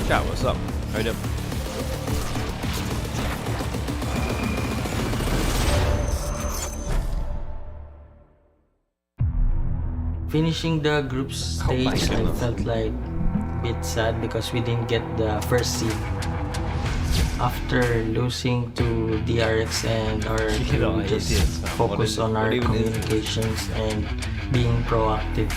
Chat, what's up? How you doing? Finishing the group stage, I felt like a bit sad because we didn't get the first seed. After losing to DRX and our team just focus on our communications and being proactive.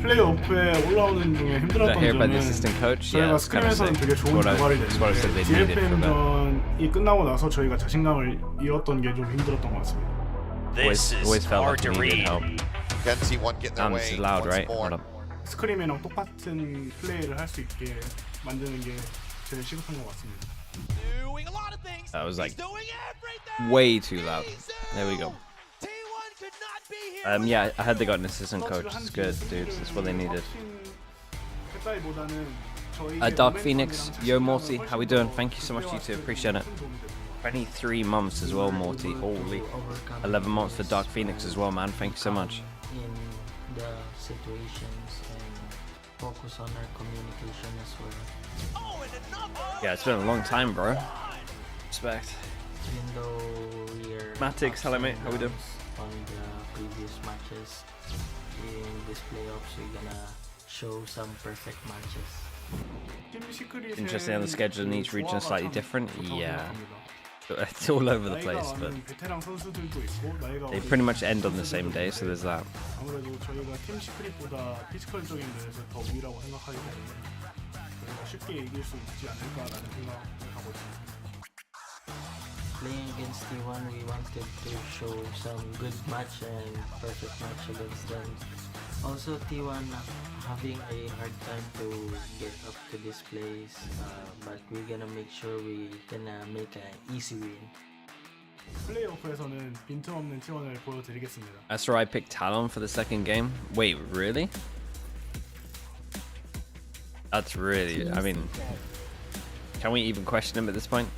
플레이오프에 올라오는 중에 힘들었던 Hear about the 점은 assistant coach? 저희가 Yeah, it's kind of 스크림에서는 sick. 되게 좋은 What I 두발이 said they needed for that. DFM전이 끝나고 나서 저희가 자신감을 잃었던 게 좀 힘들었던 것 같습니다. Always felt like we needed help. Again, T1 getting their This way is loud, once right? more. Hold up. 스크림이랑 똑같은 플레이를 할 수 있게 만드는 게 제일 시급한 것 같습니다. That was like way too loud. There we go. Yeah, I heard they got an assistant coach. It's good, dudes. That's what they needed. Dark Phoenix, yo Morty, how we doing? Thank you so much, you two. Appreciate it. 23 months as well, Morty. Holy. 11 months for Dark Phoenix as well, man. Thank you so much. In the situations and focus on our communication as well. Yeah, it's been a long time, bro. Respect. Even though we're Matix, hello mate, how we doing? on the previous matches, in this playoffs we're gonna show some perfect matches. Interesting how the schedule in each region is slightly different. Yeah. It's all over the place, but they pretty much end on the same day, so there's that. 아무래도 저희가 팀 시크릿보다 피지컬적인 면에서 더 위라고 생각하기 때문에 저희가 쉽게 이길 수 있지 않을까라는 생각을 하고 있습니다. Playing against T1, we wanted to show some good match and perfect match against them. Also, T1 having a hard time to get up to this place, but we're gonna make sure we can make an easy win. 플레이오프에서는 빈틈없는 T1을 보여드리겠습니다. That's where I picked Talon for the second game. Wait, really? That's really, I mean, can we even question him at this point?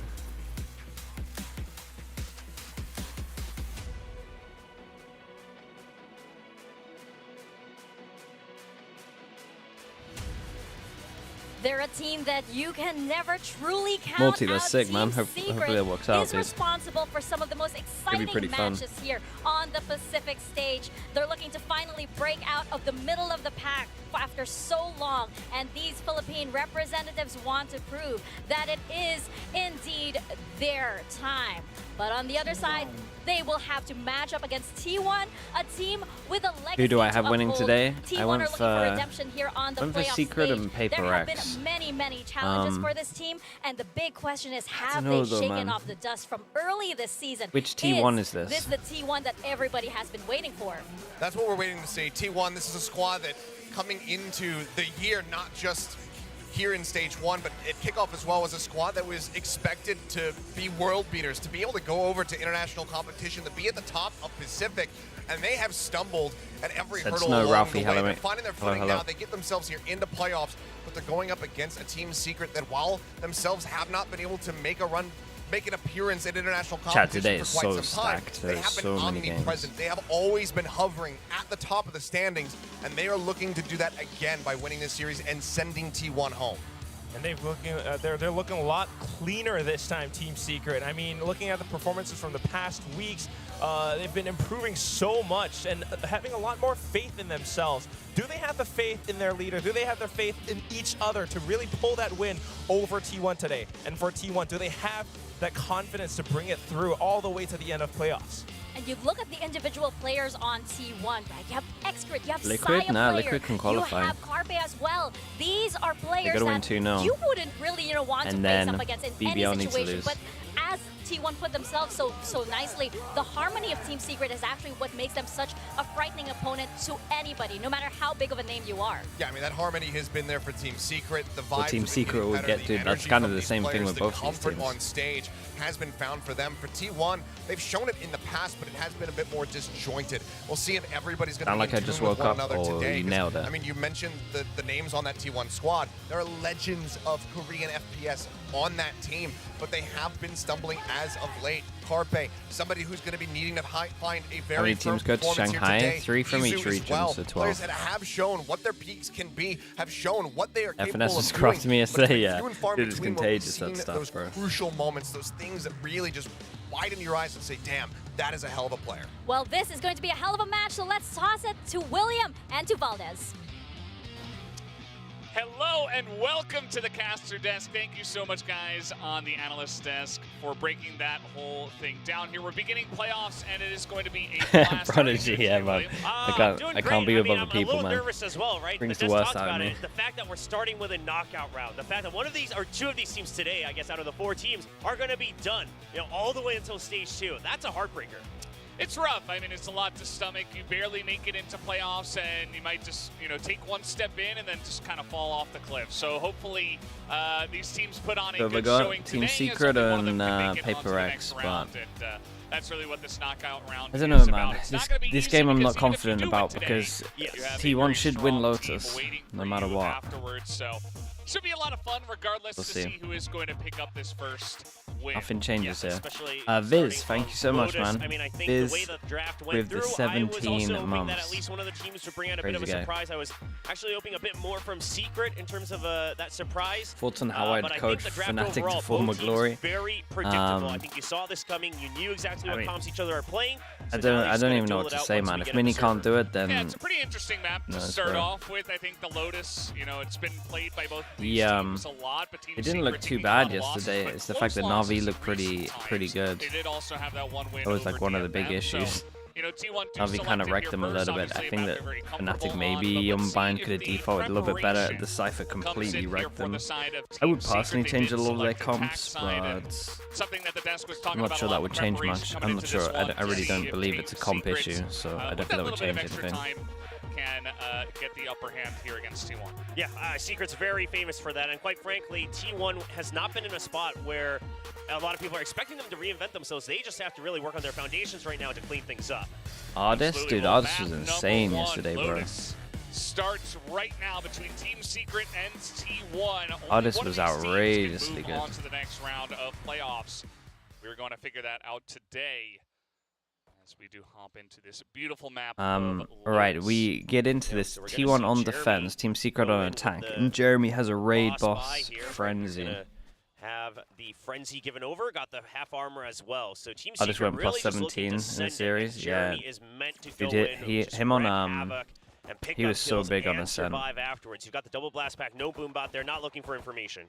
They're a team that you can never truly count Multi, out. that's sick, Team man. Secret Hopefully it works out, is dude. responsible for some of the most exciting pretty fun. matches here on the Pacific stage. They're looking to finally break out of the middle of the pack after so long, and these Philippine representatives want to prove that it is indeed their time. But on the other side, they will have to match up against T1, a team with a legacy. Who do I have to winning uphold. today? T1 I are went looking for for redemption here on the playoff Secret stage. and Paper There have X. been many challenges for this team, and the big question is, have know they though, shaken man. off the dust from early this season? Which T1 is this? This is the T1 that everybody has been waiting for. That's what we're waiting to see. T1, this is a squad that coming into the year, not just here in stage one, but at kickoff as well, was a squad that was expected to be world beaters, to be able to go over to international competition, to be at the top of Pacific, and they have stumbled at every Said hurdle Snow, along Ralphie, the way. hello, They're mate. finding their Hello, footing hello. now. They get themselves here into playoffs, but they're going up against a team Secret that, while themselves have not been able to make a run, make an appearance at international competition today for is quite so some time, stacked. they There's have been so many games. omnipresent. They have always been hovering at the top of the standings, and they are looking to do that again by winning this series and sending T1 home. And they're looking a lot cleaner this time, Team Secret. I mean, looking at the performances from the past weeks, they've been improving so much and having a lot more faith in themselves. Do they have the faith in their leader? Do they have their faith in each other to really pull that win over T1 today? And for T1, do they have that confidence to bring it through all the way to the end of playoffs? And you look at the individual players on T1, right? You have Excret, you have Liquid? Saya Nah, player, Liquid can qualify. You have Carpe as well. These are players gotta win that 2-0. you wouldn't really, want And to then face up against in BBL any needs to situation. lose. But as T1 put themselves so nicely, the harmony of Team Secret is actually what makes them such a frightening opponent to anybody, no matter how big of a name you are. Yeah, I mean, that harmony has been there for Team Secret. The vibes Well, Team have been Secret getting will better, get the to- that's energy kind of from the these same thing players, with the both these comfort teams. on stage has been found for them. For T1, they've shown it in the past, but it has been a bit more disjointed. We'll see if everybody's going to Sound be like I in just tune with woke one up, another or today. you 'cause, nailed it? I mean, you mentioned the names on that T1 squad. There are legends of Korean FPS on that team, but they have been stumbling as of late. Carpe, somebody who's going to be needing to find a very How many firm teams go to performance here Shanghai? today. 3 from Izu each as region, well. so 12. Players that have shown what their peaks can be, have shown what they are capable FNS of was doing. crossed me But it's yesterday, been yeah. few and far Dude, it's between where we've contagious, that seen stuff, those bro. crucial moments, those things that really just widen your eyes and say, damn, that is a hell of a player. Well, this is going to be a hell of a match, so let's toss it to William and to Valdez. Hello and welcome to the caster desk. Thank you so much, guys, on the analyst desk for breaking that whole thing down here. We're beginning playoffs, and it is going to be a blast. Prodigy, yeah, man. I can't be with other people, I'm a man. little nervous as well, right? Brings The the desk worst talked out of about me. it, the fact that we're starting with a knockout round, the fact that one of these or two of these teams today, I guess, out of the 4 teams, are going to be done, all the way until stage 2. That's a heartbreaker. It's rough. I mean, it's a lot to stomach. You barely make it into playoffs, and you might just, take one step in and then just kind of fall off the cliff. So hopefully these teams put on a So we good got showing Team today, Secret as only one of them and can make it onto Paper the X, next but round, and that's really what this knockout round I don't is know, about. man. It's not gonna be This easy game I'm because not even if you confident do win about today, because you have a T1 very should strong win team Lotus waiting no for matter you what. afterwards, so should be a lot of fun regardless We'll to see. see who is going to pick up this first win. Nothing changes here. Especially Viz, starting thank you so much, Lotus. man. I mean, I think Viz the way the draft went with the through, I was 17 also hoping that months. at least one of the teams would bring out a bit of a Crazy guy. surprise. I was actually hoping a bit more from Secret in terms of that surprise. Thoughts on how I'd but I coach think the draft Fnatic overall, to former both teams glory? very predictable. I think you saw this coming. You knew exactly what comps each other are playing. I So now don't they're just even gonna know duel what it to out say, once man. we If get Mini into can't do it, then Yeah, it's a pretty interesting map to No, it's start fair. off with. I think the Lotus, it's been played by both The, these teams a lot, but Team it didn't look Secret too taking a lot bad of losses, yesterday. but It's the close fact that losses Na'Vi looked pretty recent good. They did also have that one win That was over like one of the big DFM, issues. So, T1 do Na'Vi kind of select wrecked it them here a little first. bit. I Obviously, think a that map they're very Fnatic comfortable maybe on, but let's Unbind see could have if the defaulted a little bit better. The preparation Cypher comes completely in here wrecked for them. the side of I would Team personally Secret. They change a did little of their select the attack comps, side, and but something that the desk was talking I'm not about sure a lot that would in change preparation much. coming I'm not into sure. this one I to really see don't if believe Team it's a comp Secret, issue, so I don't with feel that little would bit of change extra anything. time can get the upper hand here against T1. Yeah, Secret's very famous for that, and quite frankly, T1 has not been in a spot where a lot of people are expecting them to reinvent themselves. They just have to really work on their foundations right now to clean things up. Artist? Absolutely. Dude, Well, Artist was map insane number one, yesterday, bro. Lotus starts right now between Team Secret and T1. Only Artist one of was these teams can outrageously move good. on to the next round of playoffs. We're going to figure that out today as we do hop into this beautiful map. of Alright, Lotus. we get into Yeah, this so we're gonna T1 see on Jeremy defense, Team Secret go on in with attack, the and Jeremy has a raid buy boss here. frenzy. Gonna have the frenzy given over, got the half armor as well. So Team I just Secret went really plus just looking 17 to in the send it, series, and yeah. Jeremy is meant to Dude, go in, just him on, wreak havoc and pick he up was so kills big on and Ascent. survive afterwards. You've got the double blast pack, no boom bot there, not looking for information.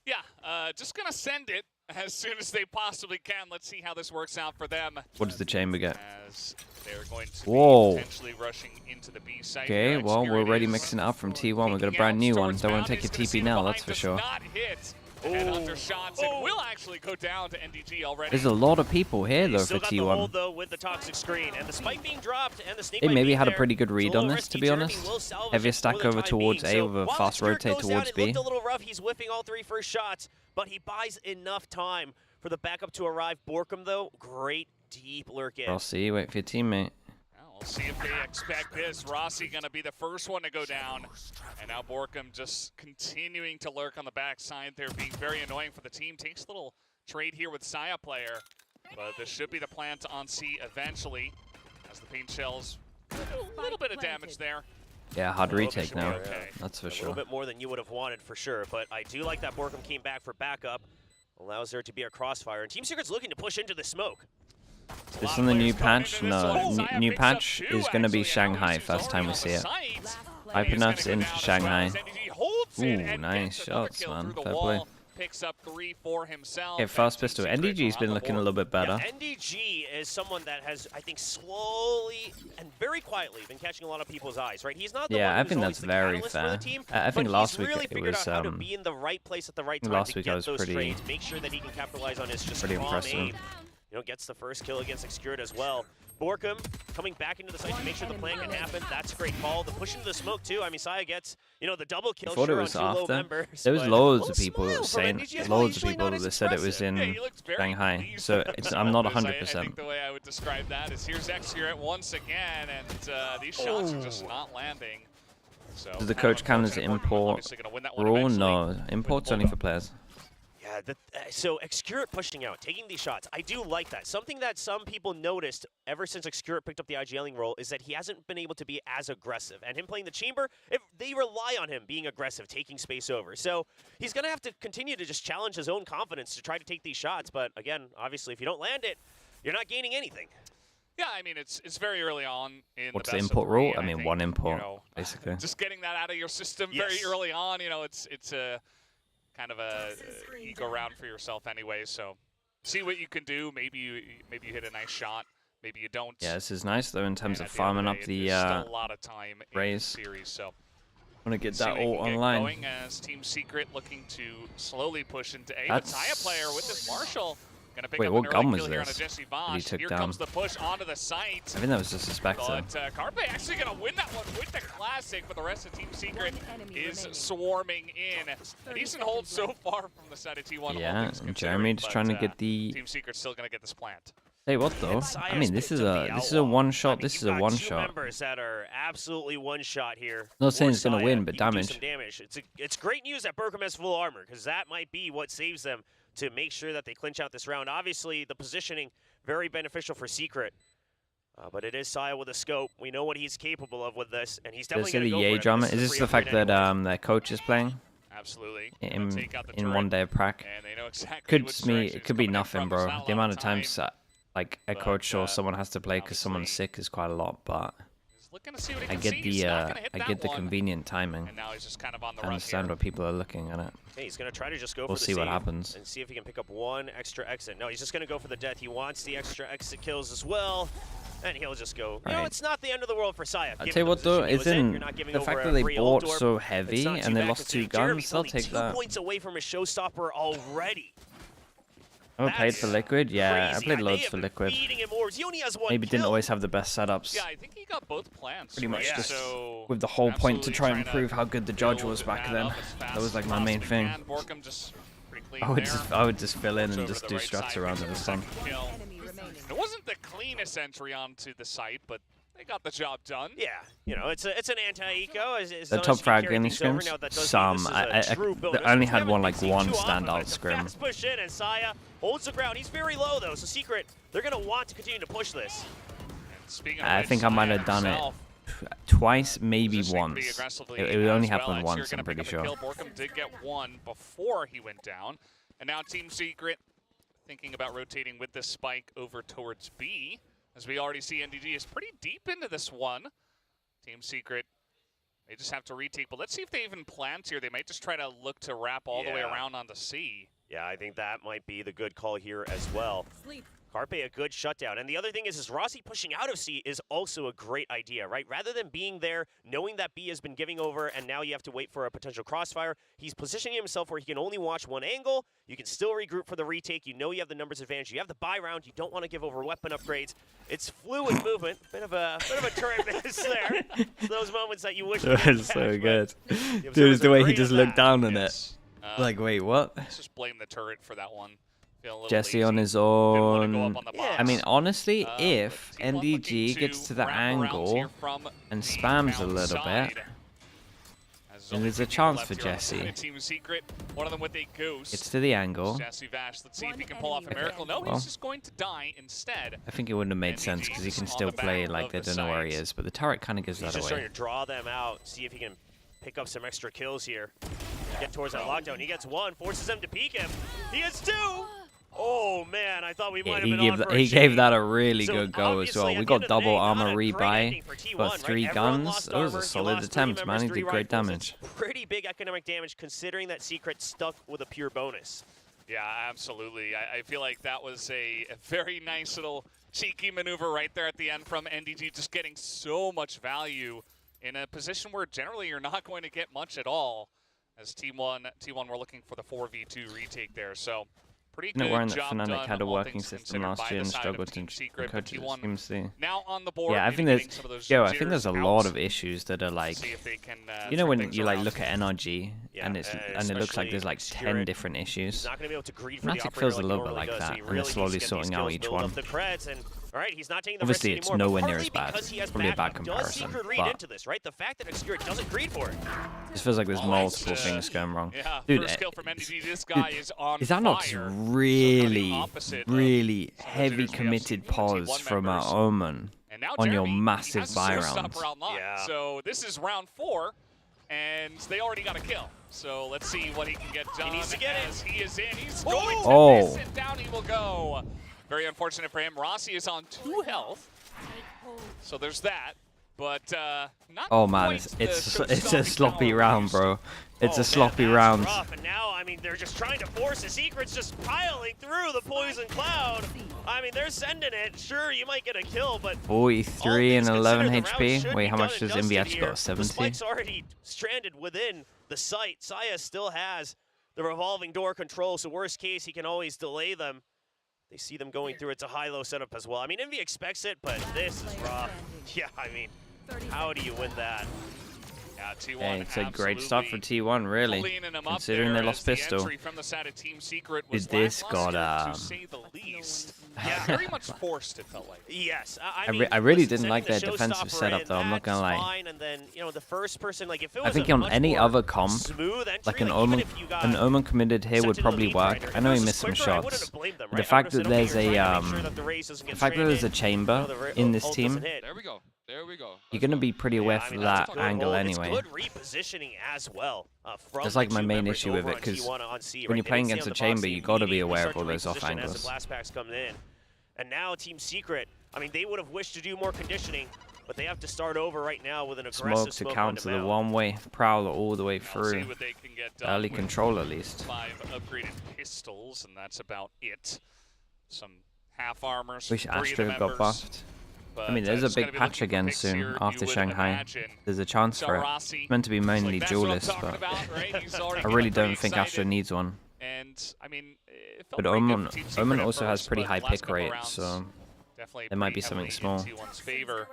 Yeah, just going to send it as soon as they possibly can. Let's see how this works out for them. What does the chamber get? As they're going to Whoa. be potentially rushing into the B site. Okay, here. well, we're Exterior already is mixing it up from T1. We've got a peeking brand out new one. towards Don't want to Mountain. take a He's gonna see TP the now, behind, that's for does sure. not hit. And under shots, and will actually go down to NDG already. There's a lot of people here, though, Still for got the hold, T1. though, with the toxic screen, and the spike being dropped, and the snake They bite maybe being had a there. pretty good read It's a on little this, to risky. be Jeremy honest. will salvage Heavier it for stack the over time towards being. A So with a while fast Spirit rotate goes towards down, B. It looked a little rough. He's whipping all 3 first shots, but he buys enough time for the backup to arrive. Borkum, though, great deep lurk in. Rossi, wait for your teammate. We'll see if they expect this. Rossi going to be the first one to go down. And now Borkum just continuing to lurk on the backside there, being very annoying for the team. Takes a little trade here with Saya player. But this should be the plant on C eventually. As the paint shells, a little bit of damage there. Yeah, hard Well, retake should be now. okay. That's for A sure. little bit more than you would have wanted for sure, but I do like that Borkum came back for backup. Allows there to be a crossfire, and Team Secret's looking to push into the smoke. This in the new patch? No, new patch is going to be Shanghai, first time we see it. Hypernuts in Shanghai. Ooh, nice shots, man. Fair play. Picks up 3 for himself. Okay, fast pistol. NDG's been looking a little bit better. Yeah, NDG is someone that has, I think, slowly and very quietly been catching a lot of people's eyes, right? He's not the Yeah, one I who's think always that's the very catalyst for fair. the team, I think but last he's week really it figured was, out how to be in the right place at the right time last to week I get was those pretty- trades, make sure that he can capitalize on his just pretty calm impressive. aim. Gets the first kill against Excured as well. Borkum coming back into the site to make sure the plan can happen. That's a great call. The push into the smoke too. I mean, Saya gets, the double kill. I thought it sure, was on 2 low after. members, There was but loads a of people little smile saying, from NDG as well. loads of Usually people not that said it was expressive. in he looked very Shanghai. pleased So with it's, the I'm not numbers. 100%. I think the way I would describe that is here's Excured once again, and these shots are just not landing. So Does the coach count as an import obviously gonna win that one rule? eventually. No, import's only for players. Yeah, so Xcurate pushing out, taking these shots. I do like that. Something that some people noticed ever since Xcurate picked up the IGLing role is that he hasn't been able to be as aggressive. And him playing the chamber, they rely on him being aggressive, taking space over. So he's going to have to continue to just challenge his own confidence to try to take these shots. But again, obviously, if you don't land it, you're not gaining anything. Yeah, I mean, it's very early on in What's the the best import of three, rule? I and mean, think, one import, you know, basically. Just getting that out of your system Yes. very early on, you know, it's a kind of a ego round for yourself anyway. So see what you can do. Maybe you hit a nice shot. Maybe you don't. Yeah, this is nice though in terms And of at the end farming the up day, the there's still a lot of time raise. in the series. So want to get see that what you all can get online. going as Team Secret looking to slowly push into A. But Saya player with this Marshall. Gonna pick Wait, up what an gun early was kill here on a this Jesse that Bosch. he took Here down? comes the push onto the site. I think that was just a Spectre. But Carpe actually going to win that one with the Classic, but the rest of Team Secret is swarming in. A decent hold so far from the side of T1. Yeah, and Jeremy just trying to get the... Team Secret's still going to get this plant. Hey, what though? I mean, this is a one shot. This is a one shot. Members that are absolutely one shot here. Not saying it's For gonna Saya, win, but he can do damage. some damage. It's great news that Berkham has full armor, because that might be what saves them to make sure that they clinch out this round. Obviously, the positioning very beneficial for Secret, but it is Saya with a scope. We know what he's capable of with this, and he's definitely going to go for it. drama. This Is a this free the fact upgrade that anyway. their coach is playing Absolutely. in Take out the in turret, one day of prac? and they know exactly Could which me. direction It it's could be coming in nothing, from. bro. There's not a The lot amount of time. times like a But, coach or someone has to play because someone's obviously- sick is quite a lot. But He's looking to see what he I can get see. He's not the gonna hit I that get the one. convenient timing. And now he's just kind of on the I run understand here. what people are looking at it. Okay, he's going to try to just go We'll for the see what save happens. and see if he can pick up one extra exit. No, he's just going to go for the death. He wants the extra exit kills as well. And he'll just go, you know, Right. it's not the end of the world for Saya. I Given tell you the what though, position he it's was in, in you're not giving the over fact a that they free bought ult door. so It's heavy not too and they bad, lost considering 2 guns. Jeremy's I'll only take 2 that. points away from his showstopper already. I played for That's Liquid. Yeah, I crazy. played They loads have for been Liquid. feeding him orbs. He only has one Maybe didn't kill. always have the best setups. Yeah, I think he got both plants. Pretty much right? just So with the whole point to absolutely try and trying prove how good the judge build was back that then. up as fast That was as like my main possibly thing. can. Borkham just pretty clean I would there. just fill in Looks and over just the do right struts side, around gets it. the It's fun. second kill. It wasn't the cleanest entry onto the site, but they got the job done. Yeah, you know, it's an anti-eco. The top frag in the scrims, some. I only had one standout scrim. Fast push in, and Saya holds the ground. He's very low though, so Secret, they're gonna want to continue to push this. And speaking of I which, think I might Saya have done it himself twice, maybe positioning to be once. aggressively It only as well. happened X once, here I'm gonna pretty pick up a sure. kill. Borkham did get one before he went down. And now Team Secret thinking about rotating with this spike over towards B. As we already see, NDG is pretty deep into this one. Team Secret, they just have to retake. But let's see if they even plant here. They might just try to look to wrap all the way Yeah. around onto C. Yeah, I think that might be the good call here as well. Carpe, a good shutdown. And the other thing is Rossi pushing out of C is also a great idea, right? Rather than being there, knowing that B has been giving over, and now you have to wait for a potential crossfire, he's positioning himself where he can only watch one angle. You can still regroup for the retake. You know you have the numbers advantage. You have the buy round. You don't want to give over weapon upgrades. It's fluid movement. Bit of a turret miss there. It's those moments that you wish you That could was so catch, good. but Dude, it's the way he great just at looked that. down on it. Yes. Like, wait, what? Let's just blame the turret for that one. Feel a little Jesse lazy. on his Didn't wanna go own. up on the Yeah. I mean, box. honestly, But if T1 looking NDG gets to the wrap around angle here from and the spams a little outside. bit, As then only there's a two chance left for here on the side Jesse. of Team Secret, one of them with a ghost. it's to the angle. Jesse Vash, let's see if he can pull off a miracle. No, Well. he's just going to die instead. I think it wouldn't have made NDG sense because he is can on still the back play of like they the don't know where he site. is. But the turret kind of gives He's that just away. trying to draw them out, see if he can pick up some extra kills here. Get towards that lockdown. He gets one, forces them to peek him. He gets 2! Oh man, I thought we Yeah, might he have been on for a gave shade. that a really So good go as obviously, well. at We the got end of the double day, armor not a great rebuy, ending for T1, got right? 3 Everyone guns. lost Those armor, are he solid lost 3 attempts, man. members, He 3 did great rifles. damage. It's pretty big economic damage considering that Secret stuck with a pure bonus. Yeah, absolutely. I feel like that was a very nice little cheeky maneuver right there at the end from NDG, just getting so much value in a position where generally you're not going to get much at all. As T1 we're looking for the 4v2 retake there. So pretty Not good wearing that job Fnatic done, had a all working things system considered, last by year the and side of struggled Team to Secret, but coaches. T1 Seems to. now on the board. Yeah, I maybe think getting there's some of those I think there's a jitters lot out. of issues that are like, See if they can, you know, turn when things you like around. look at NRG Yeah, and it looks like there's like especially 10 Xcurate. different He's issues. not going to be able to greed for the Fnatic operator feels a like he little bit normally like does, so that, he and really they're needs slowly to get these sorting out kills, each build one. up the creds, and all right, he's not taking the Obviously, risk it's anymore, but nowhere near partly as bad. because he has Probably a bad backup. Does comparison, Secret read but- into this, right? The fact that Xcurate doesn't greed for it. It feels like there's multiple things going wrong. Yeah, Dude, first kill from NDG. This guy is on is that not just fire. really, Opposite of really some of the heavy dudes we have committed seen, T1 pause from members. Omen And now on your Jeremy, he massive has a buy showstopper round? online. Yeah. So this is round 4, and they already got a kill. So let's see what he can get done. He needs to get it. as he is in. He's going to Oh. miss it. Down he will go. Very unfortunate for him. Rossi is on 2 health. So there's that. But not Oh man, quite it's the a showstopping sloppy power round, used. bro. It's Oh, a sloppy man, that's round. rough. And now, I mean, they're just trying to force the secrets, just piling through the poison cloud. I mean, they're sending it. Sure, you might get a kill, but 43 and 11 HP. Wait, how much does MV MVH got? 70? The spike's already stranded within the site. Saya still has the revolving door control, so worst case, he can always delay them. They see them going through. It's a high-low setup as well. I mean, Envy expects it, but this is rough. Yeah, I mean, how do you win that? Yeah, T1 Hey, it's a great start for T1, really, cleaning him up considering there they lost as the pistol. entry from the side of Team Secret was Dude, this got, lackluster, to say the least. Yeah, very much forced, it felt like. Yes, I really listen, didn't like sending their the defensive showstopper setup, in, though. I'm not gonna that's lie. fine, and then, you know, the first person, like, if it I was think a on much any more other comp, smooth entry, like an even Omen, if you got an Omen committed here sent would to the probably lead work. grinder, I if know it he was missed some quicker, I wouldn't shots. have blamed them, The right? I fact would've that said, okay, there's you're a trying to make sure that the race doesn't get the fact that there's a traded, chamber the in this ult team, doesn't hit. There we go. There we go. you're gonna be pretty aware Yeah, I for mean, that's that a good angle hold. anyway. It's good repositioning as well. From That's like the my two main members issue with over it, on 'cause T1 on C, when right? you're They playing didn't against stay a on the box, chamber, they you gotta be immediately aware of start all to those off reposition as angles. the blast packs coming in. And now Team Secret, I mean, they would have wished to do more conditioning, but they have to start over right now with an aggressive Smoke to counter the mount. one-way prowler all the way I'll see through. what they can get done Early with control, at least. 5 upgraded pistols, and that's about it. Some half armors. Wish 3 of the Astra got members, buffed. but, I mean, there's a just gonna big be patch looking for again picks soon here, after you would Shanghai. imagine. There's a chance So for it. Rossi, It's meant to be mainly like, that's what I'm duelist, talking but about, right? He's already I getting really pretty don't think Astra excited. needs one. And I mean, it felt But pretty good Omen, for Team Secret Omen at also has first, pretty but high the last pick couple rate, rounds so definitely there might be pretty something heavily in small. T1's favor.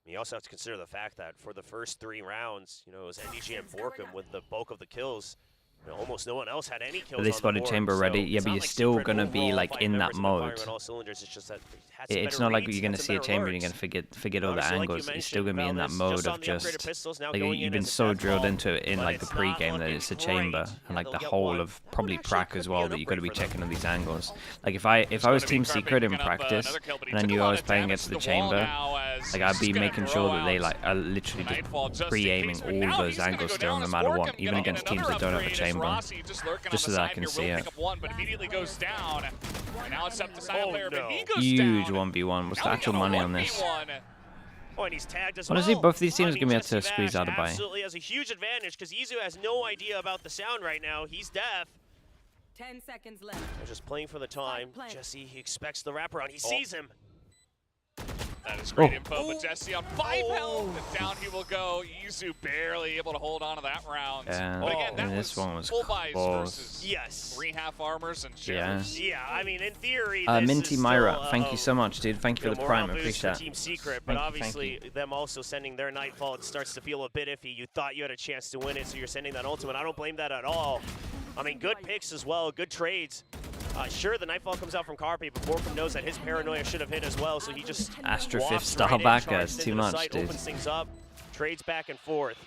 You also have to consider the fact that for the first 3 rounds, you know, it was NDG and Borkum with the bulk of the kills. You know, almost no one else had any kills. They on the spotted board, chamber so ready. it's Yeah, but not you're like still Secret gonna be overall like five in that members and firing mode. on all cylinders. It's just that they had some It's better not like reads, you're gonna had some see a better chamber and you're alerts. gonna forget all the Obviously, like you angles. You're still gonna be in that mentioned, mode just on of the upgraded just pistols, now like going you've in been as a so death drilled ball, into it in but like the it's not pre-game that looking it's a great. chamber Yeah, and like they'll the get whole one. of That probably one actually Prac could as be well an that you got to be upgrade for them. checking all these angles. Like if I was Team Secret in practice and I knew I was playing against the chamber, like I'd be making sure that they like are literally just pre-aiming all those angles still no matter what, even against teams that don't have a chamber, just so that I can see it. But immediately goes down. And now it's up to side player, but he goes Huge down. 1v1. What's Now the we actual got a money on this? 1v1. Oh, and he's tagged as Honestly, well. both these teams I mean, are gonna be able to Jesse squeeze Bash out a buy. absolutely has a huge advantage because Izu has no idea about the sound right now. He's deaf. 10 seconds left. They're just playing for the time. Plant. Jesse, he expects the wraparound. He sees him. That is great Oh. info, but Jesse on 5 health, and down he will go. Izu barely able to hold on to that round. Yeah, But again, that and this one was full buys close. versus Yes. 3 half armors and Yeah. shares. Yeah, I mean, in theory, Minty Myra, thank you so much, dude. Thank you for the morale prime. I boost appreciate for that. Team Secret, but Thank you, obviously them also sending their Nightfall, it starts to feel a bit iffy. You thought you had a chance to win it, so you're sending that ultimate. I don't blame that at all. I mean, good picks as well, good trades. Sure, the Nightfall comes out from Carpe, but Borkum knows that his paranoia should have hit as well, so he just Astra walks 5th star right in, backer, charges it's too into the much, site, dude. opens things up, trades back and forth.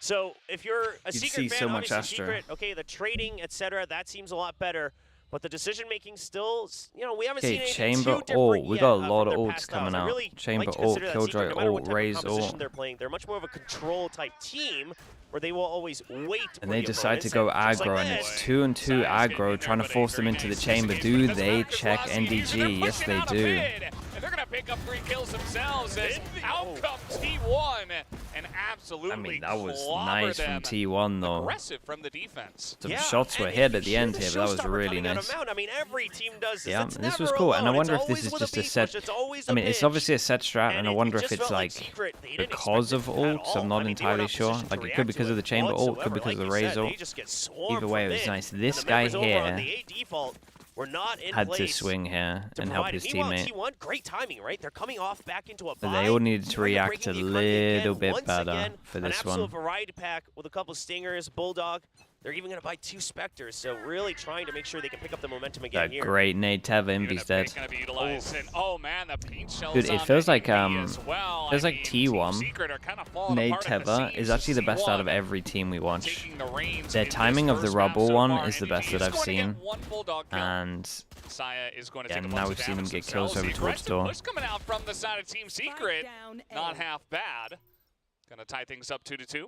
So if you're a You'd Secret see fan, so much obviously Astra. Secret, okay, the trading, etc., that seems a lot better. But the decision-making still, you know, we haven't Okay, seen anything chamber too different ult. We yet, got a from lot of their ults past coming styles. I out. really Chamber like to ult, consider that Killjoy Secret, no matter what ult, type of Raze composition ult. they're playing, they're much more of a control type team where they will always wait And for they the decide to opponents, go and just aggro, like and this, it's 2-on-2 aggro, trying to force them into the chamber. Do they check NDG? Yes, they do. And they're going to pick up 3 kills themselves as out comes T1 and absolutely I mean, that was clobber nice them. from T1, though. Aggressive from the defense. Some yeah, shots were and hit if at the you end hear here, the but that was showstopper really coming out of nice. Mount, I mean, every team does this. Yeah, It's this was never cool, and I alone. wonder It's if this always is with just a beat set. push. It's always I mean, it's pinch. obviously a set strat, and I it wonder if just it's felt like Secret, they didn't because of expect it at ults. I'm all. not I mean, they were entirely in a sure. position to Like, it react could be to because of the chamber ult, could whatsoever. be because of the Like you Raze said, ult. they just get swarmed Either way, from it was in, nice. and This the guy members over on here the A default were not in had to place swing here to and help provide his it. Meanwhile, teammate. T1, great timing, right? They're coming off back into a But bye. they all needed to They're react breaking a the economy again, little bit once better again. for An this absolute one. variety pack with a couple stingers, Bulldog, They're even going to buy 2 Spectres, so really trying to make sure they can pick up the momentum again That here. great nade Teva, Invi's dead. Oh man, the paint shells Dude, it on feels the like Invi as well. feels I like mean, T1 Team Secret are kind of falling nade apart at the Teva seams. is actually the best out of T1 every team we watch. taking the reins Their in timing this of the first map rubble so one far, is the and best Invi that is I've going to seen, get one bulldog kill. and Saya is going to yeah, take a now bunch we've of seen him damage get kills themselves. over The towards aggressive door. push coming out from the side of Team Secret, down not A. half bad. Gonna tie things up 2-2.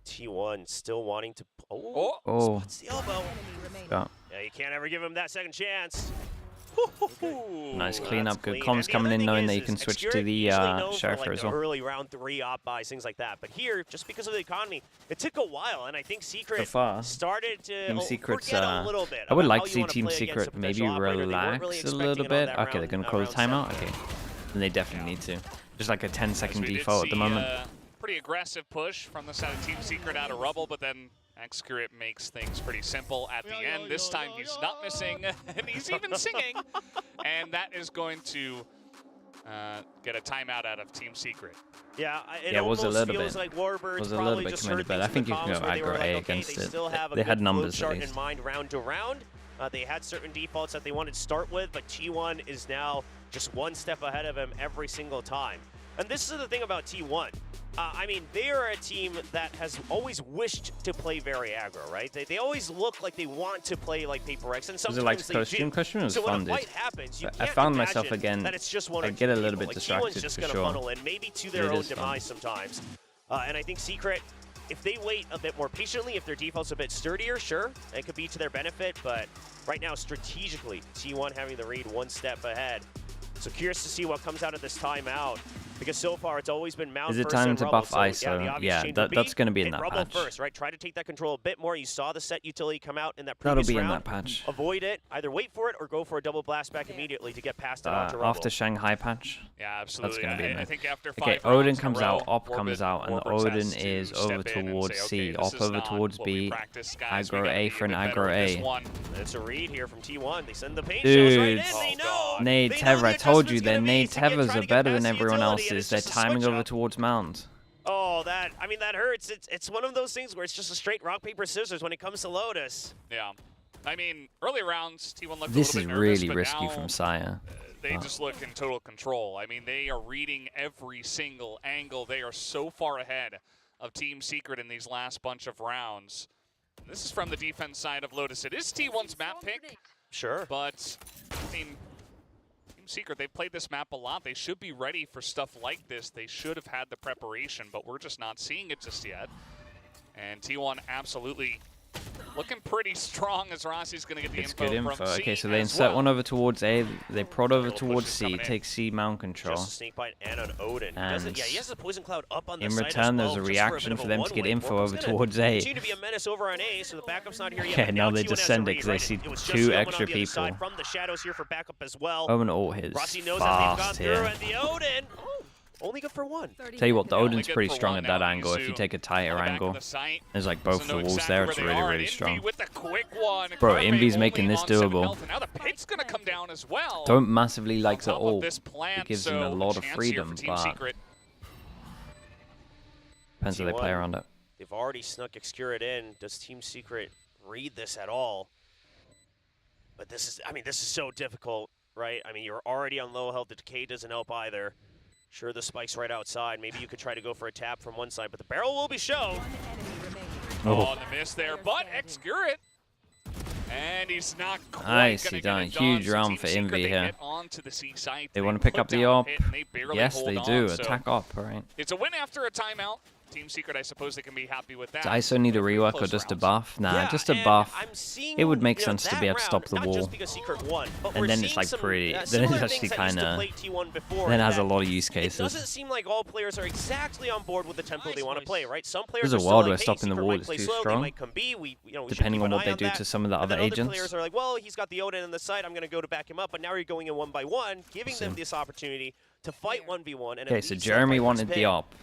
T1 still wanting to... Oh, Oh, Spots the elbow. yeah. Yeah, you can't ever give him that second chance. Nice Ooh, cleanup. that's Good clean. comms And the coming other in, thing knowing that you is can switch to Xcurious the usually known for, Sheriff like, as the well. early round 3 op buys, things like that. But here, just because of the economy, it took a while, and I think Secret So far, started to Team Secret's, forget a little bit I would about like how to you see wanna Team play against Secret a maybe potential operator. They weren't relax really a expecting little it on bit. that Okay, they're round- going to call the round 7. timeout. Okay, then they definitely need to. Just like a 10-second we did default at the see, moment. Pretty aggressive push from the side of Team Secret out of rubble, but then Xcurious makes things pretty simple at the end. This time he's not missing, and he's even singing, and that is going to get a timeout out of Team Secret. Yeah, Yeah, it was a almost little feels bit. like Warbirds Was a little probably bit just committed, heard but I things in think you can comms go where they were aggro like, A okay, against they it. still have a They good had flow numbers at chart least. in mind round to round. They had certain defaults that they wanted to start with, but T1 is now just one step ahead of him every single time. And this is the thing about T1. I mean, they are a team that has always wished to play very aggro, right? They always look like they want to play like Paper X, and Was sometimes it like they costume? do. Costume was So when fun, a dude. fight happens, you I can't found myself imagine again, that it's just one I or get two a little people. bit Like, distracted T1's just for gonna sure. funnel in, maybe to their It own is fun. demise sometimes. And I think Secret, if they wait a bit more patiently, if their default's a bit sturdier, sure, it could be to their benefit. But right now, strategically, T1 having the read one step ahead. So curious to see what comes out of this timeout. Because so far, it's always been Mount Is it first time and to Rubble. buff So, ISO? the obvious Yeah, change that- would that's gonna be in hit that Rubble patch. first, right? Try to take that control a bit more. You saw the set utility come out in that That'll previous be in round. that patch. Avoid it. Either wait for it or go for a double blast back immediately to get past it onto Rubble. After Shanghai patch. Yeah, absolutely. That's gonna be I think after Okay, 5 Odin rounds in a comes row, out, Op comes out, and the Warbirds Odin has to is step over in and towards say, C. okay, Op this is over not towards what we B. practiced, guys. We Aggro gotta A be for an bit better aggro with this A. one. It's a read here from T1. They send the paint shells right in. Dude, They know. Nade They know Teva, the I told you, adjustment's their gonna be Nade to get- Tevas try are to get better past than the everyone utility, and else's. it's They're just a timing switch over up. towards Mount. Oh, that hurts. It's one of those things where it's just a straight rock, paper, scissors when it comes to Lotus. Yeah. I mean, early rounds, T1 looked This a is little bit nervous, really but risky now, from Saya. They just look in total control. I mean, they are reading every single angle. They are so far ahead of Team Secret in these last bunch of rounds. This is from the defense side of Lotus. It is T1's map pick, Sure. but, I mean, Team Secret, they've played this map a lot. They should be ready for stuff like this. They should have had the preparation, but we're just not seeing it just yet. And T1 absolutely looking pretty strong as Rossi's going to get the It's info good info. from C Okay, so they as insert well. one over towards A. They prod over Little towards pushes C. coming in. Take C Mount control. Just a snake bite and an Odin. He doesn't, And yeah, he has the poison cloud up on the in side return, as well, there's a just reaction bit for of a them to get one-way. info Warbirds over gonna towards A. Continue to be a menace over on A, so the backup's not here yet. Okay, but now they T1 just has send a it 'cause they read, see right? It was just 2 someone extra on the other side people. from the shadows here for backup as well. Omen ult hits Rossi knows that they've gone fast through, here. and the Odin, only good for one. Tell you what, the Yeah, only Odin's good pretty for strong one at that now. angle. If you Yuzu take a tighter on the back of angle, the site. there's like both Doesn't know the walls exactly there. where It's they really, are. really Envy strong. with the quick one. Bro, Carpe Envy's only making this on 7 doable. health, and now the pit's going to come down as well. Don't massively like on the top of ult. this plan, It gives so them a lot of chance here freedom, for Team but Secret. depends how they play T1. around it. They've already snuck Xcurious in. Does Team Secret read this at all? But this is, I mean, this is so difficult, right? I mean, you're already on low health. The decay doesn't help either. Sure, the spike's right outside. Maybe you could try to go for a tap from one side, but the barrel will be shown. Oh, the miss there, but Xcurious. And he's not quite Nice, gonna he's get done a it done. huge So round Team for Secret, Envy they here. get onto the C site. They want to pick put up the down a op. hit, and they barely Yes, hold they on, do. so Attack op, right? it's a win after a timeout. Team Secret, I suppose they can be happy with that. Does ISO need a Very rework or close just a rounds. buff? Nah, Yeah, just a and buff. I'm seeing, It would make you know, sense to that be able to stop round, the not wall. just because Secret won, but And we're then it's seeing like some, pretty- then similar it's actually things that used to kinda- play T1 before, Then it has that a lot of use It cases. doesn't seem like all players are exactly on board with the tempo they want to play, right? Some players There's a are still world like, where hey, stopping the Secret wall might is play too slow, they strong, might come B, we should depending keep on an what eye they do that. to some of the And other then agents. players are like, well, he's got the Odin on the side, I'm going to go to back him up, but now you're going in 1-by-1, giving them this opportunity to fight 1v1. And Okay, at so least Jeremy fight wanted first the pick. op.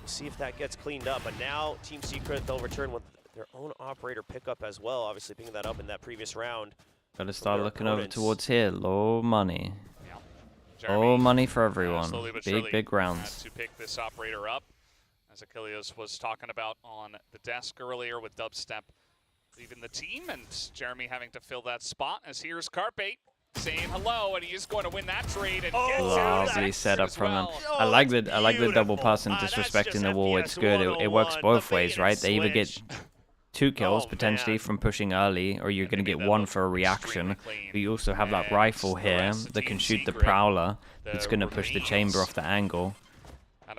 See if that gets cleaned up. But now Team Secret, they'll return with their own operator pickup as well, obviously picking that up in that previous round. Gotta start their looking over opponents. towards here. Low money. Jeremy, Low money for slowly everyone. but Big, surely big had rounds. to pick this operator up as Achilles was talking about on the desk earlier with Dubstep leaving the team, and Jeremy having to fill that spot. As here's Carpe saying hello, and he is going to win that trade and gets Lovely setup from him. I like the double pass and disrespecting the wall. It's good. It works both ways, right? They either get 2 kills potentially from pushing early, or you're going to get 1 for a reaction. But you also have that rifle here that can shoot the Prowler. That's going to push the chamber off the angle.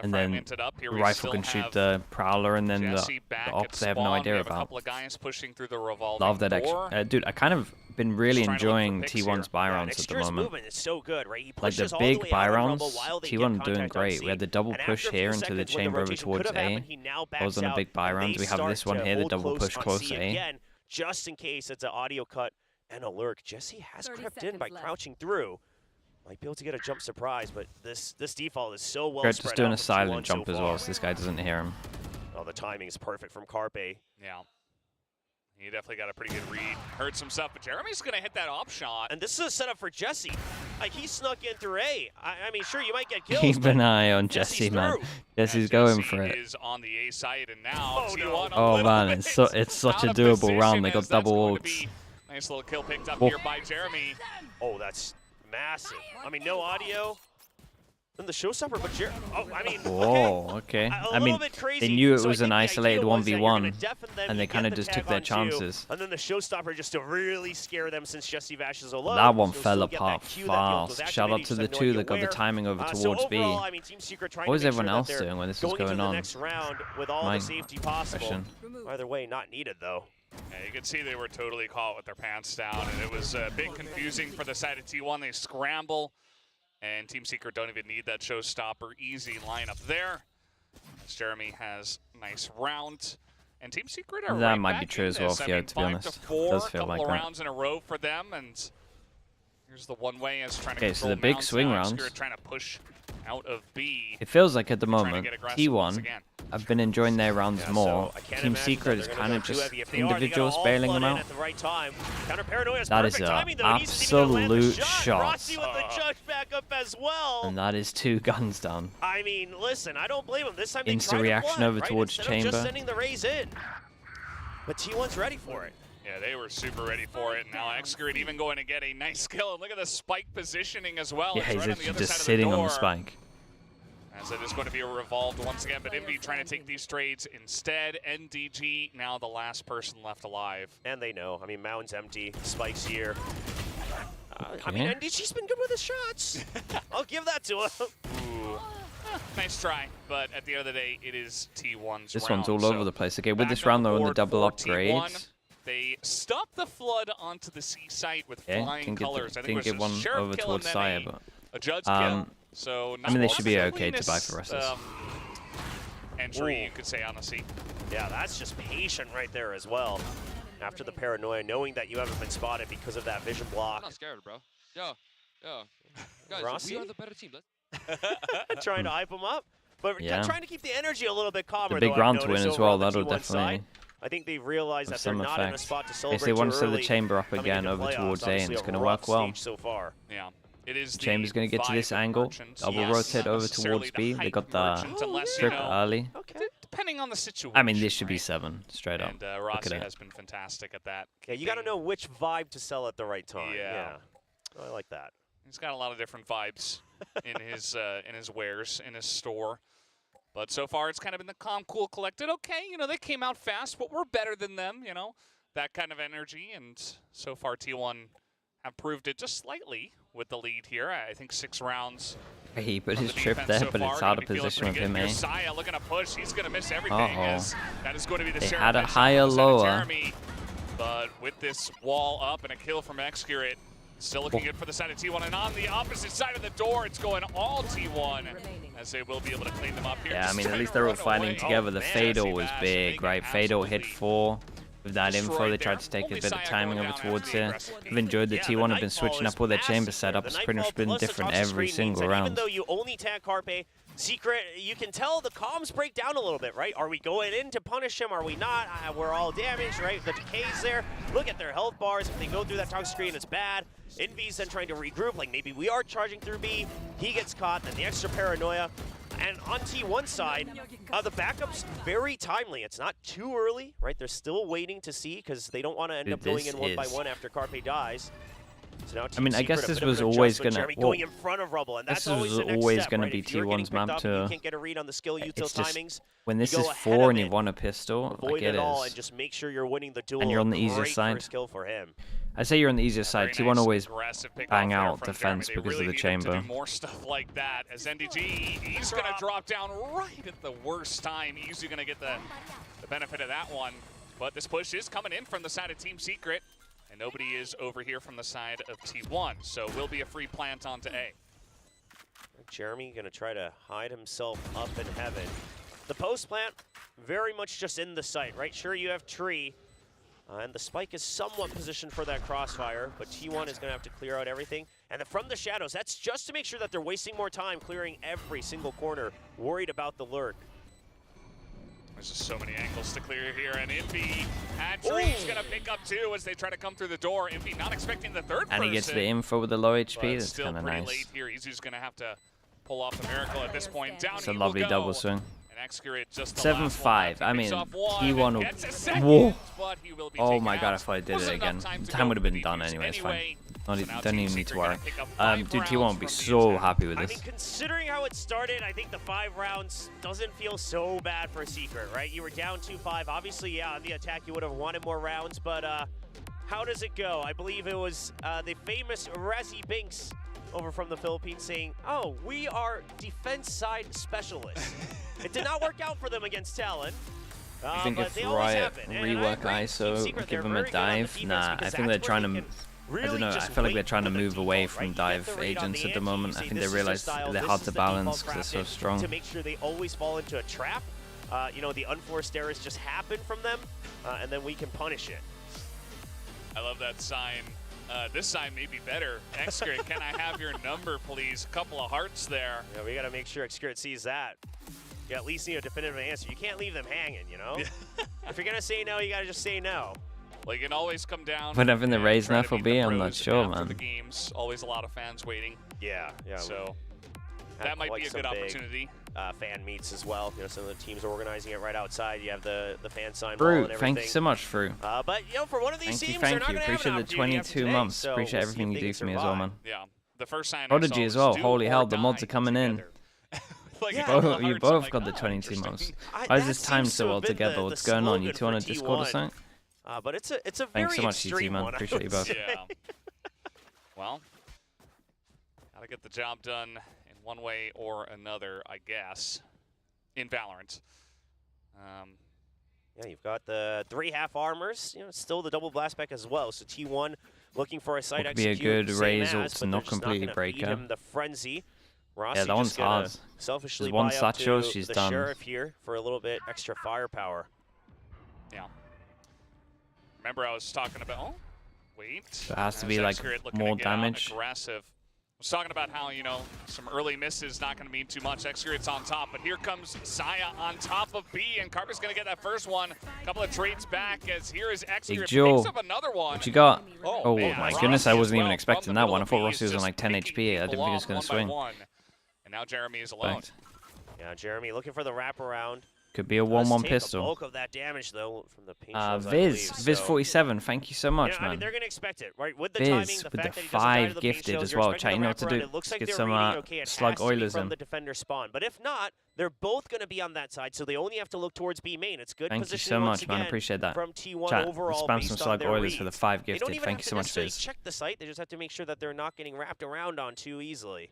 And then the rifle can shoot the Prowler, and then the op they have no idea about. Love that extra. Dude, I kind of been really enjoying T1's buy rounds at the moment. So good, right? Like the big buy rounds, T1 doing great. We had the double push here into the chamber over towards A. That was on a big buy round. We have this one here, the double push close to A. Just in case it's an audio cut and a lurk, Jesse has crept in by crouching through. Might be able to get a jump surprise, but this default is so well spread out. Just doing a silent jump as well, so this guy doesn't hear him. Oh, the timing is perfect from Carpe. Yeah. He definitely got a pretty good read. Heard some stuff, but Jeremy's going to hit that op shot. And this is a setup for Jesse. Like, he snuck in through A. I mean, sure, you might get kills. Keep an eye on Jesse, man. Jesse's going for it. Is on the A side, and now oh man, it's such a doable round. They got double ults. Nice little kill picked up here by Jeremy. Oh, that's massive. I mean, no audio. Then the showstopper, but I mean, whoa, okay. I mean, they knew it was an isolated 1v1, and they kind of just took their chances. And then the showstopper just to really scare them, since Jesse Vash is alone. That one fell apart fast. Shout out to the 2 that got the timing over towards B. What was everyone else doing when this was going on? My question. Either way, not needed though. Yeah, you can see they were totally caught with their pants down, and it was a bit confusing for the side of T1. They scramble, and Team Secret don't even need that showstopper. Easy lineup there. As Jeremy has a nice round, and Team Secret are that might be true as well, Theo, to be honest. It does feel like that. Rounds in a row for them, and here's the one way as trying to okay, so the big swing rounds. Trying to push out of B. It feels like at the moment, T1, I've been enjoying their rounds more. Team Secret is kind of just individuals bailing them out. That is an absolute shot. And that is 2 guns down. I mean, listen, I don't blame him. This time Insta reaction over towards chamber. Just sending the raise in. But T1's ready for it. Yeah, they were super ready for it. Now Excurate even going to get a nice kill. And look at the spike positioning as well. Yeah, he's right just sitting on the spike. As it is going to be revolved once again, but Envy trying to take these trades instead. NDG now the last person left alive. And they know. I mean, Mountain's empty. Spike's here. I mean, NDG's been good with his shots. I'll give that to him. Nice try, but at the end of the day, it is T1's This round, one's all over the place. Okay, with this round, they're on the double upgrades. They stopped the flood onto the C site with flying colors. I think didn't get one over towards Saya, but a judge kill. So I mean, they should be okay to buy for us. Entry, you could say, on the C. Yeah, that's just patient right there as well. After the paranoia, knowing that you haven't been spotted because of that vision block. I'm not scared, bro. Yo. Guys, Rossi? we are the better team. Trying to hype him up, but trying to keep the energy a little bit calmer. The big round to win as well, that'll definitely. I think they've realized that they're not in a spot to celebrate. If they want to set the chamber up again over towards A, and it's going to work well. So far. Yeah. It is the Chamber's going to get to this angle, double rotate over towards B. They got the strip early. Okay. Depending on the situation. I mean, this should be 7, straight up. And Rossi has been fantastic at that. Yeah, you got to know which vibe to sell at the right time. Yeah. I like that. He's got a lot of different vibes in his wares, in his store. But so far, it's kind of been the calm, cool, collected. Okay, you know, they came out fast, but we're better than them, you know. That kind of energy, and so far T1 have proved it just slightly with the lead here. I think 6 rounds. He put his trip there, but it's out of position with him, eh? Saya looking to push. He's going to miss everything. That is going to be the they had a higher lower. But with this wall up and a kill from Excurate, still looking good for the side of T1. And on the opposite side of the door, it's going all T1, as they will be able to clean them up here. Yeah, I mean, at least they're all fighting together. The Fatal was big, right? Fatal hit 4. With that info, they tried to take a bit of timing over towards here. I've enjoyed the T1 have been switching up all their chamber setups. Pretty much been different every single round. Even though you only tag Carpe, Secret, you can tell the comms break down a little bit, right? Are we going in to punish him? Are we not? We're all damaged, right? The decay's there. Look at their health bars. If they go through that toxic screen, it's bad. Envy's then trying to regroup, like maybe we are charging through B. He gets caught, then the extra paranoia. And on T1 side, the backup's very timely. It's not too early, right? They're still waiting to see because they don't want to end up going in one by one after Carpe dies. So now I mean, I guess this was always gonna. Going in front of Rubble, and that's this was always gonna right? be T1's map to. You can't get a read on the skill util timings. When this is 4 and you want a pistol, like it is. And just make sure you're winning the duel. And you're on the easier side. Skill for him. I say you're on the easier side. T1 nice always bang out defense because really of the chamber. To do more stuff like that as NDG, he's going to drop down right at the worst time. Easy going to get the benefit of that one. But this push is coming in from the side of Team Secret, and nobody is over here from the side of T1. So will be a free plant onto A. Jeremy going to try to hide himself up in heaven. The post plant, very much just in the sight, right? Sure, you have tree. And the spike is somewhat positioned for that crossfire, but T1 is going to have to clear out everything. And from the shadows, that's just to make sure that they're wasting more time clearing every single corner, worried about the lurk. There's just so many angles to clear here, and Envy and Tree's going to pick up two as they try to come through the door. Envy not expecting the third person. And he gets the info with the low HP, that's kind of nice. Still pretty late here. Easy's going to have to pull off the miracle at this point. Down it's a lovely double swing. 7-5. I mean, T1 will. Whoa. Oh my god, I thought I did it again. The time would have been done anyway, it's fine. Don't even need to worry. Dude, T1 would be so happy with this. I mean, considering how it started, I think the 5 rounds doesn't feel so bad for Secret, right? You were down 2-5. Obviously, yeah, on the attack, you would have wanted more rounds, but how does it go? I believe it was the famous Razzie Binks over from the Philippines saying, oh, we are defense side specialists. It did not work out for them against Talon. I think if Riot rework ISO, give them a dive, nah, I think they're trying to, I don't know, I feel like they're trying to move away from dive agents at the moment. I think they realize they're hard to balance because they're so strong. To make sure they always fall into a trap, you know, the unforced errors just happen from them, and then we can punish it. I love that sign. This sign may be better. Xgrid, can I have your number, please? A couple of hearts there. Yeah, we got to make sure Xgrid sees that. You at least need a definitive answer. You can't leave them hanging, you know? If you're going to say no, you got to just say no. Well, you can always come down. Whatever the raise enough will be, I'm not sure, man. The games, always a lot of fans waiting. Yeah. So that might be a good opportunity. Fan meets as well. You know, some of the teams are organizing it right outside. You have the fan sign Fruit, wall and everything. thank you so much, Fruit. But you know, for one of these teams, thank they're you. not going to have an Appreciate the 22 months. So Appreciate everything you do for me as well, man. Yeah. The first sign Prodigy as well. Holy hell, the mods are coming in. You both got the 22 months. Why is this timed so well together? What's going on? You two on a Discord or something? But it's a Thanks very so much, ET, man. Appreciate you both. Yeah. Well, gotta get the job done in one way or another, I guess, in Valorant. Yeah, you've got the 3 half armors. You know, still the double blast back as well. So T1 looking for a side execute. Be a good raise or to not completely break her. The frenzy. Yeah, that one's hard. Selfishly There's one buy up satchel, to she's the done. Sheriff here for a little bit extra firepower. Yeah. Remember, I was talking about. Oh, wait. It has to be like more damage. Aggressive. I was talking about how, you know, some early misses not going to mean too much. Xgrid's on top, but here comes Saya on top of B, and Carper's going to get that first one. A couple of trades back as here is Xgrid. Picks up another one. What you got? Oh man, my goodness, I wasn't even expecting that one. I thought Rossi was on like 10 HP. I didn't think he was going to swing. And now Jeremy is alone. Yeah, Jeremy looking for the wraparound. Could be a 1-1 pistol. The bulk of that damage though from the pink Viz 47, thank you so much, man. I mean, they're gonna expect it, right? With the Viz timing, the with fact the that he 5 gifted as well. Chat, you know what to do. Looks Let's like get some slug oilers in. From the defender spawn, but if not, they're both gonna be on that side, so they only have to look towards B main. It's good. Thank you so much, man. Appreciate that. From T1 Chat, overall, spam some slug oilers for the 5 gifted. Thank you so much, Viz. Check the site. They just have to make sure that they're not getting wrapped around on too easily.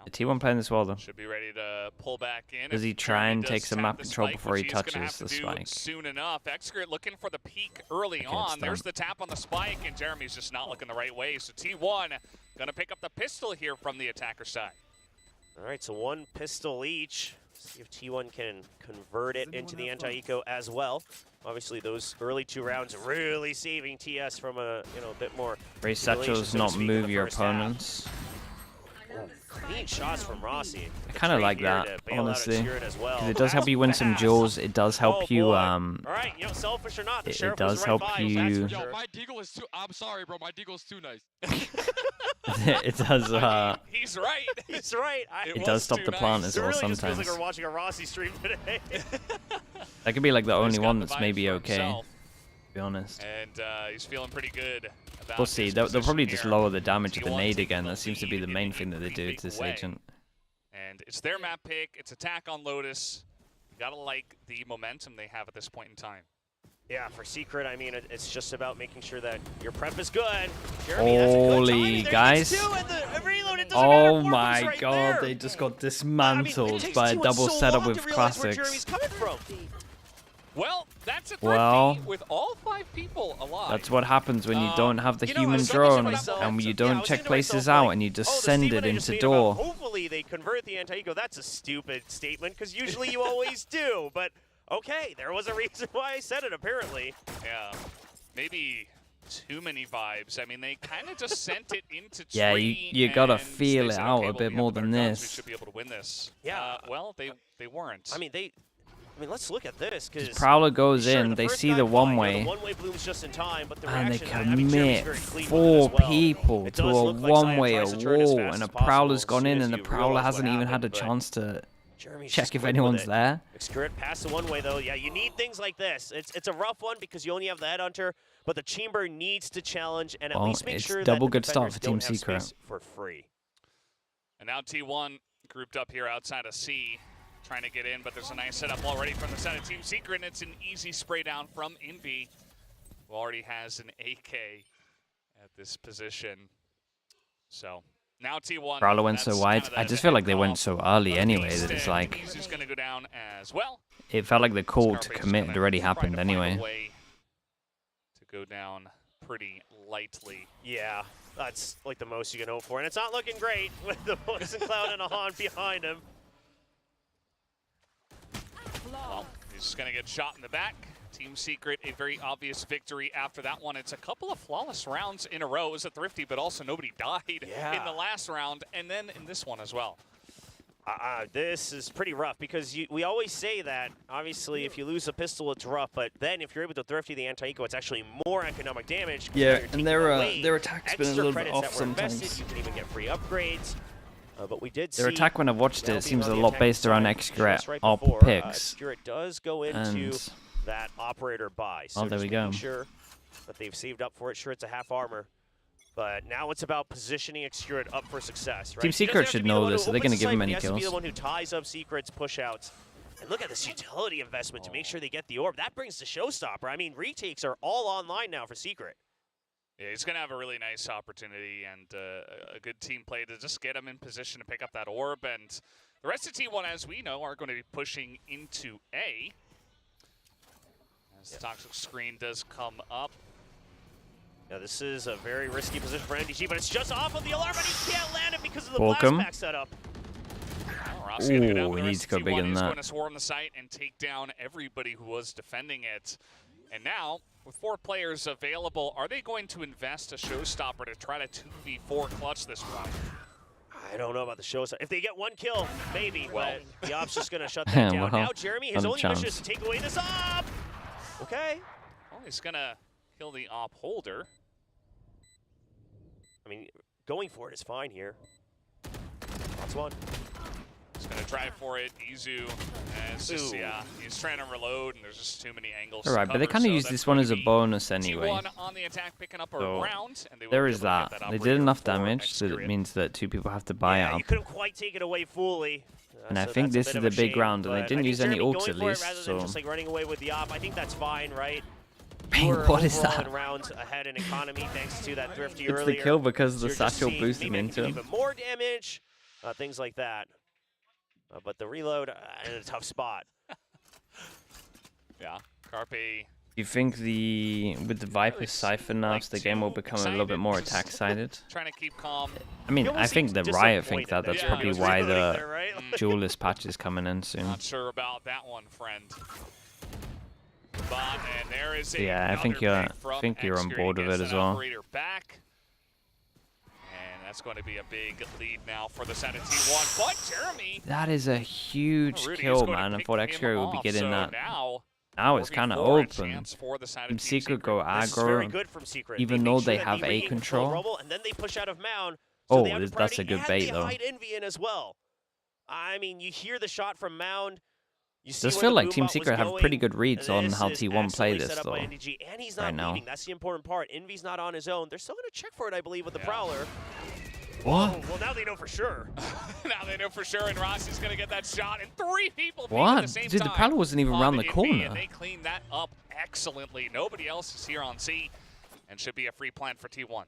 The T1 playing this well though. Should be ready to pull back in. Does he try and take some map control before he touches the spike? Soon enough. Xgrid looking for the peak early on. There's the tap on the spike, and Jeremy's just not looking the right way. So T1 gonna pick up the pistol here from the attacker side. All right, so 1 pistol each. See if T1 can convert it into the anti-eco as well. Obviously, those early 2 rounds really saving TS from a bit more. Raise satchels, not move your opponents. Clean shots from Rossi. I kind of like that, honestly, because it does help you win some duels. It does help you. Alright, selfish or not, the it does help you. Yo, my deagle is too. I'm sorry, bro. My deagle is too nice. It does. He's right. He's right. It does stop the plant as It well really just feels sometimes. like we're watching a Rossi stream today. That could be like the He's only got one the that's vibes maybe for okay. himself, To be honest. and he's feeling pretty good. About We'll see. his They'll probably position just here. lower the damage of the T1 nade taking again. the That seems to be lead the in main a thing that they do big to this way. agent. And it's their map pick. It's attack on Lotus. You gotta like the momentum they have at this point in time. Yeah, for Secret, I mean, it's just about making sure that your prep is good. Jeremy, that's a good Holy timing there. guys. Gets two, and the reload, it doesn't matter. Oh Warp is my right god, there. they just got I mean, it dismantled takes by a T1 double so setup long with to realize where Jeremy's classics. coming from. Well, that's a Well, thrifty with all 5 people alive. That's what happens when you don't have the You know, I human was thinking to drone myself- and you yeah, I don't was check thinking to places myself, out like, and you just oh, the send statement it I just into made about door. hopefully they convert the anti-eco. That's a stupid statement because usually you always do. But okay, there was a reason why I said it apparently. Yeah, maybe too many vibes. I mean, they kind of just sent it into Yeah, tree you gotta and feel they it said, out okay, a well, bit we more have the than better guns, this. We should be able to win this. Yeah. Well, they weren't. I mean, let's look at this because Prowler goes sure, in, the they first see guy the fine, one-way, the one-way blooms just in time, but the and they reaction, I mean, Jeremy's commit very clean with it 4 as well. people It to does a look like one-way, Zion a tries to turn as wall, fast and a as possible Prowler's as gone soon in, as and the you Prowler realize hasn't what even had a happened, but chance to Jeremy's check just if quick with anyone's it. there. Skirt past the one-way though. Yeah, you need things like this. It's a rough one because you only have the headhunter, but the chamber needs to challenge and at Well, least make it's sure double that good the start defenders for Team don't have Secret. space for free. And now T1 grouped up here outside of C, trying to get in, but there's a nice setup already from the side of Team Secret, and it's an easy spray down from Envy, who already has an AK at this position. So now T1. Prowler went so that's wide. kinda I the just feel like they head went call so early of the anyway beast, that it's and like Easy's gonna go down as well. it felt like the call to Scarface commit gonna had already try happened to find a anyway. way to go down pretty lightly. Yeah, that's like the most you can hope for, and it's not looking great with the Poison Cloud and a Han behind him. Well, he's just gonna get shot in the back. Team Secret, a very obvious victory after that one. It's a couple of flawless rounds in a row. It was a thrifty, but also nobody died in the last round, and then in this one as well. This is pretty rough because we always say that, obviously, if you lose a pistol, it's rough, but then if you're able to thrifty the anti-eco, it's actually more economic damage. 'Cause Yeah, you're and taking their away attack's been a extra little bit credits off that were invested. sometimes. You can even get free upgrades. But we did Their see attack, when I've watched now it, being seems on a the lot attacking based around side, extra just right op before, picks. Spirit does go into And that operator buy. So there just we go. making sure that they've saved up for it. Sure, it's a half armor. But now it's about positioning Secret up for success, right? Team He doesn't Secret have to should be the know one this, who so they're opens gonna the give site, him but any he has to be kills. the one who ties up Secret's push-outs. And look at this utility investment to make sure they get the orb. That brings the showstopper. I mean, retakes are all online now for Secret. Yeah, he's gonna have a really nice opportunity and a good team play to just get him in position to pick up that orb. And the rest of T1, as we know, are going to be pushing into A. As the toxic screen does come up. Now, this is a very risky position for NDG, but it's just off of the alarm, and he can't land it because of the Welcome. blast pack setup. Rossi gonna go down Ooh, with the he rest needs of to go T1, bigger than who's that. going to swarm the site and take down everybody who was defending it. And now, with 4 players available, are they going to invest a showstopper to try to 2v4 clutch this round? I don't know about the showstopper. If they get 1 kill, maybe, Well. but the op's just going to shut that down. Well, Now, Jeremy, his not a only mission chance. is to take away this op. Okay. Well, he's going to kill the op holder. I mean, going for it is fine here. That's one. He's going to drive for it. Izu, and it's just, yeah, he's trying to reload, and there's just too many angles to Alright, but they cover, kind of so use that's this one going as to a be bonus anyway. T1 on the attack, picking up a So, round, and they will there be is able to get that. that They did operator enough for damage so that Excurian. means that 2 people have to buy Yeah, up. you couldn't quite take it away fully. And I So think that's this a is bit of the a big shame, round, and they but didn't I use think any Jeremy ults going at for it least, rather so... than just like running away with the op, I think that's fine, right? Bang, You were what is overall that? in rounds ahead in economy thanks to that thrifty It's earlier. the kill because So the you're just satchel seeing boosted maybe I me can do into him. even more damage, things like that. But the reload in a tough spot. Yeah, Carpe. You think with the Viper's Cypher nerfs, the game will become a little bit more attack-sided? Trying to keep calm. I mean, He I almost think seems the Riot think disappointed that. That's Yeah, probably he was why reloading the there, right? duelist patch is coming in soon. Not sure about that one, friend. But, and there is a Yeah, I think you're on board with it as well. Back. And that's going to be a big lead now for the side of T1. But Jeremy, That is a huge Rudy is kill, going to man. I pick thought him X-Ray would be off. getting So that. Now Now it's kind of 4v4, a open. chance for the side of Team Team Secret go This is very aggro, good from Secret. even They though make sure they that have they A regain control. Rubble, and then they push out of Mound. So Oh, they have the that's a priority, good and bait, they though. hide Envy in as well. I mean, you hear the shot from Mound. You see Does where feel the like Team Boombot was Secret have going. pretty good reads on how is T1 play excellently this, set up though, by NDG, and he's not right now. leaving. That's the important part. Envy's not on his own. They're still going to check for it, I believe, with the Prowler. What? Oh, well, now they know for sure. Now they know for sure, and Rossi's going to get that shot, and 3 people peek What? at the same Dude, the time Prowler wasn't even on around the Envy, corner. And they clean that up excellently. Nobody else is here on C, and should be a free plant for T1.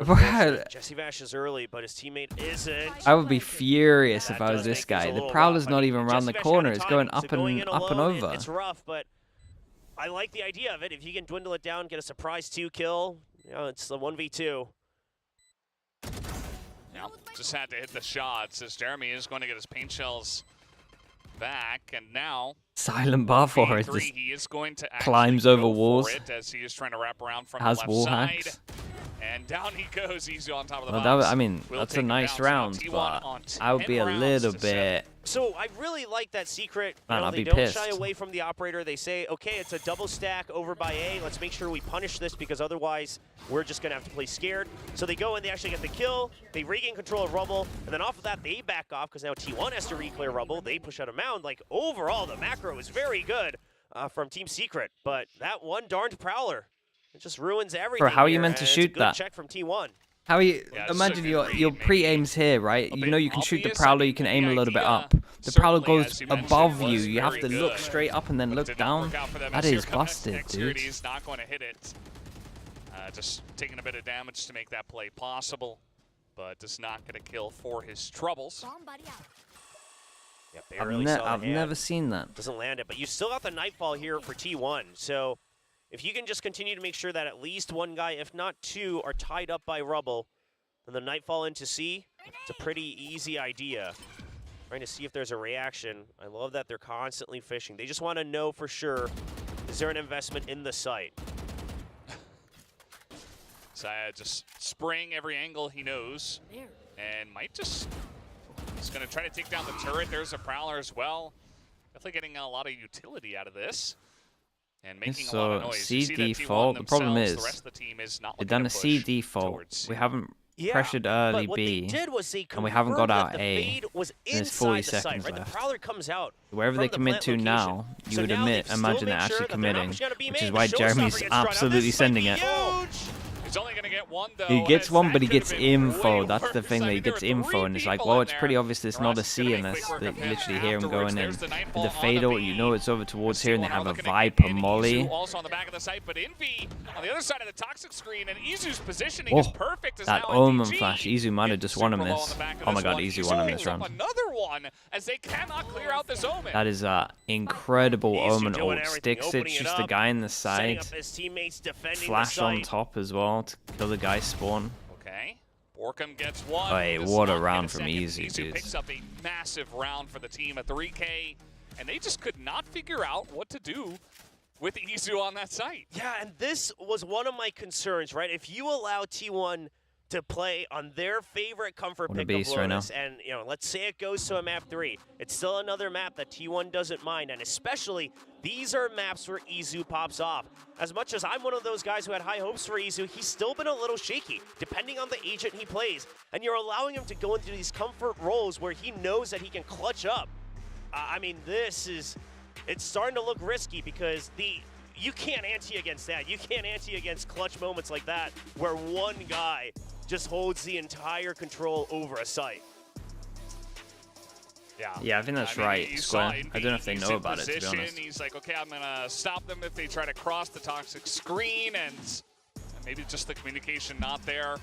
What? Jesse Vash is early, but his teammate isn't. I would be furious if That I was does this make things guy. a The little Prowler's rough. not I mean, even around the Jesse Vash corner. had It's time, going so up and in up and alone, over. It's rough, but I like the idea of it. If he can dwindle it down, get a surprise 2 kill, you know, it's the 1v2. Now, just had to hit the shots as Jeremy is going to get his paint shells back, and now Silent bar for her. P3, Just he is going to climbs actually over go walls. for it as he is trying to wrap around from has the left wall side. hacks. And down he goes, easy on top of the Well, box. I mean, Will that's a take him nice down. So now round, T1 but on I would 10 be a rounds little to 7. bit. So I really like that Secret. Man, You know, I'd they be don't pissed. shy away from the operator. They say, okay, it's a double stack over by A. Let's make sure we punish this because otherwise we're just going to have to play scared. So they go and they actually get the kill. They regain control of Rubble. And then off of that, they back off because now T1 has to re-clear Rubble. They push out a Mound. Like, overall, the macro is very good from Team Secret. But that one darned Prowler, it just ruins everything. how are you here, meant to and it's a shoot good that? check from T1. How are you? Yeah, Imagine so your maybe pre-aim's here, right? a You bit know you can shoot the obvious. Prowler. I You mean, can the aim a little bit idea, up. The Prowler certainly, goes as you mentioned, above you. was You have very to look good, straight up and then but look did not down. work out for them That as here is comes busted, Next dude. He's not going to hit it. Just taking a bit of damage to make that play possible, but does not get a kill for his troubles. Yeah, barely saw the I've hand. never seen that. Doesn't land it, but you still got the Nightfall here for T1. So if you can just continue to make sure that at least one guy, if not 2, are tied up by Rubble, then the Nightfall into C, it's a pretty easy idea. Trying to see if there's a reaction. I love that they're constantly fishing. They just want to know for sure, is there an investment in the site? Saya just spraying every angle he knows, and might just, he's going to try to take down the turret. There's a Prowler as well. Definitely getting a lot of utility out of this. And making a lot of So noise. C You see that T1 default. The problem themselves, is the rest of the team is not they've looking done to a C push default. towards We C. haven't Yeah, pressured early but what B. they did was they and we haven't got confirmed out that the A, fade was and there's inside 40 the site, seconds right? left. The Prowler comes out Wherever from they the commit plant to location. now, you So would now they've still imagine made they're sure actually that they're not committing, pushing out a B which main. is The why showstopper Jeremy's gets drawn out. absolutely This might be sending it. huge. He's only going to get one, though. He gets as one, that but he could have gets been info. way That's the worse. thing. I That he mean, there gets were info, 3 and it's like, people well, in it's there. pretty obvious there's not a Rossi's C gonna in make this. quick They work of him literally hear him afterwards. going in. There's the Nightfall With the on fatal, B. you know it's over towards here, and they T1 are have a looking to Viper get in. molly. Izu also on the back of the site, but Envy on the other side of the toxic screen, and Izu's positioning is perfect. As That now Omen NDG flash. Izu might have just won him super low on this. the back of Oh my this god, one. Izu won him this picks up round. another one as they cannot clear out this Omen. That is incredible Izu Omen doing ult. everything, Sticks it, opening it shoots the up, guy in the setting side. up his teammates, defending Flash the on site. top as well to kill the guy spawn. Okay. Borkum gets one. Hey, Does what a not get round from second. Izu, Izu dude. picks up a massive round for the team, a 3K, and they just could not figure out what to do with Izu on that site. Yeah, and this was one of my concerns, right? If you allow T1 to play on their favorite comfort What a pick beast of right now. Lotus, and you know, let's say it goes to a map 3, it's still another map that T1 doesn't mind, and especially these are maps where Izu pops off. As much as I'm one of those guys who had high hopes for Izu, he's still been a little shaky, depending on the agent he plays, and you're allowing him to go into these comfort roles where he knows that he can clutch up. I mean, it's starting to look risky because you can't ante against that. You can't ante against clutch moments like that where one guy just holds the entire control over a site. Yeah, I think that's right, Square. I don't know if they know about it, to be honest. He's like, okay, I'm going to stop them if they try to cross the toxic screen, and maybe just the communication not there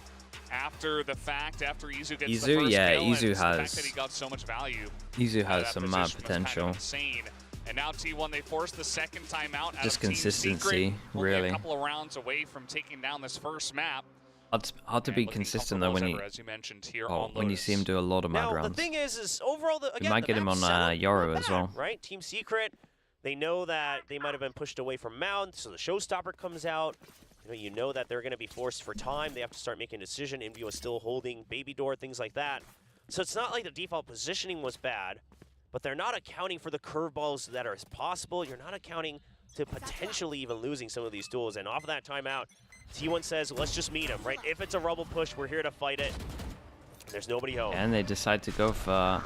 after the fact, after Izu gets the Izu, first yeah, kill, Izu and the fact has- that he got so much value. Izu out of has that some position mad was kind of potential. insane. And now T1, they forced the second time out out Just of Team consistency, Secret. Only really. a couple of rounds away from taking down this first map. Hard to And be looking consistent though when comfortable you as you mentioned here on when you see him Lotus. do a lot of mad Now, rounds. the thing is overall, We might get him on Yoro as well. Right? Team Secret, they know that they might have been pushed away from Mount, so the showstopper comes out. You know that they're going to be forced for time. They have to start making a decision. Envy was still holding baby door, things like that. So it's not like the default positioning was bad, but they're not accounting for the curveballs that are possible. You're not accounting to potentially even losing some of these duels. And off of that timeout, T1 says, let's just meet him, right? If it's a rubble push, we're here to fight it. There's nobody home. And they decide to go for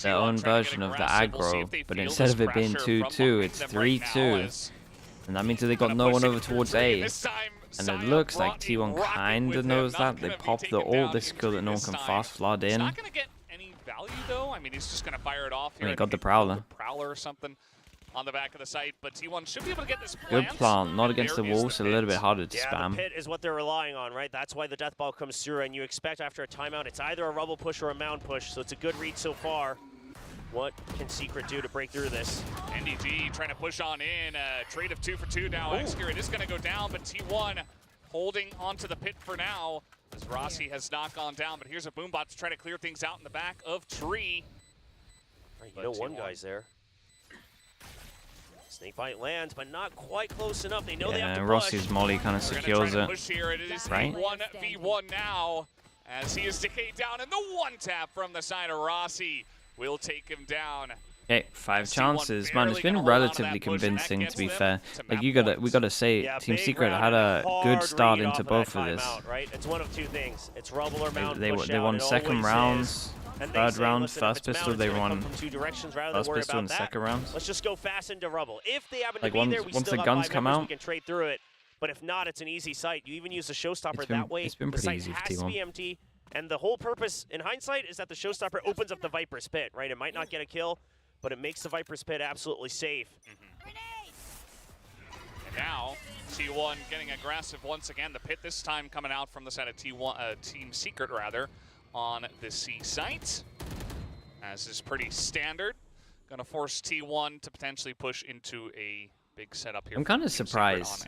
their own version of the aggro, but instead of it being 2-2, it's 3-2. And that means that they got no one over towards A. And it looks like T1 kind of knows that. They popped the ult, they skill that no one can fast flood in. Not gonna get any value though. I mean, he's just gonna fire it off here. And he got the Prowler. Prowler or something on the back of the site, but T1 should be able to get this Good plant, not against the wall, so a little bit harder to Yeah, spam. the pit is what they're relying on, right? That's why the death ball comes through, and you expect after a timeout, it's either a rubble push or a mound push, so it's a good read so far. What can Secret do to break through this? NDG trying to push on in, trade of 2 for 2 now. Execute is going to go down, but T1 holding onto the pit for now, as Rossi has not gone down, but here's a Boombot to try to clear things out in the back of Tree. Right, you know one guy's there. Snakebite lands, but not quite close enough. They know they have to push. Rossi's molly kind of secures it. Push here. It is right? 1v1 now, as he is decayed down, and the one tap from the side of Rossi will take him down. Okay, 5 chances, man. It's been relatively convincing, to be fair. Like we gotta say, Team Secret had a good start into both of this. Right? It's one of two things. It's rubble or mount. They won second rounds, third round, first pistol. They won first pistol and second rounds. Let's just go fast into rubble. If they happen to Like be there, we once still the have guns 5 come members, out, we can trade through it. But if not, it's an easy site. You even use the showstopper that way. It's been the pretty site easy for has to T1. be empty. And the whole purpose, in hindsight, is that the showstopper opens up the Viper's pit, right? It might not get a kill, but it makes the Viper's pit absolutely safe. And now, T1 getting aggressive once again. The pit this time coming out from the side of Team Secret, rather, on the C site. As is pretty standard. Going to force T1 to potentially push into a big setup here. I'm kind of surprised.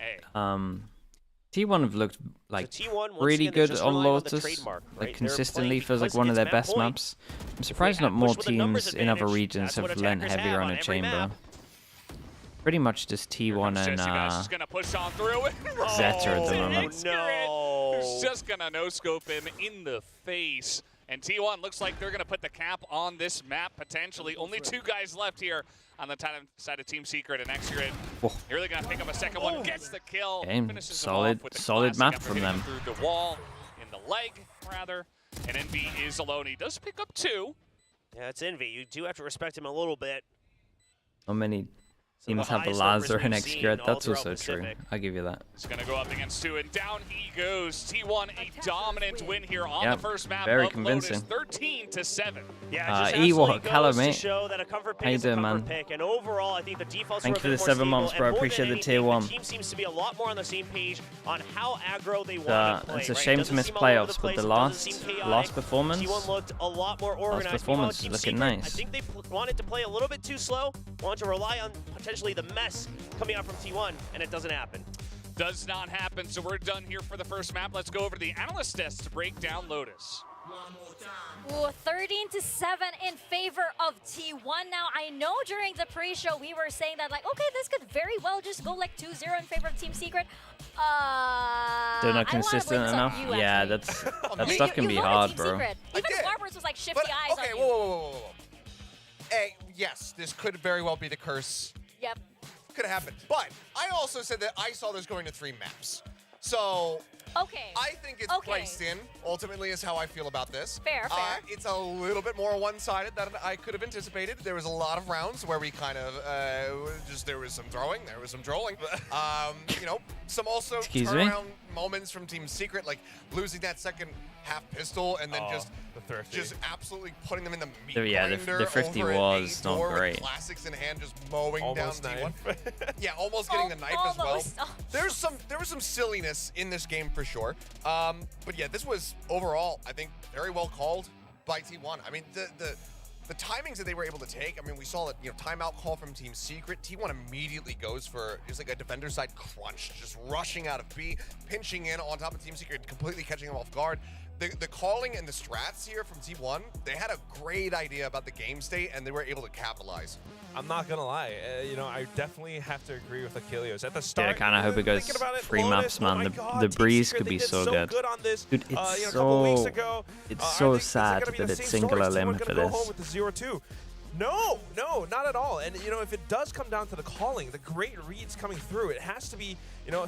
T1 have looked like so T1, really again, good on Lotus, right? like consistently feels like one of their best maps. I'm surprised not more teams in other regions have lent heavier on a chamber. Pretty much just T1 and Zeta at the moment. No. Who's just gonna no-scope him in the face. And T1 looks like they're gonna put the cap on this map potentially. Only 2 guys left here on the side of Team Secret, and Execute nearly gonna pick up a second one. Gets the kill. Finishes solid map from them. Through the wall, in the leg rather. And Envy is alone. He does pick up 2. Yeah, it's Envy. You do have to respect him a little bit. How many teams have the Lazar and Execute? That's also true. I'll give you that. He's gonna go up against 2, and down he goes. T1 a dominant win here on the first map very of convincing. Lotus, 13-7. Yeah, Ewok, hello mate. Show that a comfort pick How you is a doing, comfort man? pick. And overall, I think the defaults Thank were you for a the bit 7 more months, stable, bro. and more Appreciate than the tier 1. The team seems to be a lot more on the same page on how aggro they want to play. It's a right? shame to Doesn't miss seem all over playoffs, the but place. the It doesn't seem chaotic. last performance. T1 looked a lot more organized. performance is Team looking Secret, nice. I think they wanted to play a little bit too slow, wanted to rely on potentially the mess coming out from T1, and it doesn't happen. Does not happen, so we're done here for the first map. Let's go over to the analyst desk to break down Lotus. Ooh, 13-7 in favor of T1. Now, I know during the pre-show we were saying that, like, okay, this could very well just go like 2-0 in favor of Team Secret. They're not consistent enough. Yeah, that stuff can be hard, bro. Secret. Even Warburst was like shifty eyes okay, on you. whoa. Hey, yes, this could very well be the curse. Yep. Could have happened. But I also said that I saw this going to 3 maps. So okay. I think it's priced in, ultimately, is how I feel about this. Fair. It's a little bit more one-sided than I could have anticipated. There was a lot of rounds where we kind of there was some throwing, there was some trolling. You know, some also turnaround moments from Team Secret, like losing that second half pistol and then just absolutely putting them in the meat grinder. The 50 was not great. Classics in hand, just mowing Almost down knife. T1. Yeah, almost getting the knife as well. There was some silliness in this game for sure. But yeah, this was overall, I think, very well called by T1. I mean, the timings that they were able to take, I mean, we saw that, you know, timeout call from Team Secret. T1 immediately goes for just like a defender side crunch, just rushing out of B, pinching in on top of Team Secret, completely catching them off guard. The calling and the strats here from T1, they had a great idea about the game state, and they were able to capitalize. I'm not gonna lie, you know, I definitely have to agree with Achilles. At the start, I kind of hope it goes 3 maps, man. The breeze could be so good. Dude, it's so sad that it's singular limb for this. No, not at all. And you know, if it does come down to the calling, the great reads coming through, it has to be,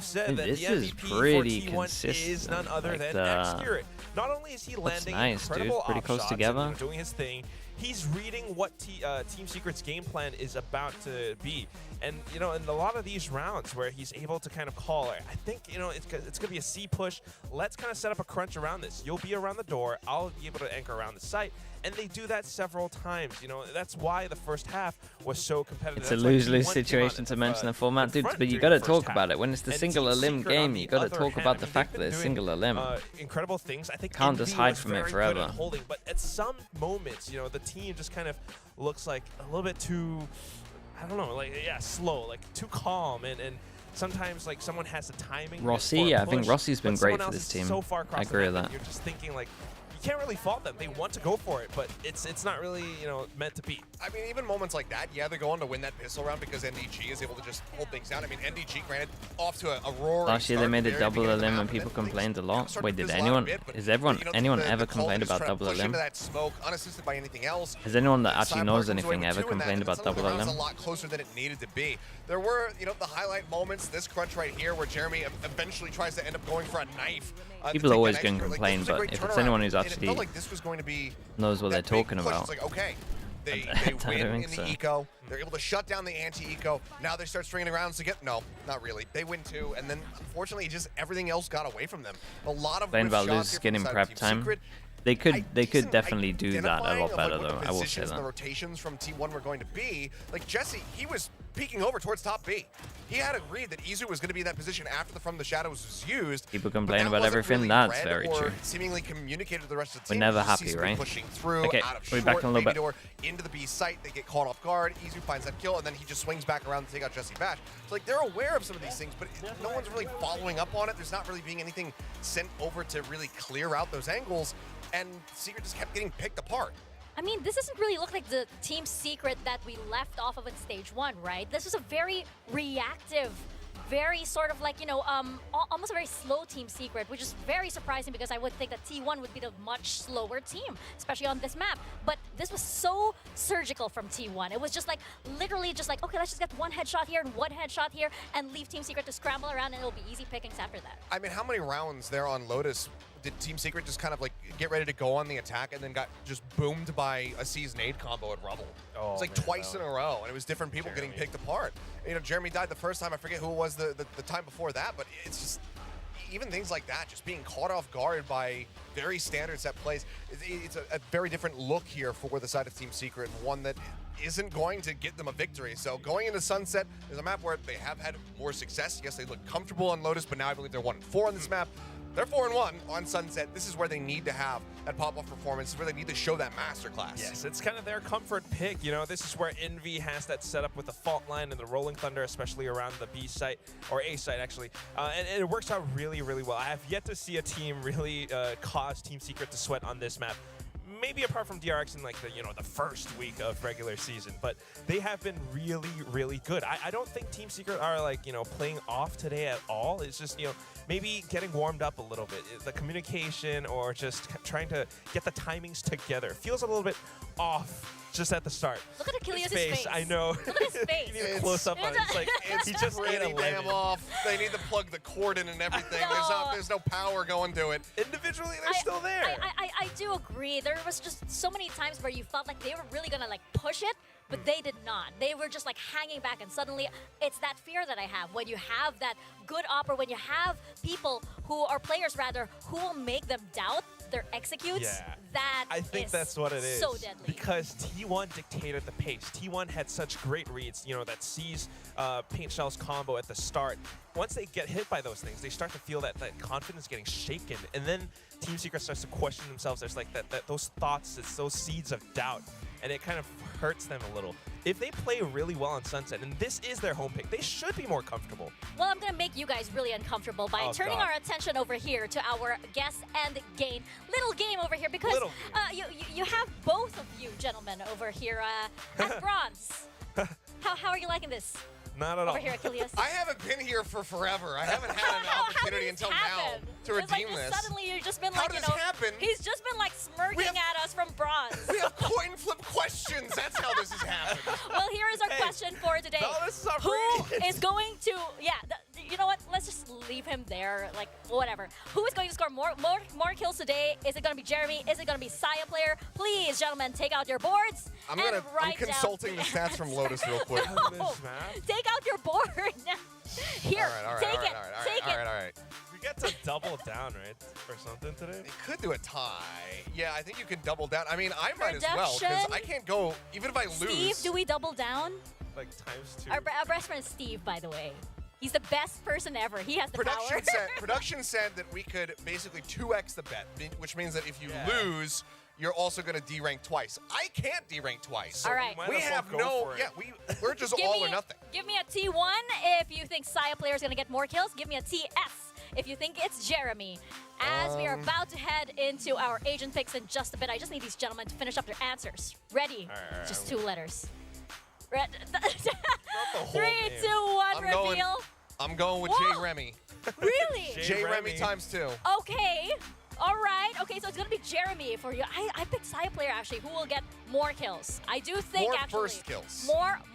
said that This the is MVP for pretty T1 is consistent, none other like than the- X-Spirit. Not only is he landing nice, dude. incredible Pretty off close shots together. and, doing his thing, he's reading what Team Secret's game plan is about to be. And, in a lot of these rounds where he's able to kind of call, I think, it's going to be a C push. Let's kind of set up a crunch around this. You'll be around the door. I'll be able to anchor around the site. And they do that several times. That's why the first half was so competitive. It's a lose-lose situation to mention the format, dude. But you got to talk about it. When it's the singular limb game, you got to talk about the fact that it's singular limb. Incredible things. I think Can't just hide from it forever. Holding, but at some moments, the team just kind of looks like a little bit too, I don't know, slow, too calm, and sometimes someone has the timing. Rossi, for a yeah, I think push, Rossi's been but great someone for else this is team. so far I across the agree with map that. You're just thinking you can't really fault them. They want to go for it, but it's not really meant to be. I mean, even moments like that, yeah, they're going to win that pistol round because NDG is able to just hold things down. I mean, NDG, granted, off to a roaring Last year they start made at it the very double beginning of the limb map, and people then things complained a lot. started Wait, to did fizzle out a anyone? bit, but, Is the anyone ever call complained to just about try to double push limb? into that smoke, unassisted by anything else. Has anyone that And actually Cyborg knows comes away anything with ever 2 in that, complained and about some of the double rounds limb? a lot closer than it needed to be. There were, the highlight moments, this crunch right here where Jeremy eventually tries to end up going for a knife. People to take always that gonna extra. complain, this was a but great if it's turnaround, anyone who's and it actually felt like this was going to be knows what they're that big talking push. about. It's like, okay, they I win don't in think the so. eco. They're able to shut down the anti-eco. Now they start stringing rounds to get, no, not really. They win 2, and then unfortunately just everything else got away from them. A lot of Complained about shots Lotus here from getting the side of prep Team time. Secret. They could definitely do that a lot Identifying of, better what though. the I will say positions and the that. rotations from T1 were going to be. Like Jesse, he was peeking over towards top B. He had agreed that Izu was going to be in that position after the From the Shadows was used. People but complain that about wasn't everything. really That's read very or true. Seemingly communicated to the rest of the We're team. never You just see happy, somebody right? Pushing through Okay, out of we'll be short, back in a little baby bit. door into the B site. They get caught off guard. Izu finds that kill, and then he just swings back around to take out Jesse Bash. So like they're aware of some of these things, but no one's really following up on it. There's not really being anything sent over to really clear out those angles, and Secret just kept getting picked apart. I mean, this doesn't really look like the Team Secret that we left off of in stage 1, right? This was a very reactive, very sort of like, almost a very slow Team Secret, which is very surprising because I would think that T1 would be the much slower team, especially on this map. But this was so surgical from T1. It was just like, literally just like, okay, let's just get one headshot here and one headshot here and leave Team Secret to scramble around and it'll be easy pickings after that. I mean, how many rounds there on Lotus did Team Secret just kind of like get ready to go on the attack and then got just boomed by a C's nade combo at Rubble? Oh, it's like man, twice in a row, and it was different people getting picked apart. Jeremy died the first time. I forget who it was the time before that, but it's just even things like that, just being caught off guard by very standard set plays. It's a very different look here for the side of Team Secret, and one that isn't going to get them a victory. So going into Sunset, there's a map where they have had more success. Yes, they look comfortable on Lotus, but now I believe they're 1-4 on this map. They're 4-1 on Sunset. This is where they need to have that pop-off performance. This is where they need to show that masterclass. Yes, it's kind of their comfort pick. This is where Envy has that set up with the Fault Line and the Rolling Thunder, especially around the B site, or A site actually. And it works out really, really well. I have yet to see a team really cause Team Secret to sweat on this map. Maybe apart from DRX in like the first week of regular season, but they have been really, really good. I don't think Team Secret are playing off today at all. It's just maybe getting warmed up a little bit. The communication or just trying to get the timings together feels a little bit off just at the start. Look at Achilles' face. I know. Look at his face. You need a close up on it. It's like It's he just ate a pretty damn lemon. off. They need to plug the cord in and everything. No. There's no power going to it. Individually, they're still there. I do agree. There was just so many times where you felt like they were really gonna like push it, but they did not. They were just like hanging back, and suddenly it's that fear that I have when you have that good op, or when you have people who are players rather who will make them doubt their executes. Yeah. That I think that's what it is. So deadly. Because T1 dictated the pace. T1 had such great reads, that sees Paint Shell's combo at the start. Once they get hit by those things, they start to feel that confidence getting shaken. And then Team Secret starts to question themselves. There's like those thoughts, it's those seeds of doubt. And it kind of hurts them a little. If they play really well on Sunset, and this is their home pick, they should be more comfortable. Well, I'm gonna make you guys really uncomfortable by turning our attention over here to our guess and gain little game over here, because you have both of you gentlemen over here at bronze. How are you liking this? Not at all. Over here, Achilles. I haven't been here for forever. I haven't had an opportunity until now to redeem this. Suddenly you've just been How like, did this happen? He's just been like smirking at us from bronze. We have coin flip questions. That's how this has happened. Well, here is our question for today. No, this is our Who is going to, you know what, let's just today? Is it going to be Jeremy? Is it going to be Saya player? Please, gentlemen, take out your boards. I'm write consulting down the stats from Lotus real quick. No, take out your board. Here, take it. Take it. All right. We get to double down, right? Or something today? They could do a tie. Yeah, I think you can double down. I mean, I might as well, because I can't go, even if I lose. Steve, do we double down? Like ×2. Our best friend is Steve, by the way. He's the best person ever. He has the power. Production said that we could basically 2x the bet, which means that if you lose, you're also going to derank twice. I can't derank twice. All right. We have no. Yeah, we're just all or nothing. Give me a T1 if you think Saya player is going to get more kills. Give me a TS if you think it's Jeremy. As we are about to head into our agent picks in just a bit, I just need these gentlemen to finish up their answers. Ready? All Just 2 letters. 3, 2, 1, reveal. I'm going with J Remy. Really? J Remy ×2. Okay. All right. Okay, so it's going to be Jeremy for you. I picked Saya player, actually, who will get more kills. I do think, more actually. First kills.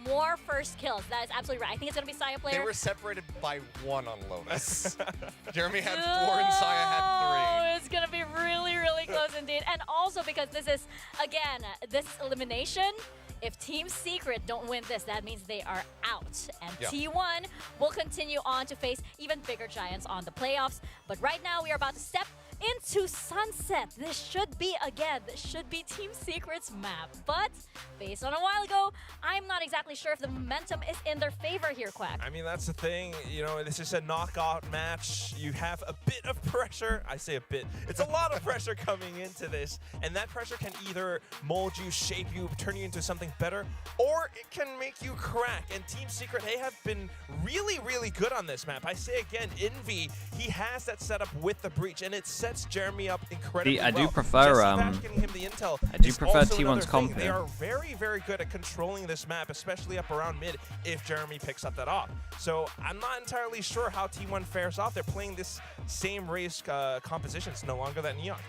More first kills. That is absolutely right. I think it's going to be Saya player. They were separated by 1 on Lotus. Jeremy had 4 and Saya had 3. It's going to be really, really close indeed. And also because this is, again, this elimination, if Team Secret don't win this, that means they are out. And T1 will continue on to face even bigger giants on the playoffs. But right now, we are about to step into Sunset. This should be Team Secret's map. But based on a while ago, I'm not exactly sure if the momentum is in their favor here, Quack. I mean, that's the thing. You know, this is a knockout match. You have a bit of pressure. I say a bit. It's a lot of pressure coming into this. And that pressure can either mold you, shape you, turn you into something better, or it can make you crack. And Team Secret, they have been really, really good on this map. I say again, Envy, he has that setup with the breach, and it sets Jeremy up incredibly well. I do prefer T1's comp. They are very, very good at controlling this map, especially up around mid if Jeremy picks up that off. So I'm not entirely sure how T1 fares off. They're playing this same race composition. It's no longer that Neon.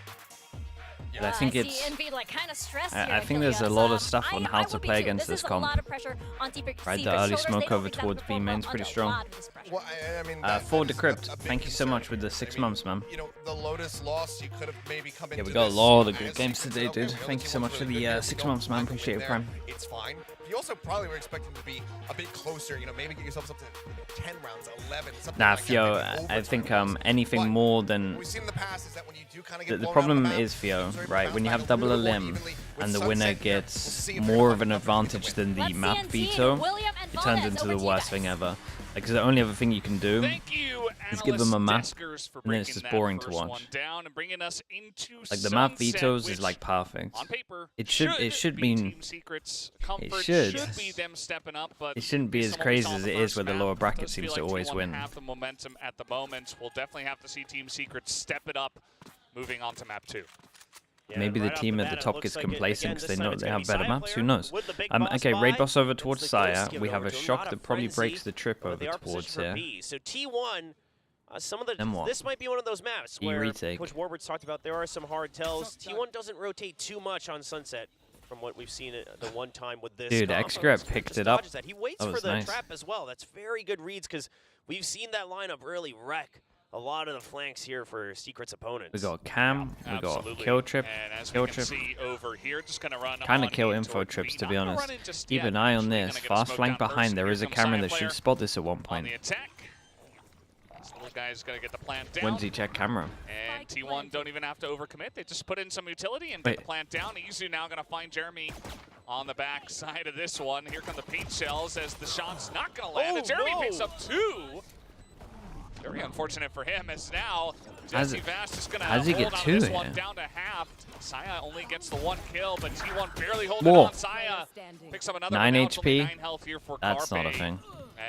Yeah, I think it's. Envy, like, kind of stressed I here, think there's a lot of stuff on how to play against this comp. A lot of pressure on Right, the early smoke over towards B main's pretty strong. Well, I mean, for Decrypt, thank you so much with the 6 months, man. You know, the Lotus loss, you could have maybe come into we got a lot of good games today, dude. Thank you so much for the 6 months, man. Appreciate it, Prime. It's fine. You also probably were expecting to be a bit closer, you know, maybe get yourselves up to 10 rounds, 11, something Nah, like Theo, that. I think anything more than... What we've seen in the past is that when you do kind of get The problem is, Theo, right, when you have double a limb and the winner gets more of an advantage than the map veto, it turns into the worst thing ever. Like, the only other thing you can do is give them a map, and then it's just boring to watch. Like, the map vetoes is, like, perfect. It should be... It shouldn't be as crazy as it is where the lower bracket seems to always win. Have the momentum at the moment. We'll definitely have to see Team Secret step it up moving on to map 2. Yeah, maybe the team at the top gets complacent because they know they have better maps. Who knows? Okay, raid boss over towards Saya. We have a shock that probably breaks the trip over towards here. So T1, some of the this might be one of those maps where Coach Warburt's talked about there are some hard tells. T1 doesn't rotate too much on Sunset from what we've seen the one time with this. Dude, X-Grip picked it up. He waits for the trap as well. That's very good reads because we've seen that lineup really wreck a lot of the flanks here for Secret's opponents. We got Cam, we got Kill Trip, kind of kill info trips, to be honest. Keep an eye on this. Fast flank behind. There is a camera that should spot this at one point. Guy's gonna get the plant down. When does he check camera? And T1 don't even have to overcommit. They just put in some utility and get the plant down. Izu now gonna find Jeremy on the back side of this one. Here come the paint shells as the shot's not gonna land. And Jeremy picks up 2. Very unfortunate for him as now Jesse Vast is gonna hold on to this one down to half. Saya only gets the 1 kill, but T1 barely holding on. Saya picks up another 9 HP. 9 health here for That's Carpe. not a thing.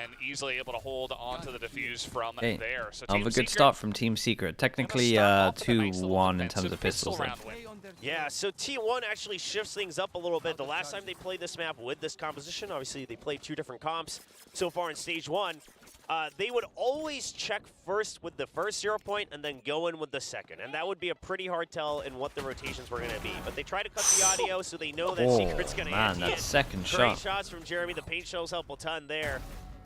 And easily able to hold on to the defuse from there. So a good start from Team Secret. Technically 2-1 in terms of pistols. Yeah, so T1 actually shifts things up a little bit. The last time they played this map with this composition, obviously they played 2 different comps so far in stage 1. They would always check first with the first 0 point and then go in with the second. And that would be a pretty hard tell in what the rotations were going to be. But they try to cut the audio so they know that Secret's going to end. Man, that second shot. Great shots from Jeremy. The paint shells help a ton there.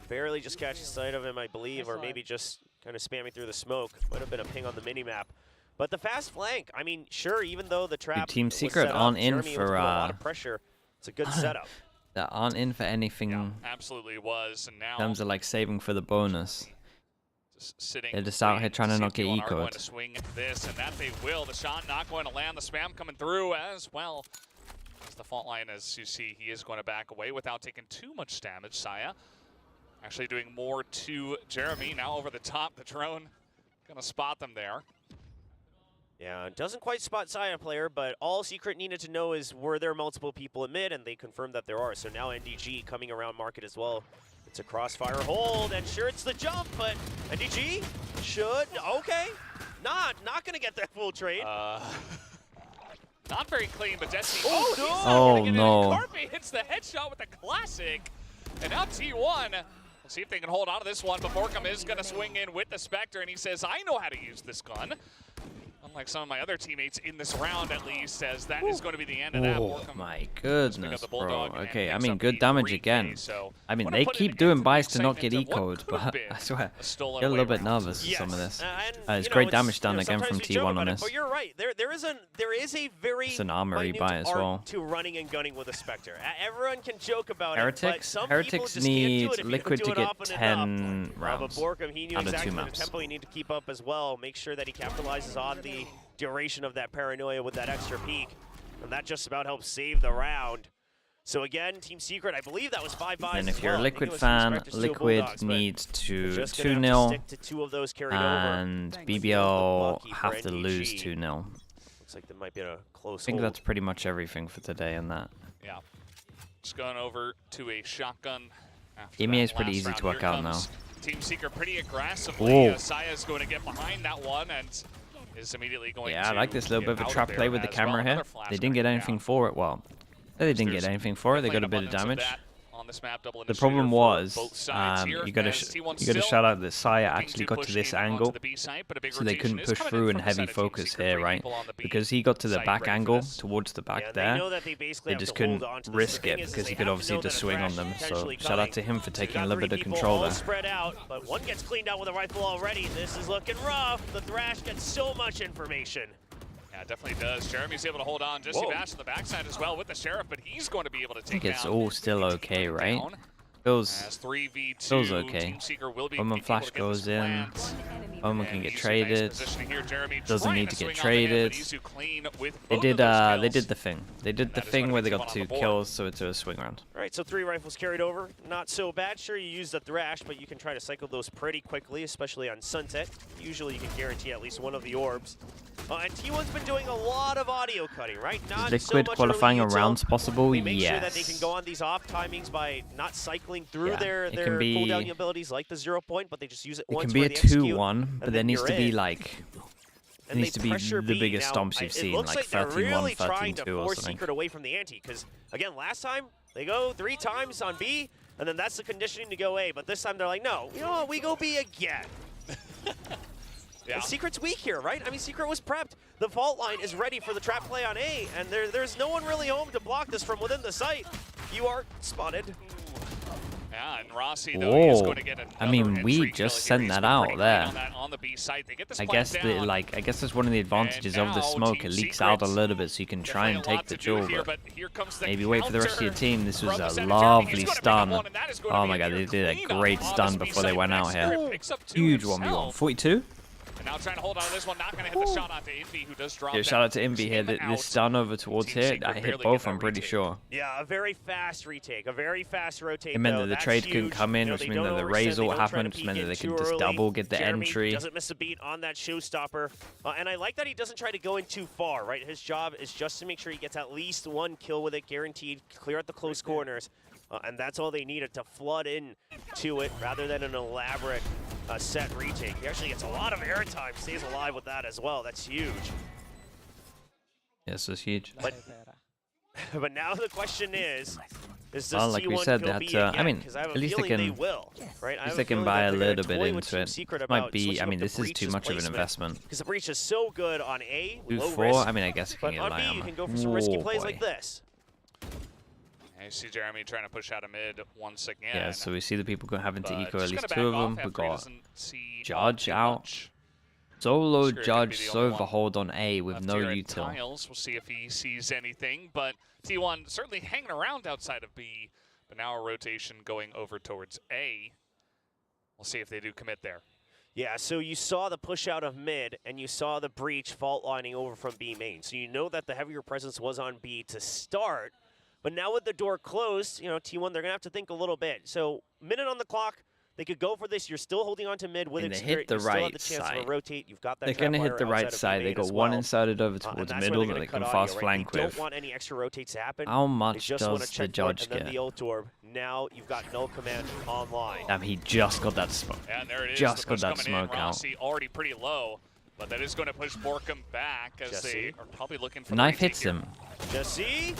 Barely just catches sight of him, I believe, or maybe just kind of spamming through the smoke. Might have been a ping on the mini-map. But the fast flank, I mean, sure, even though the trap Team was Secret set up, aren't in Jeremy was for putting a lot of pressure. It's a good setup. that aren't in for anything in Absolutely was, and now terms of like saving for the bonus. just sitting. They're just out here trying to not get T1 are going ecoed. to swing this, and that they will. The shot not going to land. The spam coming through as well. As the fault line, as you see, he is going to back away without taking too much damage. Saya actually doing more to Jeremy. Now over the top, the drone going to spot them there. Yeah, doesn't quite spot Saya player, but all Secret needed to know is were there multiple people at mid, and they confirmed that there are. So now NDG coming around market as well. It's a crossfire hold, and sure, it's the jump, but NDG should, okay. Not gonna get that full trade. Not very clean, but Destiny. Oh, he's no. not Oh, gonna get it. no. Carpe hits the headshot with a classic. And now T1. We'll see if they can hold on to this one, but Borkum is going to swing in with the Spectre, and he says, I know how to use this gun. Unlike some of my other teammates in this round, at least, says that is going to be the end of that. Oh Borkum my goodness, the bro. Bulldog and Okay, I picks mean, up good the damage 3K, again. so I mean, wanna they put it keep into doing the buys to not get excitement of what ecoed, could but have been I swear, a stolen get a little away bit round. nervous with some of this. And, It's you know, great it's, damage done you know, again from sometimes we joke T1 on about it, this. But you're right. There is a very It's an armory minute buy as art well. to running and gunning with a Spectre. Everyone can joke about it, but Heretics? some Heretics people just can't do need it if you Liquid don't do to it get often 10 enough. But rounds Borkum, he knew out of exactly 2 the maps. tempo he needed to keep up as well. Make sure that he capitalizes on the duration of that paranoia with that extra peak. And that just about helps save the round. So again, Team Secret, I believe that was 5 buys. And as if you're a well. I think Liquid it was fan, Spectres to Liquid Bulldogs, but needs to just gonna have to 2-0, stick to 2 of those carried over. and Lucky BBL for have to lose NDG. 2-0. Looks like there might be a close I think hold. that's pretty much everything for today in that. Yeah. Just going over to a shotgun. After EMEA is that pretty last easy round. to work Here out now. comes Team Secret pretty aggressively. Whoa. Saya's going to get behind that one and is immediately going Yeah, to I like this little get bit of a out trap there play with the as camera well. here. Another flash They didn't get coming anything down. for it. Well, they didn't get There's anything for it. They got a definitely bit of an abundance damage. that on this map, double The problem initiator for was, both sides here, you got to as T1 shout still out that Saya looking actually got to push this in onto angle, the B site, but a big so they couldn't rotation is push coming through in in from the side heavy of Team focus Secret, here, 3 right? people on the B Because he got to the site back ready for angle, this. towards the back Yeah, there. they know that they basically They have just to hold couldn't on to this. risk The thing it is because they he could have to obviously know that just a swing on Thrash them. is So potentially shout out coming. to him for So you taking got a little 3 bit of people control all there. spread out, but one gets cleaned out with a rifle already. This is looking rough. The Thrash gets so much information. Yeah, it definitely does. Jeremy's able to hold on. Jesse Bash on the backside as well with the Sheriff, but he's going to be able to I take think it's down all still T1 okay, right? down. Feels As 3v2, feels okay. Team Seeker will be Omen able Flash to get goes this in. plant. Omen And can get he's in nice traded. positioning here. Jeremy Doesn't trying need to get swing on the traded. end, but Isu clean with They both did of those they kills. did the thing. They did the That is thing gonna where be they T1 got on 2 the board. kills, so it's a swing round. All right, so 3 rifles carried over. Not so bad. Sure, you use the Thrash, but you can try to cycle those pretty quickly, especially on Sunset. Usually you can guarantee at least one of the orbs. And T1's been doing a lot of audio cutting, right? Not Is so Liquid much qualifying early util. rounds possible? They make sure that they Yes. can go on these off timings by not cycling through Yeah, their it can be- cooldown abilities like the 0 point, but they just use it It once can be for a the execute, 2-1, but and there then needs you're to be in. like it And needs they to be pressure the B. biggest Now, stomps you've it seen, looks like like they're 13-1, really trying to 13-2 or force something. Secret away from the ante, because again, last time they go 3 times on B, and then that's the conditioning to go A. But this time they're like, no, you know what? We go B again. Yeah. And Secret's weak here, right? I mean, Secret was prepped. The fault line is ready for the trap play on A, and there's no one really home to block this from within the site. You are spotted. Yeah, and Rossi, though, he is Whoa. going to get another I mean, we entry just kill here. sent He's that been out pretty there. clean on that on the B site. They get this I plant guess down. I guess that's one of the advantages of the now smoke. Team It leaks out a Secret little bit, so you can try and definitely a take lot the to do jewel. here, But but here comes the maybe wait for the rest of your counter team. This was from the a side of Jeremy. He's lovely gonna pick up stun. one, and that is going to Oh be my a god, they near did a cleanup great on stun this B before they site. went out Next here. Spirit picks up 2 Huge himself. 1v1. 42? And now trying to hold on to this one, not going to hit the shot onto Envy, who does drop Yeah, down. shout out to Imby here. Him This out. stun over towards Team here, Secret I barely hit get both, that I'm pretty retake. sure. Yeah, a very fast retake, a very fast rotate. It meant though. that the That's trade couldn't huge. come in, You know, which they meant don't that the overextend, raise they ult don't try to happened, which peek meant that in they too could just early. double get the Jeremy entry. doesn't miss a beat on that showstopper, and I like that he doesn't try to go in too far. Right, his job is just to make sure he gets at least 1 kill with it, guaranteed. Clear out the close corners, and that's all they needed to flood in to it, rather than an elaborate set retake. He actually gets a lot of airtime, stays alive with that as well. That's huge. Yes, it's huge. But now the question is does Well, like we T1 said, go that, B I again? mean, 'Cause I have a at least they feeling can- will, right? At least they can buy a little bit into it. Secret Might about be, switching I up mean, the this is too Breach's much of an placement, investment. because the Breach is so good on A, Do low 4, risk, I mean, I guess you can but get on light B you armor. can go for some risky Whoa, plays boy. like this. And you see Jeremy trying to push out a mid once again. Yeah, so we see the people having to but eco just at least gonna 2 of back them. off We after he got doesn't see Judge too out. much. Solo Screw could be Judge the only Sova one hold on A with left no here at util. Tiles. We'll see if he sees anything, but T1 certainly hanging around outside of B, but now a rotation going over towards A. We'll see if they do commit there. Yeah, so you saw the push out of mid, and you saw the breach fault lining over from B main. So you know that the heavier presence was on B to start. But now with the door closed, you know, T1, they're going to have to think a little bit. So minute on the clock, they could go for this. You're still holding on to mid with And they Execute. hit the You still have right the chance side. to rotate. You've got that They're going to hit the right side. They got one inserted over towards middle that they can fast flank They with. don't want any extra rotates to happen. How They much just want does to the check Judge and then get? the ult orb. Now you've got null command online. Damn, he just got that smoke. And there it is. Just the push got that coming in. smoke out. Rossi already pretty low, but that is going to push Borkum back as Jesse. they are probably looking for Knife the hits retake him. Jesse.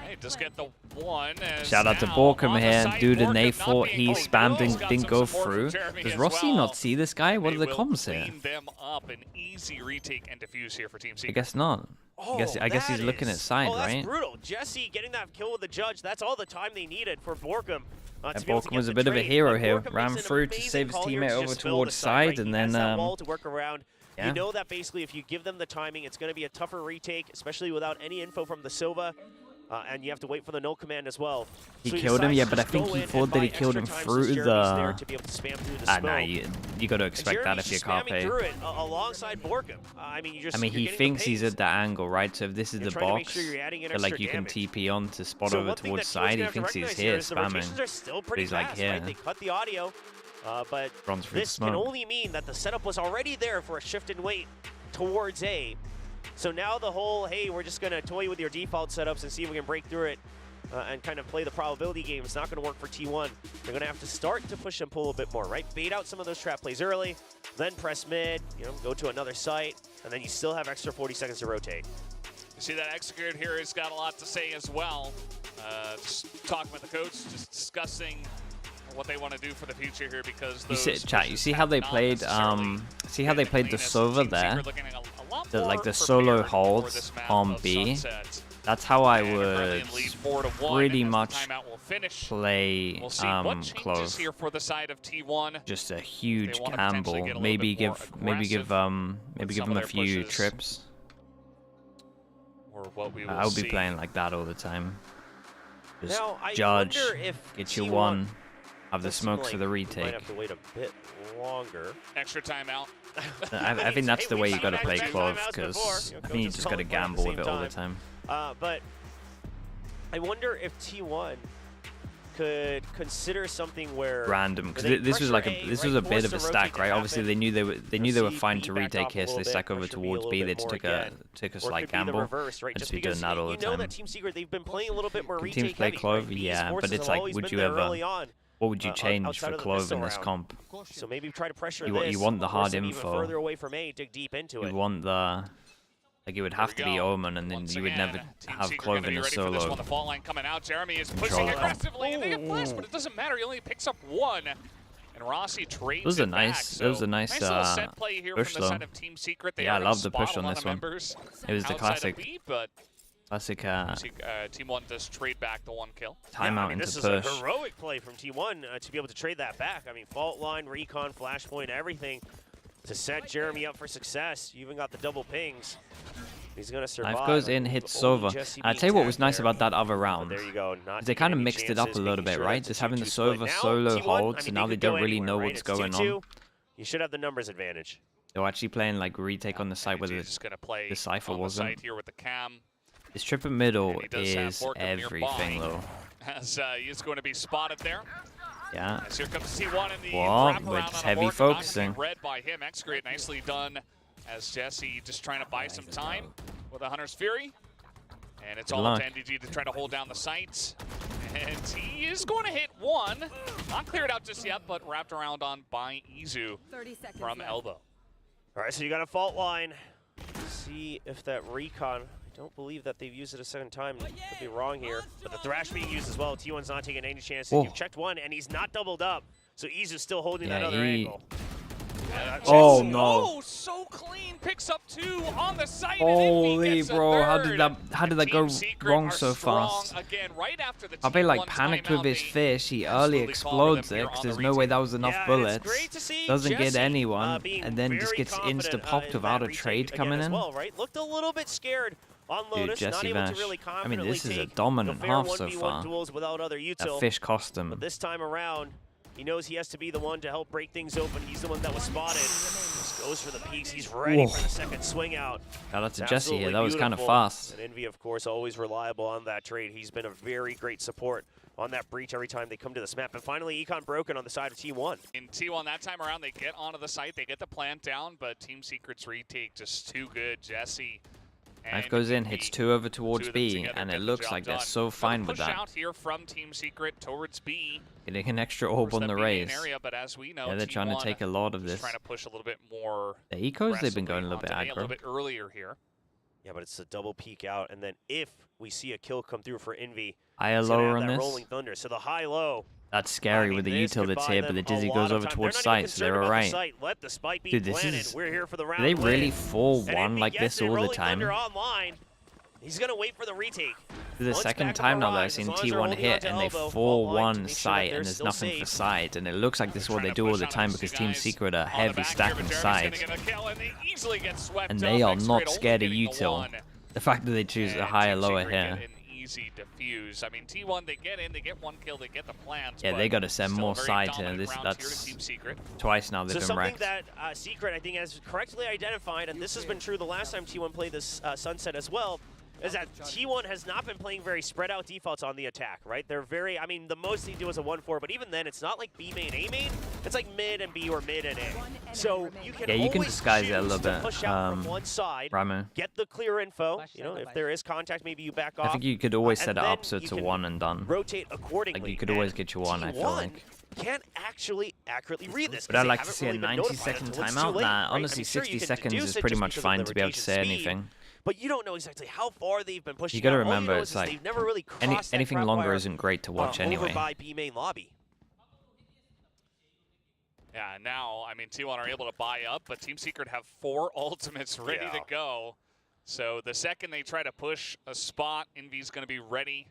Hey, just get the one. As Shout out to now Borkum on the here. site, Dude, and Borkum they not thought being he called spammed Bill's and got didn't some go support from through. Jeremy Does as Rossi well. not see this guy? What are They the will comms here? clean them up. An easy retake and defuse here for Team I Secret. guess not. Oh, I guess he's that looking at is- side, oh, that's right? brutal. Jesse getting that kill with the Judge. That's all the time they needed for Borkum. Yeah, To be able to Borkum get was the a bit of a trade, hero but here. Borkum Ran makes an through to amazing save his call here teammate to over just fill towards the side, right? and He then has that wall to work around. yeah. You know that basically if you give them the timing, it's going to be a tougher retake, especially without any info from the Sova. And you have to wait for the null command as well. He So killed him, decides yeah, to but I just think go he in thought and that he buy killed him extra time through since Jeremy's there the. to be able to spam through the Nah, smoke. you got to And expect that Jeremy's if you're just spamming Carpe. through it alongside Borkum. I mean, I mean, you're he getting the thinks he's pace. at that angle, right? So if this is You're the trying to make box, sure you're adding in so like extra you can damage. TP on to spot So over one thing towards that T1's side. He gonna have to thinks he's recognize here is the rotations spamming. are still pretty he's like fast, here. right? They cut the audio, but Runs through the this can smoke. only mean that the setup was already there for a shift and wait towards A. So now the whole, hey, we're just going to toy with your default setups and see if we can break through it and kind of play the probability game. It's not going to work for T1. They're going to have to start to push and pull a bit more, right? Bait out some of those trap plays early, then press mid, go to another site, and then you still have extra 40 seconds to rotate. You see that Execute here has got a lot to say as well. Just talking with the coach, just discussing what they want to do for the future here because You those see, chat. You pushes see how have they not played. necessarily See how they been played the cleanest. Sova Team there. Secret looking a lot Like more the solo prepared for holds this map on of B. Sunset. That's how I And would Brilliant lead 4-1 pretty as the much timeout will finish. play We'll see what changes Clove. here for the side of T1. Just a huge wanna potentially gamble. get a little Maybe bit more give maybe give some him of a their few pushes. trips. Or what we will I would be see. playing like that all the time. Just Now, I judge, wonder if get your T1 one, have the does seem smokes for like the we retake. might have to wait a bit longer. Extra timeout. I think that's Hey, the way we've you got to had play extra Clove timeouts because before. I think you Coaches just got to calling play at the gamble with same it all the time. But I wonder if T1 could consider something where Random where because they this was like pressure a this right, was a force bit of the a rotate stack, to right? Obviously happen. they knew they were See fine B to back retake off a here, so they little stack bit, over pressure B a towards little B. They bit just more took a again. took a Or it slight could be the gamble. reverse, right? I'd Just be doing because that all you the know time. that Team Secret, they've been playing a little bit more Can retake teams play heavy, Clove? right? B's Yeah, but forces it's have like, always would been you there ever? early on, What would you change outside for of the Clove missile in this round. comp? So maybe try to pressure You this. want the force hard them even info. further away from A, dig deep into You it. want the like it would have to we be go. Omen, and then Once you would again, never Team have Secret Clove gonna in be a ready for this solo. one. The fault line coming out. Jeremy is Control pushing it. aggressively, and they get flashed, but it doesn't matter. He only picks up one. And Rossi trades That was a it back, nice- that was a nice, little set play here push from the though. side of Team Secret. They Yeah, I are gonna love the push spot a on lot this of one. members It was the outside of classic B, but Team 1 does trade back the one kill. timeout I mean, this into is a push. heroic play from T1 to be able to trade that back. I mean, fault line, recon, flashpoint, everything to set Jeremy up for success. You even got the double pings. He's going to survive. Knife goes in, hits Sova. I'll tell you what was nice about that other round. There you go. Not They kind of taking any mixed it up a chances, little making bit, sure right? that's a Just having the 2-2 split. Sova Now, solo T1, holds, I and mean, now they could go don't really anywhere, know right? what's It's going 2-2. on. You should have the numbers advantage. They were actually playing like retake on the side where He's just gonna play the Cypher on the wasn't. side here with the cam. This trip in middle And he does have is Borkum everything, nearby. though. As he is going to be spotted there. Yeah. As here comes T1 in the Whoa, wraparound with on a heavy Borkum, not focusing. gonna be read by him. Execute nicely done as Jesse just trying to buy some time with a Hunter's Fury. And it's Good all up luck. to NDG to try to hold down the sights. And he is going to hit one. Not cleared out just yet, but wrapped around on by Izu 30 seconds from left. elbow. All right, so you got a fault line. See if that recon. I don't believe that they've used it a second time. Could be wrong here. But the Thrash being used as well. T1's not taking any chances. Oh. You've checked one, and he's not doubled up. So Izu's still holding that Yeah, other he angle. Oh no! Oh, so clean. Picks up 2 on the site. Holy bro, how did that go wrong so strong fast? again, right after the Abe like T1 panicked timeout. with his They fish. He early absolutely clobbered explodes them it here because on the there's no way that was enough Yeah, and bullets. it's great to see Doesn't get Jesse, anyone, being and then just very gets confident, insta popped in without that a trade retake coming again as in. well, right? Looked a little bit scared on Dude, Lotus, not Jesse able Vash. to really I mean, confidently this is a take dominant the fair half so 1v1 far. duels without other That util. fish cost him. But this time around, he knows he has to be the one to help break things open. He's the one that was spotted. Just goes for the peaks. He's ready for the second swing out. Shout out to It's Jesse here. absolutely That was kind of beautiful. fast. And Envy, of course, always reliable on that trade. He's been a very great support on that breach every time they come to this map. And finally, Econ broken on the side of T1. In T1 that time around, they get onto the site, they get the plant down, but Team Secret's retake just too good. Jesse. Knife goes in, hits 2 over towards two of them B, together and get it the looks job like they're done. so fine with Push that. out here from Team Secret towards B. Getting an extra orb on the raise. Area, but as we know, Yeah, they're trying to T1 take a lot of is this. trying to push a little bit more. The ecos, they've been going a little bit aggressively onto A aggro. little bit earlier here. Yeah, but it's a double peek out. And then if we see a kill come through for Envy, Higher he's gonna lower have on that this. rolling thunder. So the high-low. That's scary I mean, with the this util could that's buy here, but them the a Dizzy lot goes of over time. towards They're not even site, so they concerned were about the right. site. Let the spike be Dude, this planted. is... We're here for the Do round they win. really And 4-1 Envy like gets this it, all the rolling time? thunder online. He's going to wait for the retake. This is the second time now that I've seen T1 hit and they 4-1 site and there's nothing for side, and it looks like this is what they do all the time because Team Secret are heavy stacking sides, and they are not scared of util. The fact that they choose a higher lower here. Easy defuse. I mean, T1, they get in, they get 1 kill, they get the plant. Yeah, they got to send more sides here. That's twice now they've been something wrecked. that Secret, I think, has correctly identified, and this has been true the last time T1 played this Sunset as well, is that T1 has not been playing very spread out defaults on the attack, right? They're very, I mean, the most they do is a 1-4, but even then, it's not like B main, A main. It's like mid and B or mid and A. So you can you can always disguise it a choose little to bit. push out from one side, Ramu. get the clear info. You know, if there is contact, maybe you back off. I think you could always set and it then up so you it's a can 1 and done. rotate accordingly. Like you could always get your 1, I feel T1 like. can't actually accurately read this. But I'd like to see a 90-second timeout. Nah, honestly, 60 seconds is pretty much fine to be able to say anything. But you don't know exactly how far they've been pushing. You gotta out. All remember, know it's is like they've never really crossed that anything trap longer wire, isn't great to watch anyway. Over by B main lobby. Yeah, now, I mean, T1 are able to buy up, but Team Secret have 4 ultimates ready to go. So the second they try to push a spot, Envy's going to be ready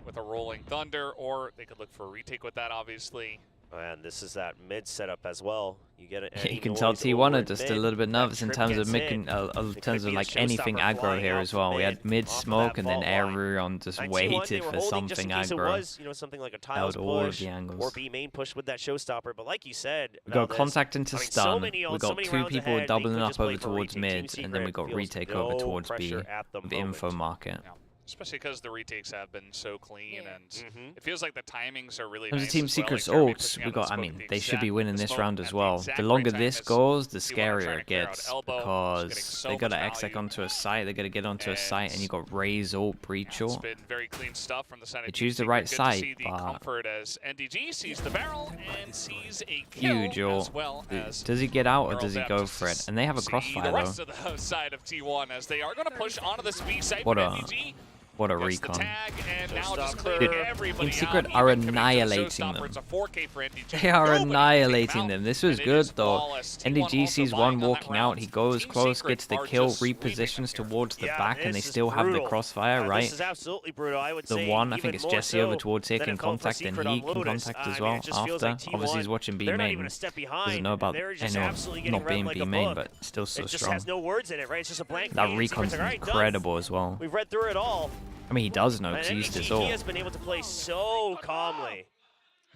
with a rolling thunder, or they could look for a retake with that, obviously. And this is that mid setup as well. You get it. You can tell T1 are just a little bit nervous in terms of making, like anything aggro here as well. We had mid smoke and then everyone just waited for something aggro. You know, something like a Held tiles all of push the angles. or B main push with that showstopper. But like you said, We got Valdez, contact into I mean, stun. many We got 2 rounds people ahead, doubling they could up just play over for towards retake. mid, Team and then we Secret got feels retake no over towards B, pressure at the the info moment. market. Yeah. Especially because the retakes have been so clean, and it feels like the timings are really In terms nice of Team as well. Secret's Like Jeremy ults, pushing we out got, the I smoke mean, at the they should be exact- winning the this smoke round at as the well. exact The right longer time this as goes, the T1 are trying scarier to it clear out gets, elbow, getting because so they got to much exec value. onto a site, they got to get onto a site, and you got Raze ult, breach It's ult. been very clean stuff from the side of They Team choose the Secret. right Good to site, see the but- comfort as NDG sees the barrel and sees a kill Huge as ult. well as Does he get out or Earl does he Depp go just for it? And they have a see crossfire the though. rest of the side of T1 as they are going to push onto this B site. What but a NDG What a gets the recon. tag and now just Dude, clear everybody Team Secret out, are even committing to the annihilating showstopper. them. It's a 4K for NDG. They are Nobody can take annihilating out, them. This was and it is good though. flawless. T1 NDG also sees buying one on that walking round. out, he goes Team close, Secret gets the are kill, just sweeping repositions them here. towards the Yeah, back, and they this is still have the brutal. crossfire, This right? is absolutely brutal. I would The say one, I even think it's more Jesse over so towards here than can it felt for contact, and Secret he on can Lotus. contact I as mean, well it just feels after. like Obviously he's T1, watching B they're not main. even a step Doesn't behind. know about They're just anyone absolutely getting not read being like B a main, book. but still so It just strong. has no words in it, right? It's just a blank That page. recon's Secret's like, "All right, done. incredible as well. We've read through it all. I mean, he does know because And he used his NDG, he ult. has been able to play so calmly.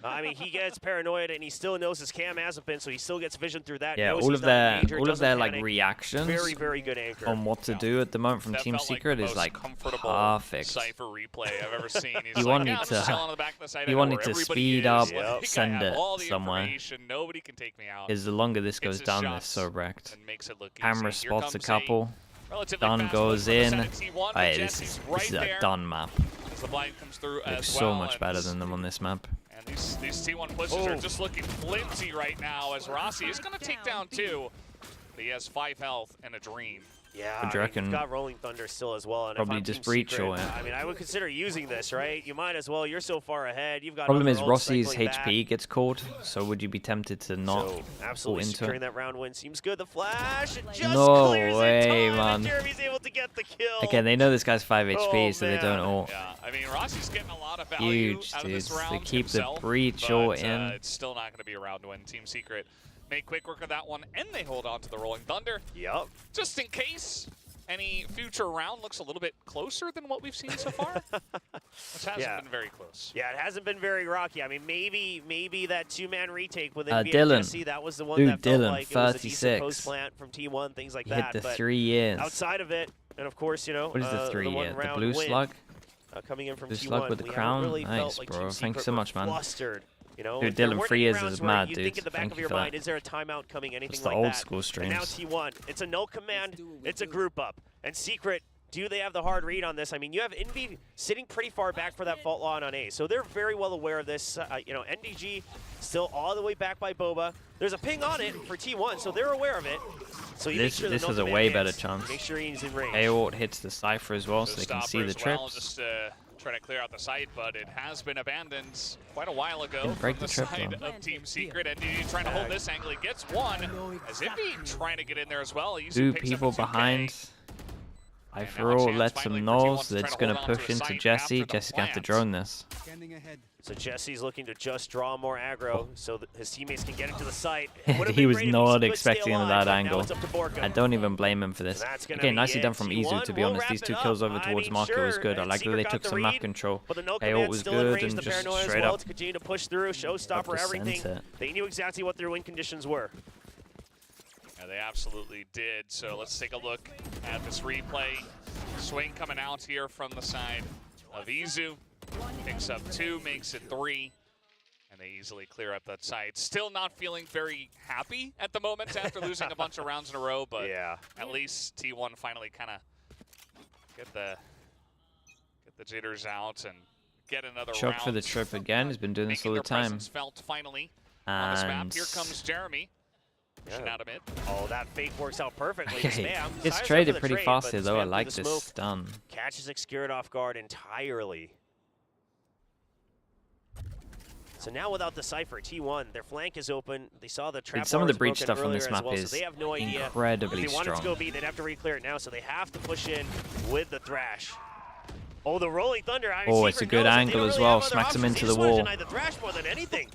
I mean, he gets paranoid, and he still knows his cam hasn't been, so he still gets vision through that. Yeah, knows all he's of not in their danger, doesn't like panic. reactions Very, very good anchor. on what to do at the moment from That Team felt like Secret the is most like comfortable perfect. Cypher replay I've ever seen. He's You like, want yeah, it I'm to- just chilling on the back of the site. I you know want where it to everybody speed is. up, Like, I send have it all the somewhere. information. Nobody can take me out. Is the longer this goes Hits his down, they're shots so wrecked. and makes it look Camera easy. Here spots a comes couple. relatively Done fast goes one from the in. side of T1, but Alright, Jesse's this right is a there done map. as the blind comes through Looks as so well, much and better than them on this map. And these T1 pushes are just looking flimsy right now as Rossi is going to take down 2. But he has 5 health and a dream. Yeah, What do you reckon? you've got Rolling Thunder still as well. And Probably if I'm just Team breach Secret, or it. I mean, I would consider using this, right? You might as well. You're so far ahead. You've got Problem other is ults Rossi's cycling HP back. gets caught, so would you be tempted to not So absolutely into securing it? that round win seems good. The flash, it just No clears way, in time, and man. Jeremy's able to get the kill. Again, they know this guy's 5 HP, Oh, so they don't man. ult. Yeah, I mean, Rossi's getting a lot of value Huge, out of this dudes. They round keep himself, the breach but, ult in. It's still not going to be a round win. Team Secret make quick work of that one, and they hold on to the Rolling Thunder. Yep. Just in case any future round looks a little bit closer than what we've seen so far, which hasn't been very close. Yeah, it hasn't been very rocky. I mean, maybe that 2-man retake with Dylan. Jesse, that was the one Dude, that felt Dylan, like it was a 36. decent post plant from T1, things like He that. hit the but 3 years. outside of it, and of course, you know, What is the 3 one year? The round blue win, slug? coming in from Blue T1. slug with the we crown? haven't really Nice, felt like bro. Team Thank you Secret so were much, man. flustered. You know, Dude, there Dylan, weren't 3 any years rounds is where mad, you dude. think in the back Thank of you your for mind, that. is there a timeout coming, anything It's the like old that? school And now streams. T1, it's a no command, it's a group up. And Secret, do they have the hard read on this? I mean, you have Envy sitting pretty far back for that fault line on A, so they're very well aware of this. You know, NDG still all the way back by Boba. There's a ping on it for T1, so they're aware of it. So you make sure This the was a no way command better hits. chance. Make sure he's in range. A-Ult hits the Cypher as well, so they can Stopper see the as well, trips. just try to clear out the site, but it has been abandoned quite a while ago Didn't break from the the trip, side though. of Team Secret. And trying to hold this angle, he gets one. As Envy trying to get in there as well. Two people behind. I for all lets him know, so they're just going to push into Jesse. Jesse's going to have to drone this. So Jesse's looking to just draw more aggro so that his teammates can get into the site. He was not expecting him at that angle. I don't even blame him for this. Again, nicely done from Izu, to be honest. These 2 kills over towards Marco was good. I like that they took some map control. A-Ult was good and just straight up to continue to push through, showstopper everything. They knew exactly what their win conditions were. Yeah, they absolutely did. So let's take a look at this replay. Swing coming out here from the side of Izu. Picks up 2, makes it 3. And they easily clear up that side. Still not feeling very happy at the moment after losing a bunch of rounds in a row, but at least T1 finally kind of get the jitters out and get another Chuck round. for the trip again. He's been doing this all the time. Felt finally on this map. And Here comes Jeremy. Out of it. Oh, that fake works out perfectly. okay, Spam. it's Size traded for the pretty trade, fast but here though. I Spam like through this the smoke. stun. Catches Excured off guard entirely. So now without the Cypher, T1, their flank is open. They saw the trap. Some of the breach broken stuff on earlier this as map well, is so they have no idea. incredibly If they wanted to go strong. B, they'd have to re-clear it now, so they have to push in with the Thrash. Oh, the Rolling Thunder. I mean, Oh, it's a Secret good knows that they angle don't as really well. have other Smacks him options. into They the just want to wall. deny the Thrash more than anything.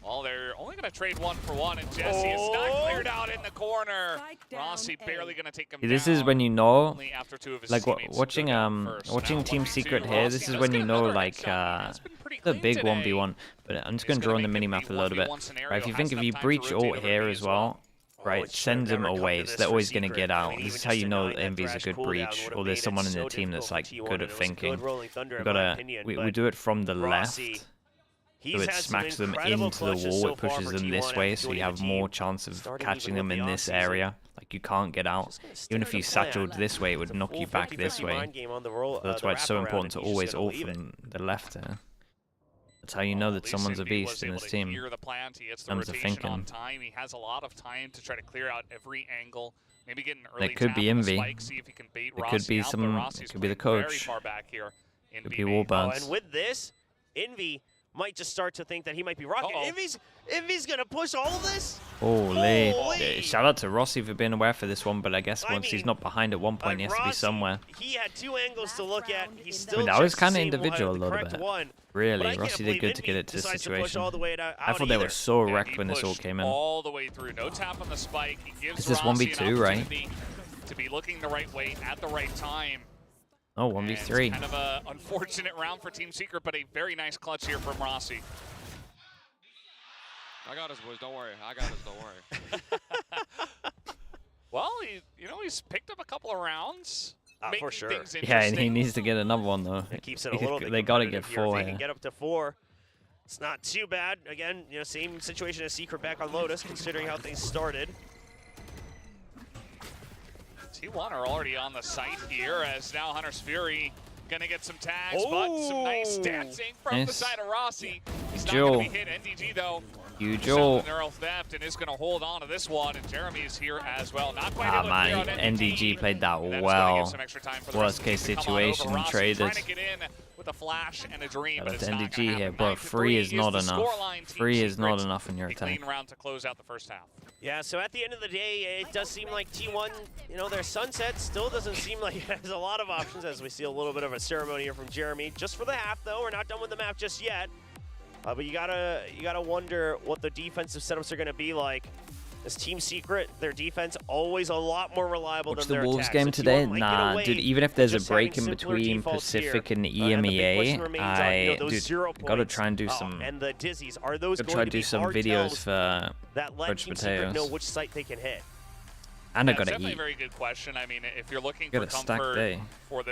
Well, they're only going to trade 1 for 1, and Jesse is not cleared out in the corner. Rossi barely going to take him This down. is when you know, Only after 2 of his like teammates watching go down first. watching Now Team 1v2, Secret here. This Rossi is does when get you know, another like headshot. It's been pretty the clean big today. 1v1. But I'm just It's going to draw in gonna the make minimap a the little bit. 1v1 scenario Right, if you has think if enough you time to breach rotate ult over here B as well, right, it should sends have him never come away. to So this they're for always going to Secret. get I out. mean, This even is how just you know denying that Envy's a Thrash good cooldown breach, would or have there's made someone it in the so team that's difficult like for T1, good and at it was thinking. good Rolling Thunder, We in my gotta opinion, we but do it from the Rossi, left. he's So it had some smacks them incredible into the clutches wall, so it far pushes for them T1 this after way, so you joining have the more team. chance of Starting catching even them with in the this offseason. area. Like, you can't get out. Just gonna stick Even to if the you plan. satcheled this way, it would It's a knock you full back 50-50 this way. mind game on the roll, So that's the why it's so wraparound, important to and he's always gonna ult leave it. from the left here. That's how you know that At least someone's a Envy beast was in able this to team. hear the plant. He gets the Comes to rotation on thinking. time. He has a lot of time to try to clear out every angle. Maybe get an That early could tap be on the Envy. spike, see if he can bait It Rossi could be out, but some. Rossi's It could be the playing coach. Very far back here in Could B be main. wall Oh, bounce. and with this, Envy might just start to think that he might be rocking. Envy's gonna push all of this? Holy. Holy. Yeah, shout out to Rossi for being aware for this one, but I guess once he's mean, not behind at one point, he has to be Rossi, somewhere. He had 2 angles to look at. He still I mean, that was checks to kinda see who had individual a the little correct bit. one. But I Really, can't Rossi did believe good to get Envy it to this decides to push situation. all the way out I thought they were either. so Yeah, wrecked he when this all pushed came in. all the way through. No tap on the spike. He gives This is Rossi 1v2, an right? opportunity to be looking the right way at the right time. Oh, And 1v3. Kind of a unfortunate round for Team Secret, but a very nice clutch here from Rossi. I got us, boys. Don't worry. I got us. Don't worry. Well, he's picked up a couple of rounds. For making sure. things Yeah, and he interesting. needs to get another one, though. It keeps it a little bit They gotta get competitive here. 4 If they here. can get up to 4, it's not too bad. Again, same situation as Secret back on Lotus, considering how things started. T1 are already on the site here, as now Hunter's Fury gonna get some tags, but some nice dancing from the Nice. side of Rossi. He's not Joel. gonna be hit. NDG though, Huge Neural ult. theft and is going to hold on to this one, and Jeremy's here as well. Not quite Ah able to clear man, on NDG played that That is gonna well. give some extra time for the Worst rest of the case team to come on over. situation, Rossi traded. trying to get in with a flash and a dream, Yeah, but that's it's not NDG gonna here, happen. but 9-3 free is not the enough. scoreline. Team Free is not Secrets, enough in your a attack. clean round to close out the first half. Yeah, so at the end of the day, it does seem like T1, you know, their sunset still doesn't seem like it has a lot of options, as we see a little bit of a ceremony here from Jeremy. Just for the half, though. We're not done with the map just yet. But you gotta wonder what the defensive setups are gonna be like. This Team Secret, their defense always a lot more reliable Watch than their the Wolves attacks. game So today? T1 might get Nah, away dude, even if there's a just having break in simpler between defaults Pacific here. and And the big EMEA, question remains on, you know, those dude, 0 gotta points. try and do some, And the Dizzies, are those gotta going try to to do be some hard videos tells for that let French Team Secret know potatoes. which site they can hit? And I That's gotta definitely eat. a very good question. I mean, if you're looking Got for a stacked comfort day. for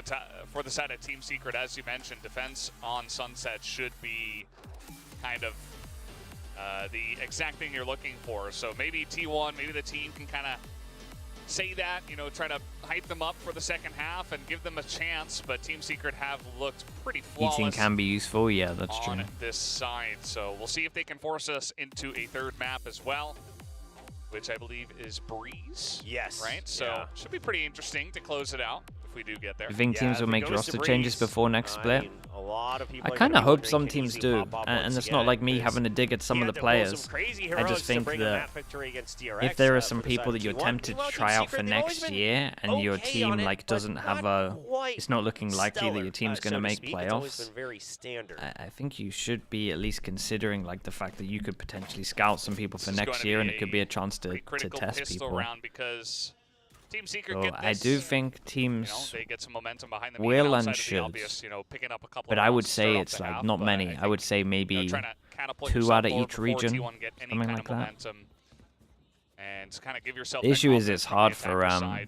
the side of Team Secret, as you mentioned, defense on Sunset should be kind of the exact thing you're looking for. So maybe T1, maybe the team can kind of say that, you know, try to hype them up for the second half and give them a chance. But Team Secret have looked pretty flawless. Eating can be useful, yeah, that's true. On this side, so we'll see if they can force us into a third map as well, which I believe is Breeze. Yes. Right? So yeah. should be pretty interesting to close it out if we do get there. Do you think Yeah, teams if will it make goes to roster changes Breeze, before next I split? mean, a lot of people I are kind gonna of be hope wondering, some can teams Easy do, pop up and once it's not again? like me Because having to dig at some he of had the to pull some players. crazy I heroics just to think bring a that map victory against DRX, if there are for some the side people of that you're T1. tempted to Meanwhile, try Team out for Secret, they've always next been year, and your okay team on it, like but doesn't have not a, quite it's not looking likely that stellar, your team's so gonna to make speak. It's always playoffs. been very standard. I think you should be at least considering like the fact that you could potentially scout some people for This is next going to year, be and it could be a chance pretty to critical test pistol people. round because Team Secret So get I this, do think you know, teams they get some momentum behind them. will even and outside of the should, obvious, you know, picking up a couple but of I rounds would to say start off it's the like half, not but many. I would say you know, maybe trying to catapult 2 yourself out of forward each before region, T1 get any something kind like of that. momentum and kind of give yourself The that issue is confidence it's from the hard for attacker side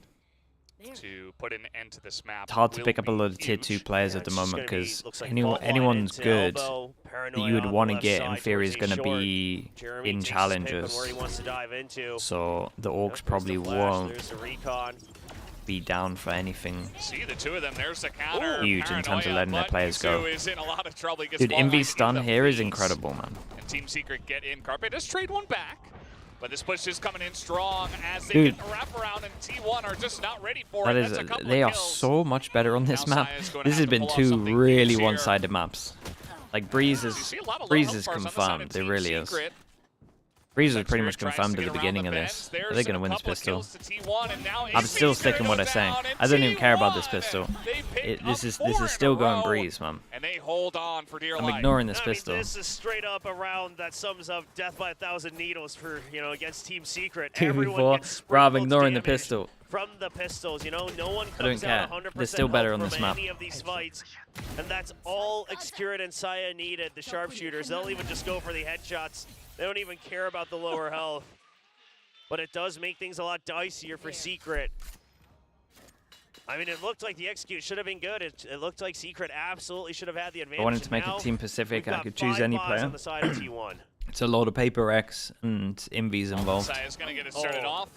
to put an end to this map. it's hard to will pick up a be lot of tier huge. 2 players Yeah, at the it's just moment gonna be- because looks like fault line anyone's into good elbow, that paranoia you would on the want to left get side in theory is towards going to A short. be Jeremy in takes his pick on challenges. where he wants to dive into. So the Yep, Orcs there's probably the flash, won't There's the recon. be down for anything See the two of them. There's the counter. huge in terms of Paranoia, letting their but players go. Yuzu is in a lot of trouble. He gets Dude, ball lined Envy's in stun the here is face. incredible, man. And Team Secret get in. Carpe does trade one back. But this push is coming in strong as they Dude. get a wraparound, and T1 are just not ready for That it. is, That's a couple they of are kills. so much better on this Now map. Saya's gonna This have has to been pull off 2 something really huge here. one-sided maps. Like Breeze You is see a lot of Breeze low is bars on the side of confirmed. It Team really is. Secret. Breeze was Vector pretty much tries confirmed to at the get around beginning of bends. this. There's They're gonna a win this couple of pistol. kills to T1, and now I'm still Envy's sticking gonna what go I'm saying. down, and I don't even care about this T1, pistol. they pick This up is 4 in a still going row, Breeze, man. and they hold on for dear I'm life. ignoring this I mean, pistol. this is straight up a round that sums up death by 1,000 needles for, you know, against Team Secret. 2v4. gets Rob sprinkled ignoring the damage pistol. from the pistols. You know, no one I don't comes out care. 100% They're still better health on this from map. any of these fights, and that's all Excurid and Saya needed. The sharpshooters, they'll even just go for the headshots. They don't even care about the lower health. But it does make things a lot dicier for Secret. I mean, it looked like the execute should have been good. It looked like Secret absolutely should have had the advantage. I wanted to And make now it Team Pacific. we've I got could choose 5 any buys player. on the side of T1. It's a lot of Paper X and Envy's involved. Saya's going to get it started Oh. off.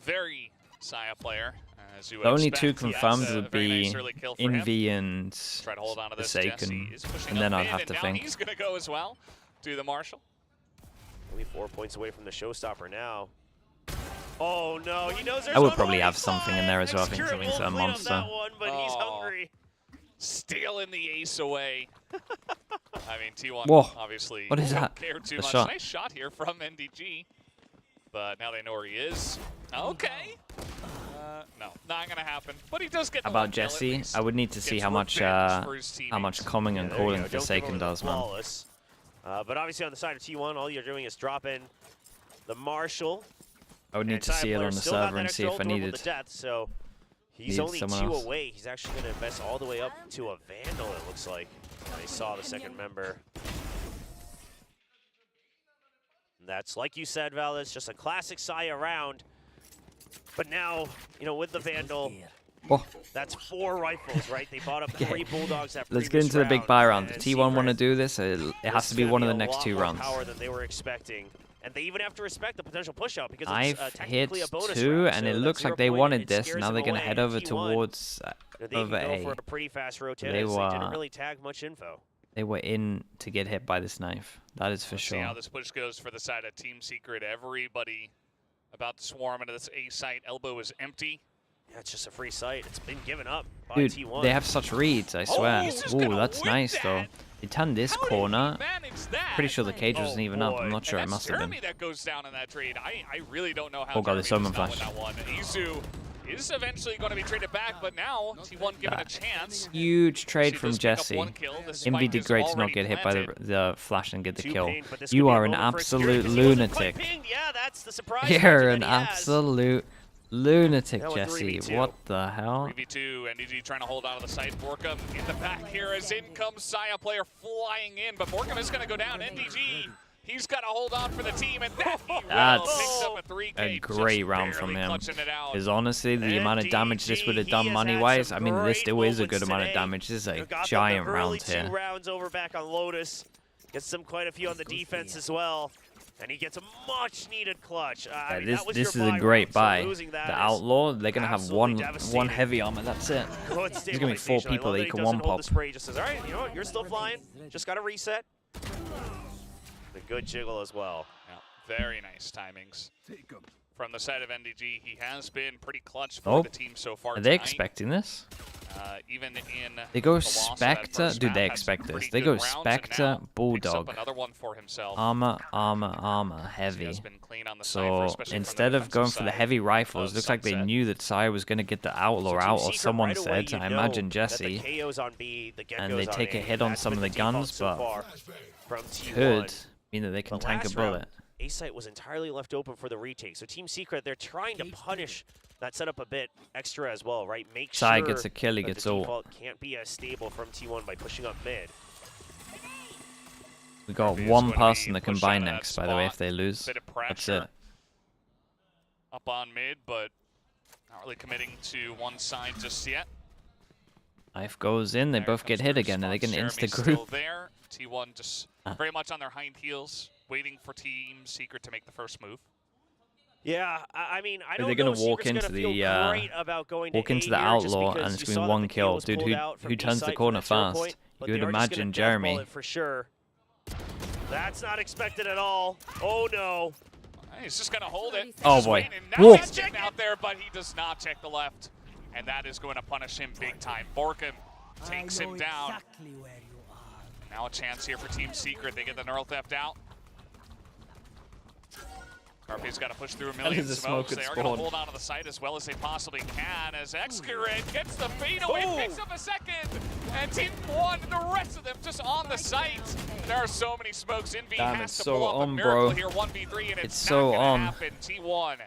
Very Saya player, as you would The only expect. 2 Yes, confirmed a would very be nice early kill for him. Envy and Try to hold on to this. Forsaken, Jesse is pushing and then up I'd mid, have and to now think. he's going to go as well. Do the Marshall. Only 4 points away from the showstopper now. Oh no, he knows there's I would one probably more have something in there as well. I think Excurid something's will a clean up monster. that one, but he's Oh. hungry. Stealing the ace away. I mean, T1 Whoa. obviously What is don't that? care too The much. shot. Nice shot here from NDG. But now they know where he is. Okay. No, not going to happen. But he does get the How about one kill at Jesse? least. I would need to see Gets how much revenge for his calming and Yeah, there you calling go. Don't give Forsaken over the does, man. flawless. But obviously on the side of T1, all you're doing is drop in the Marshall. I would need And to see it Tyler on the still got server that and see extra if I ult to needed. the death, so he's need only 2 someone else. away. He's actually going to invest all the way up to a Vandal, it looks like. They saw the second member. And that's, like you said, Val, it's just a classic Saya round. But now, you know, with the Vandal, Oh, that's 4 rifles, right? They bought up 3 Bulldogs that let's get previous into the big buy round. and If T1 want to Secret, do this, it has this to is be gonna one of a the next lot 2 more rounds. power than they were expecting. And they even have to respect the potential push-out because I've it's hit technically a bonus 2, round, and so it that looks 0 like they point, wanted it this. scares Now them they're going to away. head over T1, towards they over can go A. for a pretty fast rotate They as they were- didn't really tag much info. They were in to get hit by this knife. That is for Let's sure. see how this push goes for the side of Team Secret. Everybody about to swarm into this A site. Elbow is empty. Yeah, it's just a free site. It's been given up by Dude, T1. they have such reads, I swear. Ooh, that's nice, though. They turned this corner. Pretty sure the cage wasn't even up. I'm not sure. It must have been. That goes down in that trade. I really don't know how. Oh god, there's Omen Flash. That one. Izu is eventually going to be traded back, but now T1 given a chance. Huge trade from Jesse. Envy did great to not get hit by the flash and get the kill. You are an absolute lunatic. Yeah, that's the surprise. You're an absolute lunatic, Jesse. What the hell? 3v2, NDG trying to hold on to the side. Borkum in the back here as in comes Saya player flying in, but Borkum is going to go down. NDG, he's got to hold on for the team, and that That's up a 3K, a great round from him. Because honestly, the amount of damage this would have done money-wise, I mean, this still is a good amount of damage. This is a giant round here. 2 rounds over back on Lotus. Gets quite a few on the defense as well. And he gets a much-needed clutch. Yeah, this is a great buy. The Outlaw, they're going to have one heavy armor, that's it. There's going to be 4 people that you can one-pop. He just says, all right, you know what, you're still flying. Just got to reset. The good jiggle as well. Yeah, very nice timings. From the side of NDG, he has been pretty clutch for the team so far. Are they expecting this? Even in they go Spectre, dude. They expect this. They go Spectre, Bulldog, armor, heavy. So instead of going for the heavy rifles, looks like they knew that Saya was going to get the Outlaw out, or someone said. I imagine Jesse, and they take a hit on some of the guns, but could mean that they can tank a bullet. A-site was entirely left open for the retake. So Team Secret, they're trying to punish that setup a bit extra as well, right? Make sure gets a kill, he gets ult. Default can't be as stable from T1 by pushing up mid. We got one person that can buy next, by the way, if they lose. That's it. Up on mid, but not really committing to one side just yet. Knife goes in, they both get hit again, and they can insta-group. There. T1 just very much on their hind heels, waiting for Team Secret to make the first move. Yeah, I mean, I don't know. They're gonna walk into the Outlaw, and it's gonna be 1 kill. Dude, who turns the corner fast? You would imagine Jeremy. For sure. That's not expected at all. Oh no. He's just gonna hold it. Oh boy. Whoa. He's getting out there, but he does not check the left, and that is going to punish him big time. Borkum takes him down. Now a chance here for Team Secret. They get the neural theft out. Carpe's got to push through a million smokes. They are going to hold on to the site as well as they possibly can as Excurrent gets the fadeaway, picks up a second, and Team 1, the rest of them just on the site. There are so many smokes. Envy has to pull off a miracle here, 1v3, and it's not going to happen. T1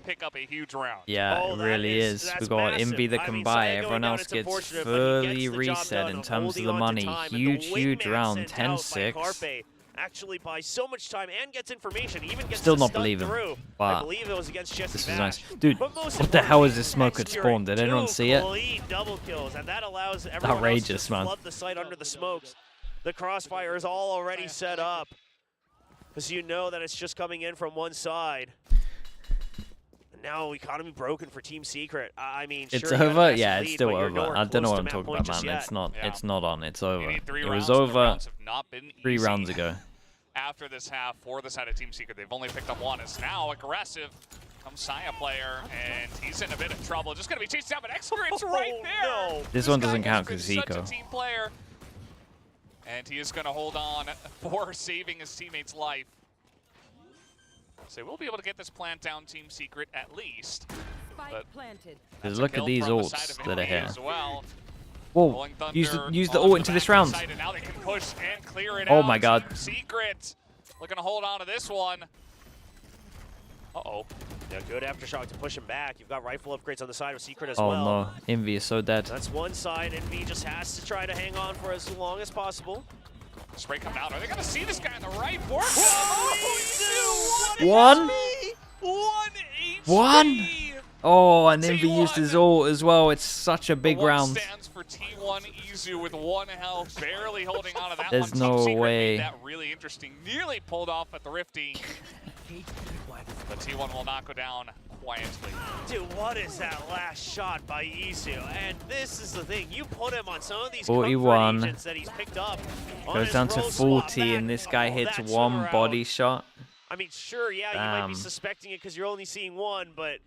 pick up a huge round. Yeah, it really is. We've got Envy that can buy. Everyone else gets fully reset in terms of the money. Huge round, 10-6. Actually buys so much time and gets information, even gets still not believing, but I believe it was against Jesse this was nice. Dude, what the hell is this smoke at spawn? Did anyone see it? Double kills, and that allows everyone outrageous, else to flood the site under the smokes. The crossfire is all already set up, because you know that it's just coming in from one side. And now economy broken for Team Secret. I mean, it's sure, over. Yeah, it's still over. I don't know what I'm talking about, man. It's not. Yeah. It's not on. It's over. It was over 3 rounds ago. After this half, for the side of Team Secret, they've only picked up 1. It's now aggressive. Comes Saya player, and he's in a bit of trouble. Just gonna be chased down, but Excurrent's right there. No. This one doesn't count because he's eco. Team player, and he is gonna hold on for saving his teammate's life. So we'll be able to get this plant down, Team Secret, at least. Because look at these ults that are here. Well. Whoa, use the ult into this round. Now they can push and clear it oh out. My god. Team Secret looking to hold on to this one. Uh-oh. Yeah, good aftershock to push him back. You've got rifle upgrades on the side of Secret as well. Oh no, Envy is so dead. That's one side. Envy just has to try to hang on for as long as possible. Spray come out. Are they going to see this guy on the right? One. 1? Oh, and Envy used his ult as well. It's such a big round. Stands for T1 Izu with 1 health, barely holding on to that There's one. no Team way. Made that really interesting. Nearly pulled off at the Rifty. But T1 will not go down quietly. Dude, what is that last shot by Isu? And this is the thing, you put him on some of these 41. comfort agents that he's picked up. Goes down to 40, and this guy hits one body shot. I mean, sure, yeah, you might be suspecting it because you're only seeing one, but...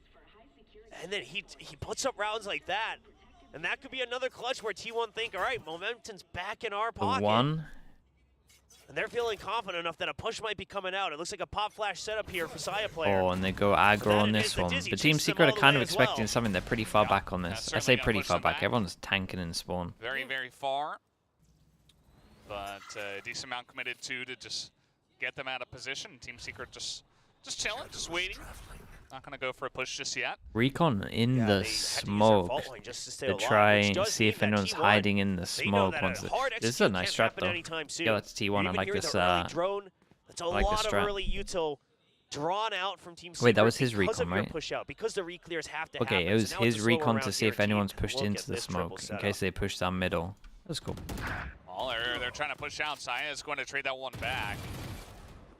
And then he puts up rounds like that. And that could be another clutch where T1 think, all right, momentum's back in our pocket. One. And they're feeling confident enough that a push might be coming out. It looks like a pop flash setup here for Saya player. Oh, and they go aggro on this one. But Team Secret are kind of expecting something. They're pretty far back on this. I say pretty far back. Everyone's tanking in spawn. Very, very far. But a decent amount committed to just get them out of position. Team Secret just chilling, just waiting. Not gonna go for a push just yet. Recon in the smoke to try and see if anyone's hiding in the smoke. This is a nice strat though. Yeah, that's T1. I like this. I like this strat. Drawn out from Team Wait, that was his recon, right? Because the reclears have to okay, it was his recon to see if anyone's pushed into the smoke in case they push down middle. That's cool. Well, they're trying to push out. Saya is going to trade that one back.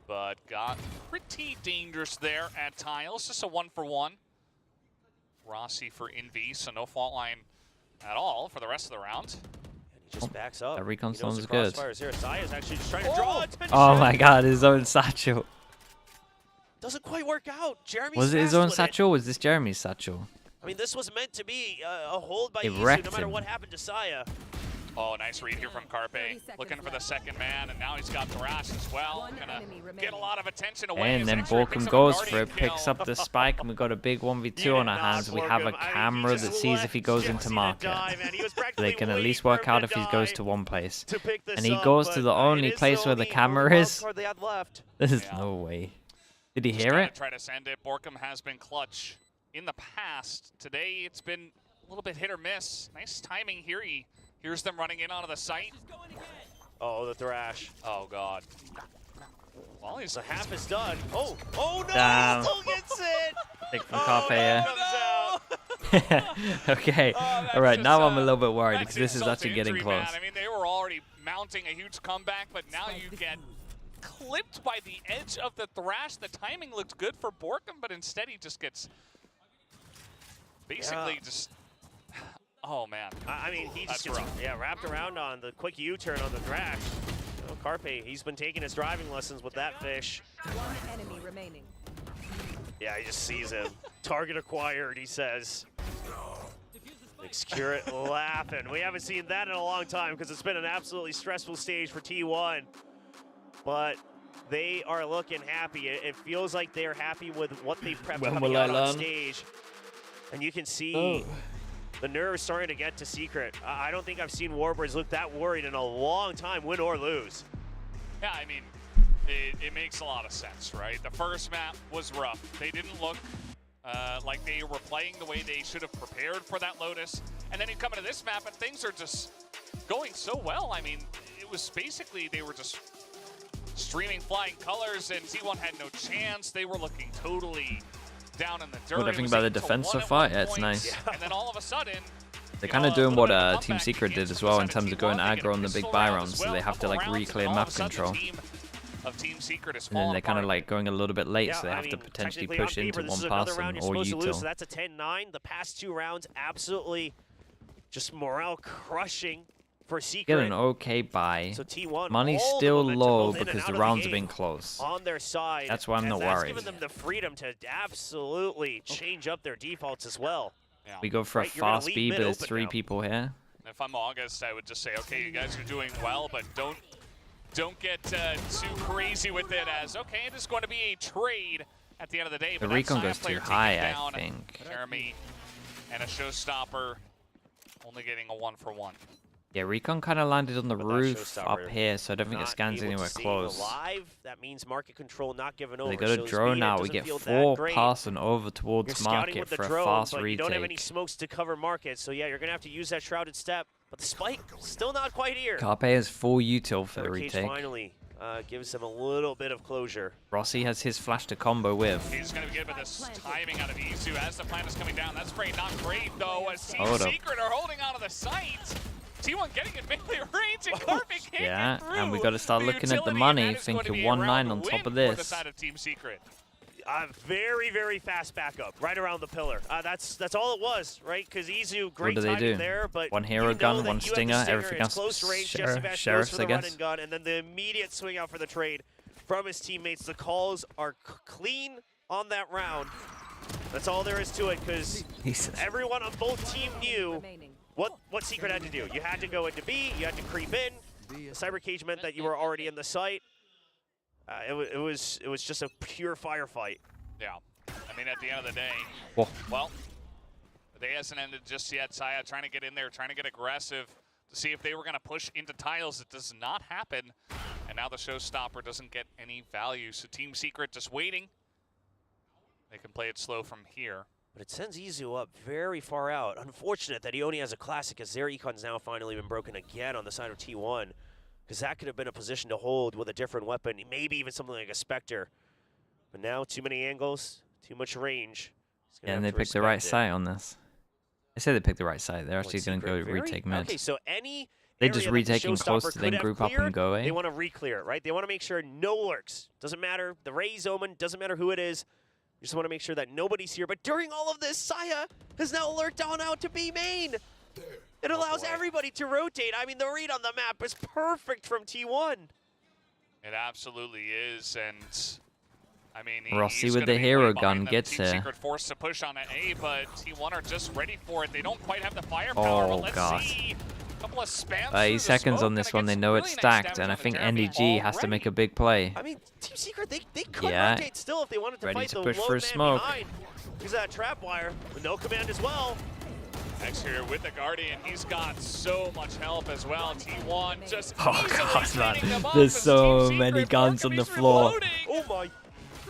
But got pretty dangerous there at tiles. Just a 1-for-1. Rossi for Envy, so no fault line at all for the rest of the round. And he just backs up. That recon sounds good. Saya's actually just trying to draw attention. Oh my god, his own satchel. Doesn't quite work out. Jeremy's was it his own satchel? Was this Jeremy's satchel? I mean, this was meant to be a hold by Isu, no matter what happened to Saya. Oh, nice read here from Carpe. Looking for the second man, and now he's got Thrash as well. Gonna get a lot of attention away. And then Borkum goes for it, picks up the spike, and we've got a big 1v2 on our hands. We have a camera that sees if he goes into market. They can at least work out if he goes to one place. And he goes to the only place where the camera is. There's no way. Did he hear it? Try to send it. Borkum has been clutch in the past. Today it's been a little bit hit or miss. Nice timing here. He hears them running in onto the site. Oh, the Thrash. Oh, God. Well, the half is done. Oh no! Damn. Still gets it! Take from Carpe here. No. Okay. All right, now I'm a little bit worried because this is actually getting close. Man. I mean, they were already mounting a huge comeback, but now you get clipped by the edge of the Thrash. The timing looked good for Borkum, but instead he just gets basically just... Oh, man. I mean, he just gets wrapped around on the quick U-turn on the Thrash. Oh, Carpe, he's been taking his driving lessons with that fish. One enemy remaining. Yeah, he just sees him. Target acquired, he says. Excurate laughing. We haven't seen that in a long time because it's been an absolutely stressful stage for T1. But they are looking happy. It feels like they're happy with what they've prepped coming out on stage. And you can see the nerves starting to get to Secret. I don't think I've seen Warbirds look that worried in a long time, win or lose. Yeah, I mean, it makes a lot of sense, right? The first map was rough. They didn't look like they were playing the way they should have prepared for that Lotus. And then you come into this map and things are just going so well. I mean, it was basically they were just streaming flying colors and T1 had no chance. They were looking totally down in the dirt. What do you think about the defense so far? Yeah, it's nice. And then all of a sudden, they're kind of doing what Team Secret did as well in terms of going aggro on the big buy rounds, so they have to like reclaim map control. And then they're kind of like going a little bit late, so they have to potentially push into one person or util. So that's a 10-9. The past two rounds absolutely just morale crushing for Secret. Get an okay buy. So T1, money's still low because the rounds have been close. On their side. That's why I'm not worried. That's given them the freedom to absolutely change up their defaults as well. Yeah. We go for a fast B, but there's 3 people here. If I'm August, I would just say, okay, you guys are doing well, but don't get too crazy with it as, okay, it is going to be a trade at the end of the day. The recon goes too high, I think. Jeremy and a showstopper only getting a 1-for-1. Yeah, recon kind of landed on the roof up here, so I don't think it scans anywhere close. That means market control not given over. They got a drone now. We get 4 passing over towards market for a fast retake. You don't have any smokes to cover market, so yeah, you're gonna have to use that shrouded step. But the spike still not quite here. Carpe has full util for the retake. Finally gives him a little bit of closure. Rossi has his flash to combo with. He's going to get with this timing out of Isu as the plan is coming down. That's great, not great though, as Team Secret are holding onto the site. T1 getting in melee range and Carpe can't get through. And we got to start looking at the money, thinking 1-9 on top of this. Team Secret. Very, very fast backup right around the pillar. That's all it was, right? Because Izu, great What do they timing do? there, but One hero you know gun, that one you have the stinger, everything it's else close range. Jesse Bash goes sheriffs, for the I run guess. and gun, and then the immediate swing out for the trade from his teammates. The calls are clean on that round. That's all there is to it, because everyone on both teams knew what Secret had to do. You had to go into B, you had to creep in. The cyber cage meant that you were already in the site. It was just a pure firefight. Yeah. I mean, at the end of the day, Whoa. well, the day hasn't ended just yet. Saya trying to get in there, trying to get aggressive to see if they were going to push into tiles. It does not happen. And now the showstopper doesn't get any value. So Team Secret just waiting. They can play it slow from here. But it sends Izu up very far out. Unfortunate that he only has a classic, as their econ's now finally been broken again on the side of T1. Because that could have been a position to hold with a different weapon, maybe even something like a Spectre. But now, too many angles, too much range. Yeah, and they picked the right side on this. I say they picked the right side. They're actually going to go retake mid. Okay, so any They're just area that the retaking close showstopper to then could have group up cleared, and go, eh? They want to re-clear it, right? They want to make sure no lurks. Doesn't matter, the Raze Omen, doesn't matter who it is. You just want to make sure that nobody's here. But during all of this, Saya has now lurked on out to B main. It allows everybody to rotate. I mean, the read on the map is perfect from T1. It absolutely is, and I mean, Rossi he's with gonna the be hero way behind gun them. gets Team here. Secret forced to push on an A, but T1 are just ready for it. They don't quite have the firepower. Oh, but let's God. see. Couple of spams 8 seconds on this one. They know it's stacked, and I think NDG has to make a big play. I mean, Team Secret, they could Yeah. rotate still if they wanted to Ready fight to the push low for a man smoke. behind. Use that trap wire with no command as well. X here with the Guardian. He's got so much help as well. T1 just Oh, easily God, cleaning man. them up There's as so Team many Secret guns on the Borkham is floor. reloading. Oh my.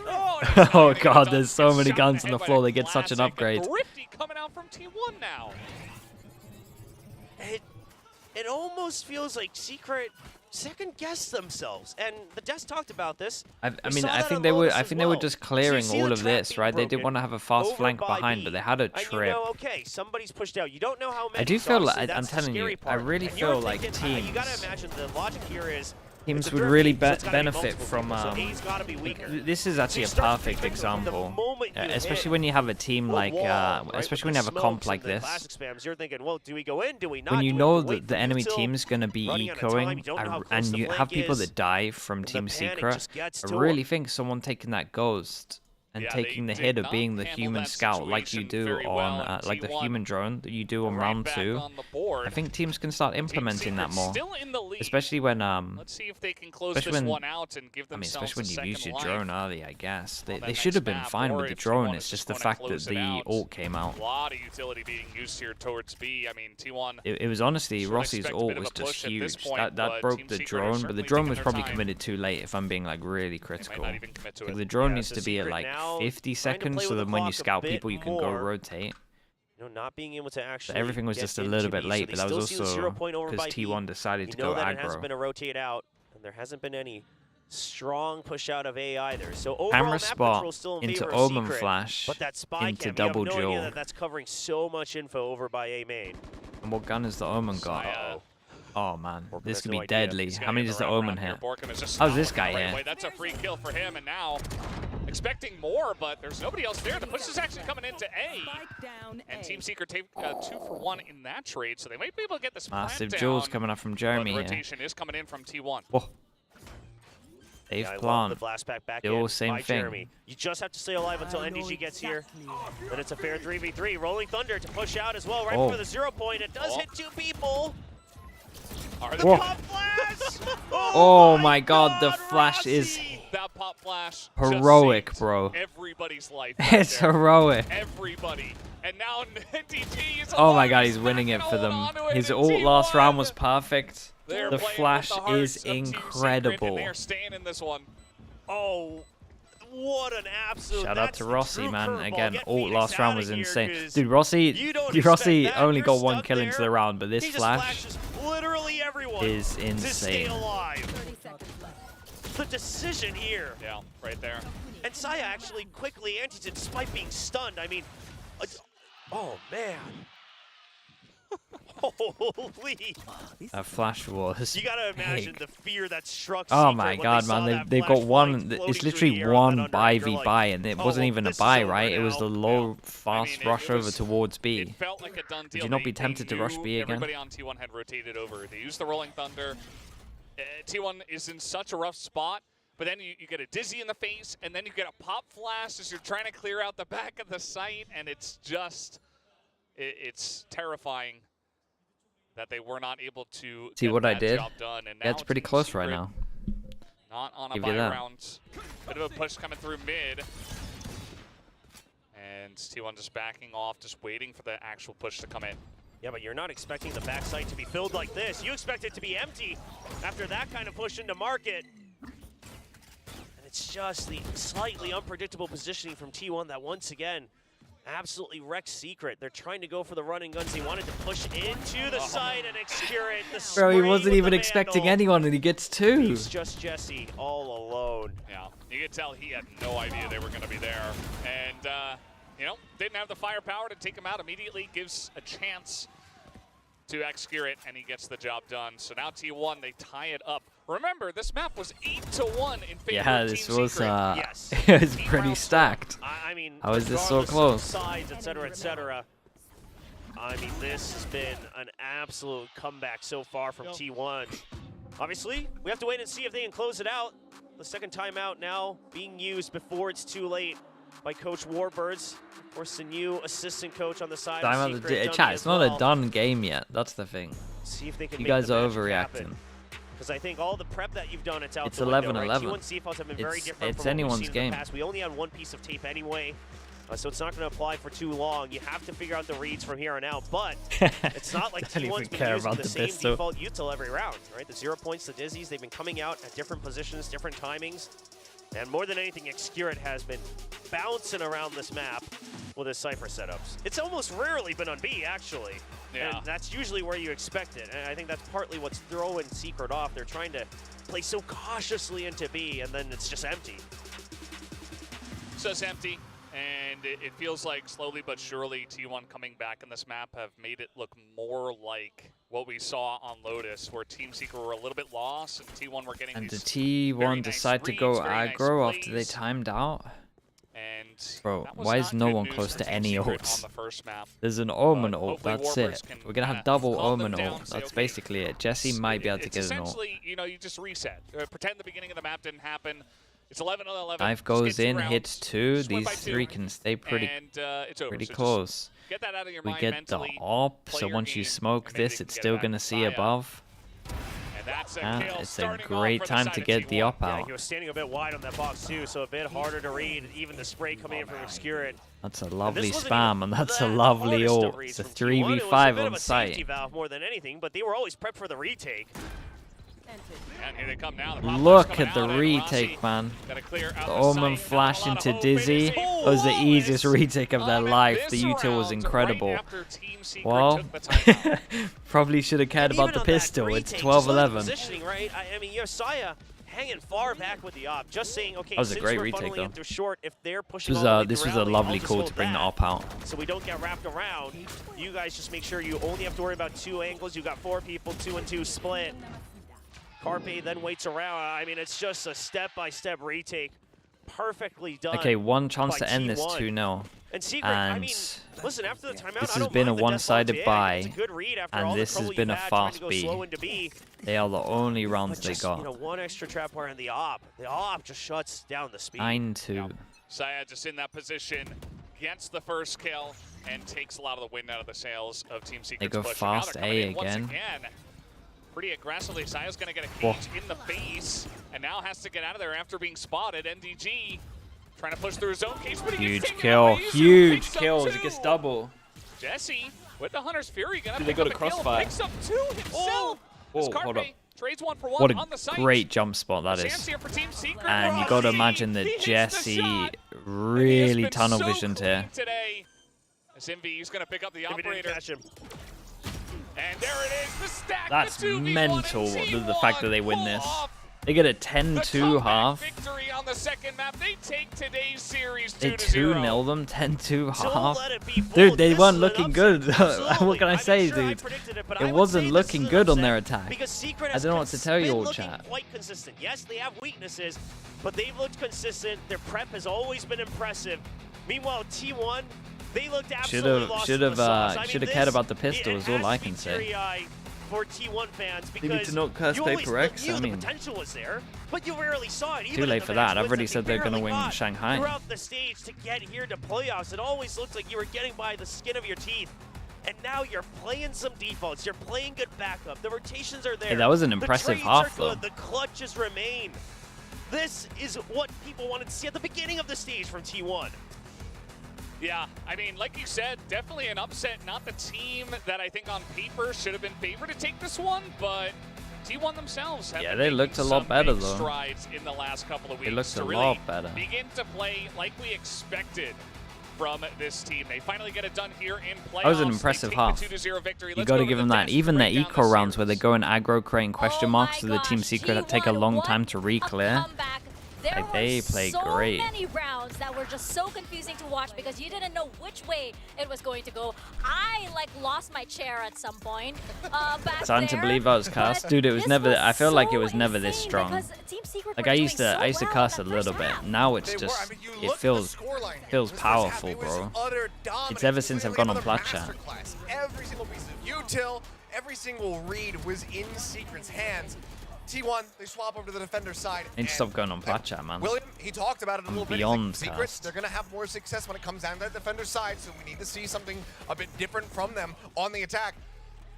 Oh, and he's not Oh, even God, done. there's so Gets many shot guns in on the the head floor. by They get such an Classic. upgrade. And Thrifty coming out from T1 now. It almost feels like Secret second-guessed themselves, and the devs talked about this. I We mean, saw I that think on they were. Lotus I as think they were well. just So you clearing see all the of trap this, being right? They didn't broken want to have a fast over flank by behind, B, but they had a and you trip. know, okay, somebody's pushed out. You don't know how many. I do so feel obviously like, I'm that's the telling you, scary I part. really And you're feel like thinking, you gotta teams imagine the logic here is teams it's a would dirt really team, so it's gotta be benefit multiple from. people, so A's gotta be weaker. This is actually a So you start perfect creeping from the example, moment you especially hit when you have a team the like, wall, right, especially with when you the have a comp smokes like and the this. classic spams, you're thinking, well, do we go in? Do we not? When you Do we know wait that for the enemy Mutil? team's going to be Running out of time, ecoing, you don't know how close and the you have flank people is, that die from and the Team panic Secret, just gets I to really 'em. think someone taking that ghost and Yeah, taking they the hit did of being not the handle human that scout like you situation do very well, on, and like the T1 human drone that you do on right round back 2. on the board. I think teams can start implementing that Secret more, Still in the lead. especially when Let's see if they can close especially this when- one out and give I mean, themselves especially when a you second use your life. drone early, I guess. They that should have next been map, fine or with the if drone. T1 It's is just just the gonna fact that close it the out. ult came out. A lot of utility being used here towards B. I mean, T1. It was honestly, Should Rossi's expect a ult bit of was a push just at this huge. point, That but broke Team the Secret are drone, but the certainly drone taking was their probably time. committed too late if I'm being like really They might critical. not even commit to Like, it. the drone Yeah, needs so to be at Secret like now 50 trying to seconds play so with that the when you clock a scout bit people, you can go more. rotate. You know, not being able to actually. Everything was get just a into little bit B, so late, they but that was still see the 0 also point over because by T1 B. decided You to know go that it hasn't aggro. been a rotate out, and there hasn't been any strong push out of A either. So overall, Camera map spot control still in into favor of Omen Secret, flash but that spy into cam, double you have no idea duel. that that's covering so much info over by A main. And what gun has the Omen got? Saya. Oh man, Borkham this has could no be idea. deadly. He's How gonna many get does the the wrap Omen around here. hit? Borkham is just How's this stalling guy the right hit? way. That's a free kill for him, and now expecting more, but there's nobody else there. The push is actually coming into A. Spike down And A. Team Secret take 2 for 1 in that trade, so they might be able to get this Massive plant jewels down, coming up from but Jeremy the here. rotation is coming in from T1. Whoa. They've Yeah, I love plant. the blast back They're all in same by thing. Jeremy. You just have to stay alive until NDG gets here. Then it's a fair 3v3. Rolling Thunder to push out as well, right Oh. before the 0 point. It does hit 2 people. Are The Whoa. pop flash! Oh my god, the flash is Rossi! that pop flash heroic, just bro. saved everybody's life. right It's there. heroic. Everybody. And now NTG is Oh my alive. god, he's back winning and it for them. holding on to it His in ult last T1. round was perfect. They're The playing flash with the hearts is of Team Secret, incredible. and they're staying in this one. Oh, what an absolute. Shout out that's to the Rossi, true man. curveball. Again, Get ult Phoenix last round outta was here, insane. 'cause Dude, Rossi you don't expect that. only You're got 1 stuck kill into there. the round, but this He just flash flashes literally everyone is to stay insane. alive. 30 seconds left. The decision here. Yeah, right there. And Saya actually quickly antis it despite being stunned. I mean, oh man. Holy! Flash was You gotta imagine big. the fear that struck. Oh Secret my when god, they saw man! that They've flash got one. floating It's through the literally air on one that under, buy and v you're like, buy, and it oh, wasn't well, even a this is buy, over right? It was now. the low, I fast mean, rush it over was- towards It B. felt like a done deal. Would you not They- be tempted they to rush knew B again? Everybody on T1 had rotated over. They used the Rolling Thunder. T1 is in such a rough spot, but then you get a dizzy in the face, and then you get a pop flash as you're trying to clear out the back of the site, and it's just, it's terrifying that they were not able to See get what I that did? job done. And Yeah, it's now pretty Team close right Secret now. Not on a Give you buy that. round. Bit of a push coming through mid. And T1 just backing off, just waiting for the actual push to come in. Yeah, but you're not expecting the backside to be filled like this. You expect it to be empty after that kind of push into market. And it's just the slightly unpredictable positioning from T1 that once again absolutely wrecks Secret. They're trying to go for the running guns. They wanted to push into the side and execute it. The Bro, he spring wasn't with even the expecting vandal. anyone, and he gets two. It's just Jesse all alone. Yeah, you could tell he had no idea they were going to be there. And, you know, didn't have the firepower to take him out immediately. Gives a chance to execute it, and he gets the job done. So now T1, they tie it up. Remember, this map was 8-1 in favor Yeah, of this Team was Secret. Yes. it was 8 pretty rounds stacked. I mean, How is this so regardless of close? Sides, etc., etc. I mean, this has been an absolute comeback so far from T1. Obviously, we have to wait and see if they can close it out. The second timeout now being used before it's too late by Coach Warbirds. Of course, the new assistant coach on the side. Time of out the Secret, chat. Dummy It's as not well. a done game yet. That's the thing. See if they can You make guys the are magic happen. overreacting. Because I think all the prep that you've done, it's out It's the window, 11-11. right? T1 CFLs have been very different It's from what we've anyone's seen in game. the past. We only had one piece of tape anyway, so it's not going to apply for too long. You have to figure out the reads from here on out, but it's not like Don't even T1's been care using about the the same pistol. default util every round, right? The 0 points, the dizzies, they've been coming out at different positions, different timings. And more than anything, Excurit has been bouncing around this map with his Cypher setups. It's almost rarely been on B, actually. Yeah. And that's usually where you expect it. And I think that's partly what's throwing Secret off. They're trying to play so cautiously into B, and then it's just empty. It's just empty. And it feels like slowly but surely T1 coming back in this map have made it look more like what we saw on Lotus, where Team Secret were a little bit lost and T1 were getting And did these very T1 nice decide to reads, go very nice aggro after they plays. timed out? And Bro, that was why is not no good one news close for to Team any Secret ults? on the first map. There's an Omen But ult, hopefully that's Warbirds it. can We're gonna kinda have double calm them Omen down, ult. say, That's okay, basically it. Jesse might be able to get an ult. Essentially, you know, you just reset. Pretend the beginning of the map didn't happen. It's 11-11. Knife Just goes get 2 in, rounds, hits 2. swim These by 2, 3 can stay pretty and it's over. pretty So just close. get that out of your We mind get the mentally. op, play so your once you game, smoke and maybe this, they it's can get still that gonna see buy-up. above. And that's a Yeah, kill it's a starting off great for the time side to of get the T1. op Yeah, out. he was standing a bit wide on that box too, so a bit harder to read. Even the spray coming in from Excurit. That's a lovely wasn't spam, even and that's a that lovely hardest of ult. reads It's a from T1. It was a 3v5 bit of on a safety site. valve more than anything, but they were always prepped for the retake. And here they come now. The pop Look coming at the out, and retake, Rossi man. gotta clear out The the Omen site. flash Not a lot into of hope. It is Dizzy. a That was the easiest flawless retake of their comment life. this The util was round, incredible. right after Team Secret Well, took the timeout. probably should have cared And about even the on that pistol. It's retake, just look at the 12-11. Positioning, right? I mean, Josiah hanging far back with the op, just saying, okay, That was a since great we're retake, funneling though. in through short, if they're This pushing was all the a way this through was a rally, lovely I'll just call hold to bring the that. op out. So we don't get wrapped around. You guys just make sure you only have to worry about 2 angles. You got 4 people, 2 and 2 split. Carpe then waits around. I mean, it's just a step-by-step retake. Perfectly done. Okay, one chance by to end this T1. 2-0. And Secret, I And mean, listen, after the timeout, this I has don't been mind a the one-sided default buy, It's a good read after and all the this has trouble been you've a had trying fast to go B. slow into B. They are the only rounds But they just, got. you know, 1 extra trap wire in the op. The op just shuts down the speed. 9-2. Saya just in that position, gets the first kill, and takes a lot of the wind out of the sails of Team Secret's go push. And now fast they're coming A in once again. Pretty aggressively. Saya's going to get a Whoa. cage in the face, and now has to get out of there after being spotted. NDG trying to push through his own cage, but he Huge gets taken kill. out by Izu, Huge picks up kills. 2. It gets double. Jesse with the Hunter's Fury gonna They pick got up a a kill, crossfire. picks up 2 himself. Oh, As hold up. Carpe trades 1 for 1 What on the a site. great jump spot that Chance is. here for Team Secret. And you got to Rossi, imagine that he hits the Jesse shot. really He has been tunnel so visioned clean here. today. As Envy is going to pick up the If he didn't operator. catch him. And there it is, the stack. That's the 2v1 mental, and the fact that they T1 win pull this. off They get a 10-2 half. Victory on the second map. They take today's series They 2-0. 2-0 them, 10-2 Don't half. let it be fooled. Dude, they This weren't is an looking upset. good. What Absolutely. can I I'm say, sure I dude? predicted it, but It I would wasn't say this looking is an good on upset their attack. Because Secret I has don't know what to tell you been all, looking chat. quite consistent. Yes, they have weaknesses, but they've looked consistent. Their prep has always been impressive. Meanwhile, T1, they looked absolutely lost in the sauce. I mean, should have cared this- about the pistol, is it all has I to be can say. teary-eyed for T1 fans They need because to not curse you always Paper X, knew I the mean- potential was there, but you rarely saw it. Even Too in late the for match that. I've wins already that said they they're gonna barely win got Shanghai. throughout the stage to get here to playoffs. It always looked like you were getting by the skin of your teeth. And now you're playing some defaults. You're playing good backup. The rotations are there. Hey, that was an The impressive trades half, are good. though. The clutches remain. This is what people wanted to see at the beginning of the stage from T1. Yeah, I mean, like you said, definitely an upset. Not the team that I think on paper should have been favored to take this one, but T1 themselves have been they making looked a lot some better, big though. strides in the last couple of weeks. They looked to a really lot better. begin to play like we expected from this team. They finally get it done here in playoffs. That was an impressive They half. take the 2-0 victory. You Let's got to go give the them that. best Even their breakdown eco this rounds where they series. go in aggro creating question marks to the gosh, Team Secret that take a T1, long what time to a re-clear. comeback. There Like, were they played so great. many rounds that were just so confusing to watch because you didn't know which way it was going to go. I lost my chair at some point. Back Starting to there, believe I was cursed. but Dude, it was this never, I feel like it so was never this insane strong. because Team Secret Like were I doing used to so curse well a in that little first bit. half. Now it's They were. just, I mean, you it look at the feels scoreline here. feels This first half, powerful, it was bro. utter dominance. It's ever since I've Literally gone on another Plat Chat. masterclass. Every single piece of util, every single read was in Secret's hands. T1, they swap over to the defender side. Need to stop going on Plat Chat, man. William, he talked about it a little bit. beyond He's like, Secret, cursed. they're going to have more success when it comes down to the defender side, so we need to see something a bit different from them on the attack.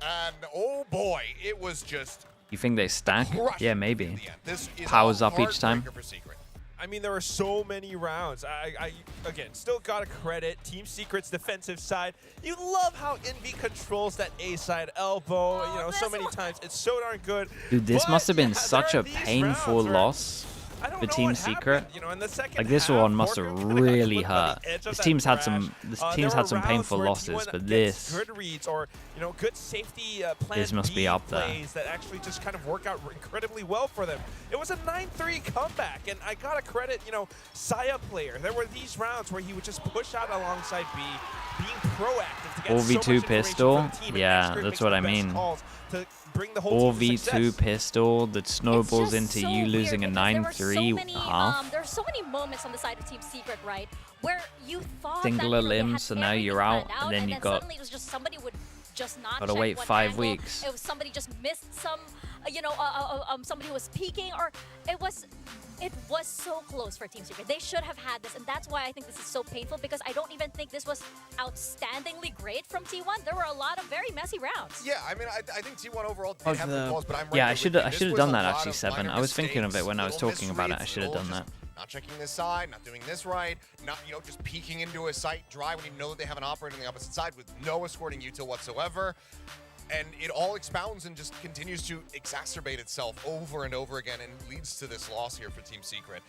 And oh boy, it was just You think they stack? crushed Yeah, in maybe. the end. This is Powers a up each time. heartbreaker for Secret. I mean, there were so many rounds. I again, still got to credit Team Secret's defensive side. You love how Envy controls that A side elbow, you know, so many times. It's so darn good. Dude, this But, must have been yeah, such there a are these painful rounds where loss I don't for know Team what Secret. happened, you know, in the second Like this half, one must have Borkum kinda got really clipped on hurt. the edge of This that team's had crash. some. This There team's were had some rounds painful where losses, T1 but gets this. good reads or good safety plan This must B be up there. plays that actually just kind of work out incredibly well for them. It was a 9-3 comeback, and I gotta credit Saya player. There were these rounds where he would just push out alongside B, being proactive to get 4v2 so much information pistol? from the team, and Yeah, X-Grid that's makes what the I best mean. calls to bring the whole team to 4v2 success. pistol that snowballs It's just into so you weird losing a because there were 9-3 so many, half. There are so many moments on the side of Team Secret, right, where you thought Singular that, they lim, had so now everything you're out, planned and then you got- suddenly it was just somebody would just not Gotta check wait one 5 angle. weeks. It was somebody just missed some, somebody who was peeking, or it was so close for Team Secret. They should have had this, and that's why I think this is so painful, because I don't even think this was outstandingly great from T1. There were a lot of very messy rounds. Yeah, I mean, I think T1 overall did have the calls, but I'm right Yeah, there I with should you. have This was done a that lot actually, of 7. minor I was thinking of it when I was mistakes, talking about it. little I should have done misreads, that. Not checking this side, not doing this right, not just peeking into a site dry when you know that they have an operator on the opposite side with no escorting util whatsoever. And it all expounds and just continues to exacerbate itself over and over again and leads to this loss here for Team Secret.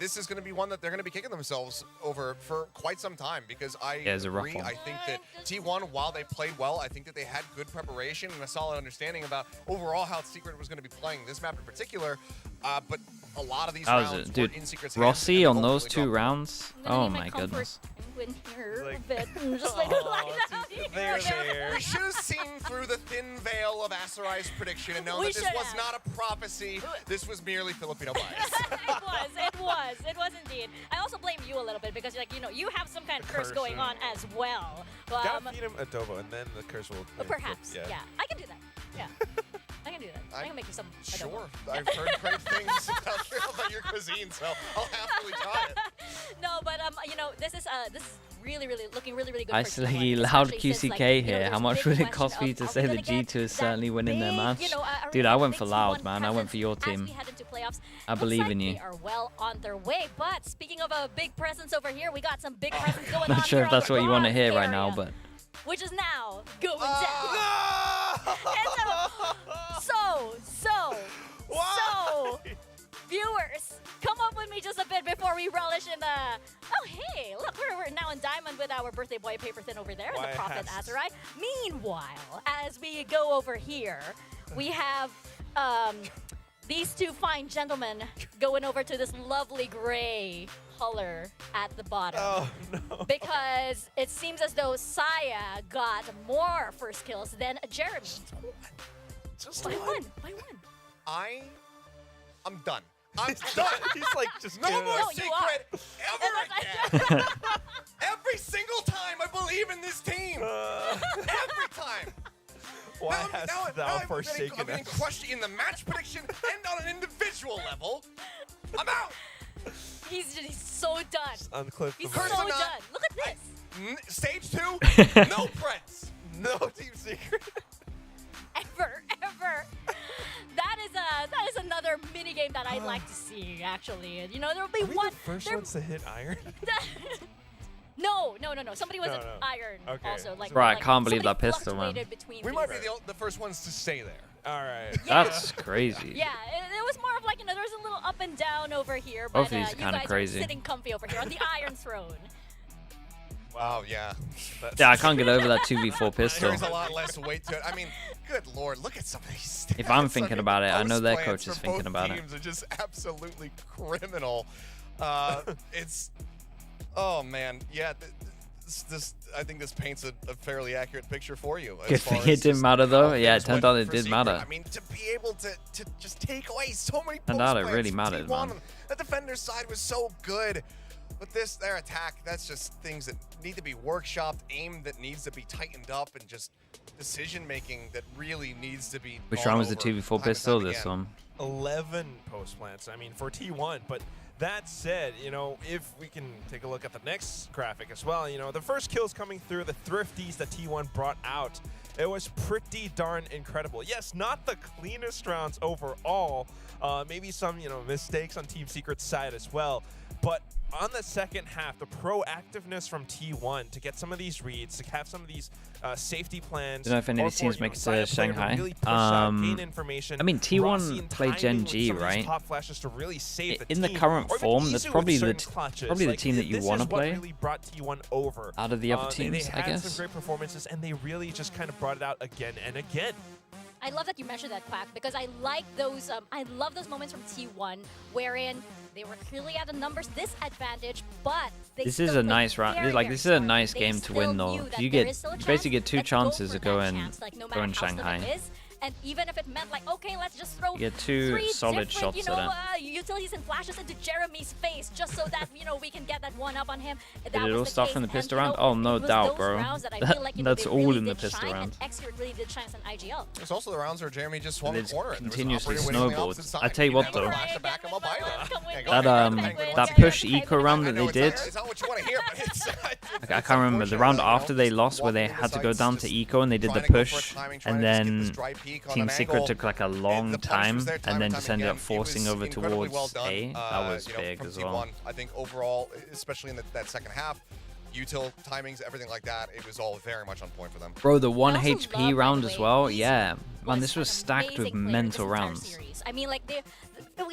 This is going to be one that they're going to be kicking themselves over for quite some time, because I Yeah, it's a rough agree. one. I think that T1, while they played well, I think that they had good preparation and a solid understanding about overall how Secret was going to be playing this map in particular. But a lot of these That was rounds it, were dude. in Secret's hands, Rossi and on they those ultimately 2 dropped them. rounds. I'm gonna Oh need my comfort goodness. in here Like- a bit. And just like lie down here. they're Okay. there. We should have seen through the thin veil of Asurai's prediction and known We that this should was have. not a prophecy. This was merely Filipino bias. It was indeed. I also blame you a little bit because, you have some kind of curse Curse, going yeah. on as well. But, Gotta feed him adobo, and then the curse will. perhaps, yeah. yeah. I can do that. Yeah, I can do that. I can make you some. adobo. Sure, I've heard great things about your cuisine, so I'll happily try it. No, but this is really looking really good. I for T1, see loud especially since, QCK here. there's How a much big would it question cost for you of, to are say we that gonna get G2 is that certainly winning their big, match? are we Dude, gonna I get went big for T1 loud, man. I went for your presence team. As we head into playoffs. I Looks believe like in you. They are well on their way. But speaking of a big presence over here, we got some big presence going on. Not sure here if on that's the what you want to bronze hear right now, area, but which is now going down. And so, viewers, come up with me just a bit before we relish in the. Oh, hey, look, we're now in Diamond with our birthday boy Paper Thin over there, and Why the Prophet has- Azurai. Meanwhile, as we go over here, we have These two fine gentlemen going over to this lovely gray color at the bottom. Oh, no. Because it seems as though Saya got more first kills than Jeremy. Just By one. one. By one. I'm done. I'm done. He's like, just No get it more out. No, you secret ever again. Every single time I believe in this team. Every time. Why Now hast thou I'm forsaken getting us? crushed in the match prediction and on an individual level. I'm out. He's so done. Unclip He's the so mic. Person done. not- Look at this. Stage 2, no Preds. No Team Secret. Ever. That is another mini game that I'd like to see. Actually, you know, there'll be Are we one. the first there- ones to hit iron? No. Somebody was No, at no. iron Okay. also. Like, Bro, I like, can't believe somebody that pistol, man. fluctuated between We these. might be the first ones to stay there. All right. That's crazy. Yeah, it was more of like, you know, there was a little up and down over here, Both but of these you kinda guys crazy. are sitting comfy over here on the Iron Throne. Wow, yeah. Yeah, I can't get over that 2v4 pistol. There's a lot less weight to it. I mean, good lord, look at some of these stats. If I'm I thinking mean, about it, I know the their post coach plans is for thinking both about it. teams are just absolutely criminal. It's, oh man, yeah. This I think this paints a fairly accurate picture for you. Good thing it didn't matter though. Yeah, it turned out it did matter. I mean, to be able to just take away so many Turned out it post really plants mattered, from man. T1. The defender's side was so good. But their attack, that's just things that need to be workshopped, aim that needs to be tightened up, and just decision-making that really needs to be Which gone round was the over 2v4 time and pistol? time This again. one. 11 post plants. I mean, for T1. But that said, you know, if we can take a look at the next graphic as well, you know, the first kills coming through, the thrifties that T1 brought out, it was pretty darn incredible. Yes, not the cleanest rounds overall. Maybe some, you know, mistakes on Team Secret's side as well. But on the second half, the proactiveness from T1 to get some of these reads, to have some of these safety plans. Don't know if any of or these for, teams you know, make it to Saya player Shanghai. really push out, gain information. I mean, T1 Rossi and played timing Gen with G, some of these right? Pop flashes to really save the In the team. current Or even form, that's Izu probably with the certain clutches. probably the Like, team that you this want to is what play really brought T1 over. out of the other They teams, I had guess. some great performances, and they really just kind of brought it out again and again. I love that you mentioned that, Quack, because I like those. I love those moments from T1 wherein they were clearly at a numbers disadvantage, but they This still is a played nice round. very, Like very this is a smart. nice They game to still win, knew though. that You there get is still a you basically chance. get two Let's go chances for to go that and chance, like, no go in matter how slim it Shanghai. is. And even if it meant like, okay, let's just throw You get two three solid different, shots you know, at it. utilities and flashes into Jeremy's face, just so that you know we can get that one up on him. Did That it was all the start case. from the And, pistol you round? know, Oh, no it was doubt, those bro. rounds that I feel like, you know, That's they all really in the did pistol shine, round. And Execute really did shine on IGL. There's also the rounds where Jeremy just swung And the it's corner. And there was an continuously operator winning on the snowballed. opposite I side. tell you He what, didn't though. flash to back him up either. Yeah, go That ahead. that push eco round I that know they did. it's not what you want to hear, but it's. Like, I can't remember the round after they lost where they had to go down to eco and they did the push, and then Team Secret took like a long time and then just ended up forcing over towards A. That was big as well. I think overall, especially in that second half, util timings, everything like that, it was all very much on point for them. Bro, the 1 I also HP love, by round the as way, well. Izu Yeah, man, this was an stacked with amazing player mental this entire rounds. series. I mean, like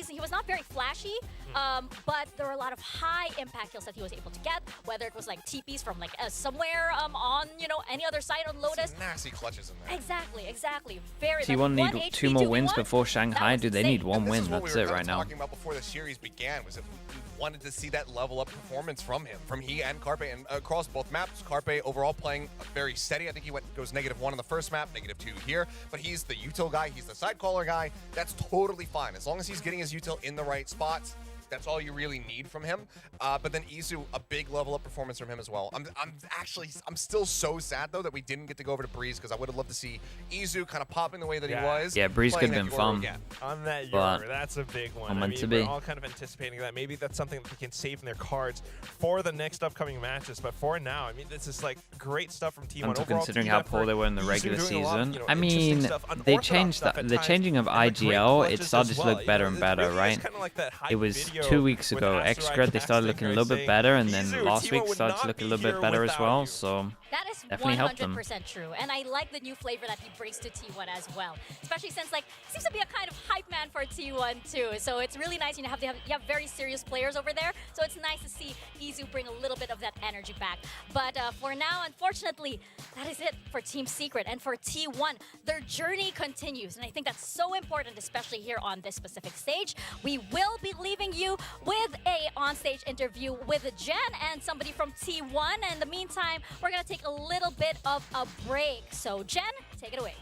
he was not very flashy, but there were a lot of high impact kills that he was able to get. Whether it was like TPs from like somewhere on any other side on Lotus. Some nasty clutches in there. Exactly. Very. T1 like, need 2 more wins before Shanghai. was Dude, they insane. need 1 And this win. is what we That's were it kinda right now. talking about before the series began, was that we wanted to see that level up performance from him, from he and Carpe, and across both maps. Carpe overall playing very steady. I think he goes -1 on the first map, -2 here, but he's the util guy, he's the side caller guy. That's totally fine as long as he's getting his util in the right spots. That's all you really need from him. But then Izu, a big level up performance from him as well. I'm still so sad though that we didn't get to go over to Breeze, because I would have loved to see Izu kind of popping the way that he was. Yeah, Breeze playing could have that been Yoru fun. again. On that But Yoru, that's a big one. I'm I meant mean, to we're be. all kind of anticipating that. Maybe that's something that they can save in their cards for the next upcoming matches. But for now, I mean, this is like great stuff from T1. Until Overall, considering team how effort, poor they were in the Izu regular doing a lot of, season. you know, I interesting mean, stuff, they unorthodox changed stuff that. at The times, changing of and, like, great IGL, it clutches started as to well. look You better know, and it better, really is right? kinda like that hype It was video 2 weeks with ago. Asteroid Extra, they started casting looking a her little bit saying, better, and "Izu, then last T1 week would started to not look a be little bit here better as without well. you." So That is definitely helped them. 100% true. And I like the new flavor that he brings to T1 as well. Especially since, like, he seems to be a kind of hype man for T1 too. So it's really nice. You have very serious players over there. So it's nice to see Izu bring a little bit of that energy back. But for now, unfortunately, that is it for Team Secret. And for T1, their journey continues. And I think that's so important, especially here on this specific stage. We will be leaving you with a on-stage interview with Jen and somebody from T1. And in the meantime, we're going to take a little bit of a break. So Jen, take it away.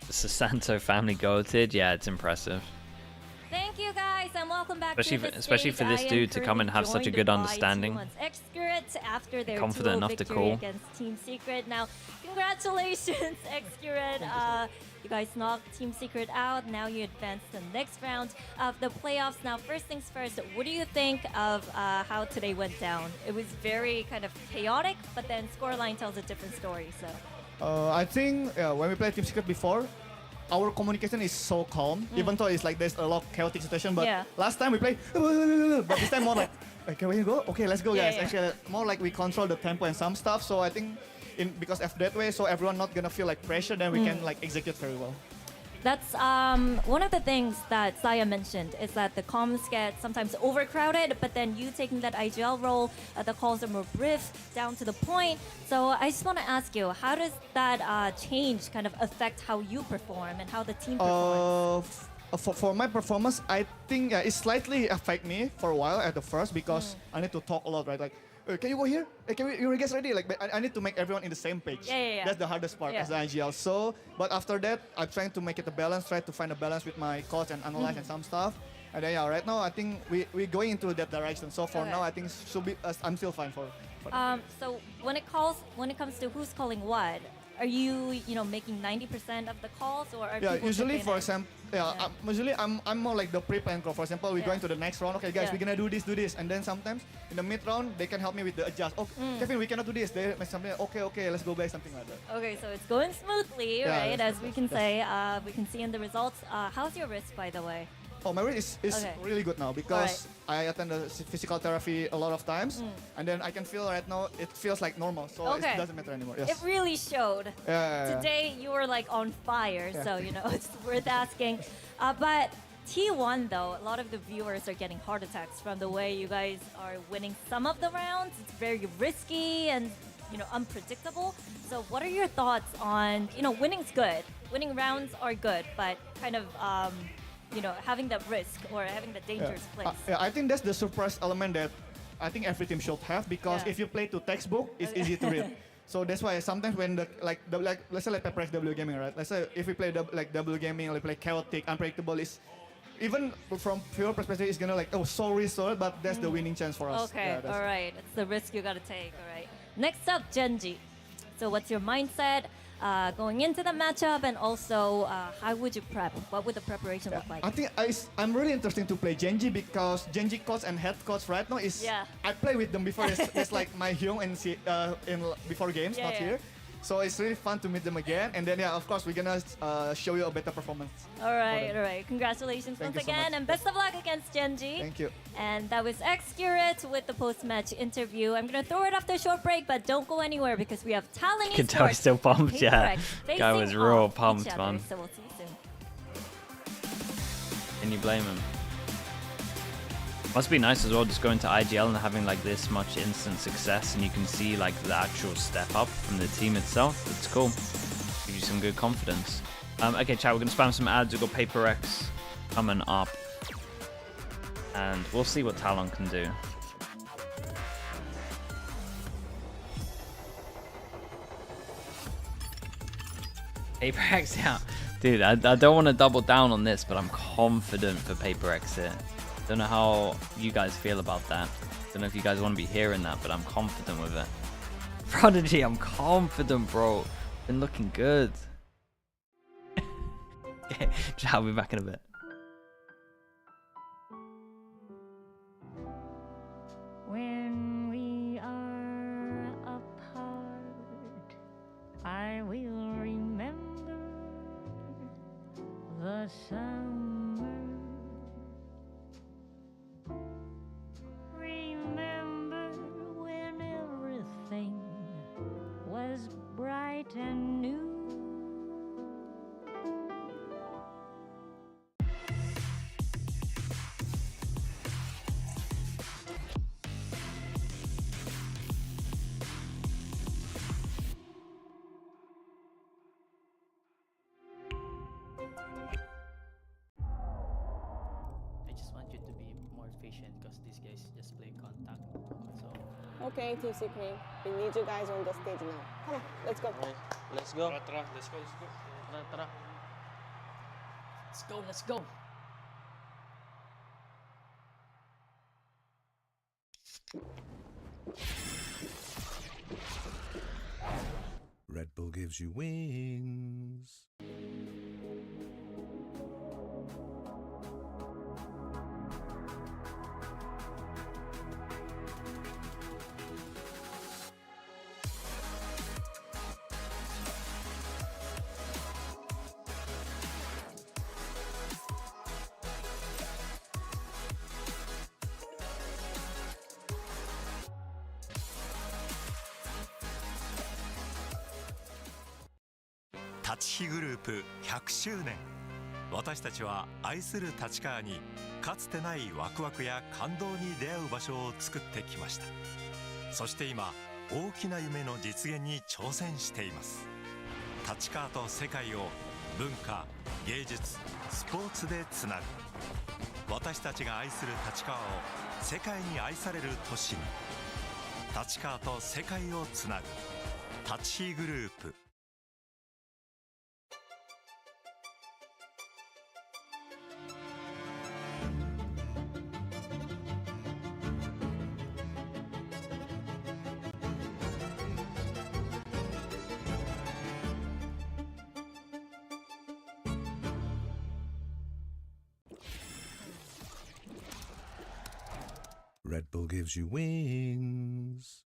The Sasanto family goated. Yeah, it's impressive. Thank you guys, and welcome back especially for this dude to come and have such a good understanding. After their Confident enough to call against Team Secret. Now, congratulations, Xcuret. You guys knocked Team Secret out. Now you advance to the next round of the playoffs. Now, first things first, what do you think of how today went down? It was very kind of chaotic, but then scoreline tells a different story. So, I think when we played Team Secret before, our communication is so calm, even though it's like there's a lot of chaotic situation. But last time we played, but this time more like, okay, we go, okay, let's go, guys. Actually, more like we control the tempo and some stuff. So I think, because of that way, so everyone not gonna feel like pressure, then we can like execute very well. That's one of the things that Saya mentioned is that the comms get sometimes overcrowded, but then you taking that IGL role, the calls are more brief, down to the point. So I just want to ask you, how does that change kind of affect how you perform and how the team performs? For my performance, I think it slightly affect me for a while at the first because I need to talk a lot, right? Like, can you go here? Can you guys ready? Like, I need to make everyone in the same page. That's the hardest part as the IGL. So, but after that, I'm trying to make it a balance, try to find a balance with my coach and analyze and some stuff. And then right now I think we're going into that direction. So for now, I think should be I'm still fine for so when it comes to who's calling what, are you making 90% of the calls, or are people usually for example usually I'm more like the pre-plan call. For example, we're going to the next round. Okay, guys, we're gonna do this, and then sometimes in the mid round they can help me with the adjust. Okay, Kevin, we cannot do this. They something. Okay, let's go back, something like that. Okay, so it's going smoothly, right? As we can say, we can see in the results. How's your wrist, by the way? Oh, my wrist is really good now because I attend the physical therapy a lot of times, and then I can feel right now it feels like normal, so it doesn't matter anymore. Yes. It really showed. Today you were like on fire, so it's worth asking. But T1 though, a lot of the viewers are getting heart attacks from the way you guys are winning some of the rounds. It's very risky and unpredictable. So what are your thoughts on winning's good, winning rounds are good, but kind of having that risk or having the dangerous place. I think that's the surprise element that I think every team should have, because if you play to textbook, it's easy to read. So that's why sometimes when let's say like Pepper X W gaming, right? Let's say if we play W gaming, like play chaotic, unpredictable, is even from pure perspective, it's gonna so risky, but that's the winning chance for us. Okay, all right, it's the risk you gotta take. All right. Next up, Genji. So what's your mindset? Going into the matchup, and also how would you prep? What would the preparation look like? I think I'm really interested to play Genji because Genji coach and head coach right now is I play with them before. It's like my Hyung in before games, not here. So it's really fun to meet them again, and then of course we're gonna show you a better performance. All right. Congratulations once again, and best of luck against Genji. Thank you. And that was Xcuret with the post-match interview. I'm gonna throw it after a short break, but don't go anywhere because we have Talon. You can tell he's still pumped. Guy was real pumped, man. So we'll see you soon. Can you blame him? Must be nice as well, just going to IGL and having like this much instant success, and you can see like the actual step up from the team itself. It's cool. Gives you some good confidence. Okay, chat, we're gonna spam some ads. We've got Paper X coming up, and we'll see what Talon can do. Paper X, yeah. Dude, I don't want to double down on this, but I'm confident for Paper X here. Don't know how you guys feel about that. Don't know if you guys want to be hearing that, but I'm confident with it. Prodigy, I'm confident, bro. Been looking good. Okay, I'll be back in a bit. When we are apart, I will remember the summer. Remember when everything patient because these guys just play contact. So. Okay, Team Secret, we need you guys on the stage now. Come on, let's go. Right, let's go. Let's go. Tara, tara. Let's go. Red Bull gives you wings.立ちグループ100周年。私たちは愛する立川にかつてないワクワクや感動に出会う場所を作ってきました。そして今大きな夢の実現に挑戦しています。立川と世界を文化、芸術、スポーツでつなぐ。私たちが愛する立川を世界に愛される都市に。立川と世界をつなぐ立ちグループ。Red Bull gives you wings.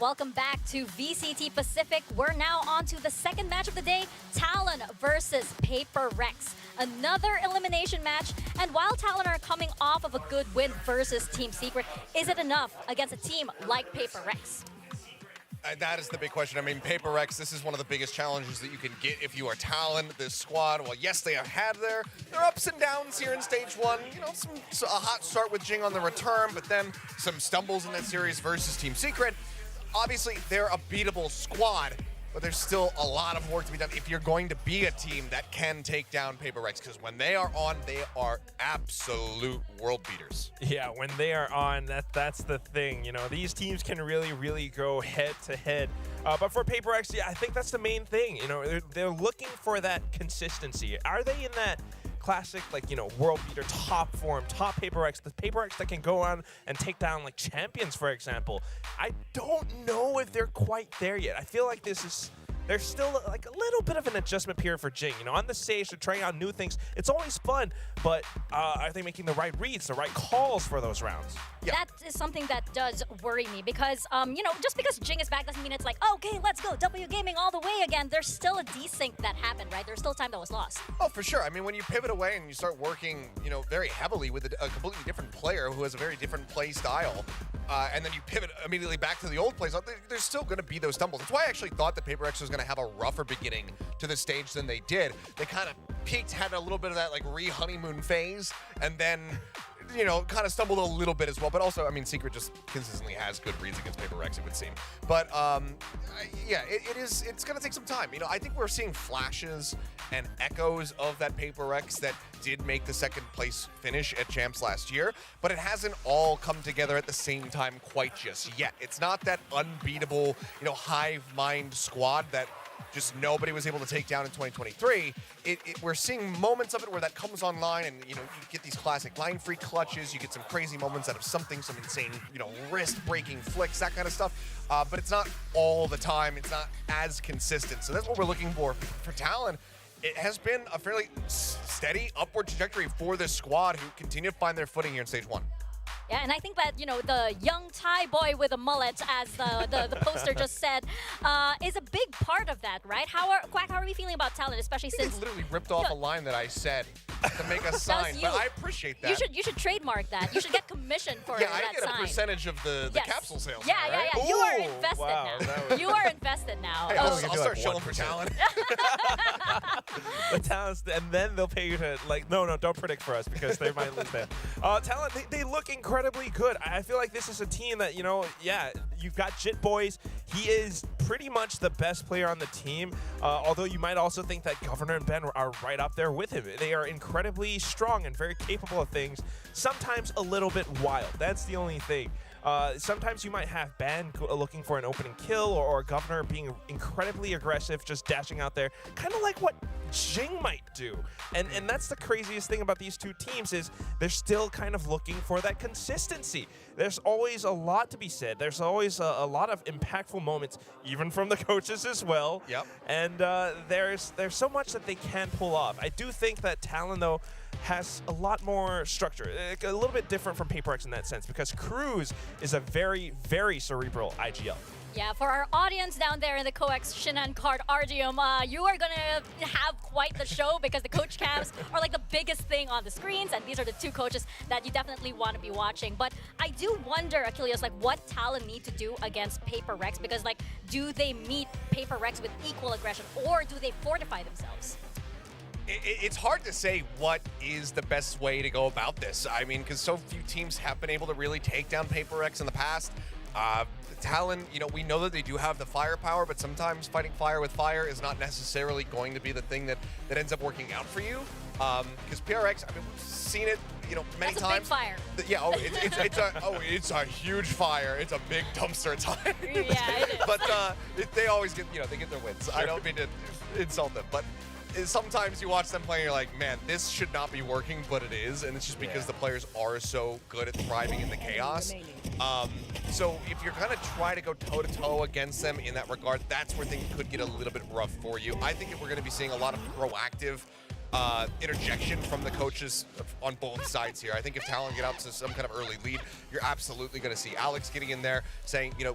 Welcome back to VCT Pacific. We're now on to the second match of the day, Talon versus Paper Rex. Another elimination match, and while Talon are coming off of a good win versus Team Secret, is it enough against a team like Paper Rex? That is the big question. I mean, Paper Rex, this is one of the biggest challenges that you can get if you are Talon, this squad. Well, yes, they have had their ups and downs here in Stage 1. You know, a hot start with Jing on the return, but then some stumbles in that series versus Team Secret. Obviously, they're a beatable squad, but there's still a lot of work to be done if you're going to be a team that can take down Paper Rex, because when they are on, they are absolute world beaters. Yeah, when they are on, that's the thing. You know, these teams can really go head to head. But for Paper Rex, yeah, I think that's the main thing. You know, they're looking for that consistency. Are they in that classic, like, you know, world beater, top form, top Paper X, the Paper X that can go on and take down, like, champions, for example? I don't know if they're quite there yet. I feel like this is there's still like a little bit of an adjustment period for Jing. You know, on the stage, they're trying out new things. It's always fun, but are they making the right reads, the right calls for those rounds? Yeah. That is something that does worry me because, you know, just because Jing is back doesn't mean it's like, okay, let's go, W Gaming all the way again. There's still a desync that happened, right? There's still time that was lost. Oh, for sure. I mean, when you pivot away and you start working, you know, very heavily with a completely different player who has a very different play style, and then you pivot immediately back to the old play style, there's still going to be those stumbles. That's why I actually thought that Paper X was going to have a rougher beginning to the stage than they did. They kind of peaked, had a little bit of that like re-honeymoon phase, and then, you know, kind of stumbled a little bit as well. But also, I mean, Secret just consistently has good reads against Paper X, it would seem. But yeah, it's going to take some time. You know, I think we're seeing flashes and echoes of that Paper X that did make the second place finish at Champs last year, but it hasn't all come together at the same time quite just yet. It's not that unbeatable, you know, hive mind squad that just nobody was able to take down in 2023. We're seeing moments of it where that comes online, and you know, you get these classic line free clutches, you get some crazy moments out of something, some insane, you know, wrist breaking flicks, that kind of stuff. But it's not all the time. It's not as consistent. So that's what we're looking for Talon. It has been a fairly steady upward trajectory for this squad who continue to find their footing here in stage 1. Yeah, and I think that, you know, the young Thai boy with a mullet, as the poster just said, is a big part of that, right? Quack, how are we feeling about Talon, especially since... They literally ripped off a line that I said to make a sign, but I appreciate that. You should trademark that. You should get commission for that sign. Yeah, I get a percentage of the capsule sales. Yeah, now, right? yeah. You are invested now. You are invested now. Hey, I'll start showing for Talon. The Talons, and then they'll pay you to, like, no, don't predict for us because they might lose that. Talon, they look incredibly good. I feel like this is a team that, you know, yeah, you've got Jit Boys. He is pretty much the best player on the team, although you might also think that Governor and Ben are right up there with him. They are incredibly strong and very capable of things, sometimes a little bit wild. That's the only thing. Sometimes you might have Ben looking for an opening kill, or Governor being incredibly aggressive, just dashing out there, kind of like what Jing might do. And that's the craziest thing about these two teams is they're still kind of looking for that consistency. There's always a lot to be said. There's always a lot of impactful moments, even from the coaches as well. Yep. And there's so much that they can pull off. I do think that Talon, though, has a lot more structure, a little bit different from Paper X in that sense, because Cruz is a very, very cerebral IGL. Yeah, for our audience down there in the COEX Shinan card Ardium, you are going to have quite the show because the coach cams are like the biggest thing on the screens, and these are the two coaches that you definitely want to be watching. But I do wonder, Achilles, like what Talon need to do against Paper Rex, because like, do they meet Paper Rex with equal aggression, or do they fortify themselves? It's hard to say what is the best way to go about this. I mean, because so few teams have been able to really take down Paper X in the past. Talon, you know, we know that they do have the firepower, but sometimes fighting fire with fire is not necessarily going to be the thing that ends up working out for you. Because PRX, I mean, we've seen it, you know, many times. That's a big fire. It's a huge fire. It's a big dumpster at times. Yeah, it is. But they always get, you know, they get their wins. Sure. I don't mean to insult them, but sometimes you watch them play and you're like, man, this should not be working, but it is, and it's just because the players are so good at thriving in the chaos. So if you're gonna try to go toe-to-toe against them in that regard, that's where things could get a little bit rough for you. I think that we're gonna be seeing a lot of proactive interjection from the coaches on both sides here. I think if Talon get out to some kind of early lead, you're absolutely going to see Alex getting in there saying, you know,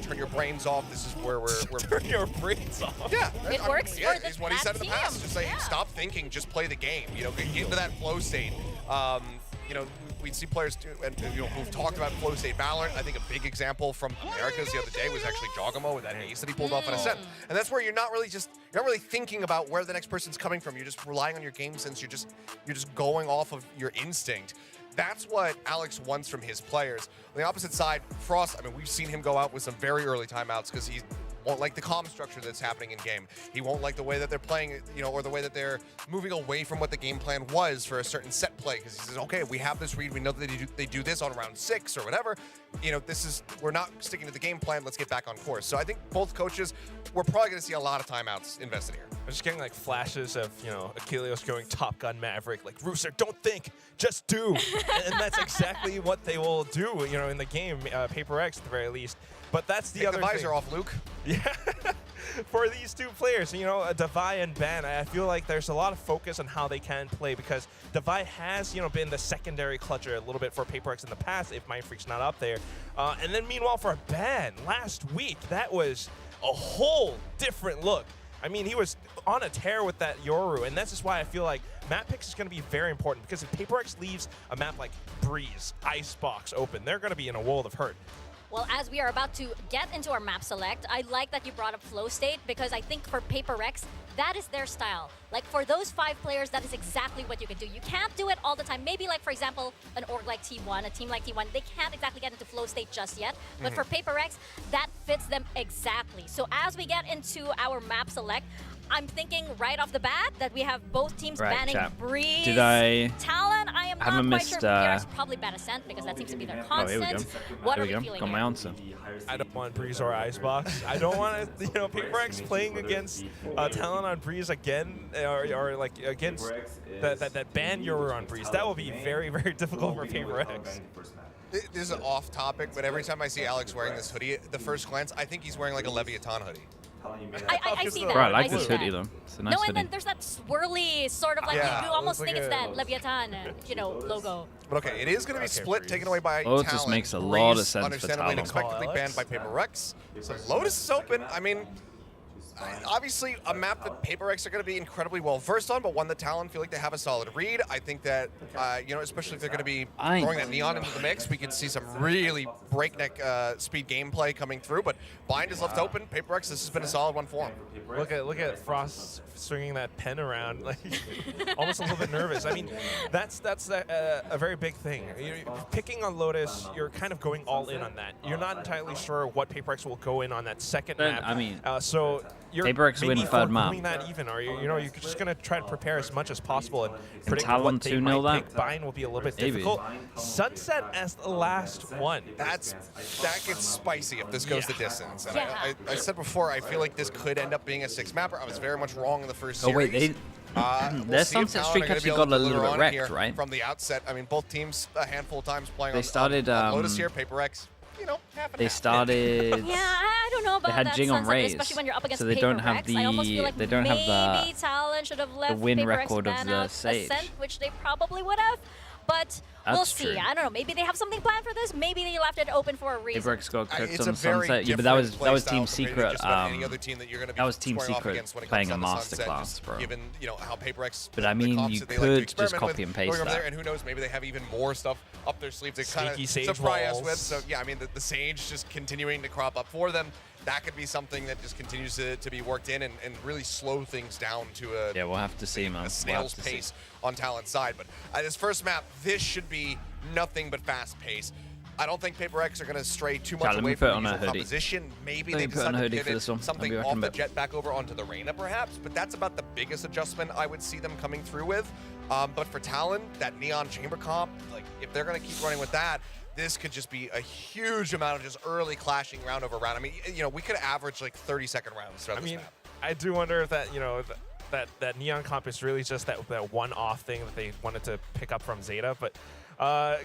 turn your brains off. This is where we're turn your brains off. Yeah, it works. Yeah, is what he said in the past. Just say, stop thinking, just play the game. You know, get into that flow state. You know, we see players do, and you know, who've talked about flow state. Valorant, I think a big example from Americas the other day was actually Jogamo with that ace that he pulled off on Ascent. And that's where you're not really thinking about where the next person's coming from. You're just relying on your game sense. You're just going off of your instinct. That's what Alex wants from his players. On the opposite side, Frost, I mean, we've seen him go out with some very early timeouts because he won't like the comm structure that's happening in game. He won't like the way that they're playing, you know, or the way that they're moving away from what the game plan was for a certain set play. Because he says, okay, we have this read, we know that they do this on round 6 or whatever. You know, we're not sticking to the game plan. Let's get back on course. So I think both coaches, we're probably going to see a lot of timeouts invested here. I'm just getting like flashes of, you know, Achilles going Top Gun Maverick, like, Rooster, don't think, just do. And that's exactly what they will do, you know, in the game, Paper X at the very least. But that's the other visor thing. off, Luke. Yeah. for these two players. You know, Devi and Ban, I feel like there's a lot of focus on how they can play because Devi has, you know, been the secondary clutcher a little bit for PaperX in the past if Mindfreak's not up there. And then meanwhile for Ban, last week, that was a whole different look. I mean, he was on a tear with that Yoru, and that's just why I feel like map picks is going to be very important because if PaperX leaves a map like Breeze, Icebox open, they're going to be in a world of hurt. Well, as we are about to get into our map select, I like that you brought up flow state because I think for PaperX, that is their style. Like for those 5 players, that is exactly what you can do. You can't do it all the time. Maybe like, for example, an org like T1, a team like T1, they can't exactly get into flow state just yet. But for PaperX, that fits them exactly. So as we get into our map select, I'm thinking right off the bat that we have both teams banning Breeze. Did I Talon, I am not quite sure. PRX probably ban Ascent because that seems to be their constant. Here we go. What are we feeling Got my answer. I don't want Breeze or Icebox. I don't want to, you know, PaperX playing against Talon on Breeze again, or like against that ban Yoru on Breeze. That will be very, very difficult for PaperX. This is off topic, but every time I see Alex wearing this hoodie, the first glance, I think he's wearing like a Leviathan hoodie. I see that. Bro, I like see this hoodie though. It's a nice no, hoodie. and then there's that swirly sort of like you almost think it's that Leviathan, you know, logo. But okay, it is going to be split, taken away by Lotus Talon. makes a lot of Breeze, sense for understandably and Talon. expectedly banned by PaperX. So Lotus is open. I mean, obviously a map that PaperX are going to be incredibly well versed on, but one that Talon feel like they have a solid read. I think that, you know, especially if they're going to be throwing that Neon into the mix, we could see some really breakneck speed gameplay coming through. But Bind is left open. PaperX, this has been a solid one for him. Look at Frost swinging that pen around, like almost a little bit nervous. I mean, that's a very big thing. You're picking on Lotus, you're kind of going all in on that. You're not entirely sure what PaperX will go in on that second map. I mean, so you're PaperX win third map. That even, or you're just gonna try to prepare as much as possible and predict Talon what they might that? pick. Bind will be a little bit difficult. Sunset as the last one. That gets spicy if this goes the distance. And I said before, I feel like this could end up being a 6-mapper. I was very much wrong in the first series. Oh wait, their Sunset streak actually got a little bit wrecked, right? From the outset, I mean, both teams a handful of times playing they started, on Lotus here, PaperX. You know, they started. Yeah, I don't know about they had that. Jing on Raze, especially when you're up against so they don't have PaperX. I almost feel like they don't have maybe Talon should have left the win PaperX record of ban the out Sage. Ascent, which they probably would have. But we'll see. True. I don't know. Maybe they have something planned for this. Maybe they left it open for a reason. PaperX got cooked it's on a very Sunset. Yeah, but that was Team style Secret. Any other team that, you're gonna be that was Team squaring off Secret against when it playing a comes down to masterclass, Sunset, bro. Given, you know, how PaperX. But I mean, you could just copy and paste that. And who knows? Maybe they have even more stuff up their sleeve to kind of Sage surprise us walls. with. So yeah, I mean, the Sage just continuing to crop up for them. That could be something that just continues to be worked in and really slow things down to a yeah, we'll have to see, man. a snail's pace on Talon's side. But this first map, this should be nothing but fast pace. I don't think PaperX are going to stray too much away from the usual composition. Maybe they decide to pivot something off the jet back over onto the Reyna, perhaps. But that's about the biggest adjustment I would see them coming through with. But for Talon, that Neon Chamber comp, like if they're going to keep running with that, this could just be a huge amount of just early clashing round over round. I mean, you know, we could average like 30-second rounds throughout this map. I do wonder if that, you know, that Neon comp is really just that one-off thing that they wanted to pick up from Zeta. But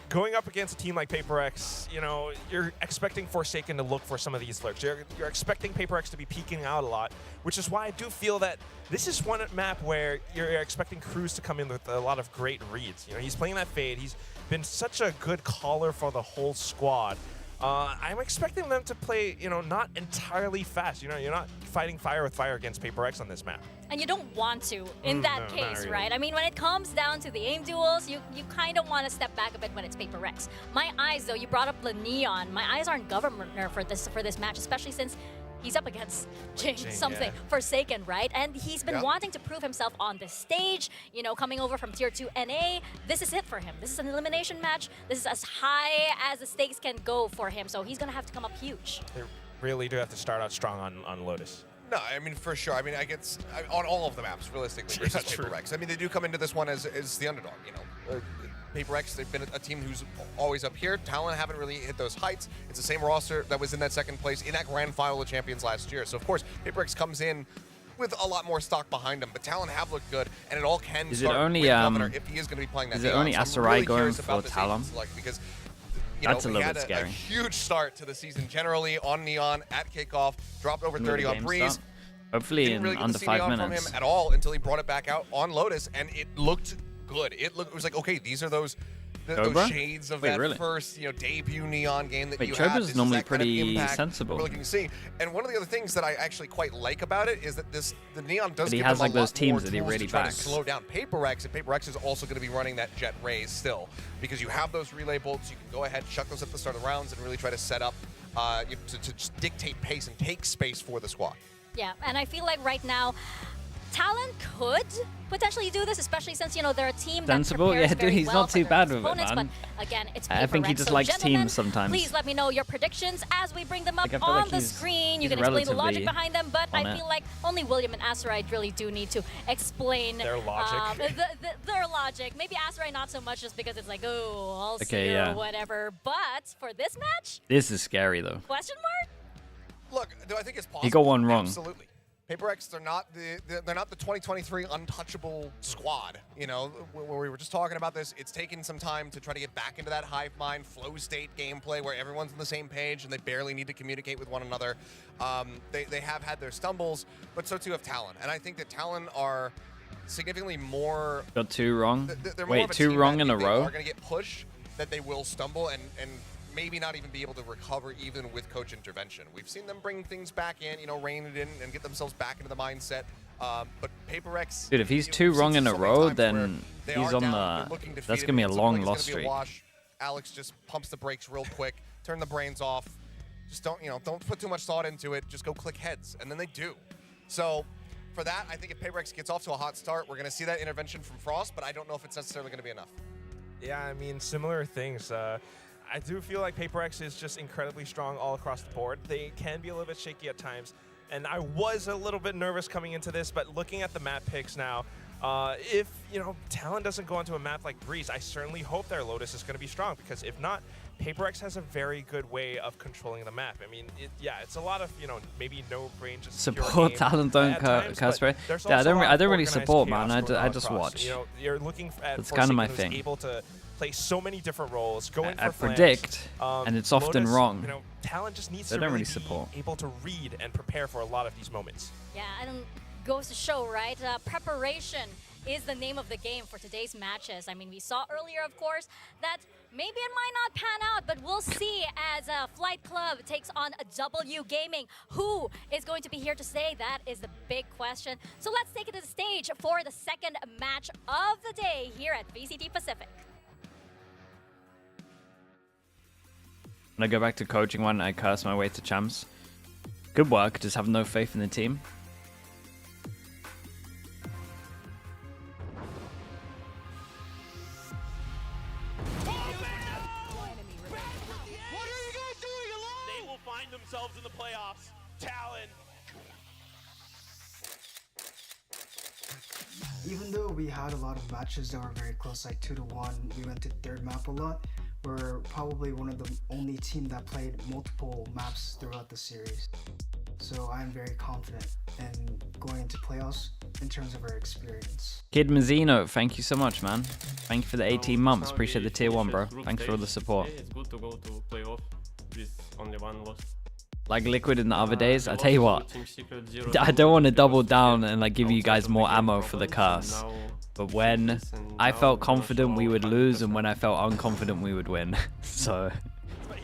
going up against a team like PaperX, you know, you're expecting Forsaken to look for some of these lurks. You're expecting PaperX to be peeking out a lot, which is why I do feel that this is one map where you're expecting Cruz to come in with a lot of great reads. You know, he's playing that Fade. He's been such a good caller for the whole squad. I'm expecting them to play, you know, not entirely fast. You know, you're not fighting fire with fire against PaperX on this map. And you don't want to in that case, really. right? I mean, when it comes down to the aim duels, you kind of want to step back a bit when it's PaperX. My eyes, though, you brought up the Neon. My eyes aren't governor for this match, especially since he's up against Jing, Forsaken, right? And he's been wanting to prove himself on the stage, you know, coming over from Tier 2 NA. This is it for him. This is an elimination match. This is as high as the stakes can go for him, so he's going to have to come up huge. They really do have to start out strong on Lotus. No, I mean, for sure. I mean, on all of the maps, realistically, versus PaperX. I mean, they do come into this one as the underdog, you know. PaperX, they've been a team who's always up here. Talon haven't really hit those heights. It's the same roster that was in that second place in that grand final of champions last year. So, of course, PaperX comes in with a lot more stock behind them, but Talon have looked good, and it all can start with Governor if he is going to be playing that. Is it only Asarai going for Talon? Because that's a little had bit scary. A huge start to the season generally on Neon at kickoff, dropped over 30 on Breeze. Hopefully Didn't really in get under to see 5 neon minutes. from him at all until he brought it back out on Lotus, and it looked good. It was like, okay, these are those shades of that first debut neon game that you had. Choba's normally pretty sensible. We're looking to see. And one of the other things that I actually quite like about it is that the neon does he give has them like a those lot teams more that he tools really to try backs. to slow down PaperX, and PaperX is also going to be running that Jet Rays still, because you have those relay bolts. You can go ahead, chuck those at the start of rounds, and really try to set up to just dictate pace and take space for the squad. Yeah, and I feel like right now, Talon could potentially do this, especially since, they're a team that Sensible? prepares Yeah, dude, very he's well not for too their bad with it, opponents, man. But again, it's I think he PaperX. just So likes gentlemen, teams sometimes. Please let me know your predictions as we bring them up Like, I feel on like the he's- screen. You he's can explain the logic relatively behind them, but on I it. feel like only William and Asteroid really do need to explain Their logic. their logic. Maybe Asteroid not so much, just because it's like, oh, I'll see Okay, or yeah. whatever. But for this match, This is scary though. question mark? Look, do I think it's possible? He got one wrong. Absolutely. PaperX, they're not the 2023 untouchable squad. Where we were just talking about this, it's taken some time to try to get back into that hive mind, flow state gameplay where everyone's on the same page and they barely need to communicate with one another. They have had their stumbles, but so too have Talon. And I think that Talon are significantly more... Got 2 wrong. They're more of Wait, a 2 team wrong that in a if row? They are going to get pushed, that they will stumble and maybe not even be able to recover even with coach intervention. We've seen them bring things back in, rein it in and get themselves back into the mindset. But PaperX... Dude, if he's 2 wrong in a row, then he's on the... That's going to be a long loss streak. Alex just pumps the brakes real quick, turn the brains off. Just don't put too much thought into it. Just go click heads, and then they do. So for that, I think if PaperX gets off to a hot start, we're going to see that intervention from Frost, but I don't know if it's necessarily going to be enough. Yeah, I mean, similar things. I do feel like PaperX is just incredibly strong all across the board. They can be a little bit shaky at times, and I was a little bit nervous coming into this, but looking at the map picks now, if, Talon doesn't go onto a map like Breeze, I certainly hope their Lotus is going to be strong, because if not, PaperX has a very good way of controlling the map. I mean, it's a lot of, maybe no brain, just Support Talon, don't curse for it. Yeah, I don't really support, man. I just watch. You're looking at That's kind of my thing. Able to play so many different roles, going for I flanks. predict, and it's often Lotus, wrong. Talon just needs They to don't really be support. able to read and prepare for a lot of these moments. Yeah, and goes to show, right? Preparation is the name of the game for today's matches. I mean, we saw earlier, of course, that maybe it might not pan out, but we'll see as Flight Club takes on W Gaming. Who is going to be here to stay? That is the big question. So let's take it to the stage for the second match of the day here at VCT Pacific. When I go back to coaching one, I curse my way to champs. Good work, just have no faith in the team. They will find themselves in the playoffs. Talon. Even though we had a lot of matches that were very close, like 2-1, we went to third map a lot. We're probably one of the only team that played multiple maps throughout the series. So I'm very confident in going into playoffs in terms of our experience. Kid Mazzino, thank you so much, man. Thank you for the 18 months. Appreciate the tier 1, bro. Thanks for all the support. It's good to go to playoff with only 1 loss. Like Liquid in the other days, I tell you what, I don't want to double down and like give you guys more ammo for the curse. But when I felt confident we would lose, and when I felt unconfident we would win. So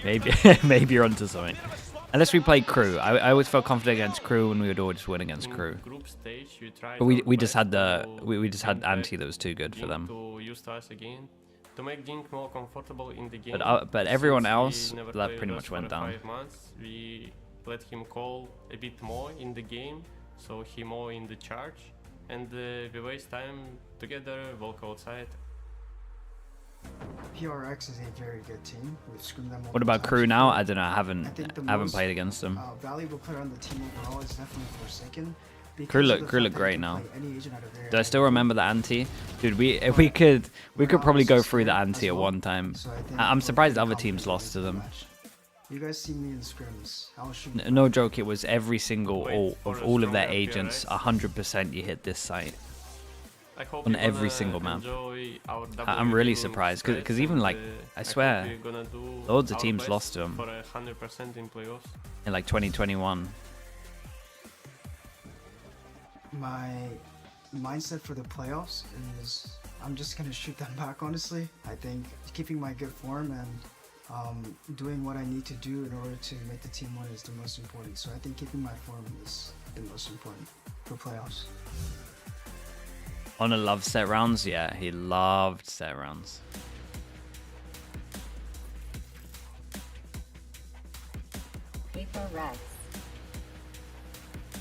maybe you're onto something. Unless we played crew, I always felt confident against crew, and we would always win against crew. But we just had we just had anti that was too good for them. To make Dink more comfortable in the game. But everyone else, that pretty much went down. 5 months, we let him call a bit more in the game, so he more in the charge, and we waste time together, walk outside. PRX is a very good team. We've screwed them. What about crew now? I don't know. I haven't played against them. Valuable player on the team overall is definitely Forsaken. Crew look great now. Do I still remember the anti? Dude, we could probably go through the anti at one time. I'm surprised other teams lost to them. You guys see me in scrims. No joke, it was every single of all of their agents. 100% you hit this site on every single map. I'm really surprised because even like I swear, loads of teams lost to them in like 2021. My mindset for the playoffs is I'm just gonna shoot them back, honestly. I think keeping my good form and doing what I need to do in order to make the team win is the most important. So I think keeping my form is the most important for playoffs. Honor loves set rounds. Yeah, he loved set rounds.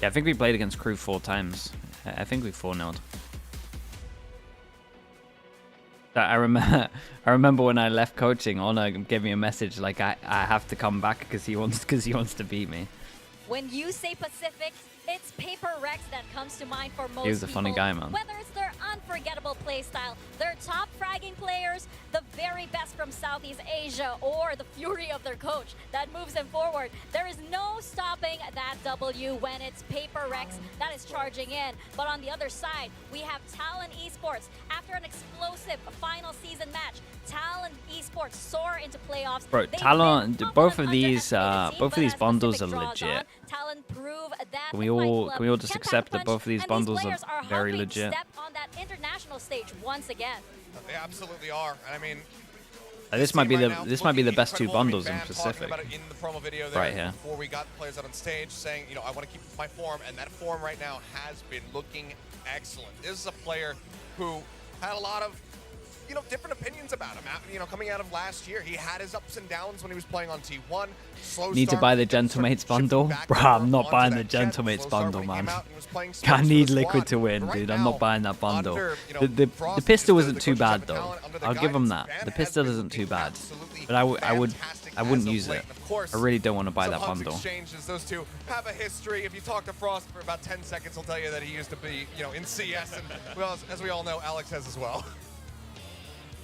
Yeah, I think we played against Crew 4 times. I think we 4-0'd. I remember when I left coaching, Honor gave me a message like I have to come back because he wants to beat me. When you say Pacific, it's Paper Rex that comes to mind for most people. He was a funny guy, man. Whether it's their unforgettable playstyle, their top fragging players, the very best from Southeast Asia, or the fury of their coach that moves them forward, there is no stopping that W when it's Paper Rex that is charging in. But on the other side, we have Talon Esports. After an explosive final season match, Talon Esports soar into playoffs. Bro, Talon, both of these bundles are legit. Talon prove that Can we all just accept that both of these bundles are very legit? Step on that international stage once again. They absolutely are. I mean, This might be the best two bundles in Pacific. About it in the promo video there right here. Before we got players out on stage saying, you know, I want to keep my form, and that form right now has been looking excellent. This is a player who had a lot of, you know, different opinions about him. You know, coming out of last year, he had his ups and downs when he was playing on T1. Need to buy the Gentlemates bundle? Bro, I'm not buying the Gentlemates bundle, man. I need Liquid to win, dude. I'm not buying that bundle. The pistol isn't too bad though. I'll give him that. The pistol isn't too bad, but I wouldn't use it. I really don't want to buy that bundle. Exchanges, those two have a history. If you talk to Frost for about 10 seconds, he'll tell you that he used to be, you know, in CS, and well, as we all know, Alex has as well.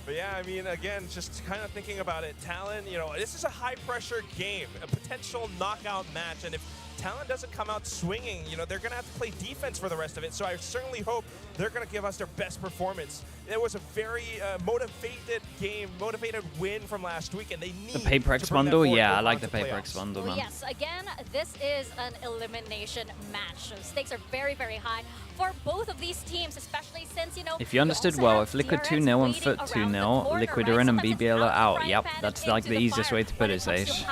But yeah, I mean, again, just kind of thinking about it, Talon, you know, this is a high-pressure game, a potential knockout match, and if Talon doesn't come out swinging, you know, they're going to have to play defense for the rest of it, so I certainly hope they're going to give us their best performance. It was a very motivated game, motivated win from last week, and they need the Paper X bundle. Yeah, I like the Paper X bundle, man. Yes, again, this is an elimination match. So stakes are very, very high for both of these teams, especially since, you know, if you understood well, if Liquid 2-0 and Foot 2-0, Liquid are in and BBL are out. Yep, that's like the easiest way to put it, Sage.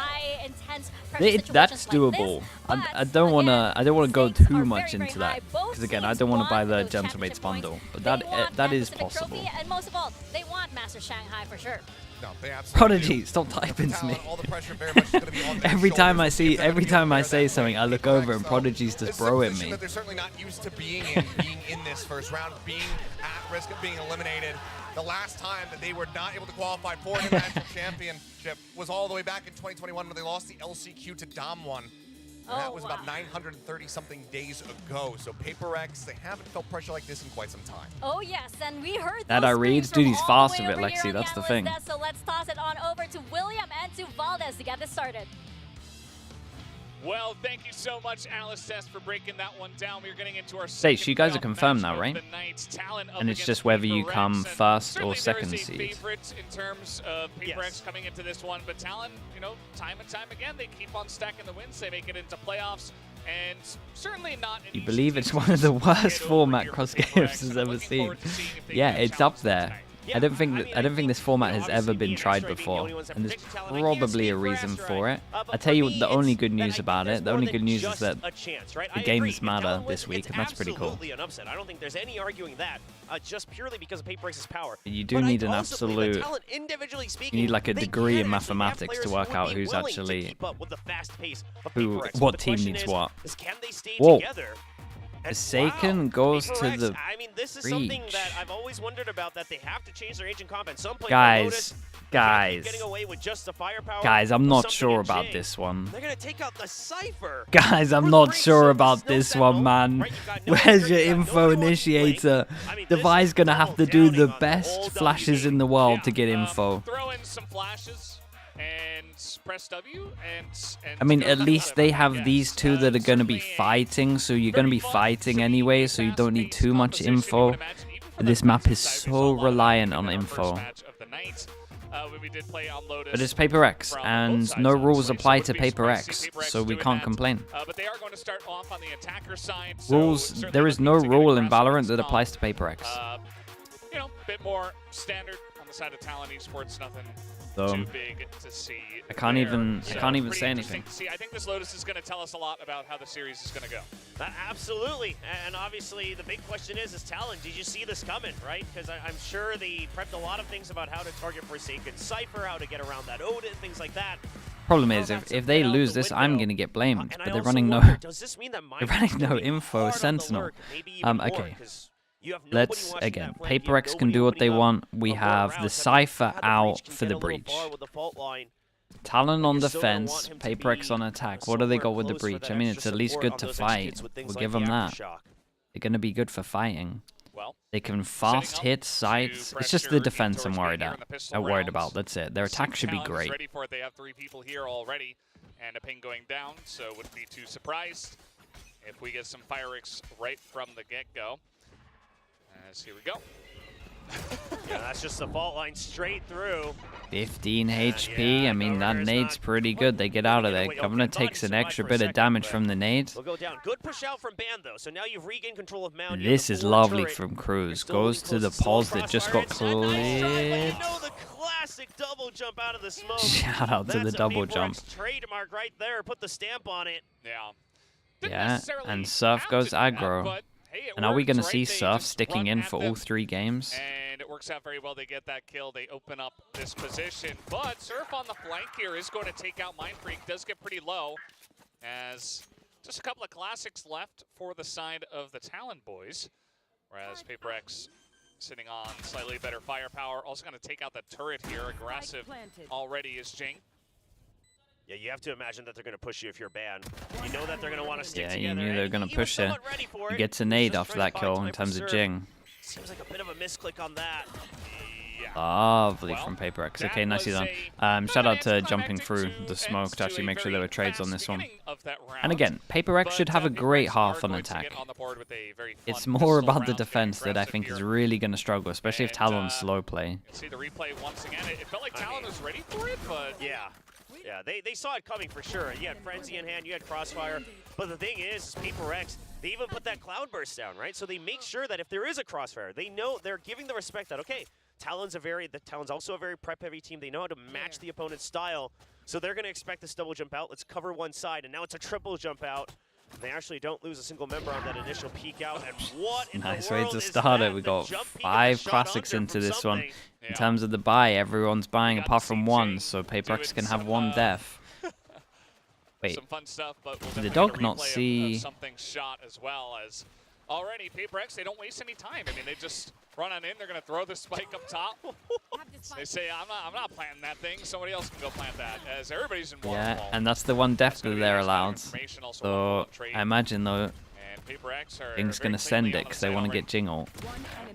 That's doable. I don't wanna go too much into that because again, I don't want to buy the Gentlemates bundle, but that is possible. And most of all, they want Master Shanghai for sure. No, they absolutely Prodigy, stop typing to me. every time I say something, I look over and Prodigy's just broing me. They're certainly not used to being in this first round, being at risk of being eliminated. The last time that they were not able to qualify for an international championship was all the way back in 2021 when they lost the LCQ to Damwon. And that was about 930-something days ago. So Paper X, they haven't felt pressure like this in quite some time. Oh yes, and we heard that I read, dude, he's fast with it, Lexi. That's the thing. So let's toss it on over to William and to Valdez to get this started. Well, thank you so much, Alice Test, for breaking that one down. We're getting into our Sage, you guys are confirmed now, right? And it's just whether you come first or second seed. Favorites in terms of Paper X coming into this one, but Talon, you know, time and time again, they keep on stacking the wins. They make it into playoffs, and certainly not. You believe it's one of the worst format CrossGames has ever seen? Yeah, it's up there. I don't think this format has ever been tried before, and there's probably a reason for it. I tell you what, the only good news about it, the only good news is that the games matter this week, and that's pretty cool. I don't think there's any arguing that, just purely because of Paper X's power. You do need an absolute, you need like a degree in mathematics to work out who's actually, what team needs what. Whoa. Forsaken goes to the I mean, this is something that I've always wondered about, that they have to change their agent comp, and some players getting away with just the firepower. Guys, I'm not sure about this one. They're gonna take out the Cypher. Guys, I'm not sure about this one, man. Where's your info initiator? Devi's gonna have to do the best flashes in the world to get info. Throw in some flashes and press W and I mean, at least they have these two that are going to be fighting, so you're going to be fighting anyway, so you don't need too much info. This map is so reliant on info. when we did play on Lotus. But it's Paper X, and no rules apply to Paper X, so we can't complain. But they are going to start off on the attacker side. Rules. There is no rule in Valorant that applies to Paper X. You know, a bit more standard on the side of Talon Esports. Nothing too big to see. I can't even say anything. See, I think this Lotus is going to tell us a lot about how the series is going to go. Absolutely, and obviously the big question is Talon, did you see this coming, right? Because I'm sure they prepped a lot of things about how to target Forsaken Cypher, how to get around that Odin, things like that. Problem is, if they lose this, I'm gonna get blamed. But they're running no, they're running no info Sentinel. Okay. Let's, again, Paper X can do what they want. We have the Cypher out for the breach. Talon on defense, Paper X on attack. What do they got with the breach? I mean, it's at least good to fight. We'll give them that. They're going to be good for fighting. They can fast hit sites. It's just the defense I'm worried about. That's it. Their attack should be great. They have 3 people here already, and a ping going down, so wouldn't be too surprised if we get some fireworks right from the get-go. As here we go. Yeah, that's just the fault line straight through. 15 HP. I mean, that nade's pretty good. They get out of there. Governor takes an extra bit of damage from the nade. We'll go down. Good push out from Band, though. So now you've regained control of Mound. This is lovely from Cruz. Goes to the pause that just got cleared. The classic double jump out of the smoke. Shout out to the double jump. Trademark right there. Put the stamp on it. Yeah, and Surf goes aggro. And are we going to see Surf sticking in for all 3 games? And it works out very well. They get that kill. They open up this position. But Surf on the flank here is going to take out Mind Freak. Does get pretty low, as just a couple of classics left for the side of the Talon boys. Whereas Paper X sitting on slightly better firepower. Also going to take out the turret here. Aggressive already is Jing. Yeah, you have to imagine that they're going to push you if you're banned. You know that they're going to want to stick together. Yeah, you knew they were going to push it. He gets a nade after that kill in terms of Jing. Seems like a bit of a misclick on that. Lovely from Paper X. Okay, nicely done. Shout out to jumping through the smoke to actually make sure there were trades on this one. And again, Paper X should have a great half on attack. It's more about the defense that I think is really going to struggle, especially if Talon's slow play. See the replay once again. It felt like Talon was ready for it, but yeah, they saw it coming for sure. You had Frenzy in hand, you had Crossfire. But the thing is Paper X, they even put that Cloudburst down, right? So they make sure that if there is a Crossfire, they know they're giving the respect that, okay, Talon's also a very prep-heavy team. They know how to match the opponent's style. So they're going to expect this double jump out. Let's cover one side, and now it's a triple jump out. They actually don't lose a single member on that initial peek out. And what in nice the way world to start it. We got 5 classics into this one. In terms of the buy, everyone's buying apart from one, so Paper X can have one death. Wait, some fun stuff, but did the dog not see something shot as well as already Paper X? They don't waste any time. I mean, they just run on in. They're going to throw the spike up top. They say, I'm not planting that thing. Somebody else can go plant that. As everybody's in waterfall. and that's the one death that they're allowed. So I imagine though, Jing's going to send it because they want to get Jing ult.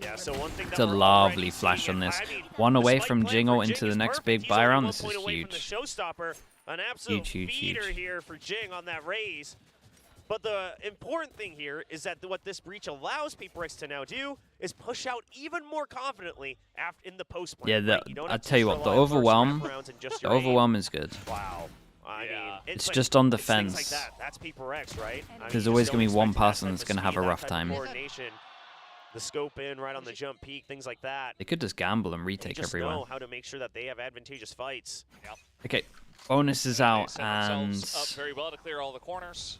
Yeah, so one thing it's a lovely flash on this. One away from Jing ult into the next big buy round. This is huge. An absolute huge beater here for Jing on that raise. But the important thing here is that what this breach allows Paper X to now do is push out even more confidently in the post plan. Yeah, I'll tell you what, the overwhelm is good. Wow. I mean, it's just on defense. Like that's Paper X, right? There's always going to be one person that's going to have a rough time. The scope in, right on the jump peak, things like that. They could just gamble and retake everyone. Know how to make sure that they have advantageous fights. Yep. Okay, bonus is out and up very well to clear all the corners,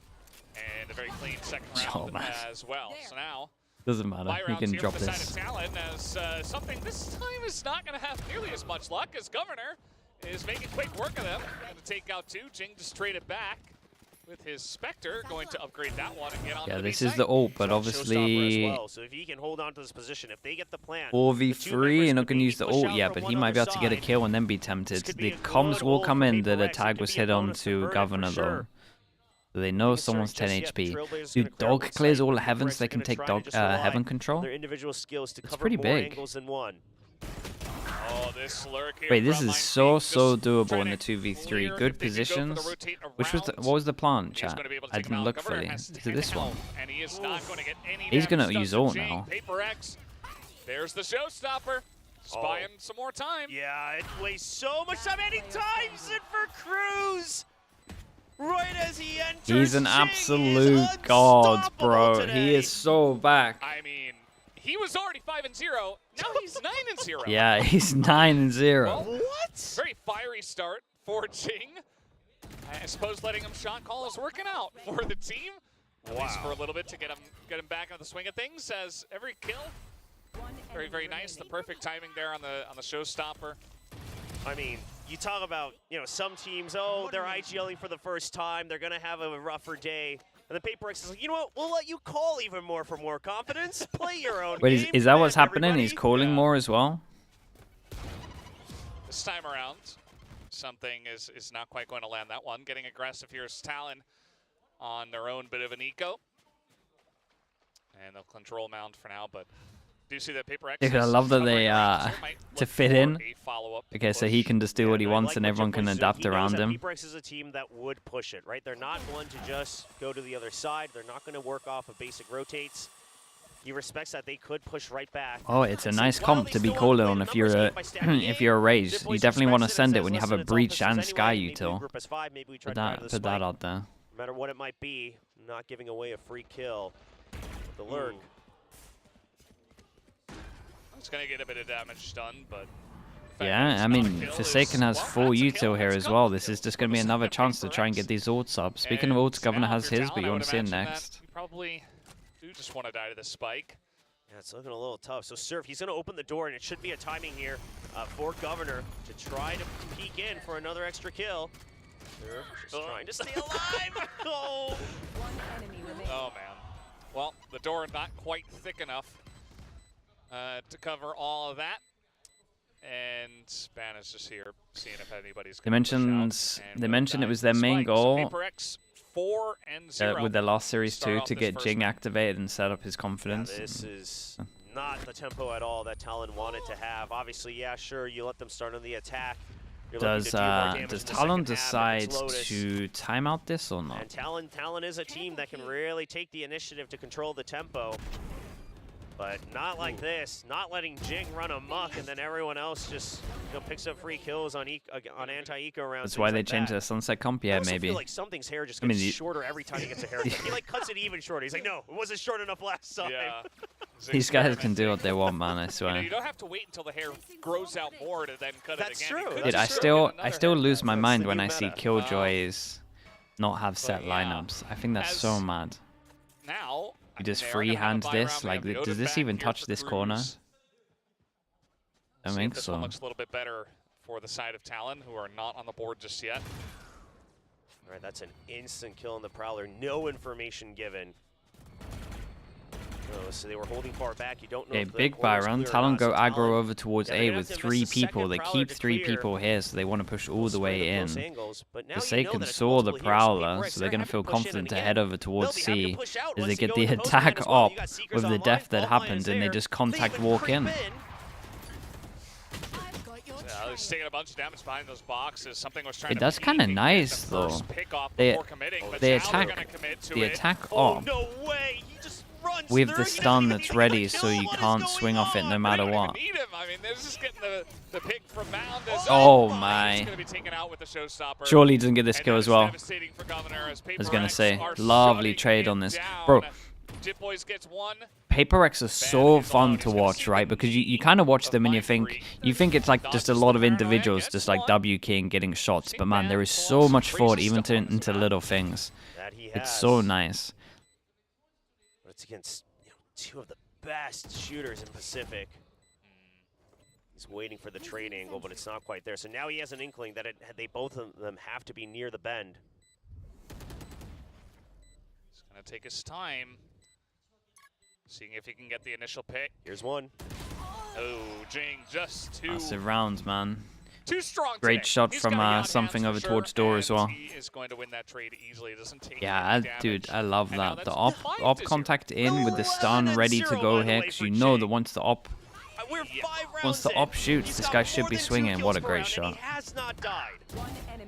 and a very clean second round as well. So now doesn't matter. You can drop this. Talon as something this time is not going to have nearly as much luck as Governor is making quick work of them. Going to take out 2. Jing just straight it back with his Spectre, going to upgrade that one and get on. Yeah, this is the ult, but obviously so if he can hold on to this position, if they get the plan, 4v3, you're not going to use the ult yet, but he might be able to get a kill and then be tempted. The comms will come in that a tag was hit on to Governor though. So they know someone's 10 HP. Dude, Dog clears all the heaven so they can take heaven control? It's pretty big. Wait, this is so doable in the 2v3. Good positions. What was the plan, chat? I didn't look fully. To this one. He's gonna use ult now. There's the showstopper. Just buying some more time. Yeah, it wastes so much time, and he times it for Cruz. Right as he enters, He's an Jing absolute is god, bro. today. He is so back. I mean, he was already 5-0. Now he's 9-0. Yeah, he's 9-0. Well, what? Very fiery start for Jing. I suppose letting him shot call is working out for the team. At least for a little bit to get him back on the swing of things. As every kill, very, very nice. The perfect timing there on the showstopper. I mean, you talk about, you know, some teams, oh, they're IGLing for the first time, they're gonna have a rougher day. And the Paper X is like, you know what, we'll let you call even more for more confidence. Play your own Wait, game. is that what's happening? Everybody. He's calling more as well? This time around, something is not quite going to land that one. Getting aggressive here is Talon on their own bit of an eco. And they'll control mound for now, but do you see that Paper X? Dude, I love that they, to fit in. Okay, so he can just do what he wants like and what everyone Jim can was adapt he knows around that him. Paper X is a team that would push it, right? They're not one to just go to the other side. They're not going to work off of basic rotates. He respects that they could push right back. Oh, it's a nice comp to be calling on if you're a if you're a Rage. You definitely want to send it when you have a Breach and Sky util. Put that out there. No matter what it might be, not giving away a free kill. The lurk. It's going to get a bit of damage done, but... Yeah, I mean, Forsaken has full util here as well. This is just going to be another chance to try and get these ults up. Speaking of ults, Governor has his, but you want to see it next. You probably do just want to die to the spike. Yeah, it's looking a little tough. So Surf, he's going to open the door, and it should be a timing here for Governor to try to peek in for another extra kill. Surf just trying to stay alive. Oh. Oh, man. Well, the door not quite thick enough to cover all of that. And Ban is just here, seeing if anybody's They mentioned it was their main goal Paper X 4-0 with their last series too, to get Jing activated and set up his confidence. Yeah, this is not the tempo at all that Talon wanted to have. Obviously, yeah, sure, you let them start on the attack. Does Talon decide to time out this or not? And Talon is a team that can really take the initiative to control the tempo. But not like this, not letting Jing run amok and then everyone else just picks up free kills on anti-eco rounds. That's why they changed the sunset comp, yeah, maybe. I feel like something's hair just gets shorter every time he gets a haircut. He like cuts it even shorter. He's like, no, it wasn't short enough last time. Yeah. These guys can do what they want, man, I swear. You don't have to wait until the hair grows out more to then cut it again. True. Dude, I still lose my mind when I see Killjoys not have set lineups. I think that's so mad. Now, you just freehand this? Like, does this even touch this corner? I think so. This one looks a little bit better for the side of Talon, who are not on the board just yet. All right, that's an instant kill on the Prowler. No information given. Oh, so they were holding far back. You don't know. Okay, big buy round. Talon go aggro over towards A with 3 people. They keep 3 people here, so they want to push all the way in. Forsaken saw the Prowler, so they're going to feel confident to head over towards C as they get the attack up with the death that happened, and they just contact walk in. He's taking a bunch of damage behind those boxes. Something was trying to That's kind of nice, though. They attack up with the stun that's ready, so you can't swing off it no matter what. I mean, they're just getting the pick from Mound. Oh my. He's gonna be taken out with the showstopper. Surely he doesn't get this kill as well. I was gonna say, lovely trade on this. Bro, Paper X are so fun to watch, right? Because you kind of watch them and you think it's like just a lot of individuals just like W King getting shots, but man, there is so much thought even into little things. It's so nice. But it's against 2 of the best shooters in Pacific. He's waiting for the trade angle, but it's not quite there. So now he has an inkling that they both of them have to be near the bend. He's gonna take his time. Seeing if he can get the initial pick. Here's one. Oh, Jing just too... Massive round, man. Too strong Great today. shot He's from something over towards door as well. He is going to win that trade easily. It doesn't take Yeah, dude, I love that. The op contact in with the stun ready to go here, because you know that once the op shoots, this guy should be swinging. What a great shot. He has not died.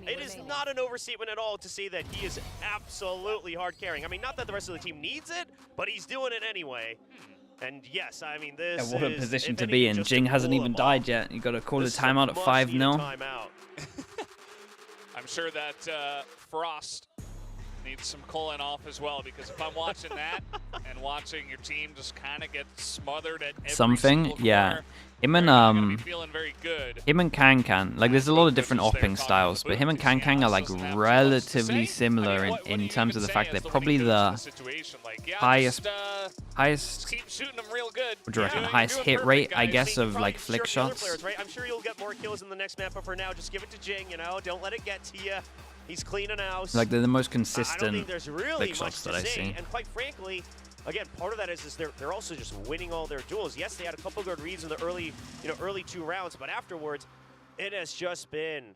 It is not an overstatement at all to say that he is absolutely hard carrying. I mean, not that the rest of the team needs it, but he's doing it anyway. And yes, I mean, this what a is, position if to anything, be in. just Jing to hasn't cool even them died off. yet. You got to call the This is a timeout at much-needed 5-0. timeout. I'm sure that Frost needs some cooling off as well, because if I'm watching that and watching your team just kind of get smothered at every Something, yeah. corner, Him and feeling very good. him and Kang, like there's a lot of different opping styles, but him and Kang are like relatively similar in terms of the fact they're probably the highest Keep shooting them real good. what do you reckon, the highest hit rate, I guess, of like flick shots. Players, right? I'm sure you'll get more kills in the next map, but for now, just give it to Jing, you know? Don't let it get to you. He's cleaning house. Like they're the most I don't consistent think there's really flick shots much that I to say. see. And quite frankly, again, part of that is they're also just winning all their duels. Yes, they had a couple good reads in the early 2 rounds, but afterwards, it has just been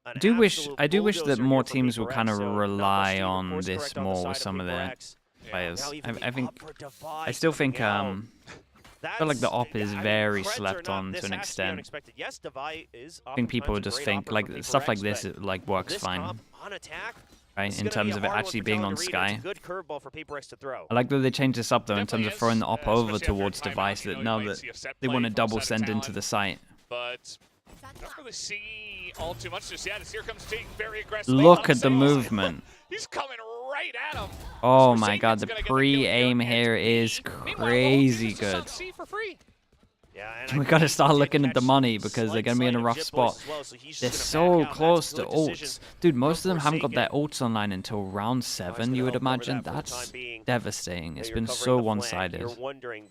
an I do wish bulldozer that more here for teams Paper would kind of X, so not much rely to on course this correct on the more side with of some of Paper their X. players. Now even the I think upper divide I still coming think out. I feel like the op is I mean, very creds or slept not, on this to an has be extent. unexpected. Yes, Divide is I think people oftentimes a just great think opera like for Paper stuff like X, this but like works this fine, comp on attack, right? it's In gonna be terms a of it hard one actually for being Talon on to read. Sky. It's a good curveball for Paper X to throw. I like that they changed this up though in terms of throwing the op over especially towards after a timeout, device. you That know, now you might that see a set they play want to from double side of send into Talon, the site. But don't really see all too much just yet. As here comes Jing, very aggressive. Look at the movement. He's coming right at him. Oh my god, the pre-aim here is crazy good. We gotta start looking at the money because they're gonna be in a rough spot. They're so close to ults. Dude, most of them haven't got their ults online until round 7, you would imagine. That's devastating. It's been so one-sided. You're wondering,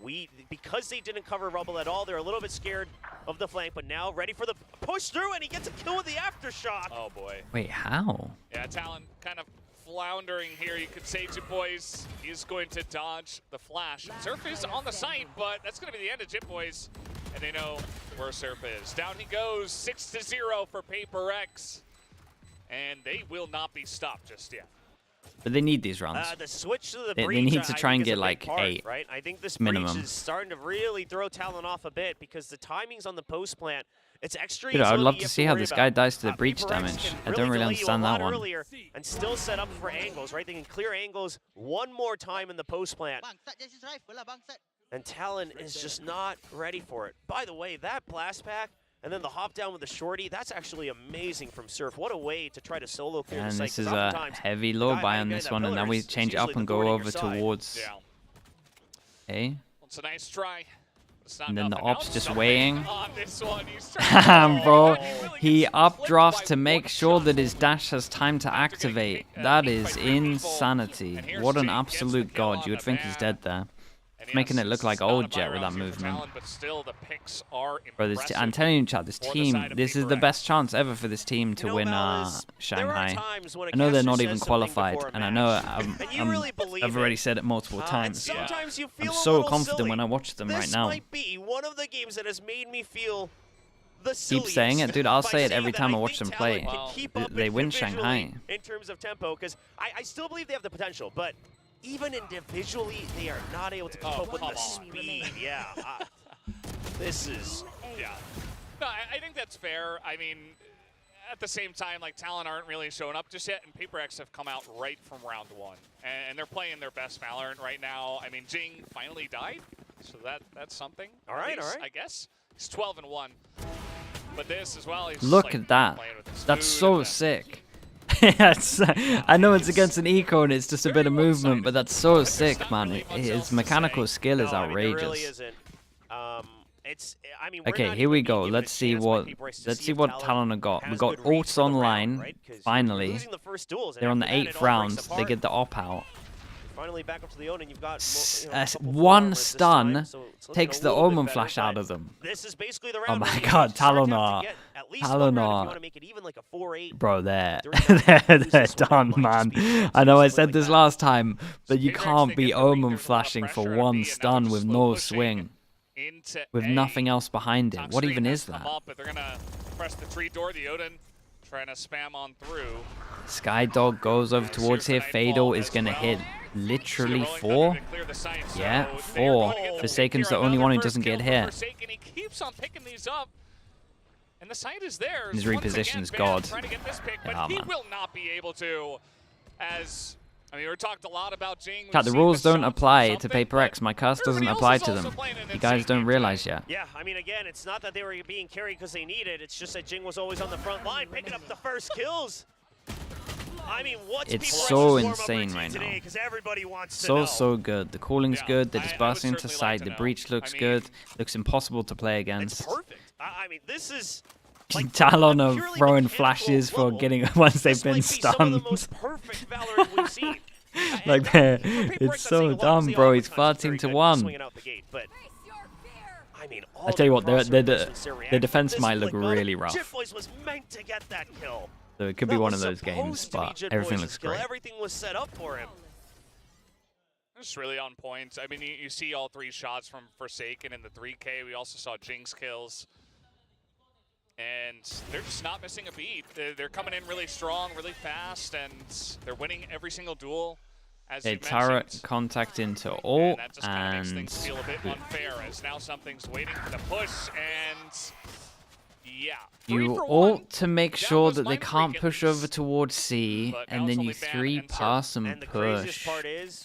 because they didn't cover Rubble at all, they're a little bit scared of the flank, but now ready for the push through, and he gets a kill with the aftershock. Oh boy. Wait, how? Yeah, Talon kind of floundering here, you could say, Jit Boys. He's going to dodge the flash. Surf is on the site, but that's going to be the end of Jit Boys. And they know where Surf is. Down he goes, 6-0 for Paper X. And they will not be stopped just yet. But they need these rounds. The switch to the They breach, need to try and get like part, 8 right? I think this minimum. breach is starting to really throw Talon off a bit because the timings on the post plant, it's extra. Dude, I would love to see how worry this about. guy dies to the breach Paper X damage. can I don't really delay you a understand that lot one. earlier and still set up for angles, right? They can clear angles one more time in the post plant. And Talon is just not ready for it. By the way, that blast pack and then the hop down with the shorty, that's actually amazing from Surf. What a way to try to solo clear And the site. this is a heavy low buy on this one, and now we change it up and go over towards A. It's a nice try. And then the op's just weighing. Damn, bro. He updrafts to make sure that his dash has time to activate. That is insanity. What an absolute god. You would think he's dead there. Making it look like old Jet with that movement. Bro, I'm telling you, chat, this is the best chance ever for this team to win Shanghai. I know they're not even qualified, and I know I've already said it multiple times. I'm so confident when I watch them right now. This might be one of the games that has made me feel the Keep saying it, dude. I'll say it every time I watch them play. They win Shanghai. In terms of tempo, because I still believe they have the potential, but even individually, they are not able to keep up with the speed. Yeah. This is... Yeah. No, I think that's fair. I mean, at the same time, like, Talon aren't really showing up just yet, and Paper X have come out right from round 1. And they're playing their best Valorant right now. I mean, Jing finally died, so that's something. All right, I guess. He's 12-1. But this as well, he's Look like, at that. That's so sick. I know it's It's against an eco and it's just a bit of movement, but that's so sick, man. His mechanical skill is outrageous. I mean, there really isn't. I mean, Okay, here we go. Let's see what Talon have got. We got ults online. Finally, they're on the 8th round. They get the op out. Finally back up to the own, and you've got One stun takes the Omen flash out of them. This is basically the Oh round my god, Talon are. Bro, they're done, man. I know I said this last time, but you can't be Omen flashing for one stun with no swing. With nothing else behind it. What even is that? They're gonna press the tree door. The Odin trying to spam on through. Skydog goes over towards here. Fatal is gonna hit literally 4. Yeah, 4. Forsaken's the only one who doesn't get hit. Forsaken, he keeps on picking these up. And the site is there. His reposition's God. Trying to get this pick, but Yeah, he man. will not be able to, as I mean, we talked a lot about Jing. Chat, the rules don't apply to Paper X. My cast doesn't apply to them. You guys don't realize yet. Yeah, I mean, again, it's not that they were being carried because they needed. It's just that Jing was always on the front line, picking up the first kills. I mean, what's It's so insane right today, now. 'cause everybody wants to know. So good. The calling's good. They're just bursting into sight. The breach looks good. Looks impossible to play against. It's perfect. I mean, this is Talon are throwing flashes for getting once they've been stunned. Like, it's so dumb, bro. He's 13-1. I tell you what, their defense might look really rough. Was meant to get that kill. So it could be one of those games, but everything looks great. Everything was set up for him. It's really on point. I mean, you see all 3 shots from Forsaken in the 3K. We also saw Jinx kills. And they're just not missing a beat. They're coming in really strong, really fast, and they're winning every single duel. As a turret contact into ult, that just kind of makes things feel a bit unfair, as now something's waiting for the push, and yeah. You ult to make sure that they can't push over towards C, and then you 3 pass and push.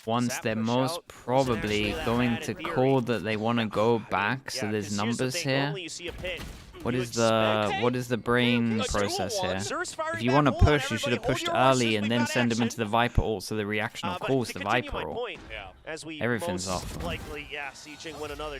Once they're most probably going to call that they want to go back, so there's numbers here. What is the brain process here? If you want to push, you should have pushed early and then send him into the Viper ult, so the reactional calls the Viper ult. Everything's off.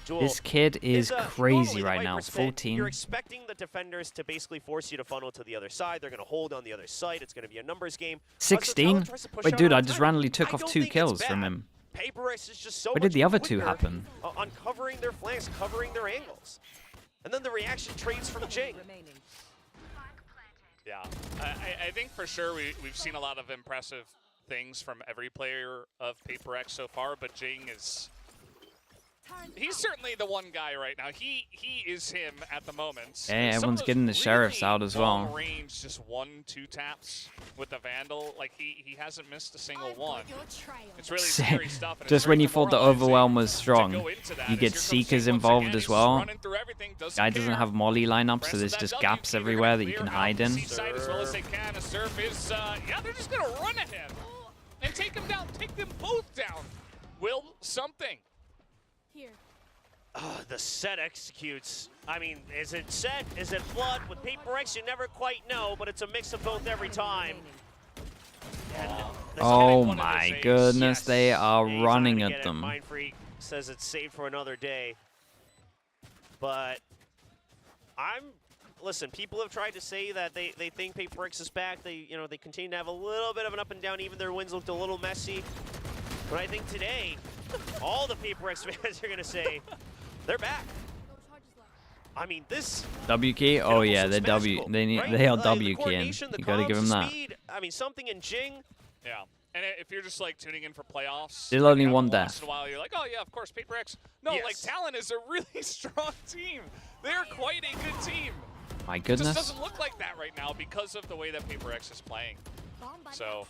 This kid is crazy right now. 14. You're expecting the defenders to basically force you to funnel to the other side. They're going to hold on the other side. It's going to be a numbers game. 16? Wait, dude, I just randomly took off 2 kills from him. Where did the other 2 happen? On covering their flanks, covering their angles. And then the reaction trades from Jing. Yeah, I think for sure we've seen a lot of impressive things from every player of Paper X so far, but Jing is... He's certainly the one guy right now. He is him at the moment. Yeah, everyone's getting the sheriffs out as well. Range, just 1-2 taps with the Vandal. Like he hasn't missed a single one. It's really scary stuff. Just when you thought the overwhelm was strong, you get Seekers involved as well. Guy doesn't have Molly lineup, so there's just gaps everywhere that you can hide in. As well as they can. A Surf is yeah, they're just gonna run at him and take him down. Take them both down. Will something. The set executes. I mean, is it set? Is it flood? With Paper X, you never quite know, but it's a mix of both every time. Oh my goodness, they are running at them. Mindfreak says it's saved for another day. But listen, people have tried to say that they think Paper X is back. They continue to have a little bit of an up and down. Even their wins looked a little messy. But I think today, all the Paper X fans are going to say, they're back. I mean, this W key? Oh yeah, they're W. They are W keying. You gotta give them that. I mean, something in Jing. Yeah, and if you're just like tuning in for playoffs, Still only one death. once in a while you're like, oh yeah, of course, Paper X. No, Yes. like Talon is a really strong team. They're quite a good team. My It goodness. just doesn't look like that right now because of the way that Paper X is playing. So,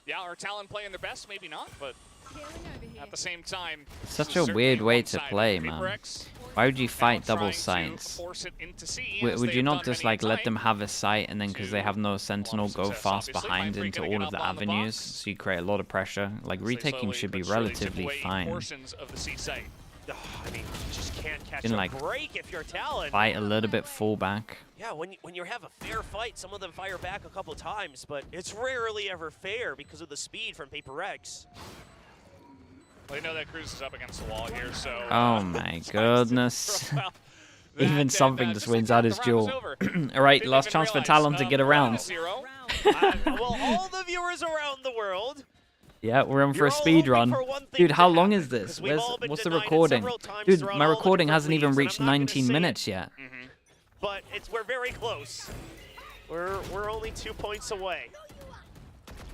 yeah, are Talon playing their best? Maybe not, but at the same time, Such a weird way to play, man. Why would you fight double sights? Would you not just like let them have a sight and then because they have no sentinel go fast behind into all of the avenues so you create a lot of pressure? Like retaking should be relatively fine. I mean, you just can't catch Can, a like, break if you're Talon. Fight a little bit full back. Yeah, when you have a fair fight, some of them fire back a couple times, but it's rarely ever fair because of the speed from Paper X. Well, you know that Cruz is up against the wall here, so... Oh my goodness. Even something just wins out his duel. Alright, last chance for Talon to get around. Well, all the viewers around the world... Yeah, we're in for a speed run. Dude, how long is this? What's the recording? Dude, my recording hasn't even reached 19 minutes yet. But we're very close. We're only 2 points away.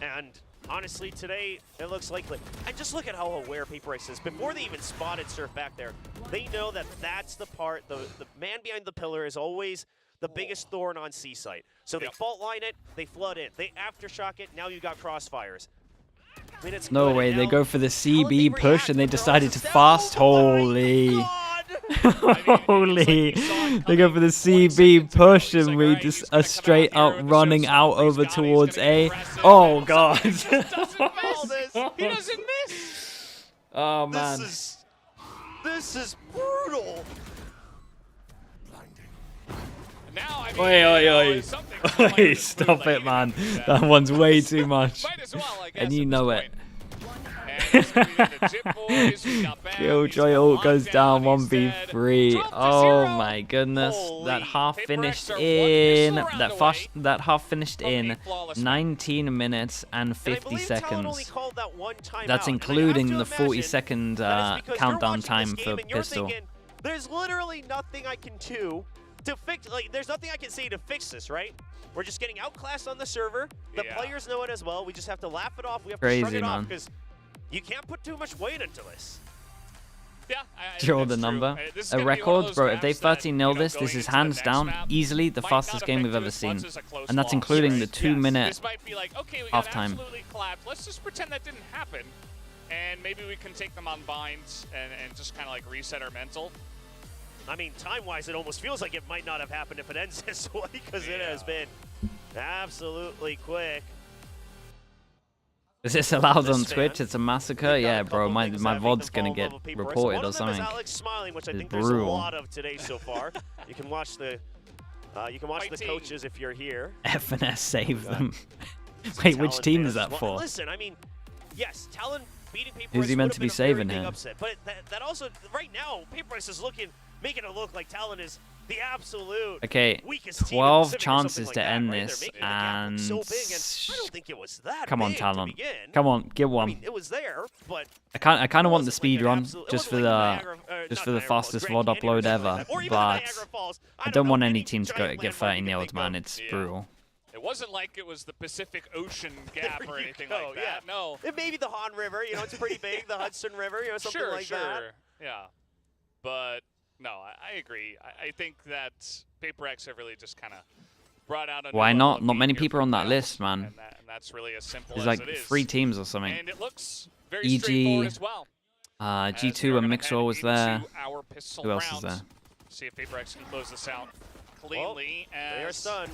And honestly, today, it looks likely. And just look at how aware Paper X is. Before they even spotted Surf back there, they know that that's the part, the man behind the pillar is always the biggest thorn on C-site. So they fault line it, they flood it, they aftershock it, now you got crossfires. I mean, it's No way, they go for the CB push and they decided to fast. Holy. Holy, they go for the CB push and we just are straight up running out over towards A. Oh god. He doesn't miss. Oh man. This is brutal. Now, Oi. Stop it, man. That one's way too much. And you know it. Killjoy ult goes down 1v3. Oh my goodness. That half finished in that half finished in 19 minutes and 50 seconds. That's including the 40-second countdown time for pistol. There's literally nothing I can do to fix, like, there's nothing I can say to fix this, right? We're just getting outclassed on the server. The players know it as well. We just have to laugh it off. We have to shrug it off because you can't put too much weight into this. Yeah, Draw the number. A record, bro. If they 13-0 this is hands down easily the fastest game we've ever seen. And that's including the 2-minute halftime. Let's just pretend that didn't happen. And maybe we can take them on binds and just kind of like reset our mental. I mean, time-wise, it almost feels like it might not have happened if it ends this way, because it has been absolutely quick. Is this allowed on Twitch? It's a massacre? Yeah, bro. My VOD's gonna get reported or something. Alex smiling, which I think brutal. there's a lot of today so far. You can watch the coaches if you're here. FNS save them. Wait, which team is that for? Listen, I mean, yes, Talon beating Paper Who's he meant to be saving here? But that also, right now, Paper Ice is making it look like Talon is the absolute weakest 12 chances to end this, and so big, and I don't think it was that come on, big Talon. to begin. Come on, get one. I mean, it was there, but I kind of want the speed run just for the fastest VOD upload ever, but I don't want any team to get 13-0'd, man. It's brutal. It wasn't like it was the Pacific Ocean gap or anything like that. No. It may be the Han River, you know, it's pretty big, the Hudson River, you know, something like that. Yeah. But no, I agree. I think that Paper X have really just kind of brought out a Why not? Not many people are on that list, man. And that's really as simple There's as like it is. 3 teams or something. And it looks very straightforward as well. G2 and Mixwell was there. Who else is there? See if Paper X can close this out cleanly. They are stunned.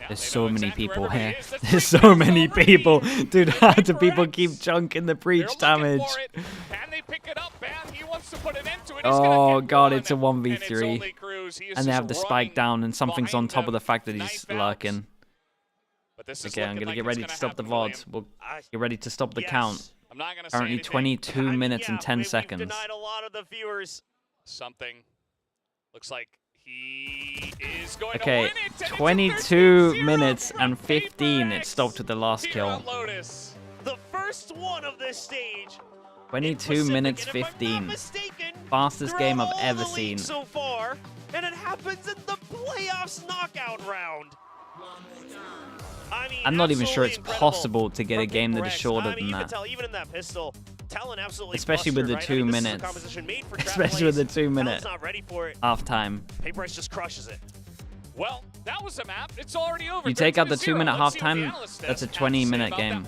There's so many people here. There's so many people. Dude, how do people keep chunking the breach damage? Can they pick it up, man? He wants to put an end to it. Oh god, it's a 1v3. And they have the spike down and something's on top of the fact that he's lurking. Okay, I'm going to get ready to stop the VOD. We'll get ready to stop the count. Currently 22 minutes and 10 seconds. Denied a lot of the viewers. Something. Looks like he is going to win it. 22 minutes and 15. It stopped with the last kill. Lotus, the first one of this stage. 22 minutes 15. Fastest game I've ever seen. So far, and it happens in the playoffs knockout round. I mean, I'm not even sure it's incredible. possible to get a game that is shorter than that. Even in that pistol, Talon absolutely especially with the 2 minutes. Especially with the 2 minute half time. Paper Ice just crushes it. Well, that was a map. It's already over. You take out the 2 minute half time, that's a 20-minute game.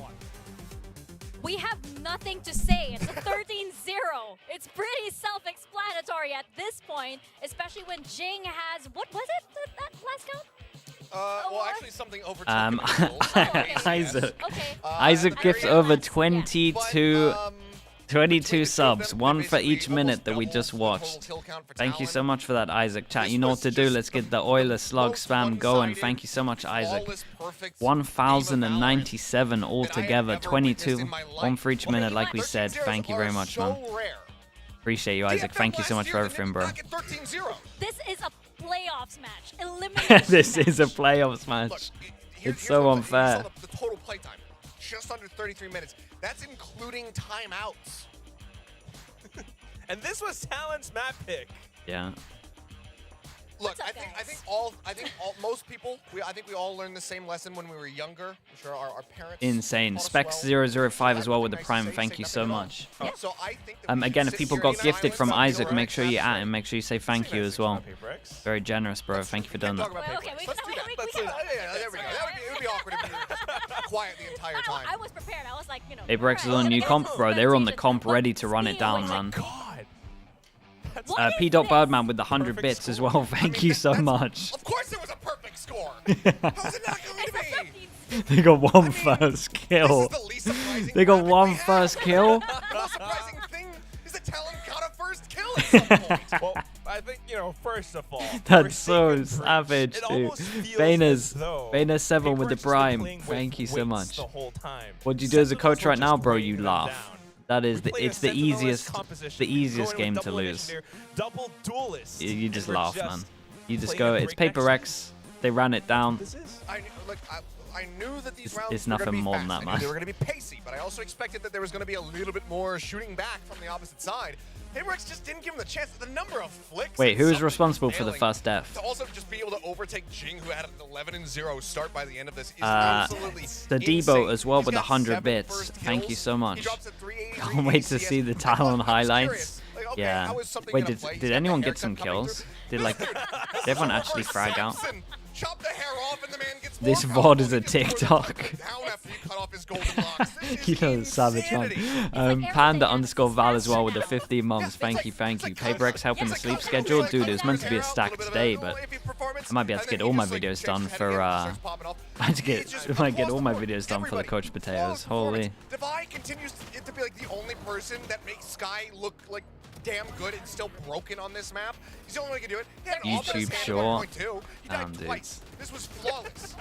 We have nothing to say. It's a 13-0. It's pretty self-explanatory at this point, especially when Jing has, what was it, that last count? Well, actually something over Isaac. Isaac gifts over 22 subs, 1 for each minute that we just watched. Thank you so much for that, Isaac. Chat, you know what to do. Let's get the Euler slug spam going. Thank you so much, Isaac. 1,097 altogether, 22, 1 for each minute, like we said. Thank you very much, man. Appreciate you, Isaac. Thank you so much for everything, bro. This is a playoffs match. Elimination This is a playoffs match. It's so unfair. The total playtime, just under 33 minutes. That's including timeouts. And this was Talon's map pick. Yeah. Look, I think most people, I think we all learned the same lesson when we were younger. I'm sure our parents. Insane. Specs005 as well with the Prime. Thank you so much. Again, if people got gifted from Isaac, make sure you at him. Make sure you say thank you as well. Very generous, bro. Thank you for doing that. Okay, there we go. It would be awkward if you were quiet the entire time. I was prepared. I was like, you know. Apex is on new comp, bro. They were on the comp ready to run it down, man. P. Birdman with the 100 bits as well. Thank you so much. Of course it was a perfect score. How's it not going to be? They got one first kill. They got one first kill. The most surprising thing is that Talon got a first kill at some point. Well, I think, you know, first of all, that's so savage, dude. Bainer 7 with the prime. Thank you so much. What'd you do as a coach right now, bro? You laugh. That is it's the easiest game to lose. You just laugh, man. You just go, it's Paper Rex. They ran it down. I knew that these rounds it's were nothing be more fast. than that, I man. knew they were going to be pacey, but I also expected that there was going to be a little bit more shooting back from the opposite side. Paperx just didn't give him the chance. The number of flicks. Wait, who is responsible for the first death? To also just be able to overtake Jing, who had an 11-0 start by the end of this, is absolutely the Debo as well with 100 bits. Thank you so much. Can't wait to see the Talon highlights. Like, okay, yeah. Wait, did anyone get some kills? Did everyone actually frag out? Chop the hair off and the man gets this VOD is a TikTok. You know, savage man. Panda_Val as well with the 15 months. Thank you. Paperx helping the sleep schedule. Dude, it was meant to be a stacked day, but I might be able to get all my videos done for I might get all my videos done for the Coach Potatoes. Holy. Devi continues to be like the only person that makes Sky look like damn good and still broken on this map. He's the only one who can do it. YouTube short. Damn, dudes. This was flawless.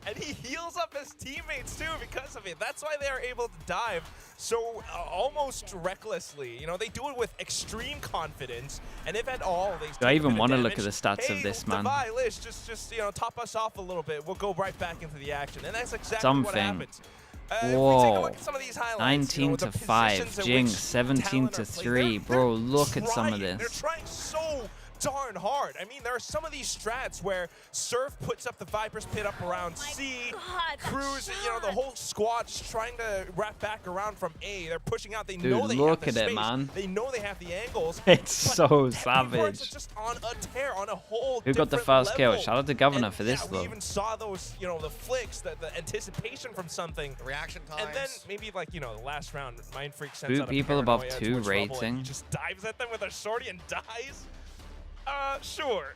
And he heals up his teammates too because of it. That's why they are able to dive so almost recklessly. You know, they do it with extreme confidence, and if at all, they. Do I even want to look at the stats of this, man? Devi, Lish, just you know, top us off a little bit. We'll go right back into the action, and that's exactly what happens. Whoa, 19 to 5, Jing 17 to 3, bro. Look at some of this. They're trying so darn hard. I mean, there are some of these strats where Surf puts up the Viper's Pit up around C, Cruz, you know, the whole squad's trying to wrap back around from A. They're pushing out. They know they have the space. Man. They know they have the angles. It's so savage. Just on a tear, on a whole Who got the first kill? Shout out to Governor for this, though. We even saw those, you know, the flicks, the anticipation from something. The reaction times. And then maybe like, you know, the last round, Mind Freak sends out a people above paranoia 2 towards Trouble, and rating. he just dives at them with a shorty and dies. Sure.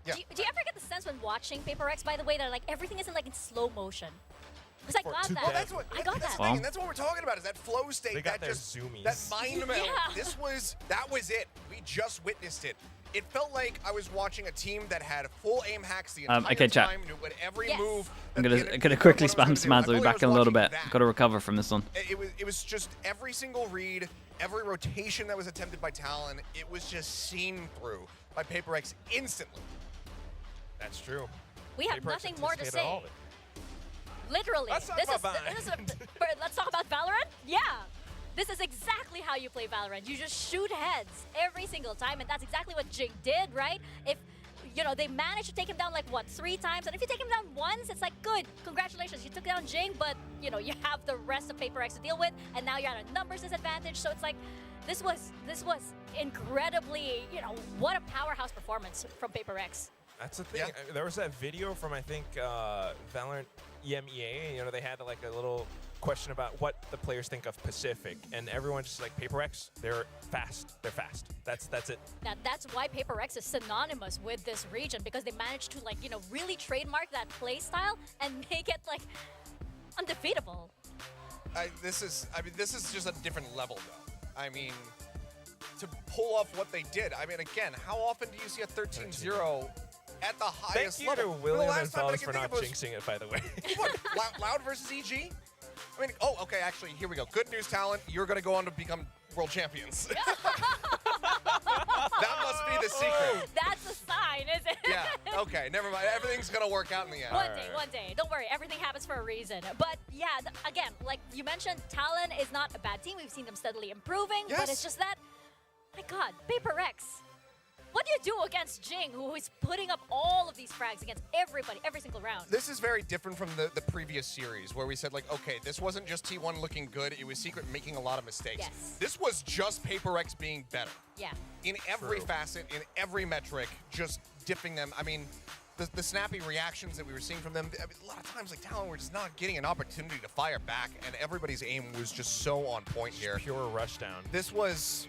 Yeah. Do you ever get the sense when watching Paper Rex, by the way, that like everything isn't like in slow motion? Because I got that. Well, that's what, I got that's that. The thing, and that's what we're talking about, is that flow state. They got that zoomies. That mind meld. That was it. We just witnessed it. It felt like I was watching a team that had full aim hacks the entire okay, chat. time, knew what every move. I'm gonna quickly spam some ads. I'll be back in a little bit. Gotta recover from this one. It was just every single read, every rotation that was attempted by Talon, it was just seen through by Paper X instantly. That's true. We have nothing more to say. Literally. Let's talk about Valorant? Yeah. This is exactly how you play Valorant. You just shoot heads every single time, and that's exactly what Jing did, right? If, you know, they managed to take him down like, what, 3 times? And if you take him down once, it's like, good, congratulations, you took down Jing, but, you know, you have the rest of Paper X to deal with, and now you're at a numbers disadvantage, so it's like, this was incredibly, you know, what a powerhouse performance from Paper X. That's the thing. Yeah. There was that video from, I think, Valorant EMEA, you know, they had like a little question about what the players think of Pacific, and everyone's just like, Paper X, they're fast. They're fast. That's it. Now, that's why Paper X is synonymous with this region, because they managed to, like, you know, really trademark that play style and make it, like, undefeatable. This is just a different level, though. I mean, to pull off what they did. I mean, again, how often do you see a 13-0 at the highest level? Thank you to William and Fellas for not jinxing it, by the way. What, Loud versus EG? I mean, oh, okay, actually, here we go. Good news, Talon. You're going to go on to become world champions. That must be the secret. That's a sign, is it? Yeah, okay, never mind. Everything's going to work out in the end. One day. Don't worry, everything happens for a reason. But yeah, again, like you mentioned, Talon is not a bad team. We've seen them steadily improving, but it's just that, my God, Paper X. What do you do against Jing, who is putting up all of these frags against everybody, every single round? This is very different from the previous series, where we said, like, okay, this wasn't just T1 looking good, it was Secret making a lot of mistakes. Yes. This was just Paper X being better. Yeah. In every facet, in every metric, just dipping them. I mean, the snappy reactions that we were seeing from them, I mean, a lot of times, like, Talon were just not getting an opportunity to fire back, and everybody's aim was just so on point here. Pure rush down. This was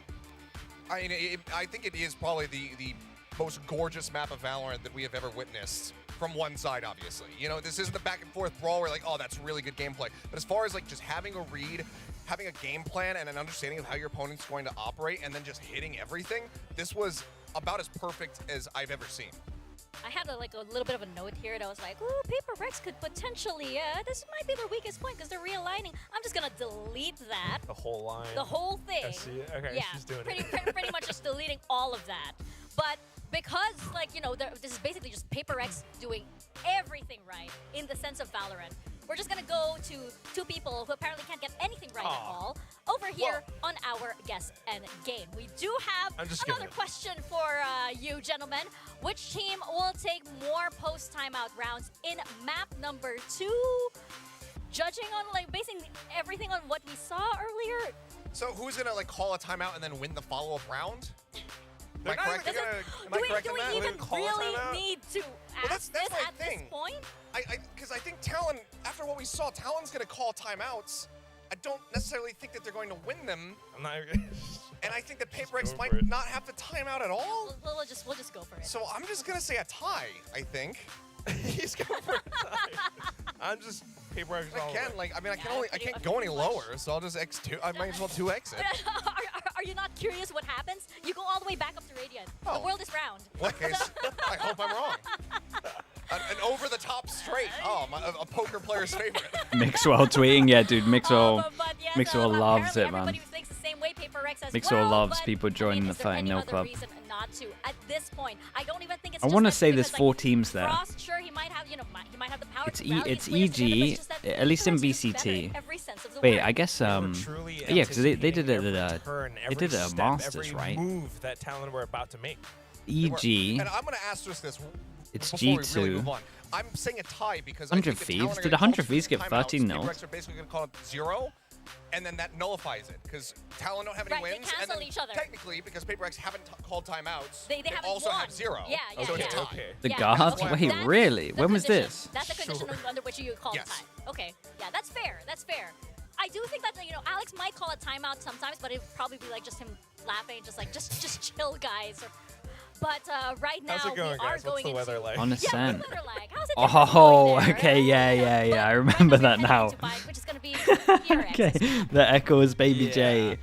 I mean, I think it is probably the most gorgeous map of Valorant that we have ever witnessed from one side, obviously. You know, this isn't the back and forth brawl where like, oh, that's really good gameplay. But as far as like just having a read, having a game plan and an understanding of how your opponent's going to operate and then just hitting everything, this was about as perfect as I've ever seen. I had a little bit of a note here that was like, ooh, Paper Rex could potentially, this might be their weakest point because they're realigning. I'm just gonna delete that. The whole line. The whole thing. I see it. Okay, yeah, she's doing pretty much just deleting all of that. But because, like, you know, this is basically just Paper Rex doing everything right in the sense of Valorant, we're just gonna go to two people who apparently can't get anything right at all over here on our guess and game. We do have another question for you, gentlemen. Which team will take more post-timeout rounds in map number 2? Judging on, like, basing everything on what we saw earlier. So who's gonna like call a timeout and then win the follow-up round? Am I correct? Do we even really need to ask this at this point? Because I think Talon, after what we saw, Talon's going to call timeouts. I don't necessarily think that they're going to win them. And I think that Paper Rex might not have the timeout at all. We'll just go for it. So I'm just going to say a tie, I think. He's going for a tie. I'm just Paper Rex. Again, like, I mean, I can't go any lower, so I'll just X2. I might as well 2X it. Are you not curious what happens? You go all the way back up to Radiant. Oh. The world is round. In what case, I hope I'm wrong. An over-the-top straight. Oh, a poker player's favorite. Mixwell tweeting, yeah, dude. Mixwell loves it, man. Thinks the same way, Paper Rex as Mixwell well, loves people joining the Fighting No Club. Not to at this point. I don't even think it's I want to say there's 4 teams there. Frost, sure, he might have, you know, he might have the power It's to it's EG, at least in VCT. Wait, I guess yeah, because they did it at a Masters, right? Move that Talon were about to make. EG. And I'm going to asterisk this. It's G2. Really move on. I'm saying a tie because 100 Thieves. Did 100 Thieves get 13 nils? Rex are basically going to call it 0, and then that nullifies it because Talon don't have any wins. They cancel each other. Technically, because Paper Rex haven't called timeouts, they also have 0. Yeah, yeah, so yeah. it's a tie. The guard? Wait, really? When was this? That's the condition under which you call a tie. Okay, yeah, that's fair. That's fair. I do think that, you know, Alex might call a timeout sometimes, but it'd probably be like just him laughing, just like just chill, guys. But right now, how's it going, we are guys? going What's the weather like? On a scent. Weather like? How's it Oh, okay, yeah. I remember that now. Which is going to be Okay, the Echo is Baby J.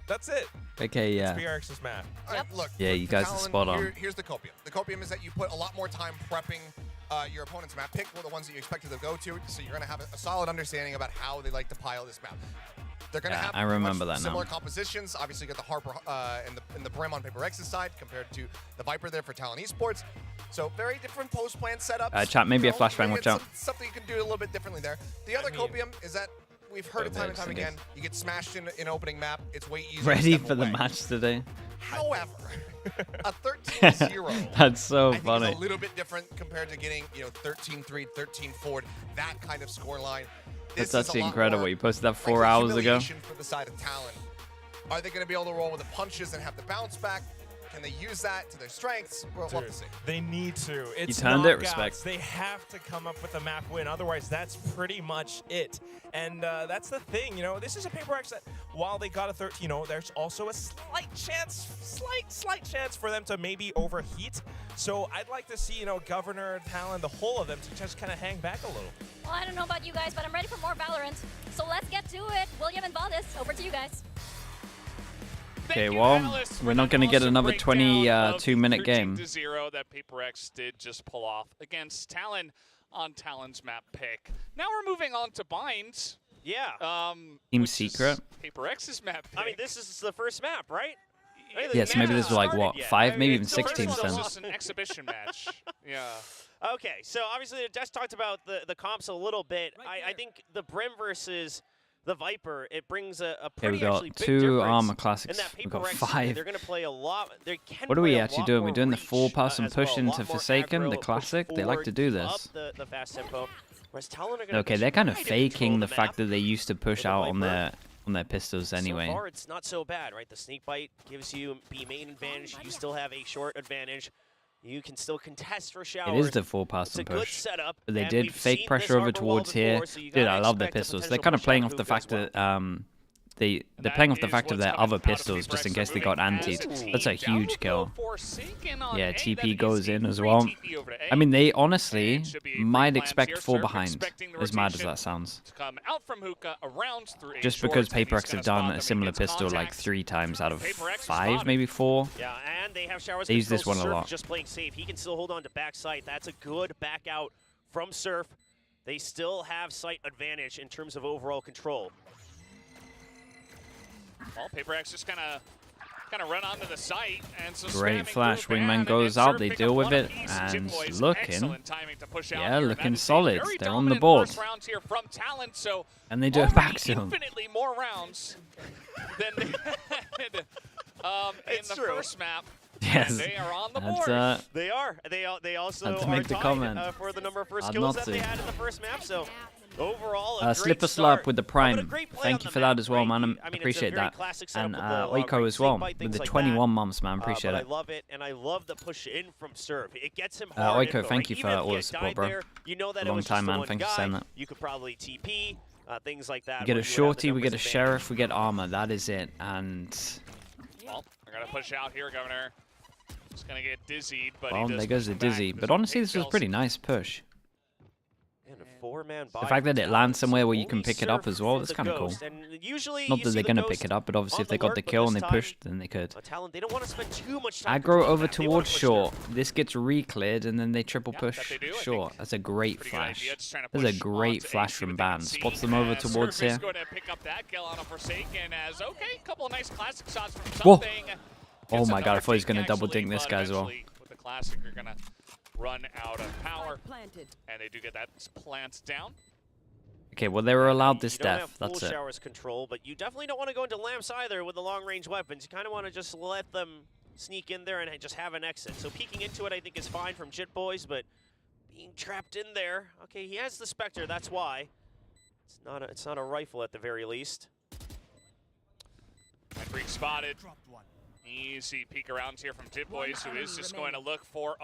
That's it. Okay, yeah. It's PRX's map. Look, Yeah, you guys Talon, are spot on. Here's the copium. The copium is that you put a lot more time prepping your opponent's map. Pick the ones that you expected to go to, so you're going to have a solid understanding about how they like to pile this map. They're going to have I remember that similar now. compositions. Obviously, you got the Harper and the Brim on Paper Rex's side compared to the Viper there for Talon Esports. So very different post-plan setups. Chat, maybe a flashbang, watch out. Something you can do a little bit differently there. The other copium is that we've heard it time and time again. You get smashed in an opening map. It's way easier. Ready for the match today? However, a 13-0. That's so I think funny. is a little bit different compared to getting 13-3, 13-4, that kind of scoreline. That's actually incredible. You posted that 4 hours ago. For the side of Talon. Are they going to be able to roll with the punches and have the bounce back? Can they use that to their strengths? We'll have to see. They need to. It's turned it, knockouts. respect. They have to come up with a map win. Otherwise, that's pretty much it. And that's the thing, you know. This is a Paper Rex that, while they got a 13-0, there's also a slight chance for them to maybe overheat. So I'd like to see, you know, Governor, Talon, the whole of them to just kind of hang back a little. Well, I don't know about you guys, but I'm ready for more Valorant. So let's get to it. William and Valdez, over to you guys. Okay, well, we're not going to get another 22-minute game. 13-0 that Paper Rex did just pull off against Talon on Talon's map pick. Now we're moving on to Bind. Yeah. Team Secret. Paper X's map pick. I mean, this is the first map, right? Yes, maybe this was like, what, 5, maybe even 6 teams then. This was an exhibition match. Yeah. Okay, so obviously Just talked about the comps a little bit. I think the Brim versus the Viper, it brings a pretty we got 2 armor classics. We've got 5. They're going to play a lot. They can What are we play a actually lot doing? more We're doing the reach, 4-person as well, push a into lot more Forsaken, aggro, the push classic. They like to do forward, this. up the fast tempo. Whereas Talon are gonna Okay, they're kind of try to control faking the map. fact that they used to push With the out on Viper. their pistols anyway. So far, it's not so bad, right? The sneak bite gives you B main advantage. You still have a short advantage. You can still contest for showers. It is the It's 4-person a good push. setup, But they and did we've fake seen pressure this over Arbor wall towards here. before, so you Dude, gotta I love their expect a pistols. They're potential kind of push playing out off the move as fact that they're playing off the fact of their other pistols just in case they got antied. That's a huge kill. Yeah, TP goes in as well. I mean, they honestly might expect 4 behind, as mad as that sounds. Just because Paper X have done a similar pistol like 3 times out of 5, maybe 4. Yeah, and they have showers. They use this one a Surf lot. just playing safe. He can still hold on to backside. That's a good back out from Surf. They still have site advantage in terms of overall control. Well, Paper X just kind of run onto the site, and so Great flash. Wingman goes out. They deal with it, and looking, yeah, looking solid. They're on the board, from Talon, so and they do it back to him. Infinitely more rounds than they had in the first map. Yes, they are on the board. They are. They also had to are make the tied, comment. For the number of first I'd kills not that they to. had in the first map. So overall, a Slipper great Slurp start. with the Prime. Thank you for that as well, man. I appreciate that. And Oiko as well with the 21 months, man. Appreciate but it. I love it, and I love the push in from Surf. It gets him hard. Oiko, info, thank right? you for Even if all he the had support, died bro. there, you know that it Long was time, just the man. one Thank you for guy. saying that. You could probably TP, things like that. We get where a you would have the shorty, we numbers get a advantage. sheriff, we get armor. That is it. And Well, we're gonna push out here, Governor. Just gonna get dizzied, but well, he there does goes the push back. dizzy. Does But it honestly, take this was a kills? pretty nice push. And a 4-man The fact that it lands somewhere where you can pick it up as well, that's kind of cool. Not that they're going to pick it up, but obviously if they got the kill and they pushed, then they could. Talon, they don't want to spend too much time Aggro over towards short. This gets re-cleared and then they triple push short. That's a great flash. That's a great flash from Ban. Spots them over towards here. Going to pick up that kill on a Forsaken as okay, couple of nice classic shots from Whoa. something. Oh my god, I thought he was going to double dink this guy as well. With the classic, you're gonna run out of power, and they do get that plant down. Okay, well they were allowed this You don't have death. full That's it. showers control, but you definitely don't want to go into lamps either with the long-range weapons. You kind of want to just let them sneak in there and just have an exit. So peeking into it, I think, is fine from Jit Boys, but being trapped in there. Okay, he has the Spectre. That's why. It's not a rifle at the very least. Freak spotted. Easy peek around here from Jit Boys, who is just going to look for.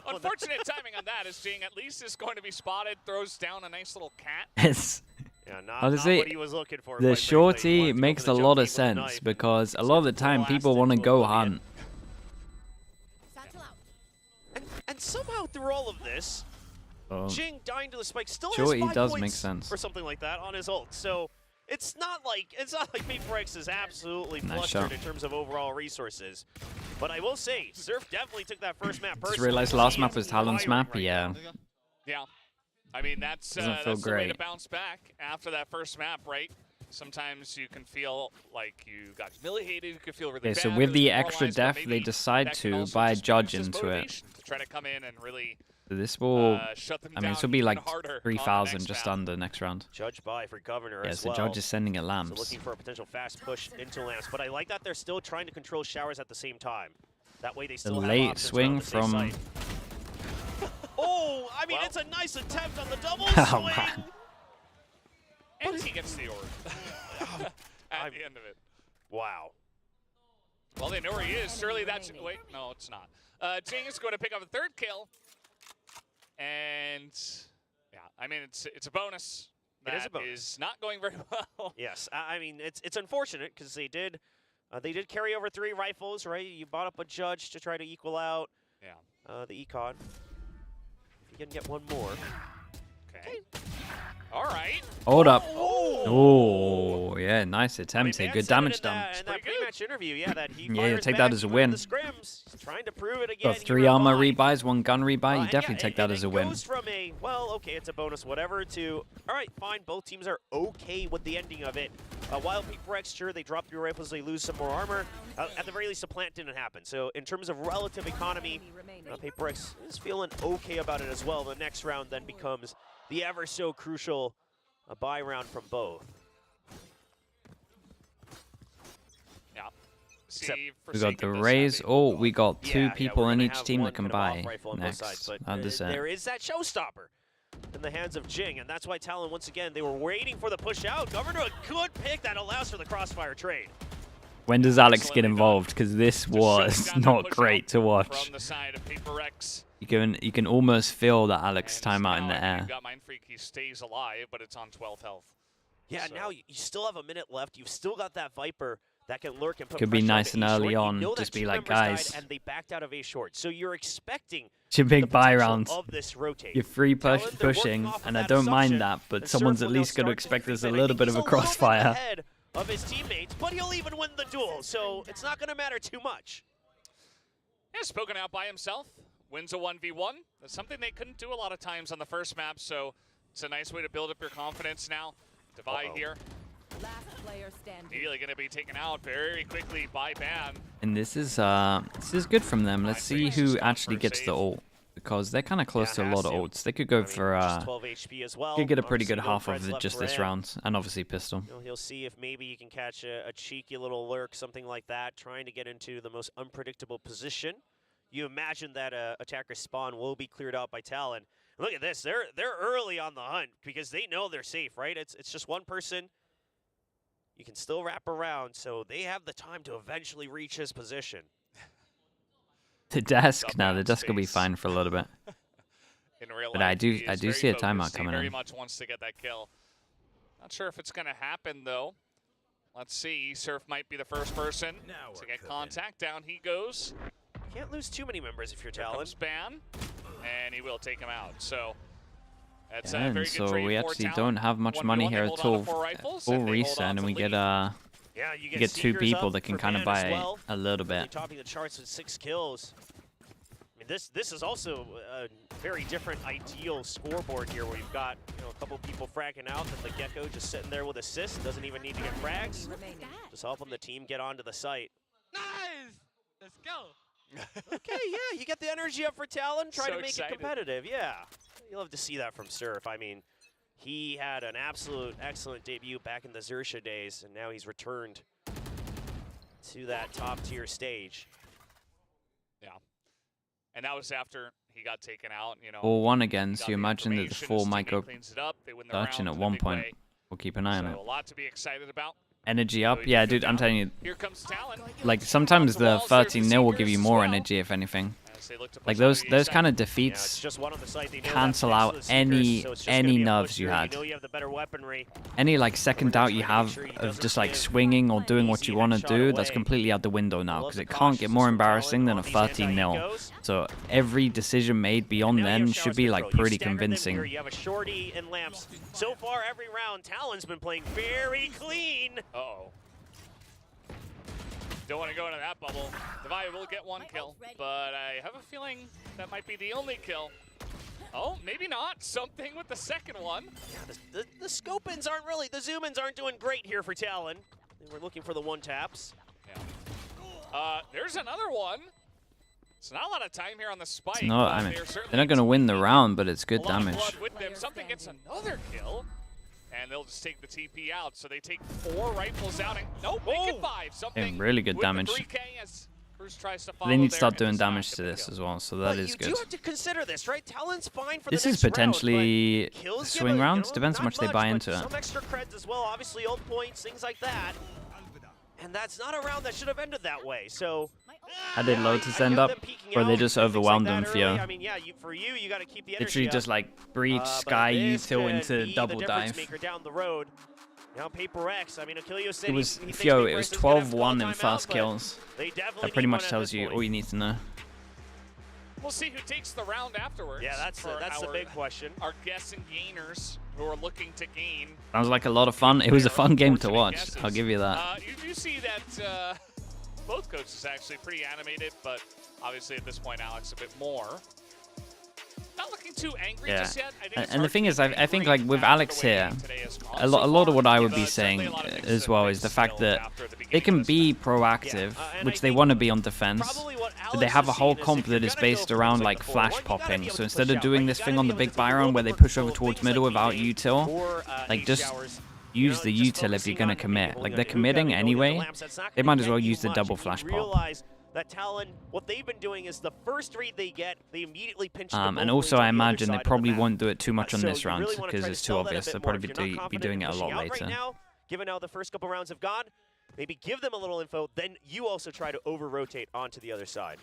Unfortunate timing on that, as Jing at least is going to be spotted. Throws down a nice little cat. It's Yeah, honestly, what he was looking for. the shorty makes a lot of sense because a lot of the time people want to go hunt. And somehow through all of this, Jing dying to the spike still Shorty has 5 does points make sense. or something like that on his ult. So it's not like Paper X is absolutely Nice flustered shot. in terms of overall resources. But I will say, Surf definitely took that first map personally. Just realized last map was Talon's map. Yeah. Yeah, I mean that's Doesn't feel that's the way to great. bounce back after that first map, right? Sometimes you can feel like you got humiliated. You can feel really Okay, bad. so with the really extra demoralized, but death, they maybe decide that can to also buy a just judge boost his into it. motivation to try to come in and really. So this will, shut them I mean, this will down be even like harder on the 3,000 next just map. under next round. Judge by for Governor Yeah, as so well. Judge is sending it So lamps. looking for a potential fast push into lamps. But I like that they're still trying to control showers at the same time. That way they The still have late options swing around the safe from. site. Oh, I mean, it's a nice attempt on the double Oh, swing. man. And he gets the orb at the end of it. Wow. Well, they know where he is. Surely that's. Wait, no, it's not. Jing is going to pick up a third kill. And yeah, I mean it's a bonus. It is a That bonus. is not going very well. Yes, I mean it's unfortunate because they did carry over 3 rifles, right? You bought up a Judge to try to equal out. Yeah. The econ. If you can get one more. Okay. All right. Hold up. Oh. Oh, yeah, nice attempt here. Man Good said it damage in done. that pre-match interview, yeah, that he Yeah, fires take back that as a even win. in the scrims. He's trying to prove it again. Got 3 armor rebuys, 1 gun rebuy. You And definitely yeah, take that and as a it win. goes from a, well, okay, it's a bonus, whatever, to, all right, fine, both teams are okay with the ending of it. While Paper X, sure, they drop 3 rifles, they lose some more armor. At the very least, the plant didn't happen. So in terms of relative economy, Paper X is feeling okay about it as well. The next round then becomes the ever so crucial buy round from both. Yeah. We got the raise. Oh, we got 2 people in each team that can buy next. There is that showstopper in the hands of Jing, and that's why Talon, once again, they were waiting for the push out. Governor, a good pick that allows for the crossfire trade. When does Alex get involved? Because this was not great to watch. From the side of Paper X. You can almost feel that Alex timeout in the air. Got Mind Freak, he stays alive, but it's on 12 health. Yeah, so now you still have a minute left. You've still got that Viper that can lurk and put Could be pressure nice and A early short. on, You know just that be two like, members died guys. and they backed out of A short. So you're expecting It's a big the buy potential round. of this rotate. You're free Talon, they're pushing, working off of and I that don't mind assumption. that, but And someone's Surf at will now least going to start expect there's a creep in. I little think bit he's of a little bit crossfire. ahead of his teammates, but he'll even win the duel, so it's not going to matter too much. Yeah, spoken out by himself. Wins a 1v1. That's something they couldn't do a lot of times on the first map, so it's a nice way to build up your confidence now. Divide here. Last player standing. Immediately going to be taken out very quickly by Ban. And this is good from them. Let's see who actually gets the ult, because they're kind of close to a lot of ults. They could go for 12 HP as well. could get a pretty good Obviously, no half threads of left just for this him. round, and obviously pistol. You know, he'll see if maybe he can catch a cheeky little lurk, something like that, trying to get into the most unpredictable position. You imagine that attacker spawn will be cleared out by Talon. Look at this, they're early on the hunt because they know they're safe, right? It's just one person. You can still wrap around, so they have the time to eventually reach his position. The desk, no, the desk will be fine for a little bit. In real But life, I do he is very see a focused. timeout He coming very in. much wants to get that kill. Not sure if it's going to happen, though. Let's see. Surf might be the first person to get contact. Down he goes. Can't lose too many members if you're Here Talon. comes Ban, and he will take him out. So that's a And very good so trade we for actually Talon. don't have much money 1v1, here they at hold on all. to 4 rifles, Full and they hold reset, on and to we lead. get Yeah, you we get two Seekers people up that can for kind of Ban as buy well. a little Really bit. topping the charts with 6 kills. I mean, this is also a very different ideal scoreboard here, where you've got a couple people fragging out, and the Gecko just sitting there with assists, doesn't even need to get frags, just helping the team get onto the site. Nice! Let's go! Okay, yeah, you get the energy up for Talon, try So to make excited. it competitive, yeah. You'll love to see that from Surf. I mean, he had an absolute excellent debut back in the Xerxia days, and now he's returned to that top-tier stage. Yeah. And that was after he got taken out, 4-1 again, he so got you the imagine that the information, full his might go teammate cleans it up, they win the searching round at in a one big point. way. We'll keep an eye on So it. a lot to be excited about. Energy up, yeah, dude. I'm telling you, Here comes Talon. like sometimes the 13-0 will give you more energy, if anything. Like those kind of defeats Just one on the site. They know cancel that's out next to the Seekers, so it's just gonna any be a nerves push you through. had. You know you have the better weaponry. Any like second doubt you have of just like swinging or doing what you want to do, that's completely out the window now, because it can't get more embarrassing than a 13-0. So every decision made beyond then should be like pretty convincing. You have a shorty and lamps. So far, every round, Talon's been playing very clean. Uh-oh. Don't want to go into that bubble. Divide will get 1 kill, but I have a feeling that might be the only kill. Oh, maybe not. Something with the second one. Yeah, the scope-ins aren't really, the zoom-ins aren't doing great here for Talon. We're looking for the 1-taps. Yeah. There's another one. It's not a lot of time here on the spike. No, I mean, they're they're not going to win the round, but it's good a lot of damage. blood with them. Something gets another kill, and they'll just take the TP out. So they take 4 rifles out, and nope, make it 5. Something really good with damage. The 3K as Cruz tries to follow They need to there, start and doing does not damage get to the this kill. as well, so But that is you good. do have to consider this, right? Talon's fine for This the is next round, potentially but kills swing give a, rounds. Depends how not much they buy but into it. Some extra creds as well, obviously ult points, things like that. And that's not a round that should have ended that way, so... How did Lotus I end give up? them peeking Or they out, just things overwhelmed like him, that Theo? early. I mean, yeah, for you, you got to keep the energy Literally up. just like breach, But sky, this util could into be double the difference dive. maker down the road. Now Paper X, I mean, Achilles said It was, he thinks Theo, Paper it was X is gonna have 12-1 in timeout, first but kills. they definitely That pretty need much one at tells this you point. all you need to know. We'll see who takes the round afterwards. Yeah, that's the big question. Our guessing gainers who are looking to gain. Sounds like a lot of fun. It was a fun game to watch. I'll give you that. You see that both coaches actually pretty animated, but obviously at this point, Alex a bit more. Not looking too angry Yeah, just yet. I think it's and the hard thing to is, be I think angry like with after Alex the way here, today has gone a so lot of what I would far, be but certainly saying a lot of things as that well they've is the fact skilled that after the they beginning can of be proactive, and which I they think want to be on defense, probably what but they Alex have a is whole seeing is comp if you're that is gonna based go for around things like like the flash forward, you gotta popping. be able So to instead push of out, doing right? this You thing gotta on be the able to big take buy the run low where they level push over full towards things middle like without evade util, or, like H just showers. use the just util if you're focusing gonna on being commit. able Like to they're do committing that, you know, with the anyway. lamps, that's not They gonna might as well get you use the much. double If you flash pop. realize that Talon, what they've been doing is the first read they get, they immediately pinch the And both also, lanes I on the other imagine side they of the probably map. won't do it too much on So this you round really wanna because try to it's too sell that a obvious. bit They'll more. probably If you're not be confident doing in it a pushing lot out right later. now, given how the first couple rounds have gone, maybe give them a little info, then you also try to over-rotate onto the other side.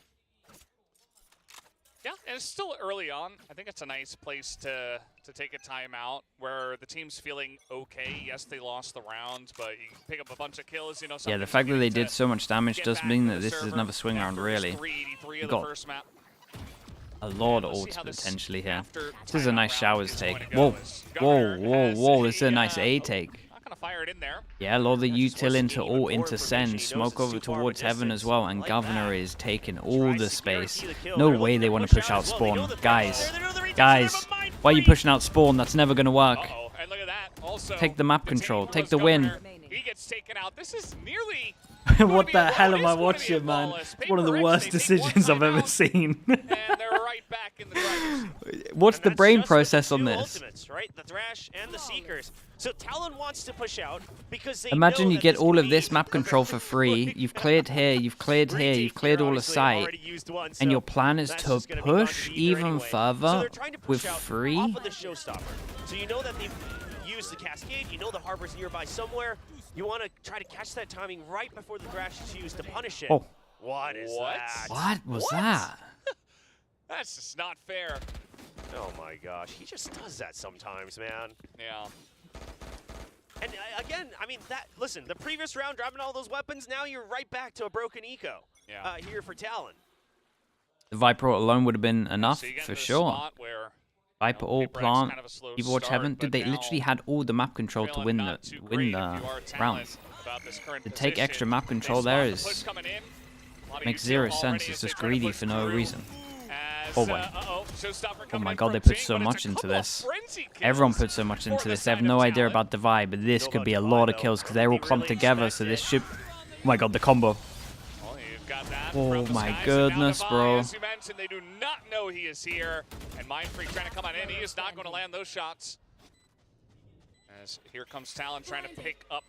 Yeah, and it's still early on. I think it's a nice place to take a timeout where the team's feeling okay. Yes, they lost the round, but you pick up a bunch of kills. You know, Yeah, the fact that they did so much damage does mean that this is another swing round, really. You got a lot of ults potentially here. This is a nice showers take. Whoa, whoa, whoa, whoa. This is a nice A take. Fire it in there. Yeah, a lot of the util into ult into send, smoke over towards heaven as well, and Governor is taking all the space. No way they want to push out spawn. Guys, why are you pushing out spawn? That's never going to work. And look at that. Also, take the map control, take the win. He gets taken out. This is nearly... What the hell am I watching, man? It's one of the worst decisions I've ever seen. And they're right back in the drivers. What's the brain process on this? Ultimates, right? The Thrash and the Seekers. So Talon wants to push out because they Imagine know you that get all of this map control for free. You've cleared here, you've cleared here, you've cleared all the site, and your plan is to push even further with free? Off of the showstopper. So you know that they've used the Cascade, you know the harbor's nearby somewhere. You want to try to catch that timing right before the Thrash is used to punish it. Oh. What is that? What was that? That's just not fair. Oh my gosh, he just does that sometimes, man. Yeah. And again, I mean, listen, the previous round, dropping all those weapons, now you're right back to a broken eco here for Talon. The Viper alone would have been enough, for sure. Viper all plant, people watch heaven. Dude, they literally had all the map control to win the rounds. To take extra map control there makes zero sense. It's just greedy for no reason. Oh boy. Oh my god, they put so much into this. Everyone put so much into this. They have no idea about Divide, but this could be a lot of kills because they're all clumped together, so this should... Oh my god, the combo. Oh my goodness, bro. As you mentioned, they do not know he is here. And Mindfreak trying to come on in. He is not going to land those shots. As here comes Talon trying to pick up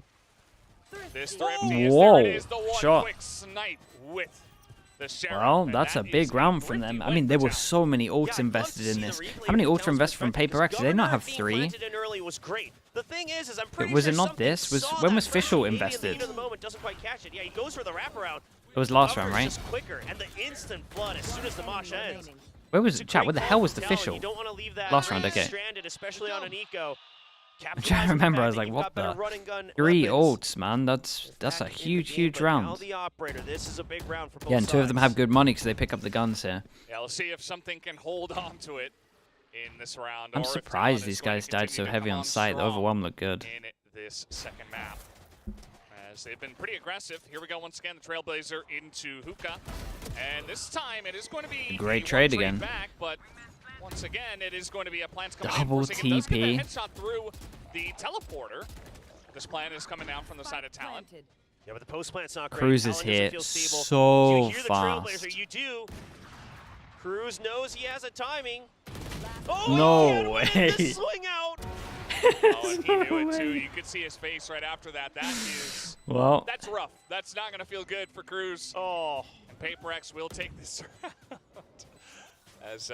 this threat. Whoa, shot. Quick snipe with the Sheriff. Well, that's a big round from them. I mean, there were so many ults invested in this. How many ults were invested from Paper X? Did they not have 3? The thing is I'm pretty Was it sure not this? When was Fischl invested? Doesn't quite catch it. Yeah, he goes for the wraparound. It was last round, right? Just quicker, and the instant flood as soon as the mosh ends. Where was it? Chat, where the hell was the Fischl? Last round, okay. Stranded, especially on an eco. I'm trying to remember, I was like, what the? 3 ults, man. That's a huge round. This is a big round for both Yeah, and 2 of them have good money because they pick up the guns here. Yeah, we'll see if something can hold on to it in this round. I'm surprised these guys died so heavy on site. The Overwhelm looked good. In this second map. As they've been pretty aggressive. Here we go once again, the Trailblazer into Hookah. And this time it is going to be a great trade again. Back, but once again, it is going to be a plant coming double in. TP. Headshot through the teleporter. This plant is coming down from the side of Talon. Yeah, but the post plant's not great. Cruz is here so fast. You do. Cruz knows he has a timing. Oh, no way. The swing out. Oh, and he knew it too. You could see his face right after that. That is, well, that's rough. That's not going to feel good for Cruz. Oh, and Paper X will take this round. As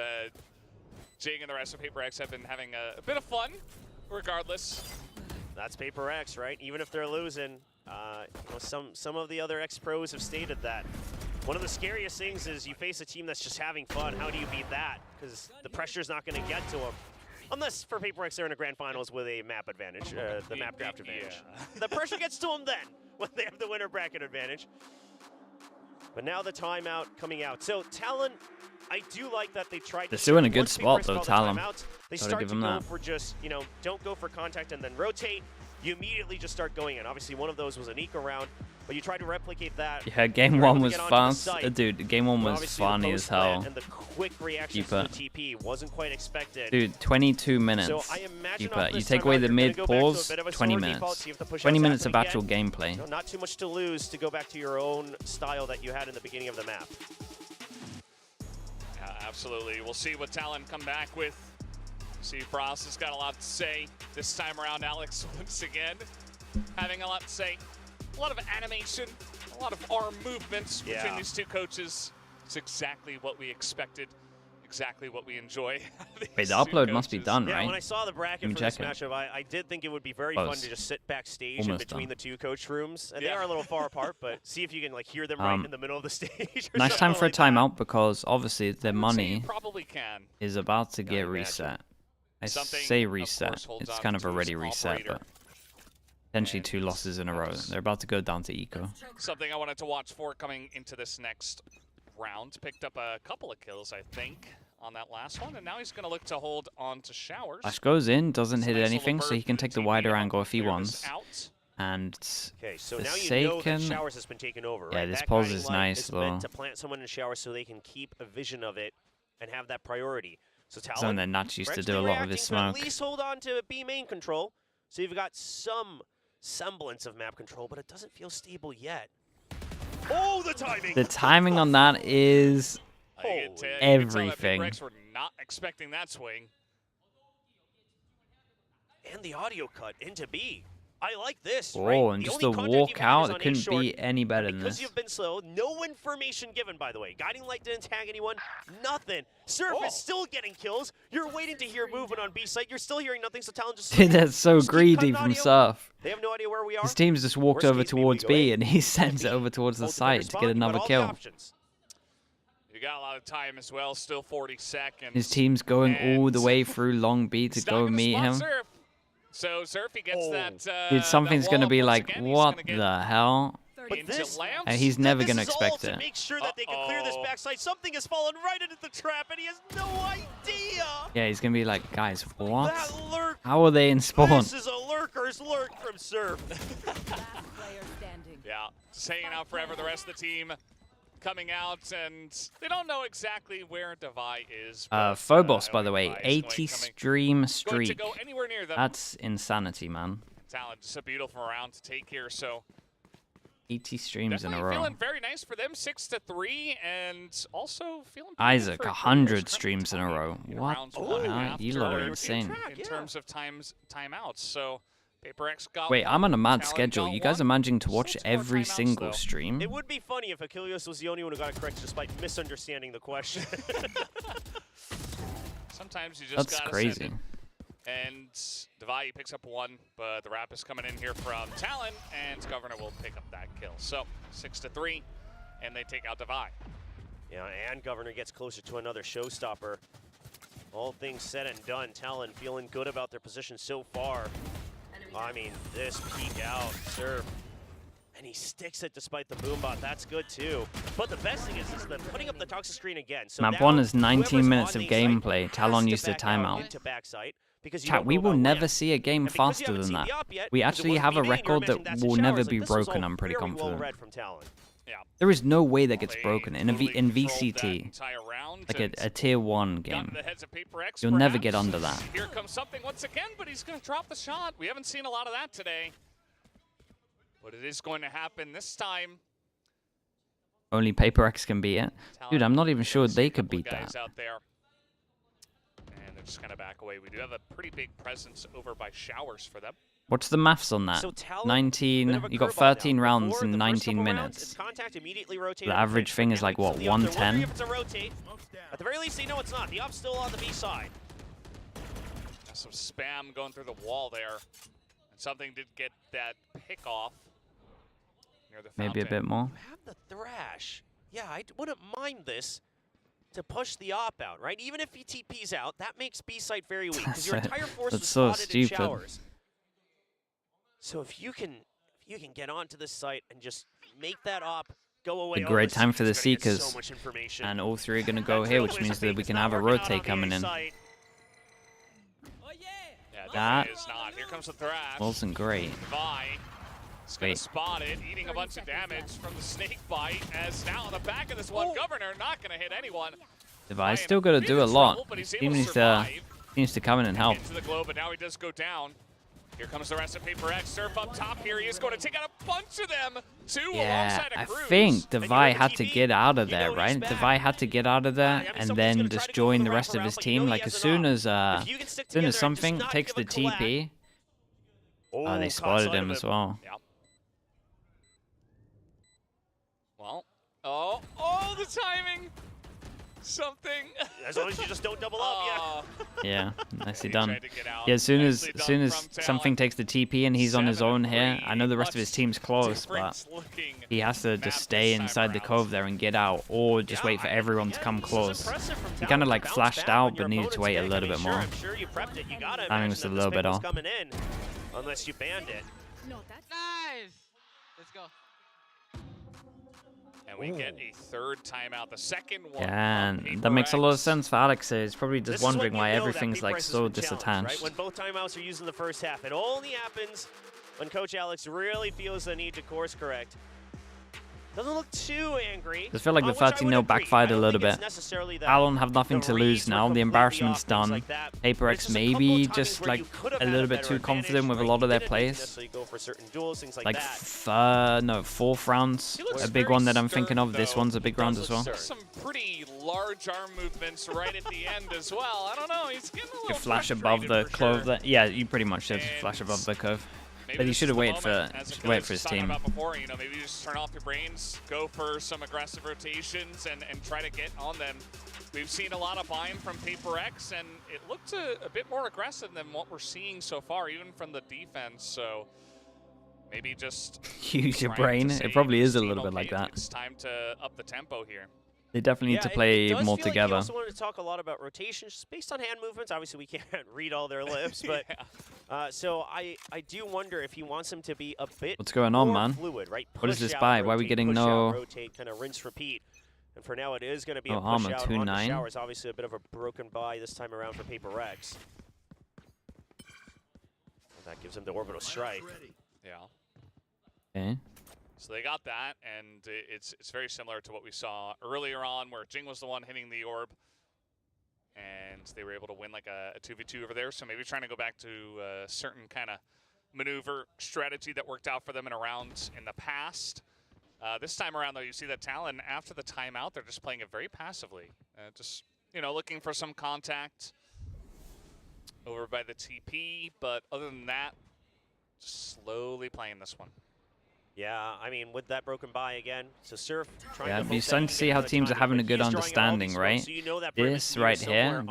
Jing and the rest of Paper X have been having a bit of fun, regardless. That's Paper X, right? Even if they're losing, some of the other X-Pros have stated that. One of the scariest things is you face a team that's just having fun. How do you beat that? Because the pressure's not going to get to them. Unless for Paper X they're in a grand finals with a map advantage, the map draft advantage. The pressure gets to them then when they have the winner bracket advantage. But now the timeout coming out. So Talon, I do like that they tried. They're still in a good spot though, Talon. They start to go for just, don't go for contact and then rotate. You immediately just start going in. Obviously, one of those was an eco round, but you try to replicate that. Yeah, game 1 was fast. Dude, game 1 was funny as hell. And the quick reaction to the TP wasn't quite expected. Dude, 22 minutes. So I imagine you take away the mid pause, 20 minutes. 20 minutes of actual gameplay. Not too much to lose to go back to your own style that you had in the beginning of the map. Yeah, absolutely. We'll see what Talon come back with. See, Frost has got a lot to say this time around. Alex, once again, having a lot to say. A lot of animation, a lot of arm movements between these two coaches. It's exactly what we expected, exactly what we enjoy. Wait, the upload must be done, Yeah, right? when I saw the bracket for this matchup, I did think it would be very fun to just sit backstage in between the two coach rooms. And they are a little far apart, but see if you can like hear them right in the middle of the stage. Nice time for a timeout because obviously their money probably can. is about to get reset. I say reset. It's kind of already reset, but potentially 2 losses in a row. They're about to go down to eco. Something I wanted to watch for coming into this next round. Picked up a couple of kills, I think, on that last one, and now he's going to look to hold on to Showers. Flash goes in, doesn't hit anything, so he can take the wider angle if he wants. And okay, so now Forsaken, you know that Showers has been taken over, right? Yeah, this that pulse is guiding light nice, is though. meant to plant someone in Showers so they can keep a vision of it and have that priority. So Talon, something that Natch used to do a lot with his smoke. At least hold on to B main control, so you've got some semblance of map control, but it doesn't feel stable yet. Oh, the timing! The timing on that is everything. We're not expecting that swing. And the audio cut into B. I like this. Oh, right? and The just only the contact walk you've had out, is it on couldn't A-short, be any better than because this. you've been slow, no information given, by the way. Guiding light didn't tag anyone, nothing. Surf is still getting kills. You're waiting to hear movement on B site. You're still hearing nothing, so Talon just... Dude, that's so greedy from Surf. They have no idea where we are. His team's just walked over towards B, and he sends it over towards the site to get another kill. You got a lot of time as well, still 40 seconds. His team's going all the way through long B to go meet him. Surf. So Surfy gets that. Dude, something's going to be like, again. what the hell? But this, And he's never going to expect to it. make sure that they can clear this backside. Something has fallen right into the trap, and he has no idea. Yeah, he's going to be like, guys, what? That lurk. How are they in spawn? This is a lurker's lurk from Surf. Yeah, just hanging out forever. The rest of the team coming out, and they don't know exactly where Devi is. Phobos, by the way, 80 stream streak. Go anywhere near them. That's insanity, man. Talon, just a beautiful round to take here. So 80 streams in a row. Feeling very nice for them, 6-3, and also feeling Isaac, 100 streams in a row. What the hell? You lot are insane. In terms of timeouts, so PaperX got Wait, I'm on a mad Talon schedule. got You guys are one. managing to watch every single though. stream. It would be funny if Achilles was the only one who got it correct despite misunderstanding the question. Sometimes you just That's gotta crazy. send it. And Devi picks up one, but the wrap is coming in here from Talon, and Governor will pick up that kill. So 6-3, and they take out Devi. Yeah, and Governor gets closer to another showstopper. All things said and done, Talon feeling good about their position so far. I mean, this peek out, Surf. And he sticks it despite the boombot. That's good too. But the best thing is them putting up the toxic screen again. So Map 1 is 19 minutes of gameplay. Talon used a timeout. Chat, we will never see a game faster than that. We actually have a record that will never be broken, I'm pretty confident. There is no way that gets broken in VCT, like a tier 1 game. You'll never get under that. Here comes something once again, but he's going to drop the shot. We haven't seen a lot of that today. But it is going to happen this time. Only PaperX can beat it. Dude, I'm not even sure they could beat that. Out there. And they're just going to back away. We do have a pretty big presence over by Showers for them. What's the maths on that? 19, you got 13 rounds in 19 minutes. The average thing is like, what, 110? At the very least, they know it's not. The op's still on the B side. Some spam going through the wall there. And something did get that pick off near the fountain. Maybe a bit more. You have the Thrash. Yeah, I wouldn't mind this to push the op out, right? Even if he TP's out, that makes B site very weak because your entire force is so spotted in stupid. Showers. So if you can get onto this site and just make that op go away. A great time for the Seekers. Seekers. So much information. And all three are going to go here, which means that we can have a rotate coming in. Yeah, That is not. Here comes the Thrash. wasn't great. Devi is going to spot it, eating a bunch of damage from the snake bite. As now on the back of this one, Governor not going to hit anyone. Devi's still got to do a lot. But he's He able to needs to come in and help. into the globe, but now he does go down. Here comes the rest of PaperX. Surf up top here. He is going to take out a bunch of them. Two Yeah, alongside a I Cruz. think Devi had to get out of there, right? Devi had to get out of there and then just join the rest of his team. Like as soon as something takes the TP, they spotted him as well. Yeah. Well, the timing. something. As long as you just don't double up, Yeah, nicely done. Yeah, as soon as something takes the TP and he's on his own here, I know the rest of his team's close, but he has to just stay inside the cove there and get out, or just wait for everyone to come close. He kind of like flashed out, but needed to wait a little bit more. I'm sure you prepped it. You gotta Timing was a little bit off. coming in, unless you banned it. Nice. Let's go. And we get a third timeout, the second one. Yeah, and that makes a lot of sense for Alex here. He's probably just wondering why everything's like so disattached. Right? When both timeouts are used in the first half, it only happens when Coach Alex really feels the need to course correct. Doesn't look too angry. I feel like the 13-0 backfired a little bit. Talon have nothing to lose now. The embarrassment's done. Paper X maybe just like a little bit too confident with a lot of their plays. Like, no, 4th rounds, a big one that I'm thinking of. This one's a big round as well. Some pretty large arm movements right at the end as well. I don't know. He's getting a little You flash above the clove there. Yeah, you pretty much did flash above the curve. But he should have waited for his team. Before, you know, maybe you just turn off your brains, go for some aggressive rotations, and try to get on them. We've seen a lot of buying from Paper X, and it looked a bit more aggressive than what we're seeing so far, even from the defense. So maybe just use your brain. It probably is a little bit like that. It's time to up the tempo here. They definitely need to play more together. I also wanted to talk a lot about rotations, just based on hand movements. Obviously, we can't read all their lips, but so I do wonder if he wants them to be a bit What's going on, man? Fluid, right? What is this buy? Why are we getting no? Rotate, kind of rinse, repeat. And for now, it is going to be a push armor, out 2-9. on the showers. Obviously, a bit of a broken buy this time around for Paper X. That gives him the orbital strike. Yeah. Okay. So they got that, and it's very similar to what we saw earlier on, where Jing was the one hitting the orb, and they were able to win like a 2v2 over there. So maybe trying to go back to a certain kind of maneuver strategy that worked out for them in a round in the past. This time around, though, you see that Talon, after the timeout, they're just playing it very passively. Just, you know, looking for some contact over by the TP, but other than that, just slowly playing this one. Yeah, I mean, with that broken buy again, so Surf trying Yeah, to you're starting to see how teams are having a good understanding, right? This right here,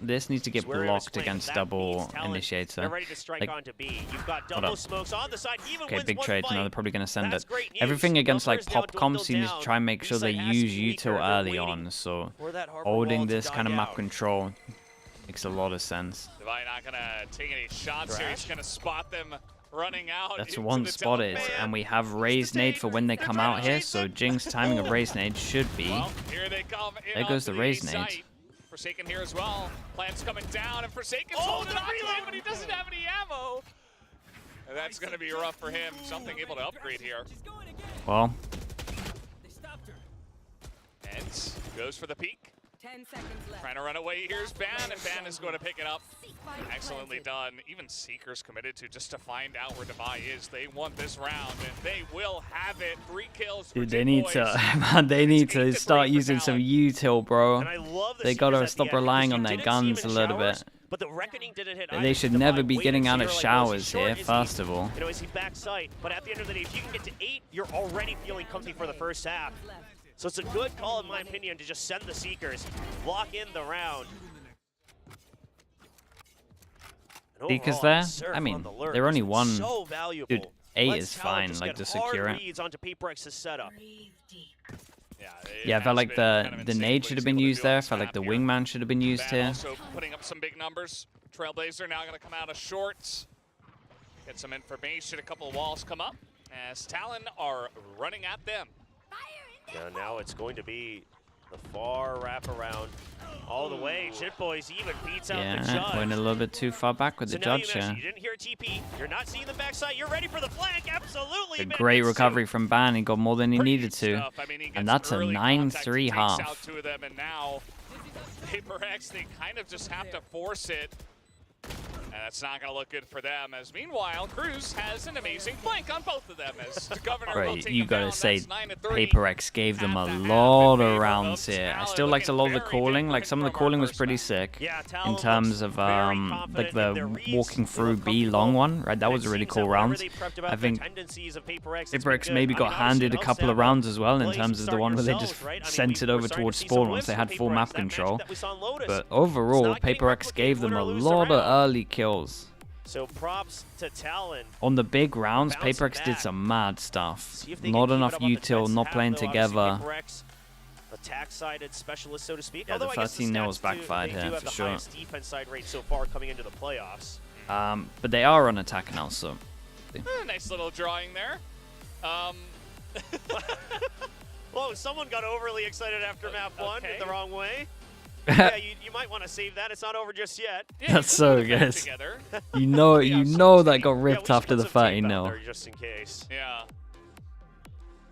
this needs to get blocked against double initiator. Like, okay, big trade. Now they're probably going to send it. Everything against like pop comps, you need to try and make sure they use util early on. So holding this kind of map control makes a lot of sense. Divine not going to take any shots here. He's going to spot them running out. That's one spotted, and we have raised nade for when they come out here, so Jing's timing of raised nade should be. Well, here they come. There goes the raised nade. Forsaken here as well. Plan's coming down, and Forsaken's holding on to him, but he doesn't have any ammo. And that's going to be rough for him. Something able to upgrade here. Well. And goes for the peak. 10 seconds left. Trying to run away. Here's Ban, and Ban is going to pick it up. Excellently done. Even Seeker's committed to just to find out where Devi is. They want this round, and they will have it. 3 kills. Dude, they need to, man, they need to start using some util, bro. They gotta stop relying on their guns a little bit. But the reckoning didn't hit. They should never be getting out of showers here, first of all. You know, is he backside? But at the end of the day, if you can get to 8, you're already feeling comfy for the first half. So it's a good call, in my opinion, to just send the Seekers, lock in the round. Seekers there? I mean, they're only one. So dude, 8 is fine, like, to secure it. Onto Paper X's setup. Yeah, I felt like the nade should have been used there. I felt like the wingman should have been used here. Also putting up some big numbers. Trailblazer now going to come out of short. Get some information. A couple of walls come up as Talon are running at them. Yeah, now it's going to be the far wraparound all the way. Chip Boys even beats out the judge. Went a little bit too far back with the judge here. You didn't hear TP. You're not seeing the backside. You're ready for the flank. Absolutely. A great recovery from Ban. He got more than he needed to. And that's a 9-3 half. Two of them, and now Paper X, they kind of just have to force it. And that's not going to look good for them, as meanwhile, Cruz has an amazing flank on both of them, as the Governor will Right, take you them gotta down. say, That's 9-3. Paper X gave them a lot of rounds here. I still liked a lot of the calling. Like, some of the calling was pretty sick. Yeah, Talon In terms of, like, the walking through B long one, right? That was a really cool round. I think Paper X maybe got handed a couple of rounds as well, in terms of the one where they just sent it over towards spawn once they had full map control. But overall, Paper X gave them a lot of early kills. So props to Talon. On the big rounds, Paper X did some mad stuff. Not enough util, not playing together. Attack-sided specialist, so to speak. Yeah, the 13-0 was backfired here, for sure. Defense side rate so far coming into the playoffs. But they are on attack now, so. Nice little drawing there. Whoa, someone got overly excited after map 1 in the wrong way. You might want to save that. It's not over just yet. That's so good. You know that got ripped after the 13-0. Just in case. Yeah.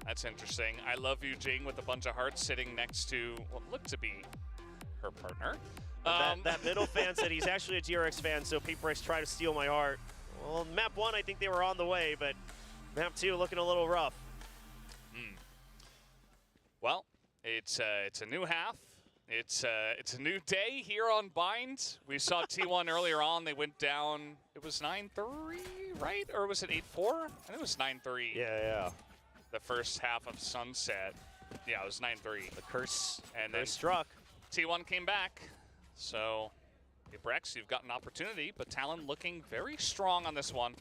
That's interesting. I love you, Jing, with a bunch of hearts sitting next to what looked to be her partner. That middle fan said he's actually a TRX fan, so Paper X tried to steal my heart. Well, map 1, I think they were on the way, but map 2 looking a little rough. Well, it's a new half. It's a new day here on Bind. We saw T1 earlier on. They went down. It was 9-3, right? Or was it 8-4? I think it was 9-3. Yeah. The first half of Sunset. Yeah, it was 9-3. The curse and then struck. T1 came back. So, Paper X, you've got an opportunity, but Talon looking very strong on this one.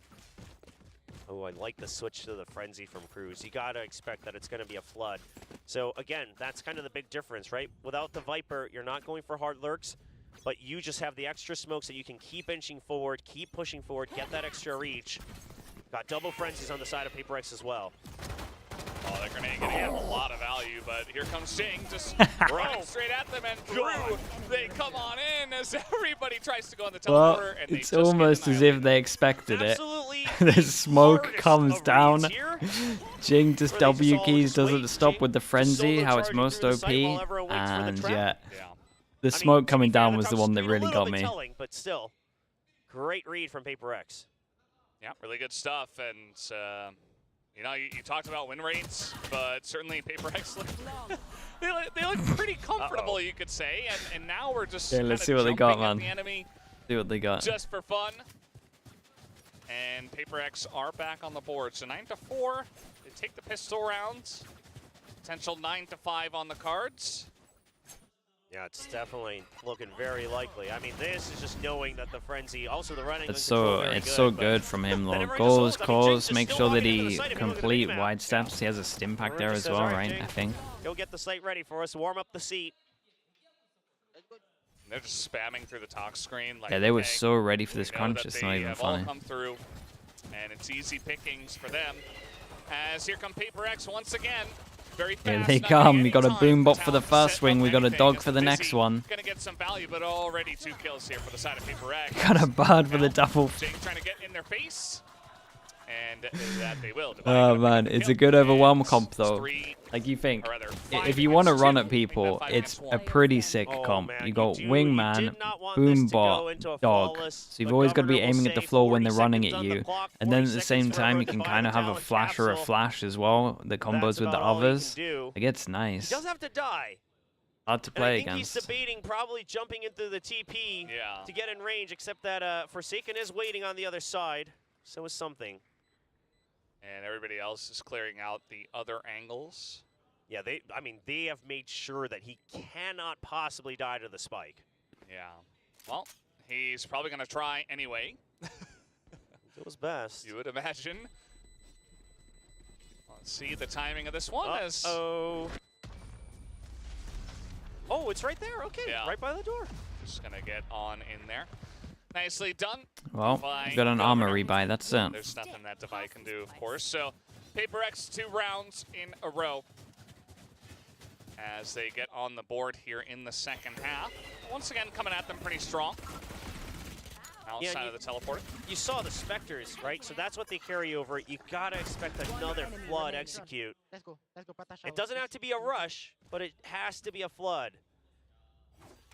Oh, I like the switch to the Frenzy from Cruz. You gotta expect that it's gonna be a flood. So again, that's kind of the big difference, right? Without the Viper, you're not going for hard lurks, but you just have the extra smokes that you can keep inching forward, keep pushing forward, get that extra reach. Got double Frenzies on the side of Paper X as well. Oh, that grenade gonna get a lot of value, but here comes Jing, just running straight at them, and through they come on in as everybody tries to go on the teleporter, and it's almost as if they expected it. The smoke comes down. Jing just W keys, doesn't stop with the frenzy, how it's most OP, and yeah, the smoke coming down was the one that really got me. But still, great read from Paper X. Yeah, really good stuff, and you know, you talked about win rates, but certainly Paper X they look pretty comfortable, you could say, and now we're just let's see what they got, man. The enemy see what they got. just for fun. And Paper X are back on the board, so 9-4. They take the pistol rounds. Potential 9-5 on the cards. Yeah, it's definitely looking very likely. I mean, this is just knowing that the Frenzy, also the running. It's so good from him, though. Goals, calls, make sure that he complete wide steps. He has a stim pack there as well, right? I think. Go get the site ready for us. Warm up the seat. They're just spamming through the talk screen. Like, yeah, they were so ready for this crunch. It's not even funny. Come through, and it's easy pickings for them. As here come Paper X once again. Very fast. Here they come. We got a boom bot for the first swing. We got a dog for the next one. Gonna get some value, but already 2 kills here for the side of Paper X. Got a bird for the double. Jing trying to get in their face, and that they will. Oh man, it's a good overwhelm comp though. Like you think, if you want to run at people, it's a pretty sick comp. You got wingman, boombot, dog. So you've always got to be aiming at the floor when they're running at you, and then at the same time you can kind of have a flash or a flash as well. The combos with the others, like it's nice. He does have to die. Hard to play against. I think he's debating probably jumping into the TP to get in range, except that Forsaken is waiting on the other side. So is something. And everybody else is clearing out the other angles. Yeah, I mean, they have made sure that he cannot possibly die to the spike. Yeah. Well, he's probably going to try anyway. Do his best. You would imagine. Let's see the timing of this one. Oh, it's right there. Okay, right by the door. Just going to get on in there. Nicely done. Well, we've got an armor rebuy, that's it. There's nothing that Devi can do, of course. So, Paper X 2 rounds in a row as they get on the board here in the second half. Once again, coming at them pretty strong. Outside of the teleporter. You saw the Spectres, right? So that's what they carry over. You gotta expect another flood execute. It doesn't have to be a rush, but it has to be a flood.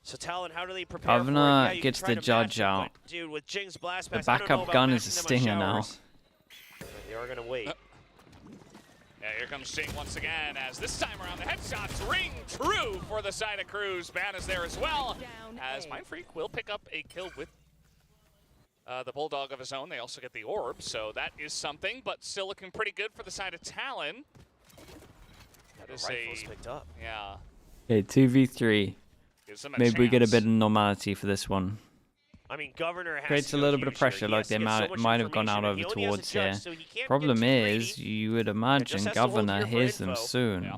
So Talon, how do they prepare Governor for it? Yeah, gets the judge out. Dude, with Jing's blast The packs, I don't know backup about gun is a matching them stinger on now. showers. They are going to wait. Yeah, here comes Jing once again, as this time around the headshots ring true for the side of Cruz. Ban is there as well, as Mindfreak will pick up a kill with the Bulldog of his own. They also get the orb, so that is something, but still looking pretty good for the side of Talon. That is rifle's picked up. Yeah. Okay, 2v3. Gives them a Maybe we get a chance. bit of normality for this one. I mean, Governor has Creates to a go little bit of huge pressure, here. like they He has to get so might much have gone out over information, and he only has a towards judge, here. so he can't Problem get too greedy. is, you would Just imagine has to hold Governor here for hears them info. soon. Yeah.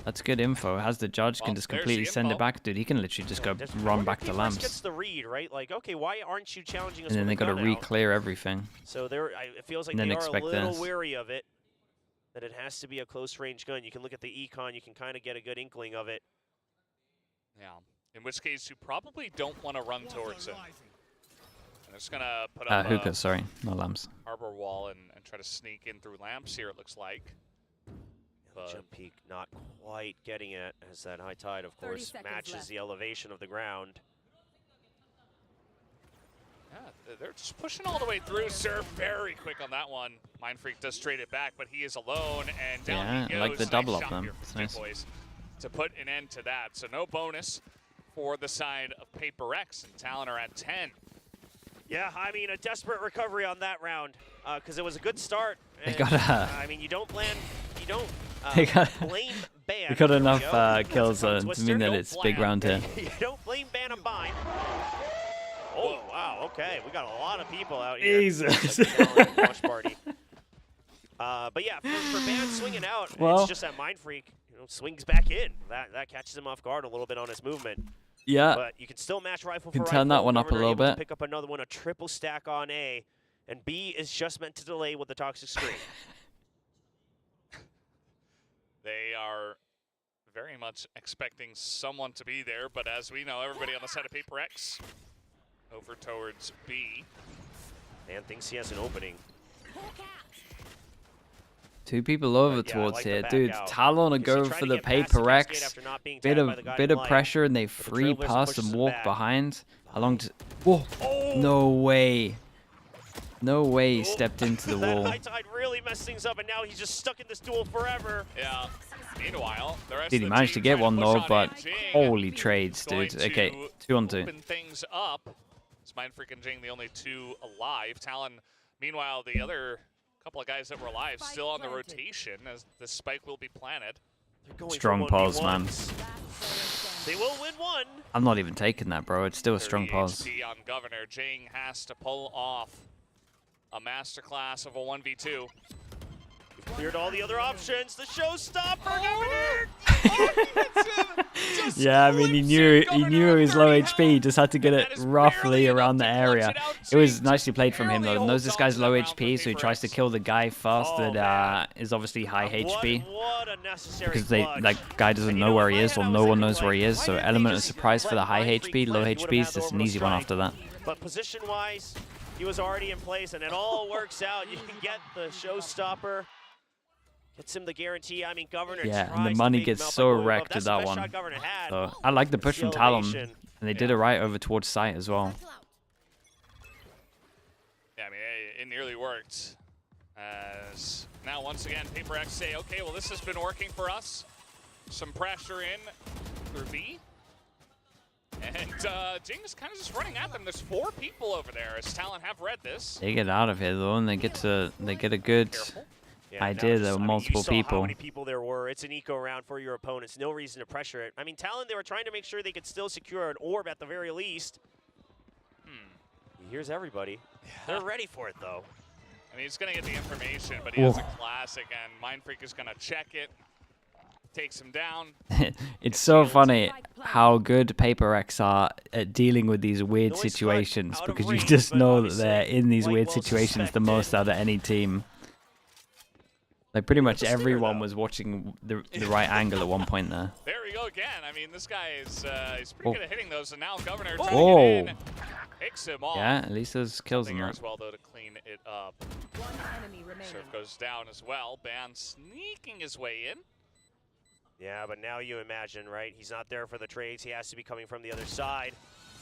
That's good info. Has the judge can Well, just there's completely the send it info. back, dude. He can literally just go Just run wonder back if to P-Rex lamps, gets the read, right? Like, okay, why aren't you challenging us and then with they a got to gun out? re-clear everything. So it feels like and then they are a expect little this. wary of it. That it has to be a close-range gun. You can look at the econ. You can kind of get a good inkling of it. Yeah. In which case, you probably don't want to run towards it. And they're just going to put up Hookah, a sorry, no lamps. harbor wall and try to sneak in through lamps here, it looks like. But Jump peak not quite getting it, as that high tide, of 30 course, seconds matches left. the elevation of the ground. yeah, they're just pushing all the way through. Sir, very quick on that one. Mindfreak does trade it back, but he is alone, and down Yeah, he I goes. like the Nice double up shot them. here from It's Two nice. Boys to put an end to that. So no bonus for the side of Paper X, and Talon are at 10. Yeah, I mean, a desperate recovery on that round, because it was a good start. They and, got a- I mean, you don't They got- blame ban. We got There we enough go. kills That's a tongue to twister. mean that Don't it's big round here. you don't blame ban and bind. Oh, wow, okay. We got a lot of people out here. Jesus. Like a Talon watch party. But yeah, for ban swinging out, Well- it's just that Mindfreak swings back in. That catches him off guard a little bit on his movement. Yeah. But you can still match rifle Can for turn rifle. that one up a Governor little able to bit. pick up another one, a triple stack on A. And B is just meant to delay with the toxic screen. They are very much expecting someone to be there, but as we know, everybody on the side of Paper X over towards B. Man thinks he has an opening. Two people over Yeah, I towards like the here, back dude. out. Talon are Because he going tried for to the get past Paper the cascade X. after not being Bit tagged by the of guy bit in of light. pressure, and they But the free Trailblazer pass pushes and him walk back. behind. Along to whoa, no way, no way he stepped into the That wall. high tide really messed things up, and now he's just stuck in this duel forever. Yeah. Meanwhile, the rest Did he of the manage to team get trying one push though? on But in. Jing holy trades, going dude. Okay, to 2-on-2. open things up. It's Mindfreak and Jing the only two alive. Talon, meanwhile, the other couple of guys that were alive still on the rotation as the spike will be planted. Going Strong for pause, 1v1s. man. They will win one. I'm not even taking that, bro. It's still a strong 30 pause. HP on Governor. Jing has to pull off a masterclass of a 1v2. Cleared all the other options. The showstopper, Yeah, I mean, he knew he was low HP. He just had to get it roughly around the area. It was nicely played from him, though. Knows this guy's low HP, so he tries to kill the guy first that is obviously high HP. What a necessary Because clutch. that guy doesn't know where he is, or no one knows where he is. So element of surprise for the high HP, low HP is just an easy one after that. But position-wise, he was already in place, and it all works out. You can get the showstopper. Gets him the guarantee. I mean, Governor Yeah, tries and the to money big gets him up so by going wrecked above. with That's the that best one. shot Governor had. So I like the push The from Talon, elevation. and they did it right over towards site as well. Yeah, I mean, it nearly worked. As now, once again, Paper X say, okay, well, this has been working for us. Some pressure in through B. And Jing is kind of just running at them. There's 4 people over there, as Talon have read this. They get out of here though, and they get a good Yeah, idea. now There just- were I mean, multiple you saw people. How many people there were? It's an eco round for your opponents. No reason to pressure it. I mean, Talon, they were trying to make sure they could still secure an orb at the very least. He hears everybody. They're ready for it, though. I mean, he's going to get the information, but he has a classic, and Mindfreak is going to check it. Takes him down. It's so funny how good Paper X are at dealing with these weird situations, because you just know that they're in these weird situations the most out of any team. Like pretty much everyone was watching the right angle at one point there. There we go again. I mean, this guy is he's pretty good at hitting those, and now Governor trying Oh. to get in. Picks him off. Yeah, at least there's kills in Here that. as well, though, to clean it up. One enemy remaining. Surf goes down as well. Ban sneaking his way in. Yeah, but now you imagine, right? He's not there for the trades. He has to be coming from the other side.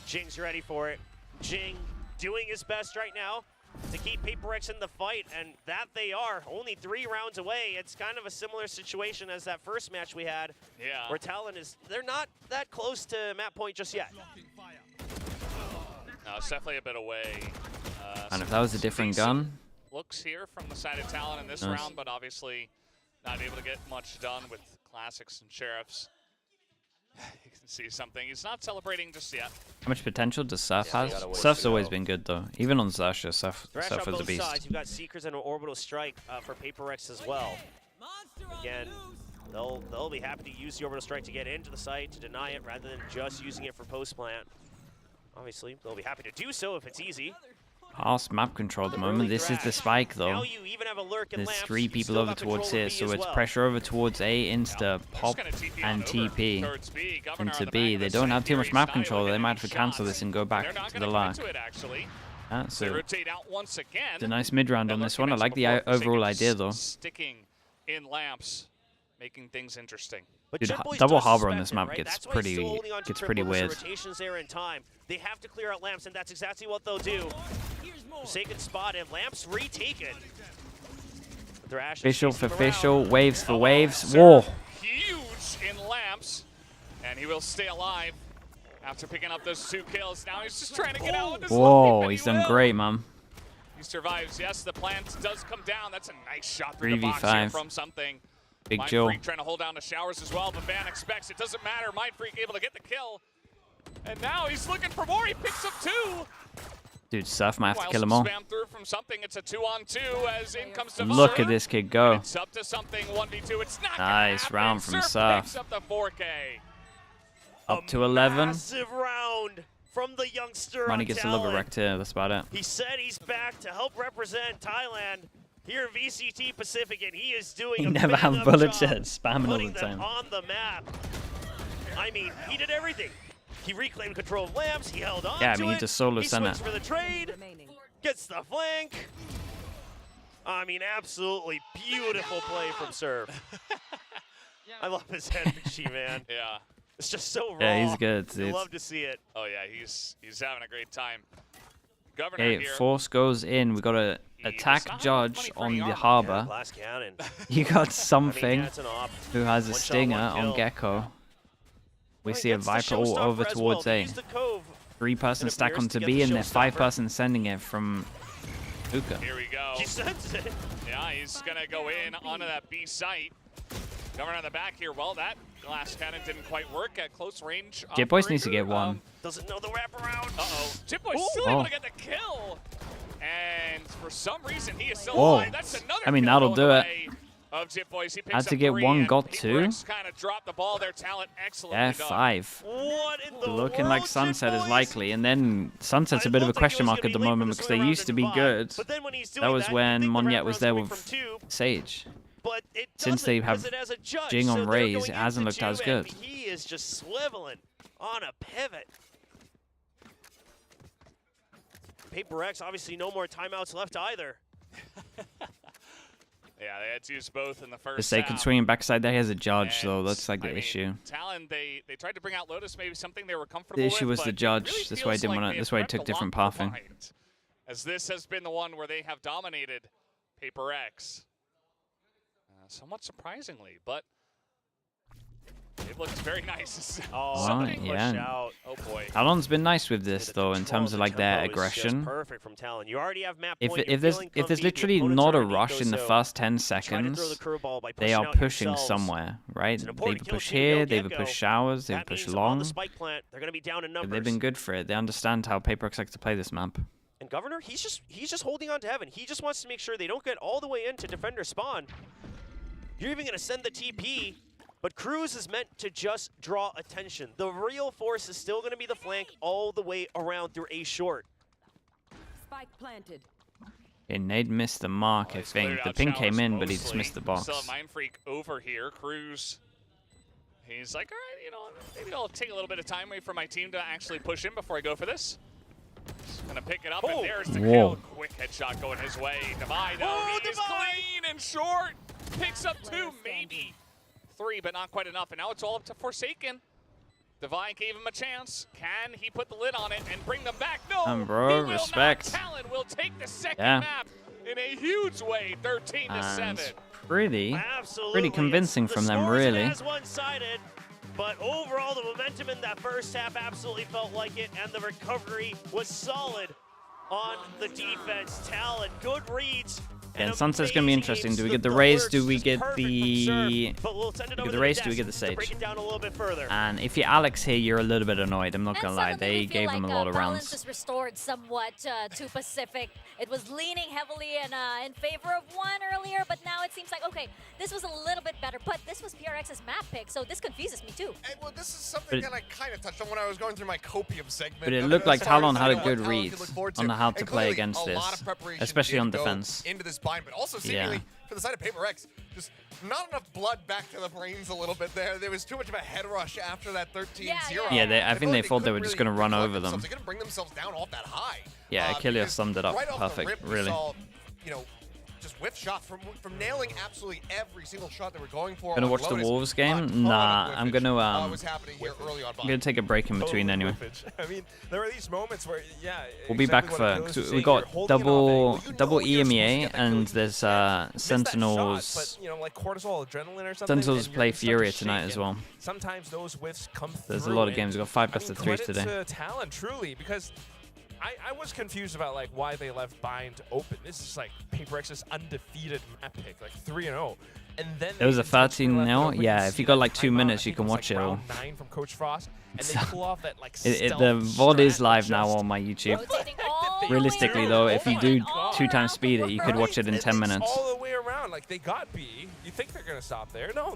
Jing's ready for it. Jing doing his best right now to keep Paper Rex in the fight, and that they are. Only 3 rounds away. It's kind of a similar situation as that first match we had. Yeah. Where Talon is, they're not that close to map point just yet. No, it's definitely a bit away. And if that was a different gun. Looks here from the side of Talon in this round, but obviously not able to get much done with Classics and Sheriffs. You can see something. He's not celebrating just yet. How much potential does Surf have? Surf's always been good though. Even on Zasha, Surf was a beast. Sides. You've got Seekers and an Orbital Strike for Paper Rex as well. Again, they'll be happy to use the Orbital Strike to get into the site, to deny it, rather than just using it for post-plant. Obviously, they'll be happy to do so if it's easy. Arse map control at the moment. This is the spike though. There's 3 people over towards here, so it's pressure over towards A, Insta, Pop, and TP into B. They don't have too much map control. They might have to cancel this and go back to the Lark. So it's a nice mid round on this one. I like the overall idea though. Sticking in lamps, making things interesting. Dude, double harbor on this map gets pretty weird. Rotations there in time. They have to clear out lamps, and that's exactly what they'll do. Forsaken spotted, lamps retaken. Facial for facial, waves for waves. Whoa! Huge in lamps, and he will stay alive after picking up those 2 kills. Now he's just trying to get out with his Whoa, life, he's done great, man. He survives. Yes, the plant does come down. That's a nice shot through the box here from something. Big Mind Joe. Freak trying to hold down the showers as well, but Van expects it doesn't matter. Mind Freak able to get the kill. And now he's looking for more. He picks up 2. Dude, Surf might have to While kill them some all. spam through from something. It's a 2-on-2 as in comes to Look at this kid go. It's up to something. 1v2. It's not Nice round from Surf. Picks up the 4K. Up to 11. Massive round from the youngster. Money gets a little bit wrecked here. That's about it. He said he's back to help represent Thailand here in VCT Pacific, and he is doing He a never have bang-up bullet job shed, spamming all putting the them time. on the map. I mean, he did everything. He reclaimed control of lamps. He held on. Yeah, I to mean, he it. just solo He center. swings for the trade. Gets the flank. I mean, absolutely beautiful play from Serve. I love his energy, man. Yeah. It's just so raw. Yeah, he's good, You dude. love to see it. Oh yeah, he's having a great time. Governor Okay, here. Force goes in. We got a attack judge on the harbor. Glass cannon. You got something that's an op. who has a One shot, stinger one on kill. Gecko. We Well, he see a gets the Viper all showstopper over as towards well. They A. use the cove. 3-person It stack appears onto to get B, the and they're showstopper. 5-person sending it from Hookah. Here we go. He sends it. Yeah, he's gonna go in onto that B site. Governor on the back here. Well, that glass cannon didn't quite work at close range. Jet Boys needs to get one. Doesn't know the wraparound. Uh-oh. Jet Boy's still Oh. able to get the kill. And for some reason, he is still Whoa. alive. That's another I mean, kill that'll going do it. away of Jet Boys. He picks Had to up get 3, one, and got Paper 2. Rex kind of dropped the ball. Their talent excellently Yeah, done. 5. What in the Looking world, like Sunset Jet is Boys? likely, and then Sunset's a bit of a question mark at the moment because they used to be good. But then when he's doing That was when you think the Monyet was wraparound's there coming with from 2, Sage. but it Since they doesn't, have 'cause it has a judge, Jing on so they're Raze, going it hasn't into looked as 2, and good. He is just swiveling on a pivot. Paper X, obviously no more timeouts left either. Yeah, they had to use both in the first Just they can half. swing him backside there. He has a judge, And, though. That's like the I mean, issue. Talon, they tried to bring out Lotus, maybe something they were comfortable The issue with, was the but it judge. really That's why I feels didn't like want to. they That's have why I left took a different lot pathing. behind, as this has been the one where they have dominated Paper X. Somewhat surprisingly, but it looks very nice. Oh, Right, yeah. out. Oh boy. Talon's been nice with this, though, in terms of like their Tempo is just aggression. perfect from Talon. You already have map If point, if you're there's feeling if there's comfy, the literally opponents not are a in rush in the so first 10 try to throw seconds, the curveball by they pushing are out pushing themselves. somewhere, right? It's an They important either kill push to go here, they either get-go. push showers, they That push means on long. the spike plant, they're going to be down in numbers. They've been good for it. They understand how Paper X likes to play this map. And Governor, he's just holding on to heaven. He just wants to make sure they don't get all the way into defender spawn. You're even going to send the TP, but Cruz is meant to just draw attention. The real force is still going to be the flank all the way around through A short. Spike planted. And Nade missed the mark, I He's think. cleared The out ping came showers in, but he mostly. just missed the box. Still a Mind Freak over here. Cruz. He's like, all right, you know, maybe I'll take a little bit of time away for my team to actually push in before I go for this. Just gonna pick it up, and there's the kill. Quick headshot going his way. Divide, though. He's clean and short. Picks up 2, maybe 3, but not quite enough. And now it's all up to Forsaken. Divine gave him a chance. Can he put the lid on it and bring them back? No, bro, he will respect. not. Talon will take the second Yeah. map in a huge way, 13-7. Pretty convincing from them, really. As one-sided, but overall the momentum in that first half absolutely felt like it, and the recovery was solid on the defense. Talon, good reads. And Sunset's gonna be interesting. Do we get the raise? Do we get the raise? Do we get the stage? And if you're Alex here, you're a little bit annoyed. I'm not gonna lie. They gave him a lot of balance rounds. is restored somewhat to Pacific. It was leaning heavily in favor of one earlier, but now it seems like, okay, this was a little bit better. But this was PRX's map pick, so this confuses me too. And, well, this is something that I kind of touched on when I was going through my copium segment. But it looked like Talon had a good read on how to play against this, especially on defense. Into this bind, but also seemingly for the side of Paper X, just not enough blood back to the brains a little bit there. There was too much of a head rush after that 13-0. Yeah, I think they thought they were just going to run over them. They're going to bring themselves down off that high. Yeah, Achilles summed it up right perfect, really. Saw, you know, just whiff shots from nailing absolutely every single shot they were going for. Gonna watch the Wolves game? Nah, I'm gonna take a break in between anyway. I mean, there are these moments where, We'll be back for we got double EMEA and there's Sentinels. But, you know, like cortisol, adrenaline or something. Sentinels play Furia tonight as well. Sometimes those whiffs come through. There's a lot of games. We've got 5 best of 3s today. To Talon, truly, because I was confused about like why they left Bind open. This is like Paper X's undefeated map pick, like 3-0. And then it was a 13-0. Yeah, if you got like 2 minutes, you can watch it all. 9 from Coach Frost, and they pull off that like the VOD is live now on my YouTube. Realistically though, if you do 2 times speed it, you could watch it in 10 minutes. All the way around, like they got B. You think they're gonna stop there? No.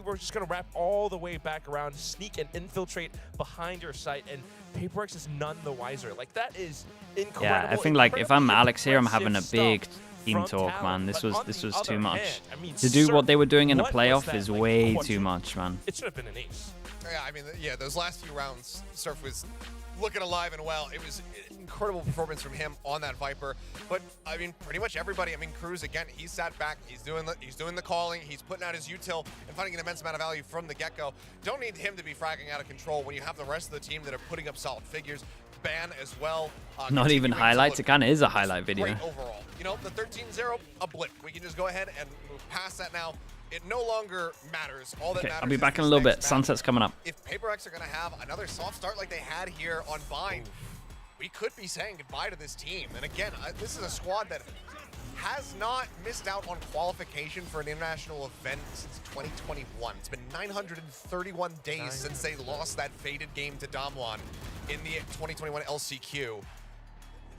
We're just gonna wrap all the way back around, sneak and infiltrate behind your site, and Paper X is none the wiser. Like that is incredible. Yeah, I think like if I'm Alex here, I'm having a big team talk, man. This was too much. To do what they were doing in the playoff is way too much, man. It should have been an ace. Yeah, I mean, those last few rounds, Surf was looking alive and well. It was an incredible performance from him on that Viper. But I mean, pretty much everybody. I mean, Cruz again. He sat back. He's doing the calling. He's putting out his util and finding an immense amount of value from the get-go. Don't need him to be fragging out of control when you have the rest of the team that are putting up solid figures. Ban as well. Not even highlights. It kind of is a highlight video. Great overall. You know, the 13-0, a blip. We can just go ahead and move past that now. It no longer matters. All that matters. I'll be back in a little bit. Sunset's coming up. If Paper X are going to have another soft start like they had here on Bind, we could be saying goodbye to this team. And again, this is a squad that has not missed out on qualification for an international event since 2021. It's been 931 days since they lost that faded game to Damwon in the 2021 LCQ.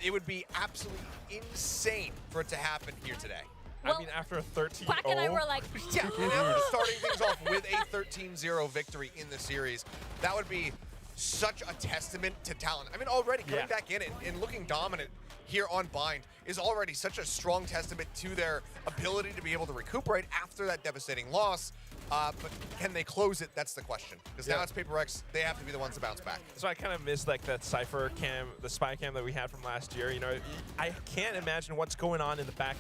It would be absolutely insane for it to happen here today. Well, I mean, after a 13-0. Quack and I were like, yeah, and after starting things off with a 13-0 victory in the series, that would be such a testament to Talon. I mean, already coming back in and looking dominant here on Bind is already such a strong testament to their ability to be able to recuperate after that devastating loss. But can they close it? That's the question. Because now it's Paper X. They have to be the ones to bounce back. So I kind of miss like that Cypher cam, the spy cam that we had from last year. You know, I can't imagine what's going on in the back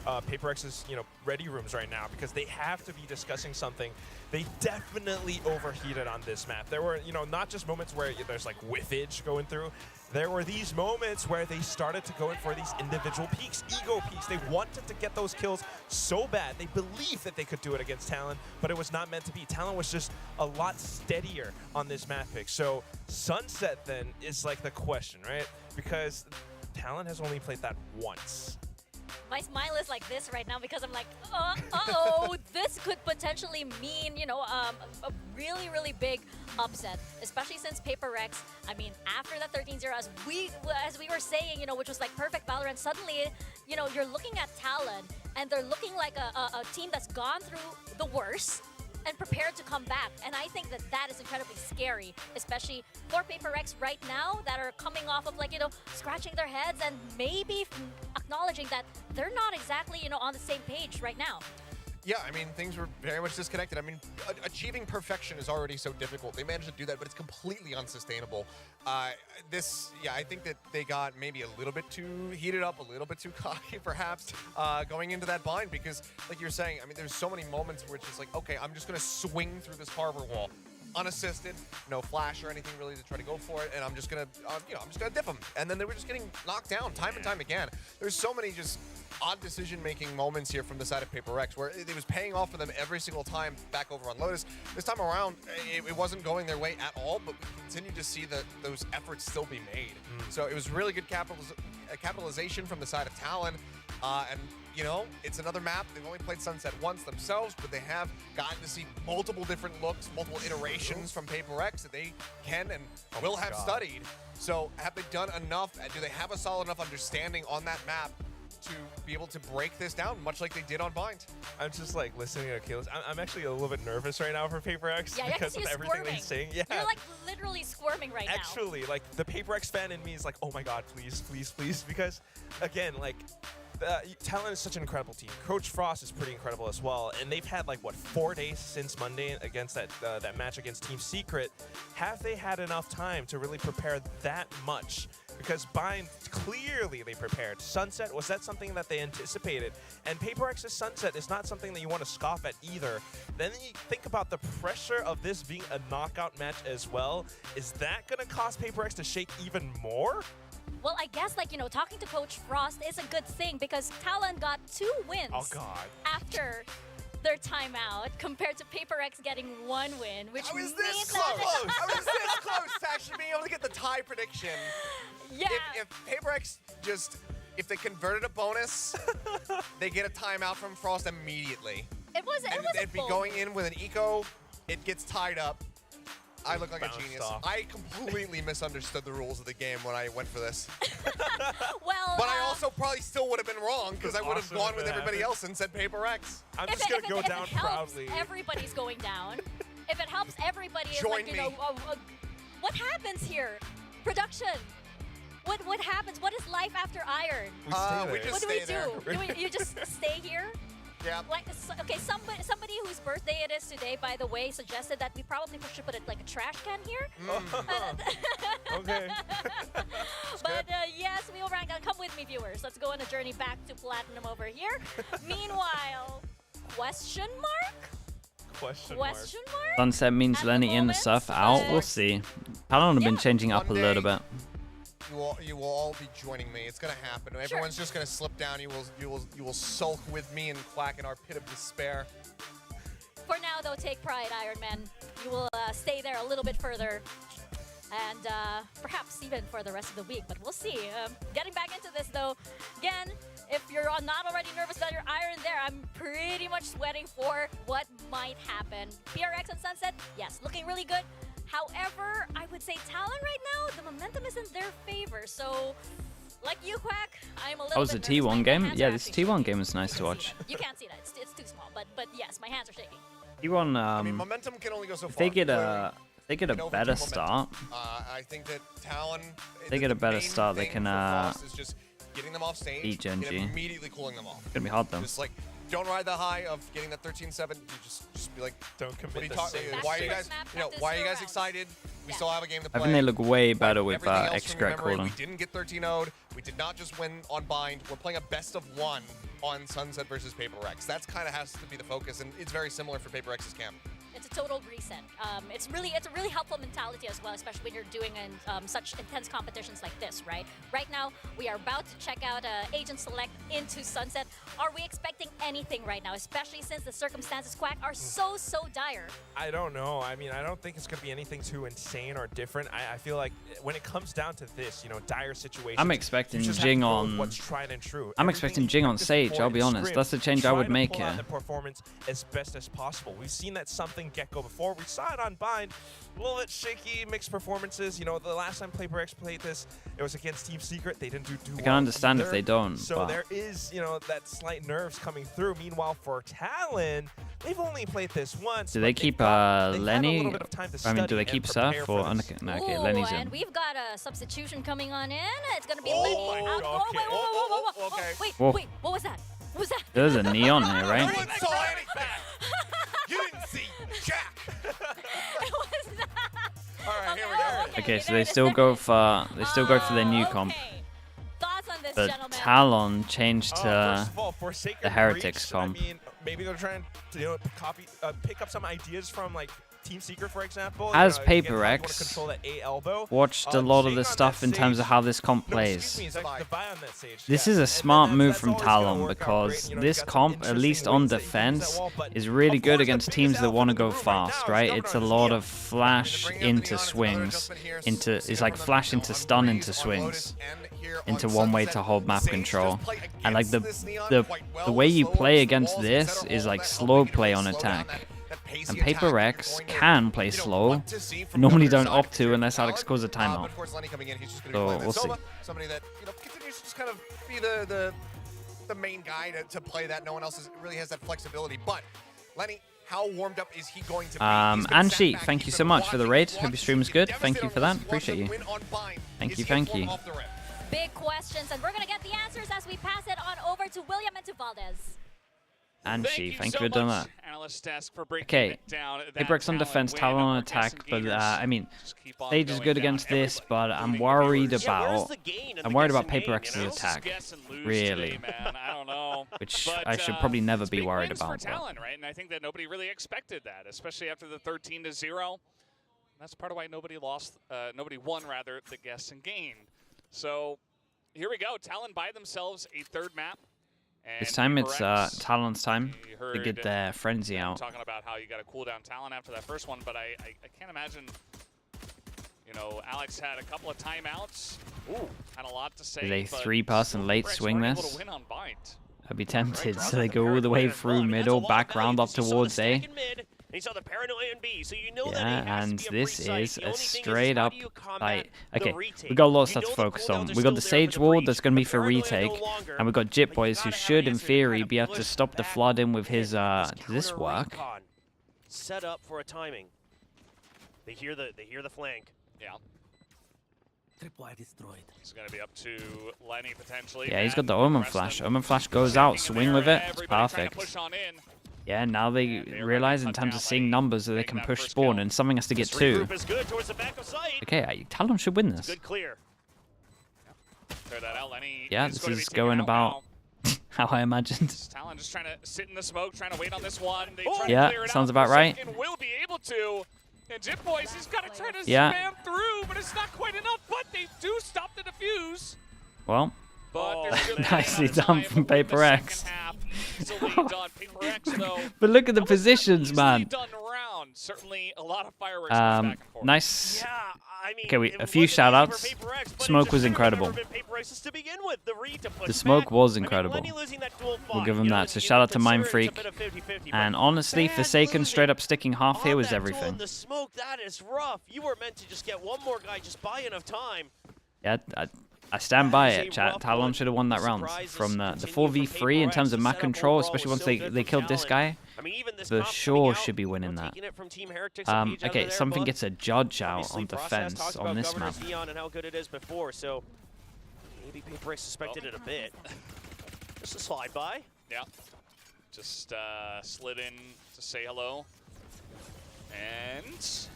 of Paper X's, ready rooms right now, because they have to be discussing something. They definitely overheated on this map. There were, not just moments where there's like whiffage going through. There were these moments where they started to go in for these individual peaks, ego peaks. They wanted to get those kills so bad. They believed that they could do it against Talon, but it was not meant to be. Talon was just a lot steadier on this map pick. So Sunset then is like the question, right? Because Talon has only played that once. My smile is like this right now because I'm like, uh-oh, this could potentially mean, a really, really big upset, especially since Paper X, I mean, after that 13-0, as we were saying, which was like perfect Valorant, suddenly, you're looking at Talon and they're looking like a team that's gone through the worst and prepared to come back. And I think that is incredibly scary, especially for Paper X right now that are coming off of scratching their heads and maybe acknowledging that they're not exactly, on the same page right now. Yeah, I mean, things were very much disconnected. I mean, achieving perfection is already so difficult. They managed to do that, but it's completely unsustainable. I think that they got maybe a little bit too heated up, a little bit too cocky, perhaps, going into that bind, because, like you're saying, I mean, there's so many moments where it's just like, okay, I'm just going to swing through this harbor wall. Unassisted, no flash or anything really to try to go for it, and I'm just gonna, I'm just gonna dip them. And then they were just getting knocked down time and time again. There's so many just odd decision-making moments here from the side of Paper Rex, where it was paying off for them every single time back over on Lotus. This time around, it wasn't going their way at all, but we continue to see those efforts still be made. So it was really good capitalization from the side of Talon, and you know, it's another map. They've only played Sunset once themselves, but they have gotten to see multiple different looks, multiple iterations from Paper X that they can and will have studied. So have they done enough? Do they have a solid enough understanding on that map to be able to break this down, much like they did on Bind? I'm just like listening to Kayla's. I'm actually a little bit nervous right now for Paper X because of everything they're saying. Yeah. You're like literally squirming right now. Actually, like the Paper X fan in me is like, oh my god, please, please, please. Because again, like, Talon is such an incredible team. Coach Frost is pretty incredible as well, and they've had like what 4 days since Monday against that match against Team Secret. Have they had enough time to really prepare that much? Because Bind, clearly they prepared. Sunset, was that something that they anticipated? And Paper X's Sunset is not something that you want to scoff at either. Then you think about the pressure of this being a knockout match as well. Is that going to cause Paper X to shake even more? Well, I guess, like, you know, talking to Coach Frost is a good thing because Talon got 2 wins after their timeout compared to Paper X getting 1 win, which I was this close. I was this close to actually being able to get the tie prediction. Yeah. If Paper X if they converted a bonus, they get a timeout from Frost immediately. It'd be going in with an eco. It gets tied up. I look like a genius. I completely misunderstood the rules of the game when I went for this. Well, but I also probably still would have been wrong because I would have gone with everybody else and said Paper X. I'm just going to go down proudly. Everybody's going down. If it helps everybody, it's Join like, you know, what happens here? Production. What happens? What is life after Iron? We just what do we do? You just stay here? Yeah. Like, okay, somebody whose birthday it is today, by the way, suggested that we probably should put like a trash can here. Okay. But yes, we will rank on. Come with me, viewers. Let's go on a journey back to Platinum over here. Meanwhile, question mark? Question mark? Sunset means Lenny in, the Surf out. We'll see. Talon have been changing up a little bit. You will all be joining me. It's gonna happen. Everyone's just gonna slip down. You will sulk with me and quack in our pit of despair. For now, though, take pride, Iron Man. You will stay there a little bit further, and perhaps even for the rest of the week. But we'll see. Getting back into this, though, again, if you're not already nervous about your Iron there, I'm pretty much sweating for what might happen. PRX and Sunset, yes, looking really good. However, I would say Talon right now, the momentum is in their favor. So, like you, Quack, I'm a little bit nervous. Oh, was the T1 game? Yeah, this T1 game was nice to watch. You can't see that. It's too small. But yes, my hands are shaking. T1, I mean, momentum can only go so far. If they get a better start. I think that Talon. They get a better start. They can is just getting them off stage, beat Gen G. Immediately cooling them off. It's gonna be hard though. Just like, don't ride the high of getting that 13-7. You just be like, don't commit. What are you talking? Why are you guys? Why are you guys excited? We still have a game to play. I think they look way better with X-Gret calling. We didn't get 13-0'd. We did not just win on Bind. We're playing a best of 1 on Sunset versus Paper X. That's kind of has to be the focus, and it's very similar for Paper X's camp. It's a total reset. It's a really helpful mentality as well, especially when you're doing such intense competitions like this, right? Right now, we are about to check out Agent Select into Sunset. Are we expecting anything right now, especially since the circumstances, Quack, are so dire? I don't know. I mean, I don't think it's going to be anything too insane or different. I feel like when it comes down to this, you know, dire situations, I'm expecting Jing on. What's tried and true. I'm expecting Jing on Sage. I'll be honest. That's the change I would make here. The performance as best as possible. We've seen that something get-go before. We saw it on Bind. A little bit shaky, mixed performances. You know, the last time Paper X played this, it was against Team Secret. They didn't do too well. I can understand if they don't. So there is, you know, that slight nerves coming through. Meanwhile, for Talon, they've only played this once. Do they keep Lenny? I mean, do they keep Surf or? No, okay, Lenny's in. And we've got a substitution coming on in. It's gonna be Lenny out. Okay. Wait, what was that? What was that? There's a neon here, right? No one saw anything. Okay, so they still go for their new comp. Thoughts on this, But gentlemen? Talon changed to First of all, Forsaken the Heretics Reach, comp. I mean, maybe they're trying to pick up some ideas from like Team Secret, for example. As again, Paper how you wanna X, control that A elbow. watched a lot of the Jake on stuff that in terms of stage- how this comp No, plays. excuse me, it's like Divide on that stage. This Yeah. is a And smart then move that's from always gonna Talon work out great. because You know, this he's got some comp, at interesting least on ways that he uses defense, that wall, but is really of good course, against the teams biggest that want to elephant in go the room right fast, now right? is It's a Governor lot Zia. of flash into swings, it's like flash into stun into swings, into one way to hold map control. And like the way you play against this is like slow play on attack. And Paper X can play slow. I normally don't opt to unless Alex calls a timeout. So we'll see. Somebody that continues to just kind of be the main guy to play that. No one else really has that flexibility. But Lenny, how warmed up is he going to be? Anshi, thank you so much for the raid. Hope your stream is good. Thank you for that. Appreciate you. Thank you, thank you. Big questions, and we're gonna get the answers as we pass it on over to William and to Valdez. Anshi, thank you for doing that. Analyst desk for breaking Okay, it down. Paper X on defense, Talon on attack, but I mean, Stage is good against this, but I'm worried about Paper X's attack, really, I don't know. which But, I should probably never be big worried wins for about. Talon, right? And I think that nobody really expected that, especially after the 13-0. That's part of why nobody won rather the guess and game. So here we go. Talon by themselves, a third map. And This time Paper it's X, Talon's time you to heard get their frenzy out. talking about how you got to cool down Talon after that first one, but I can't imagine. You know, Alex had a couple of timeouts. Had a lot to say. Do they but 3-person late Paper X swing weren't able this? to win on Bite. I'd be tempted, so they go all the way through middle, back round up towards A. And he saw the paranoia in B, so you know that Yeah, it has and to be a this free site. is The a only thing is straight how up do you combat fight. the Okay, retake? we got a lot of You stuff know to the focus on. cooldowns are We got the still there Sage for the Ward breach. that's going to be The for paranoia retake, no longer, and we got Jit but you Boys who gotta have should, an in answer to theory, kind of be able to push stop the back. flood in with his This this counter work. recon set up for a timing. They hear the flank. Yeah. He's going to be up to Lenny potentially. Yeah, he's got the Omen Flash. Omen Flash goes out, swing with it. It's perfect. Yeah, now they realize in terms of seeing numbers that they can push spawn, and something has to get two. Regroup is good towards the back of sight. Okay, Talon should win this. Good clear. Clear that out, Lenny. Yeah, is this going to be is taken going out about now. how I imagined. Talon just trying to sit in the smoke, trying to wait on this one. They Oh! try to Yeah, clear it sounds out. about right. And will be able to. And Jit Boys, he's got to try to Yeah. spam through, but it's not quite enough. But they do stop the defuse. Well, But there's still nicely not enough done time from with the Paper X. second half. Easily done. Paper X, though. But look at the positions, Easily man. done round. Certainly a lot of fireworks going back and forth. Nice. Yeah, I mean, Okay, it a few wasn't easy shout for outs. Paper X, but it Smoke just was couldn't have incredible. ever been Paper X's to begin with. The read to push The smoke back. was I mean, incredible. Lenny losing that dual We'll fight, give him you know, that. So you shout out to consider Mind it's a Freak. bit of 50-50, And but honestly, bad Forsaken losing straight up sticking half here on was that duel everything. in the smoke, that is rough. You were meant to just get one more guy, just buy enough time. Yeah, I stand by That is it, a chat. rough Talon one. should have won that round. Surprises From the continue 4v3 in from terms of Paper map X. The control, setup especially overall once was so they good killed from this Talon. guy, I mean, even this for comp coming sure out, should be winning that. taking it from Team Heretics a page out Okay, of their something book. gets a judge out Obviously, on Process defense talks on about this Governor map. Theon and how good it is before, so maybe Paper X suspected it a bit. Just a slide by. Yeah. Just slid in to say hello. And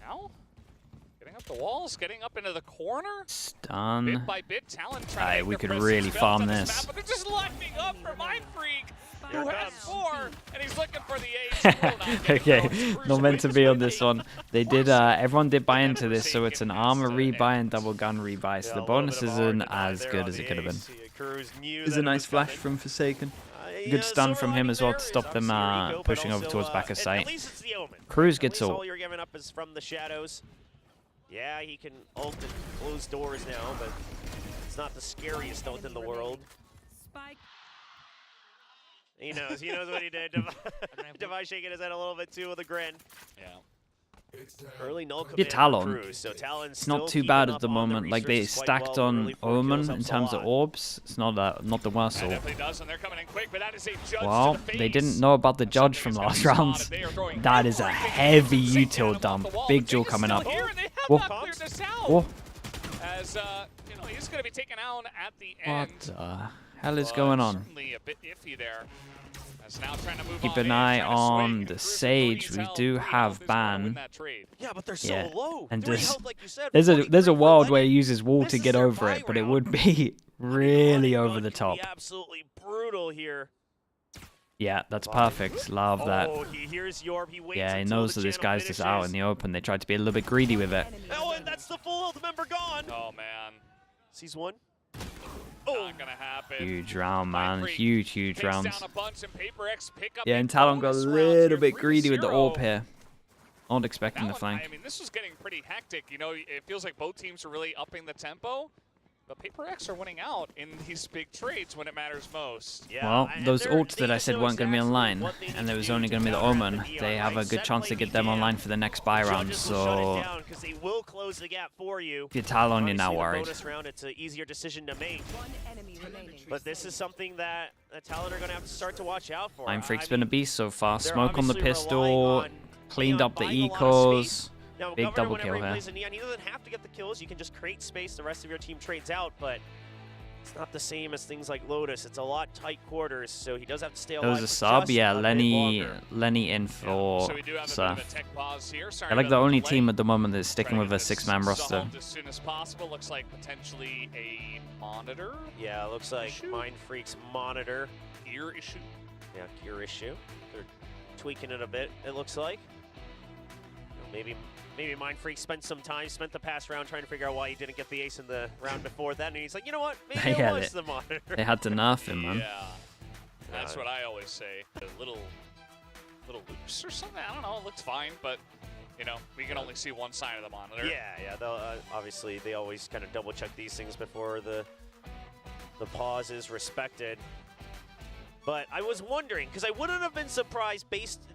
now getting up the walls, getting up into the corner. Stun. Bit by bit, Talon trying to Aye, make we their could presence really felt farm on this. Map, but they're just lining up for Mind Freak, Here who it has comes. 4, and he's looking for the ace. He will not get it, Okay, though. It's not meant to Cruiserweight be on with this a one. They did, everyone did buy into Forsaken this, so it's an has armor to rebuy end. and double gun rebuy, so Yeah, the a little bonus bit of isn't hard to as buy good there as on it the could have been. ace. Cruz knew It's that a it nice was flash coming. from Forsaken. Yeah, Good stun silver from him lining as well there to is stop them obviously Rico, but pushing over also, towards back of at sight. least it's the Omen. Cruz At gets least ult. all you're giving up is from the shadows. Yeah, he can ult and close doors now, but it's not the scariest ult in the world. Spike. He knows what he did. Devi shaking his head a little bit too with a grin. Yeah. Early null Yeah, command Talon. for Cruz, so Talon's It's not still too keeping bad at up the on moment. Like they resources quite stacked well. on Early 4 kills Omen in helps a terms of lot. orbs. It's not the worst That ult. definitely does, and they're coming in quick, but that is a judge Well, to the face. they didn't know about the judge from last round. That is a heavy util dump. Big jewel coming up. Here, and they have Whoa. not cleared this out. Whoa. As he's going to be taken out at the end. What? hell is going on? Certainly a bit iffy there. As now trying to move Keep on an in, eye trying to on swing. the Cruise Sage. with We health, do 3 have health is gonna win ban. that trade. Yeah, but they're so Yeah. low. And 3 just health, like you said. there's 43 a for world Lenny. where he uses wall This to is get their over buy it, but it round. would be really over the top. Absolutely brutal here. Yeah, that's perfect. Love that. Oh, he hears Yorb. He waits Yeah, he until knows the that this channel guy's just out in finishes. the open. They tried to be a little bit greedy with it. Oh, and that's the full health member gone. Oh man, Sees one. not gonna happen. Huge round, man. Mindfreak Huge takes rounds. down a bunch, and Paper X pick up Yeah, a and Talon got a bonus round little here, bit greedy with the 3-0. orb here. Not expecting the That one, flank. I mean, this was getting pretty hectic. You know, it feels like both teams are really upping the tempo. But Paper X are winning out in these big trades when it matters most. Yeah, Well, and those they're- ults they that I just said know weren't going to be exactly online, what they need and there to was do only to going to be the counter Omen, the they have a Neon. good chance to Set get them play online for the next buy round. Judges will shut it So down 'cause they will close the gap for you. if you're Talon, you're now Obviously, the worried. bonus round, it's an easier decision to make. One enemy remaining. But this is something that Talon are going to have to start to watch out for. Mindfreak's been a beast so far. they're Smoke on the obviously pistol, relying on cleaned Neon up the buying a lot of ecos. space. Now, Big Governor, double whenever kill he here. plays a Neon, he doesn't have to get the kills. You can just create space. The rest of your team trades out, but it's not the same as things like Lotus. It's a lot tight quarters, so he does have to stay There alive was a for sub, just yeah. a bit Lenny longer. in for So we do have a bit of a Surf. tech pause here. Sorry They're like about the only delay. team at the moment that's sticking Trying with to a get this 6-man roster. solved as soon as possible. Looks like potentially a monitor Yeah, it looks like issue? Mindfreak's monitor. gear issue. Yeah, gear issue. They're tweaking it a bit, it looks like. Maybe Mindfreak spent the past round trying to figure out why he didn't get the ace in the round before that, and he's like, you know what, maybe it Yeah, was the monitor. They had to nerf him, man. Yeah, that's what I always say. A little loose or something. I don't know. It looks fine, but you know, we can only see one side of the monitor. Yeah. They'll, obviously, they always kind of double check these things before the pause is respected. But I was wondering, because I wouldn't have been surprised,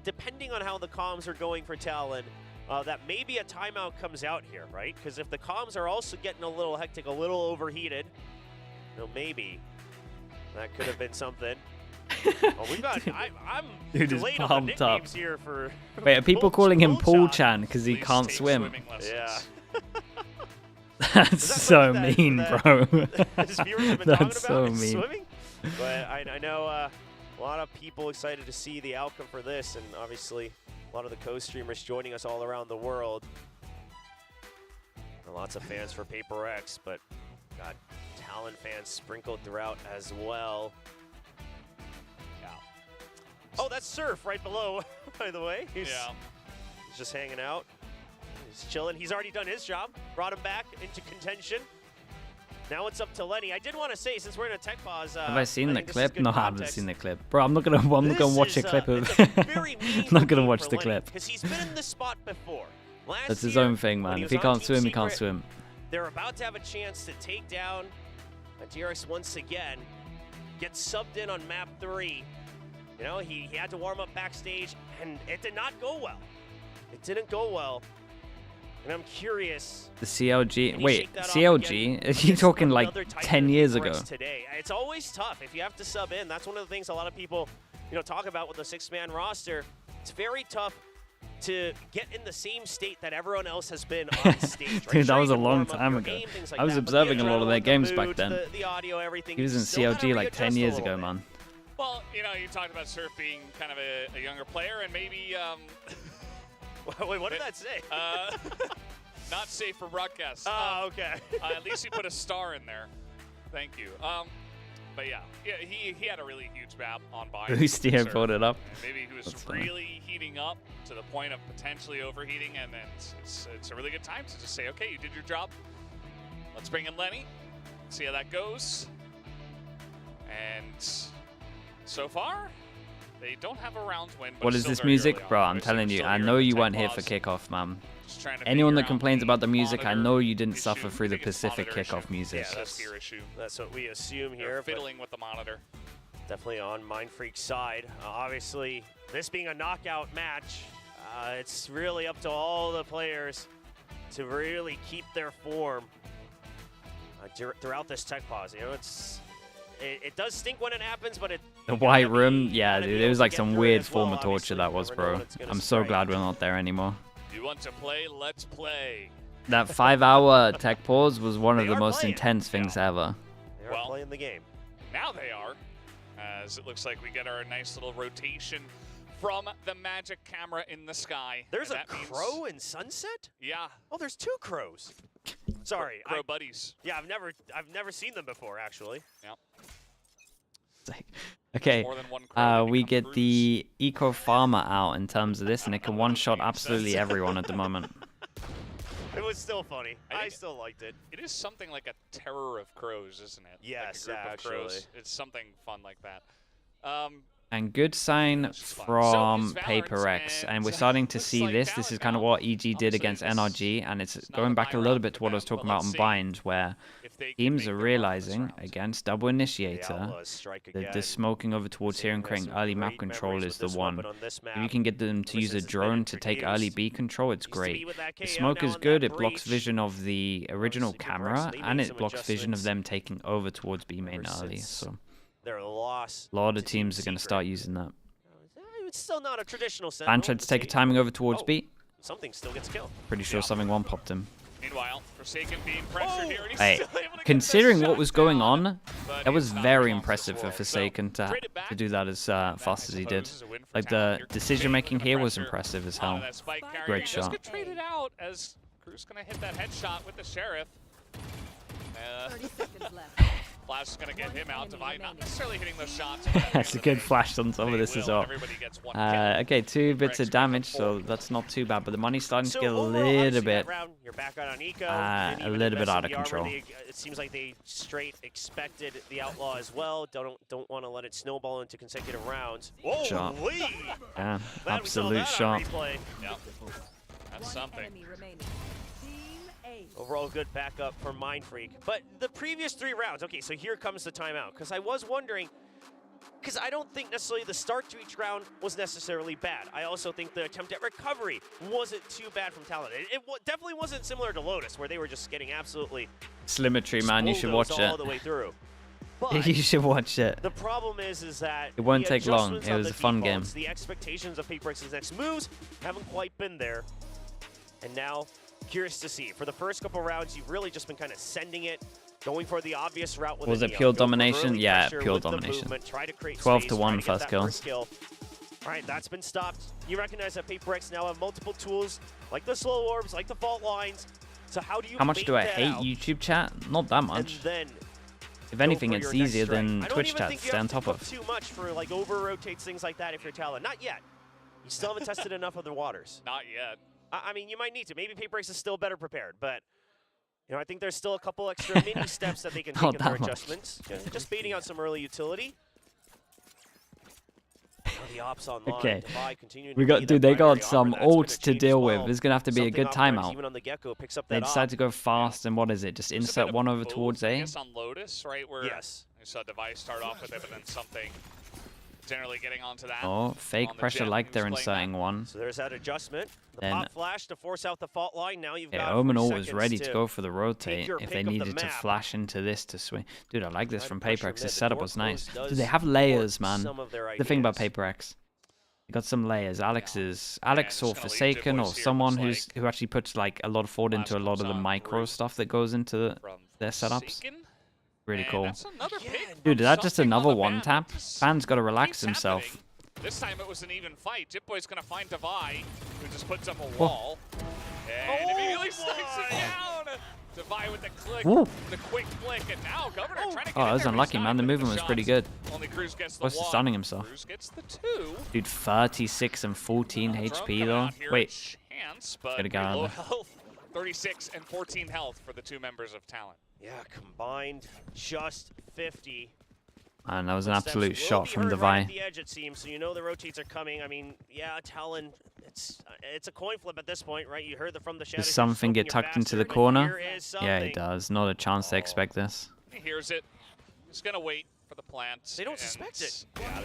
depending on how the comms are going for Talon, that maybe a timeout comes out here, right? Because if the comms are also getting a little hectic, a little overheated, maybe that could have been something. Oh, we got. I'm Dude is delayed on the pumped up. nicknames here for. Wait, are people calling him Pool Chan because he Please can't take swim? swimming lessons. Yeah. That's so something mean, that bro. his viewers have been That's talking so about is mean. swimming. But I know a lot of people excited to see the outcome for this, and obviously a lot of the co-streamers joining us all around the world. And lots of fans for Paper X, but got Talon fans sprinkled throughout as well. Yeah. Oh, that's Surf right below, by the way. He's just hanging out. He's chilling. He's already done his job. Brought him back into contention. Now it's up to Lenny. I did want to say, since we're in a tech pause, Have I seen the think this is clip? good No, I haven't context. seen the clip. Bro, I'm not gonna watch a clip of It's a very I'm meaningful not gonna game watch for the Lenny, clip. because he's been in this spot before. Last That's his year, own thing, when man. he If was he on can't Team swim, he can't Secret, swim. They're about to have a chance to take down DRX once again. Get subbed in on map 3. You know, he had to warm up backstage, and it did not go well. It didn't go well. And I'm curious. The CLG. Can he Wait, shake that off CLG? again Are you talking like another Titan 10 years for ago? us Today. It's always tough if you have to sub in. That's one of the things a lot of people, talk about with the 6-man roster. It's very tough to get in the same state that everyone else has been on stage. Right? Dude, that Sure, was you a can long warm up time your ago. game, things like I was that, but the observing a lot of their adrenaline, games the back mood, then. The audio, everything. He was in still gotta CLG like readjust 10 a years little ago, bit. man. Well, you talked about Surf being kind of a younger player, and maybe Wait, what did that say? not safe for broadcast. Oh, okay. At least you put a star in there. Thank you. But yeah, he had a really huge map on buy. Boosty had brought it up. And maybe he was That's funny. really heating up to the point of potentially overheating, and then it's a really good time to just say, okay, you did your job. Let's bring in Lenny, see how that goes. And so far, they don't have a round win. But What it's is still this very music? early on. Bro, I'm Obviously, telling we're you, still I here know in you the weren't tech here for pause. kickoff, man. Just trying to Anyone figure that out complains the about the music, I monitor know you didn't issue. suffer through I the think it's Pacific monitor issue. kickoff music. Yeah, that's gear issue. That's what we assume They're here. but fiddling with the monitor. Definitely on Mindfreak's side. Obviously, this being a knockout match, it's really up to all the players to really keep their form throughout this tech pause. It does stink when it happens, but The white room, yeah, dude, it was like some weird form of torture that was, bro. I'm so glad we're not there anymore. You want to play? Let's play. That 5-hour tech pause was one of They the are most playing. intense things ever. They are playing the game. Now they are, as it looks like we get our nice little rotation from the magic camera in the sky. There's a crow in Sunset? Yeah. Oh, there's 2 crows. Sorry. Crow buddies. Yeah, I've never seen them before, actually. Yep. Okay, we get the Eco Farmer out in terms of this, and it can one-shot absolutely everyone at the moment. It was still funny. I still liked it. It is something like a terror of crows, isn't it? Yes, like a group actually. Of crows. It's something fun like that. And good sign from Paper X, and we're starting to see this. This is kind of what EG did against NRG, and it's going back a little bit to what I was talking about on Bind, where teams are realizing against Double Initiator that the smoking over towards here and creating early map control is the one. If you can get them to use a drone to take early B control, it's great. The smoke is good. It blocks vision of the original camera, and it blocks vision of them taking over towards B main early. So. Their loss. A lot of teams are going to start using that. It's still not a traditional sentinel. Fan tried to take a timing over towards B. Something still gets killed. Pretty sure something one popped him. Meanwhile, Forsaken being pressured here, and he's Hey, still able to considering what was going on, that was very impressive for Forsaken to do that as fast as he did. Like, the decision-making here was impressive as hell. Great shot. Just get traded out as Crew's going to hit that headshot with the Sheriff. 30 seconds left. Flash is going to get him out. Divine not necessarily hitting those shots. That's a good flash on top of this as well. Okay, 2 bits of damage, so that's not too bad. But the money's starting to get a little bit out of control. It seems like they straight expected the Outlaw as well. Don't want to let it snowball into consecutive rounds. Shot. Holy! Yeah, absolute shot. Yep. That's something. Overall good backup for Mind Freak. But the previous 3 rounds, okay, so here comes the timeout. Because I was wondering, because I don't think necessarily the start to each round was necessarily bad. I also think the attempt at recovery wasn't too bad from Talon. It definitely wasn't similar to Lotus, where they were just getting absolutely Symmetry, man, you should watch it. All the way through. But you should watch it. The problem is that it won't take long. It was a fun game. The expectations of Paper X's next moves haven't quite been there. And now, curious to see. For the first couple rounds, you've really just been kind of sending it, going for the obvious route with Was it pure domination? Yeah, pure domination. 12 to 1 first kills. All right, that's been stopped. You recognize that Paper X now have multiple tools, like the slow orbs, like the fault lines. So how do you How much do I hate YouTube chat? Not that much. If anything, it's easier than Twitch chat to stay on top of. Too much for like over rotates, things like that if you're Talon. Not yet. You still haven't tested enough of the waters. Not yet. I mean, you might need to. Maybe Paper X is still better prepared, but you know, I think there's still a couple extra mini steps that they can take in their adjustments. Just baiting out some early utility. The ops online. Okay, we got, dude. They got some ults to deal with. There's gonna have to be a good timeout. They decided to go fast, and what is it? Just insert one over towards A. On Lotus, right? Where you saw Device start off with it, but then something generally getting onto that. Oh, fake pressure like they're inserting one. So there's that adjustment. The then, pop flash to force out the fault line. Now you've got Omenal was ready to go for the rotate if they needed to flash into this to swing. Dude, I like this from Paper X. This setup was nice. Dude, they have layers, man. The thing about Paper X, they got some layers. Alex or Forsaken or someone who actually puts like a lot of thought into a lot of the micro stuff that goes into their setups. Really cool. Dude, is that just another one tap? Fan's got to relax himself. This time it was an even fight. Jipboy's going to find Devi, who just puts up a wall. And immediately sticks it down. Devi with the click, the quick flick, and now Governor trying to get that was unlucky, man. The movement was pretty good. Only Cruz gets the Close to stunning himself. Cruz gets the 2. Dude, 36 and 14 HP though. Wait. Gotta get out of there. 36 and 14 health for the 2 members of Talon. Yeah, combined just 50. And that was an absolute shot from Devi. Right at the edge, it seems, so you know the rotates are coming. I mean, yeah, Talon, it's a coin flip at this point, right? You heard from the shadows. Does something get tucked into the corner? Yeah, it does. Not a chance they expect this. He hears it. He's gonna wait for the plant. They don't suspect it. Yeah,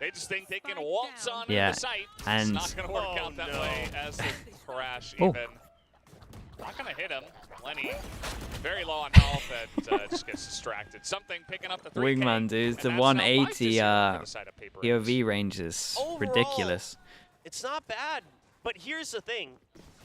they just think they can waltz on into the site. And it's not gonna work out that way as the crash even. Not gonna hit him. Lenny, very low on health and just gets distracted. Something picking up the 3K. Wingman, dude, the 180 POV range is ridiculous. It's not bad, but here's the thing.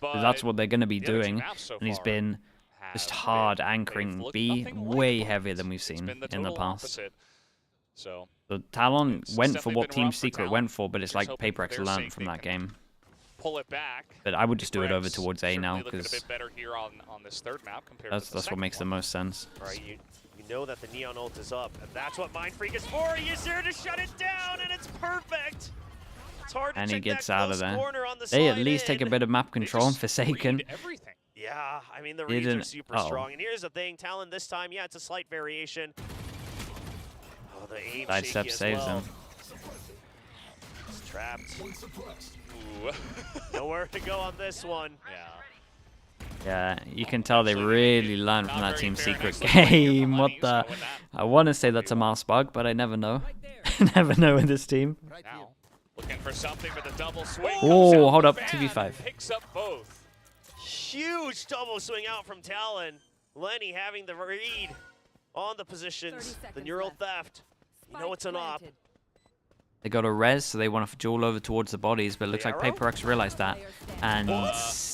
So that's what they're going to be doing. And he's been just hard anchoring B, way heavier than we've seen in the past. Opposite. So Talon went for what Team Secret went for, but it's like PaperX learned from that game. Pull it back. But I would just do it over towards A now, because that's what makes the most sense. Right, you know that the Neon ult is up, and that's what Mindfreak is for. He's here to shut it down, and it's perfect. It's hard to and he check gets that out of there. The they at least take a bit of map control and Forsaken. Yeah, I mean, the reads are super strong. And here's the thing, Talon this time, yeah, it's a slight variation. Oh, the aim Sidestep saves him. He's trapped. Ooh. Nowhere to go on this one. Yeah, you can tell they really learned from that Team Secret game. What the? I want to say that's a mouse bug, but I never know. Never know in this team. Now, looking for something with a double swing. Oh, hold up, 2v5. Picks up both. Huge double swing out from Talon. Lenny having the read on the positions. The neural theft. You know it's an op. They got a res, so they want to duel over towards the bodies, but it looks like PaperX realized that. And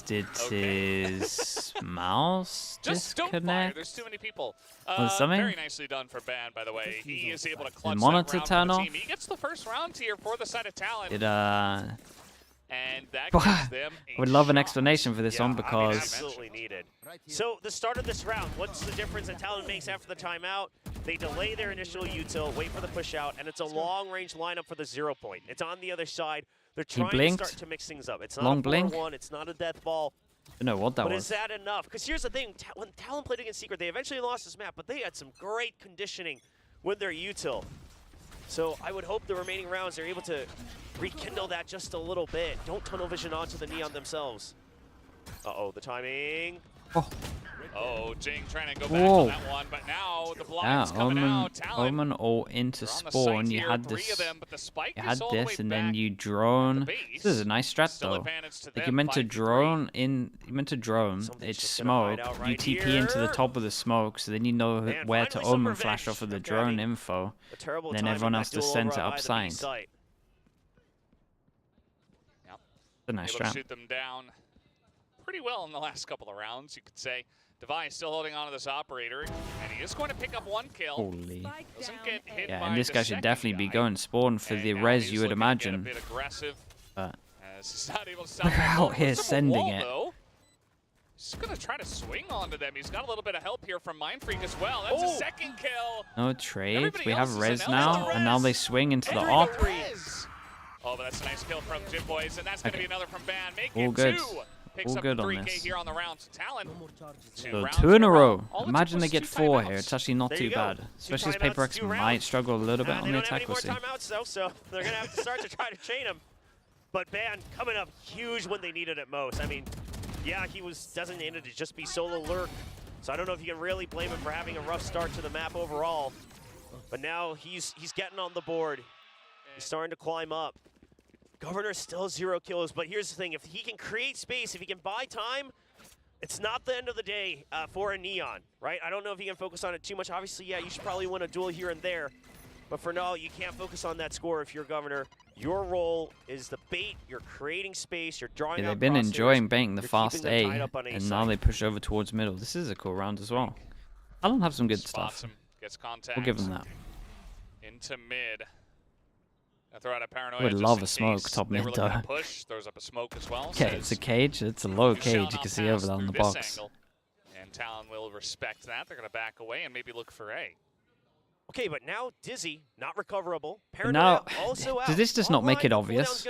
did his mouse Just don't fire. disconnect? There's too many people. Something? Very nicely done for Ban, by the way. He is able to clutch Did monitor that turn round for the off? team. He gets the first round here for the side of Talon. Did And that gives them I would love an explanation for this one because absolutely needed. So the start of this round, what's the difference that Talon makes after the timeout? They delay their initial util, wait for the push out, and it's a long-range lineup for the 0 point. It's on the other side. They're trying to start to mix things up. It's not a 4-1, it's not a death ball. I don't know what that but was. Is that enough? Because here's the thing, when Talon played against Secret, they eventually lost this map, but they had some great conditioning with their util. So I would hope the remaining rounds they're able to rekindle that just a little bit. Don't tunnel vision onto the Neon themselves. Uh-oh, the timing. Oh, Jing trying to go back on that one, but now the blind's coming out. Talon Omen all into spawn. You had this, and then you drone. This is a nice strat though. Like you meant to drone in, it's smoke. You TP into the top of the smoke, so then you know where to Omen flash off of the drone info. Then everyone else to send it upside. It's a nice strat. Shoot them down pretty well in the last couple of rounds, you could say. Device still holding on to this operator, and he is going to pick up one kill. Holy. Doesn't get hit Yeah, by and this the guy should definitely be going spawn for the res, you would imagine. A bit aggressive, but he's not able to stop we're out here sending it. Though. He's going to try to swing onto them. He's got a little bit of help here from Mindfreak as well. That's a second kill. No trade. We have res now, and now they swing into the op. Oh, but that's a nice kill from Jim Boys, and that's going to be another from Ban. Making All good. Picks All up good the on 3K this. here on the round. So Talon, So 2 in a row. Imagine they get 4 here. It's actually not too bad. Especially as PaperX might struggle a little bit on the attack. We'll see. They don't have any more timeouts though, so they're going to have to start to try to chain him. But Ban coming up huge when they needed it most. I mean, yeah, he was designated to just be solo lurk. So I don't know if you can really blame him for having a rough start to the map overall. But now he's getting on the board. He's starting to climb up. Governor still 0 kills, but here's the thing. If he can create space, if he can buy time, it's not the end of the day for a Neon, right? I don't know if he can focus on it too much. Obviously, yeah, you should probably win a duel here and there. But for now, you can't focus on that score if you're Governor. Your role is the bait. You're creating space. You're drawing out they've been enjoying baiting the fast A, and now they push over towards middle. This is a cool round as well. Talon have some good stuff. Gets contact. We'll give them that. Into mid. Throw out a paranoia. Would love a smoke top mid though. Push, throws up a smoke as well. Okay, it's a cage. It's a low cage. You can see over there on the box. And Talon will respect that. They're going to back away and maybe look for A. Okay, but now Dizzy, not recoverable. Now, also does this just not make it obvious?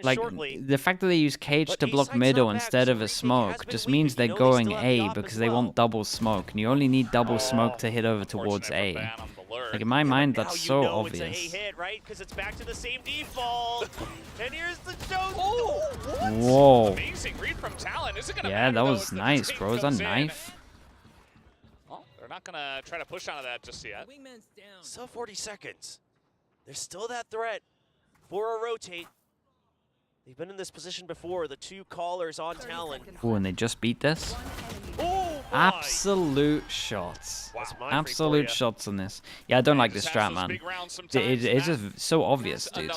Like, the fact that they use cage to block middle instead of a smoke just means they're going A because they want double smoke. And you only need double smoke to hit over towards A. Like, in my mind, that's so obvious. It's a hit, right? Because it's back to the same default. And here's the show. Whoa. Amazing read from Talon. Is it gonna yeah, that was nice, bro. Is that a knife? Well, they're not going to try to push onto that just yet. Still 40 seconds. There's still that threat for a rotate. They've been in this position before. The 2 callers on Talon. Oh, and they just beat this? Oh, Absolute shots. Absolute shots on this. Yeah, I don't like this strat, man. It's just so obvious, dude.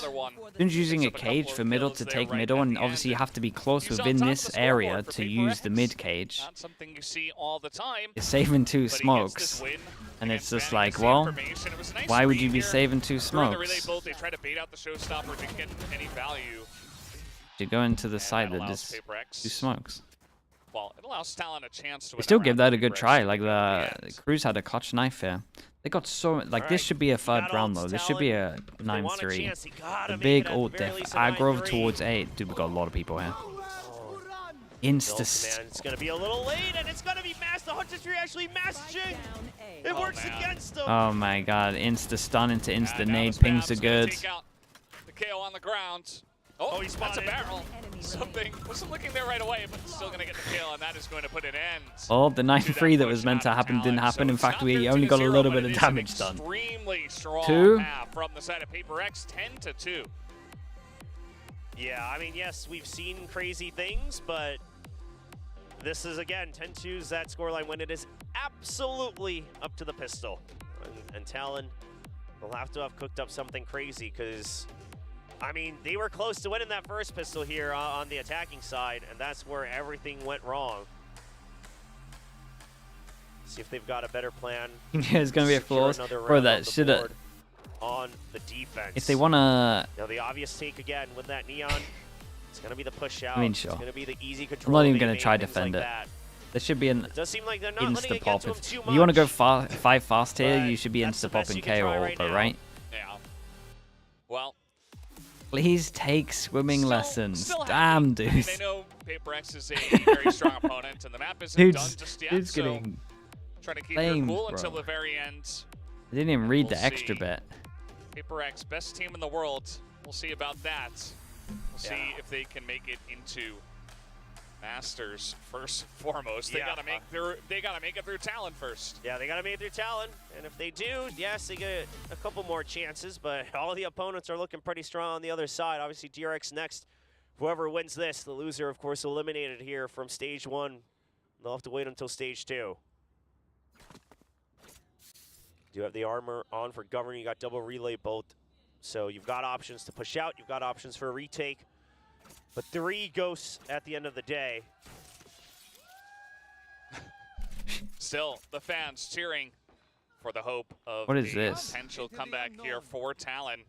You're using a cage for middle to take middle, and obviously you have to be close within this area to use the mid cage. You're saving 2 smokes. And it's just like, well, why would you be saving 2 smokes? You go into the side that just 2 smokes. Well, it allows Talon a chance to We still give that a good try. Like the Cruz had a clutch knife here. They got so like this should be a 3rd round though. This should be a 9-3. The big ult def aggro towards 8. Dude, we got a lot of people here. Insta. It's gonna be a little late, and it's gonna be mass. The Hunter Tree actually messaging. It works against them. Oh my god! Insta stun into insta nade. Pings are good. The KO on the ground. Oh, that's a barrel. Something wasn't looking there right away, but still gonna get the kill, and that is going to put an end. Oh, the 9-3 that was meant to happen didn't happen. In fact, we only got a little bit of damage done. Extremely strong 2 from the side of Paper X, 10-2. Yeah, I mean, yes, we've seen crazy things, but this is, again, 10-2's that scoreline when it is absolutely up to the pistol. And Talon will have to have cooked up something crazy because, I mean, they were close to winning that first pistol here on the attacking side, and that's where everything went wrong. See if they've got a better plan. Yeah, it's going to be a flaws. Bro, that should have... On the defense. If they want to... Now, the obvious take again with that Neon, it's going to be the push out. I mean, sure. It's going to be the easy control. I'm not even going to try defend it. There should be an insta-pop. If you want to go 5 fast here, you should be insta-popping KO also, right? Yeah. Well... Please take swimming lessons. Damn, dude. They know Paper X is a very strong opponent, and the map isn't done just yet, dude's so getting trying to keep flamed, her cool bro. until the very end. I didn't even read the extra bit. Paper X, best team in the world. We'll see about that. We'll see if they can make it into Masters first and foremost. They gotta make it through Talon first. Yeah, they gotta make it through Talon, and if they do, yes, they get a couple more chances. But all the opponents are looking pretty strong on the other side. Obviously, DRX next. Whoever wins this, the loser, of course, eliminated here from stage 1. They'll have to wait until stage 2. You have the armor on for Governor. You got double relay bolt. So you've got options to push out. You've got options for a retake. But 3 ghosts at the end of the day. Still, the fans cheering for the hope of what is this? Potential comeback here for Talon.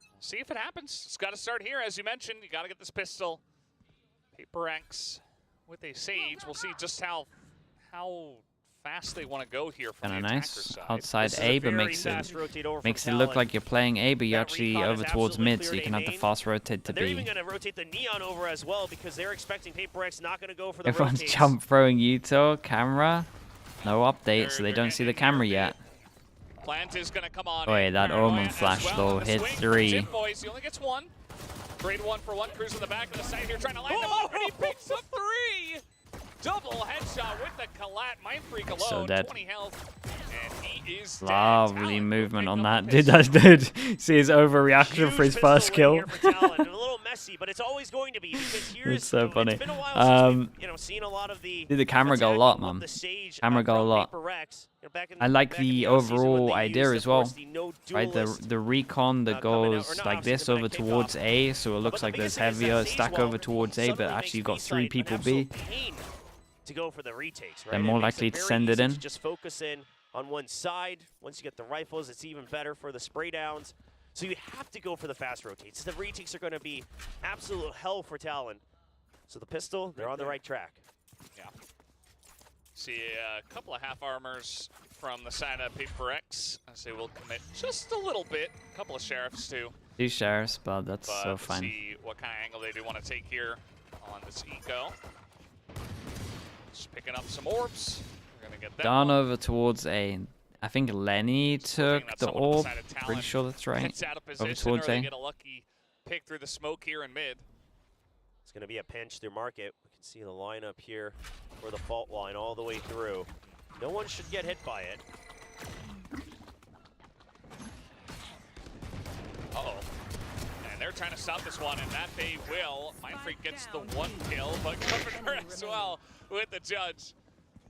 We'll see if it happens. It's got to start here, as you mentioned. You got to get this pistol. Paper X with a Sage. We'll see just how fast they want to go here from Kind the of attacker nice side. outside A, but makes it look like you're playing A, but you're actually over towards mid, so you can have the fast rotate to They're B. even going to rotate the Neon over as well because they're expecting Paper X not going to go for the Everyone's rotates. jump throwing Yuto camera. No update, so they don't see the camera yet. Plant is going to come on. Oh yeah, that Omen flash though hit 3. Boys, he only gets 1. Trade 1 for 1. Cruz in the back of the side here trying to line them up, and he picks up 3. Double headshot with the collat. Mind Freak alone, So dead. 20 health, and he is Lovely dead. Movement on that. Dude, see his overreaction for his first kill. A little messy, but it's always going to be because here's, It's so funny. It's been a while since we've, seen a lot of the Dude, the camera got a lot, man. Camera got a lot. I like the overall idea as well. Right, the recon that goes like this over towards A, so it looks like there's heavier stack over towards A, but actually you've got 3 people B. To go for the retakes, right? They're more likely to send it in. Just focus in on one side. Once you get the rifles, it's even better for the spray downs. So you have to go for the fast rotates. The retakes are going to be absolute hell for Talon. So the pistol, they're on the right track. Yeah. See a couple of half armors from the side of Paper X as they will commit just a little bit. A couple of sheriffs too. 2 sheriffs, but that's so Let's fine. see what kind of angle they do want to take here on this eco. Just picking up some orbs. We're gonna get that Down one. over towards A. I think Lenny took the orb. Pretty sure that's right. Gets out of position, Over towards or they A. get a lucky pick through the smoke here in mid. It's going to be a pinch through market. We can see the lineup here for the fault line all the way through. No one should get hit by it. Uh-oh. And they're trying to stop this one, and that they will. Mindfreak gets the 1 kill, but Governor as well with the judge.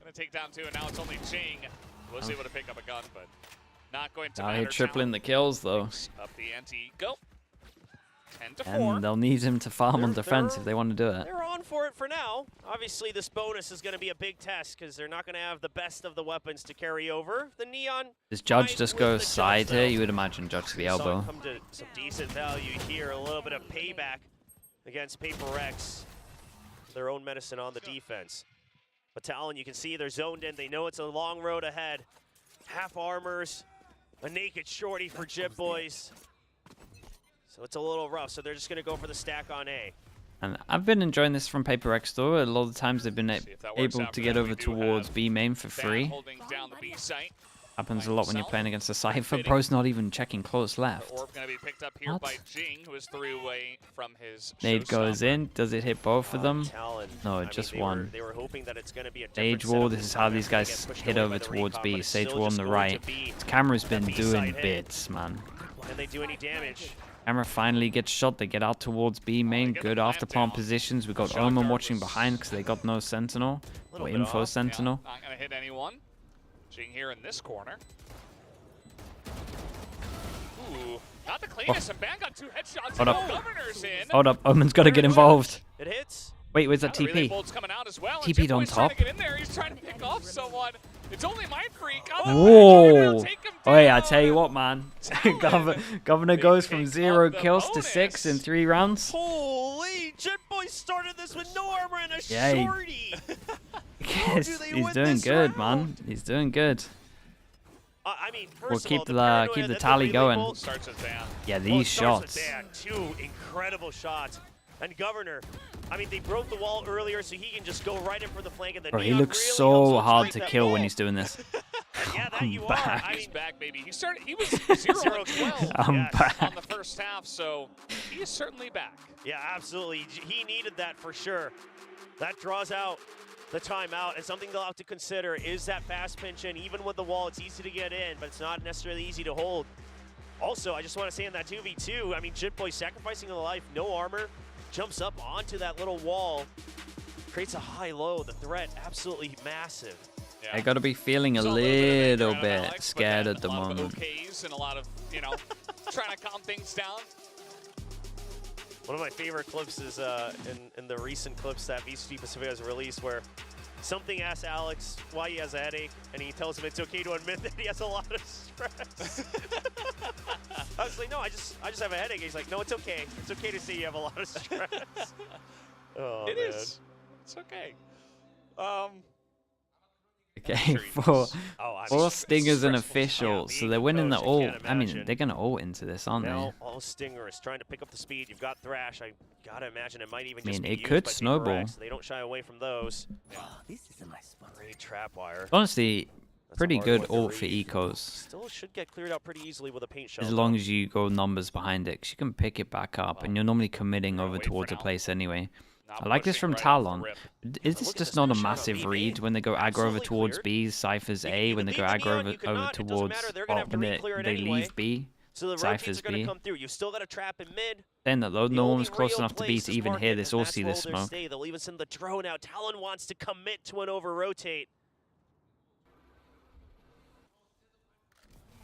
Gonna take down 2, and now it's only Jing who was able to pick up a gun, but not going to matter. He's tripling the kills though. Up the ante. Go. 10-4. And they'll need him to farm on defense if they want to do it. They're on for it for now. Obviously, this bonus is going to be a big test because they're not going to have the best of the weapons to carry over. The Neon. Does Judge just go side here? You would imagine Judge to the elbow. Come to some decent value here. A little bit of payback against Paper Rex. Their own medicine on the defense. But Talon, you can see they're zoned in. They know it's a long road ahead. Half armors, a naked shorty for Jit Boys. So it's a little rough, so they're just going to go for the stack on A. And I've been enjoying this from Paper Rex though. A lot of the times they've been able to get over towards B main for free. Happens a lot when you're playing against a Cypher. Bro's not even checking close left. Orb going to be picked up here by Jing, who is 3 away from his Nade goes in. Does it hit both of them? No, just one. They were hoping that it's going to be a Sage wall. This is how these guys hit over towards B. Sage wall on the right. His camera's been doing bits, man. Can they do any damage? Camera finally gets shot. They get out towards B main. Good after plant positions. We got Omen watching behind because they got no sentinel or info sentinel. Not going to hit anyone. Jing here in this corner. Ooh, not the cleanest. And Ban got 2 headshots. Hold up. Governor's in. Hold up. Omen's got to get involved. It hits. Wait, where's that TP? TP'd on top. Get in there. He's trying to pick off someone. It's only Mindfreak. Whoa! Oh yeah, I tell you what, man. Governor goes from 0 kills to 6 in 3 rounds. Holy! Jit Boy started this with no armor and a shorty. Yes, he's doing good, man. He's doing good. I mean, We'll keep the tally going. Yeah, these shots. 2 incredible shots. And Governor, I mean, they broke the wall earlier, so he can just go right in for the flank. And the Bro, he looks so hard to kill when he's doing this. Yeah, that you back. are. I mean, He's back, baby. He started. He was 0-12 I'm back. on the first half, so he is certainly back. Yeah, absolutely. He needed that for sure. That draws out the timeout, and something they'll have to consider is that fast pinch in. Even with the wall, it's easy to get in, but it's not necessarily easy to hold. Also, I just want to say in that 2v2, I mean, Jit Boy sacrificing a life, no armor, jumps up onto that little wall, creates a high-low. The threat absolutely massive. Yeah. I gotta be feeling a little bit scared at the moment. And a lot of, you know, trying to calm things down. One of my favorite clips is in the recent clips that VCT Pacific has released, where something asks Alex why he has a headache, and he tells him it's okay to admit that he has a lot of stress. I was like, no, I just have a headache. He's like, no, it's okay. It's okay to say you have a lot of stress. Oh, It man. is. It's okay. Okay, four Stingers and officials, so they're winning the ult. I mean, they're gonna ult into this, aren't they? Now, all Stingers trying to pick up the speed. You've got Thrash. I gotta imagine it might even I just mean, be it used could by Paper snowball. Rex. They don't shy away from those. This is a nice spot. Great trap wire. Honestly, pretty hard good one to ult for read. ecos. Still should get cleared out pretty easily with a paint shell. As long as you go numbers behind it, 'cause you can pick it back up, and you're normally committing over towards a place anyway. I like this from Talon. Is this just not a massive read when they go aggro over towards B, Cypher's A, when they go aggro over towards, well, when they leave B, So the Cypher's rotates are going B. to come through. You've still got a trap in mid. Then that though, The no one only was close real enough to B place to is even hear market, this and or that's see where this they'll smoke. stay. They'll even send the drone out. Talon wants to commit to an over-rotate.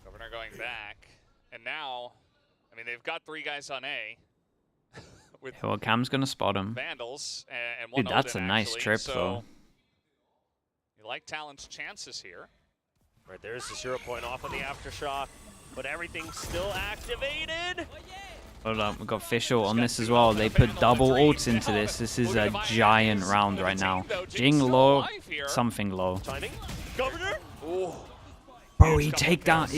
Governor going back. And now, I mean, they've got 3 guys on A. With Well, Cam's gonna spot him. Vandals and one Dude, that's a Odin, nice actually, trip so though. You like Talon's chances here. Right, there's the 0 point off of the Aftershock, but everything's still activated. Hold on, we've got Official on this as well. They put double ults into this. This is a giant round right now. Jing low, something low. Timing. Governor. Ooh. Bro, he took down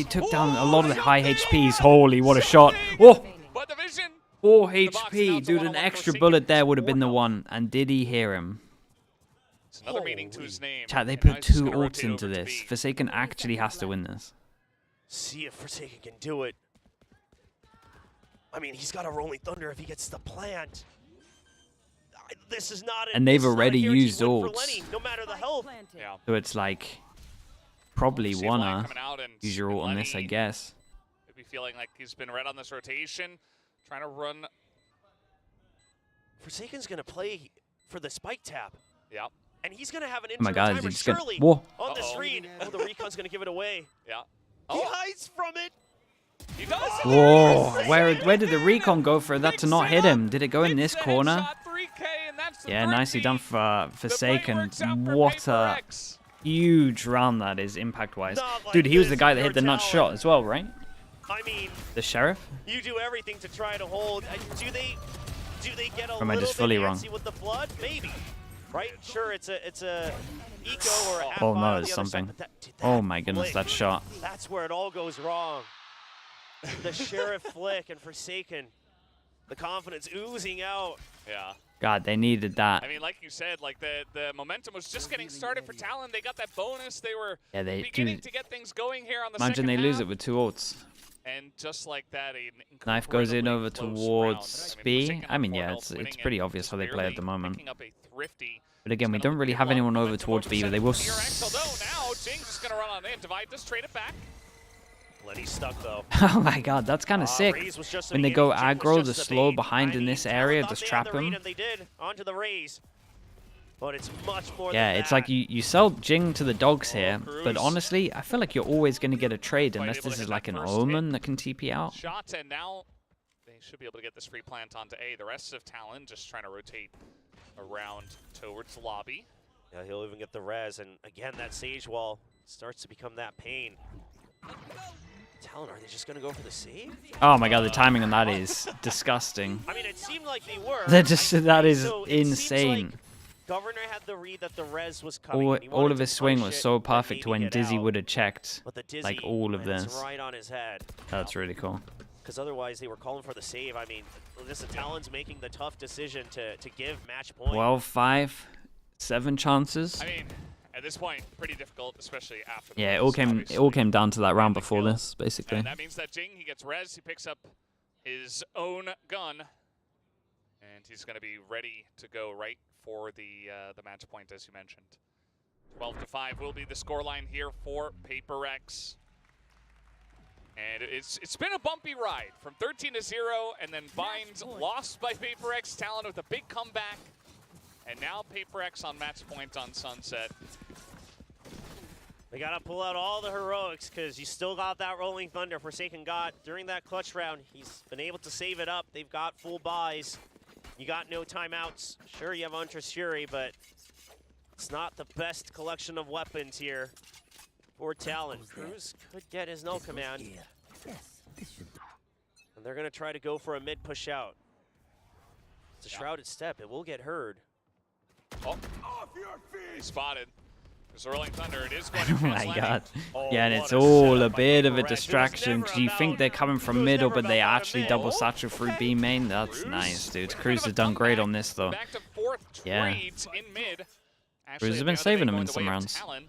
a lot of the high HPs. Holy, what a shot. Whoa! 4 HP. Dude, an extra bullet there would have been the one. And did he hear him? It's another meaning to his name. Chat, they And put now he's just 2 gonna ults rotate into over to this. B. Forsaken actually has to win this. See if Forsaken can do it. I mean, he's got a Rolling Thunder if he gets the plant. This is not. And they've this is not a already guaranteed used win for ults. Lenny, no matter the health. Yeah. So it's like, probably See wanna Lion coming out and use your ult on this, I Lenny guess. Maybe feeling like he's been right on this rotation, trying to run Forsaken's gonna play for the spike tap. Yeah. And he's gonna have an Oh my internal God, timer he's gonna. surely Whoa. on this read. Oh, the recon's gonna give it away. Yeah. He hides from it. He does. Whoa. Where did the recon go for that to not hit him? Did it go in this corner? Yeah, nicely done for Forsaken. What a huge round that is, impact-wise. Dude, he was the guy that hit the nut shot as well, right? I mean, the Sheriff? You do everything to try to hold. Do they get a Or am I little just fully bit wrong? antsy with the flood? Maybe. Right? Sure, it's a eco or a half Oh on no, the it's other side, something. but Oh my goodness, that shot. That's where it all goes wrong. The Sheriff flick and Forsaken. The confidence oozing out. Yeah. God, they needed that. I mean, like you said, like the momentum was just getting started for Talon. They got that bonus. They were beginning to get things going here on the Imagine second they lose half. it with 2 ults. And just like that, Knife goes in over towards B. I mean, yeah, it's pretty obvious how they play at the moment. But again, we don't really have anyone over towards B, but they will. Although now Jing's just gonna run on in. Divide this, trade it back. Lenny's stuck though. Oh my God, that's kind of sick. When they go aggro, the slow behind in this area, just trap him. And they did onto the raise. But it's much more Yeah, than it's that. like you sell Jing to the dogs here, but honestly, I feel like you're always going to get a trade unless this is like an Omen that can TP out. Shots, and now they should be able to get this free plant onto A. The rest of Talon just trying to rotate around towards lobby. Yeah, he'll even get the res, and again, that Sage Wall starts to become that pain. Talon, are they just going to go for the save? Oh my God, the timing on that is disgusting. I mean, it seemed like they were. That is So it insane. seems like Governor had the read that the res was coming. and he All wanted of to his swing push was it, so but perfect maybe when get Dizzy out. would have checked But the Dizzy like all of lands this. right on his head. That's really cool. Because otherwise they were calling for the save. I mean, listen, Talon's making the tough decision to give match point. 12-5, 7 chances. I mean, at this point, pretty difficult, especially after the Yeah, res, it all came down to that round before this, basically. And that means that Jing, he gets res, he picks up his own gun, and he's going to be ready to go right for the match point, as you mentioned. 12-5 will be the scoreline here for Paper X. And it's been a bumpy ride from 13-0, and then Binds lost by Paper X, Talon with a big comeback, and now Paper X on match point on Sunset. They got to pull out all the heroics because you still got that Rolling Thunder Forsaken got during that clutch round. He's been able to save it up. They've got full buys. You got no timeouts. Sure, you have Huntress Fury, but it's not the best collection of weapons here for Talon. Cruz could get his null command. And they're going to try to go for a mid push out. It's a shrouded step. It will get heard. Oh, he spotted. There's a Rolling Thunder. It is going to Oh my God. Yeah, and it's all a bit of a distraction because you think they're coming from middle, but they actually double satchel through B main. That's nice, dude. Cruz has done great on this, though. Back to fourth Yeah. trades in mid. Cruz has been saving them in some rounds. I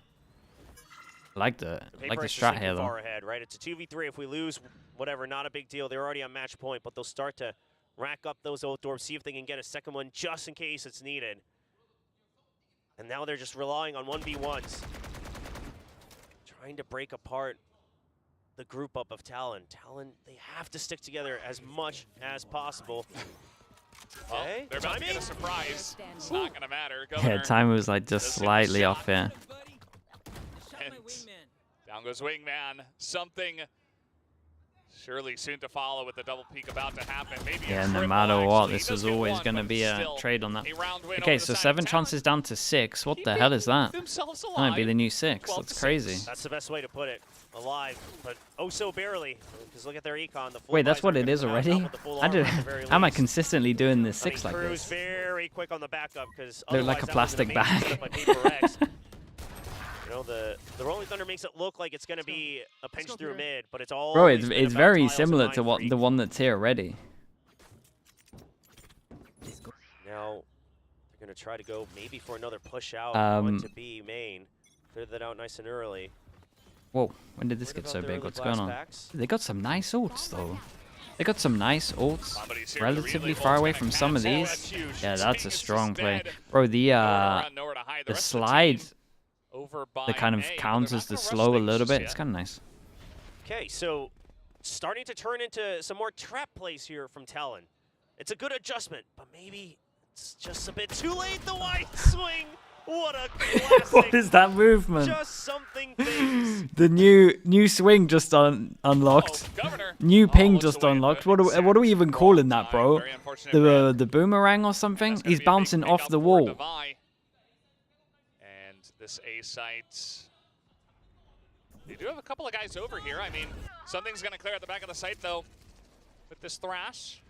like the strat here, though. Far ahead, right? It's a 2v3. If we lose, whatever, not a big deal. They're already on match point, but they'll start to rack up those ult orbs, see if they can get a second one just in case it's needed. And now they're just relying on 1v1s. Trying to break apart the group up of Talon. Talon, they have to stick together as much as possible. Well, Okay, they're about to get a surprise. It's not going to matter. Yeah, Governor time was like just slightly off here. and down goes Wingman. Something surely soon to follow with the double peak about to happen. Maybe Yeah, a no triple, matter what, actually. this He does is get always one, going to but be a still trade on that. a round win Okay, over so the side 7 of Talon. chances down to 6. What the hell is that? Themselves That might be alive. the new 6. 12 That's to crazy. 6. That's the best way to put it. Alive, but oh so barely. Because look at their econ. The full Wait, that's visor what it gonna is come out already? with the full I armor did. at the very How am I least. consistently doing this 6 like Cruz this? very quick on the backup because Look like a plastic bag. You know, the Rolling Thunder makes it look like it's going to be a pinch through mid, but it's all. Bro, it's very similar to what the one that's here already. Now they're going to try to go maybe for another push out to B main. Clear that out nice and early. Whoa, when did this get so big? What's going on? They got some nice ults, though. They got some nice ults, relatively far away from some of these. Yeah, that's a strong play. Bro, the slide that kind of counters the slow a little bit, it's kind of nice. Okay, so starting to turn into some more trap plays here from Talon. It's a good adjustment, but maybe It's just a bit too late. The wide swing. What a classic. What is that movement? Just something things. The new swing just unlocked. New ping just unlocked. What are we even calling that, bro? The boomerang or something? He's bouncing off the wall. And this A site, they do have a couple of guys over here. I mean, something's going to clear at the back of the site, though, with this Thrash.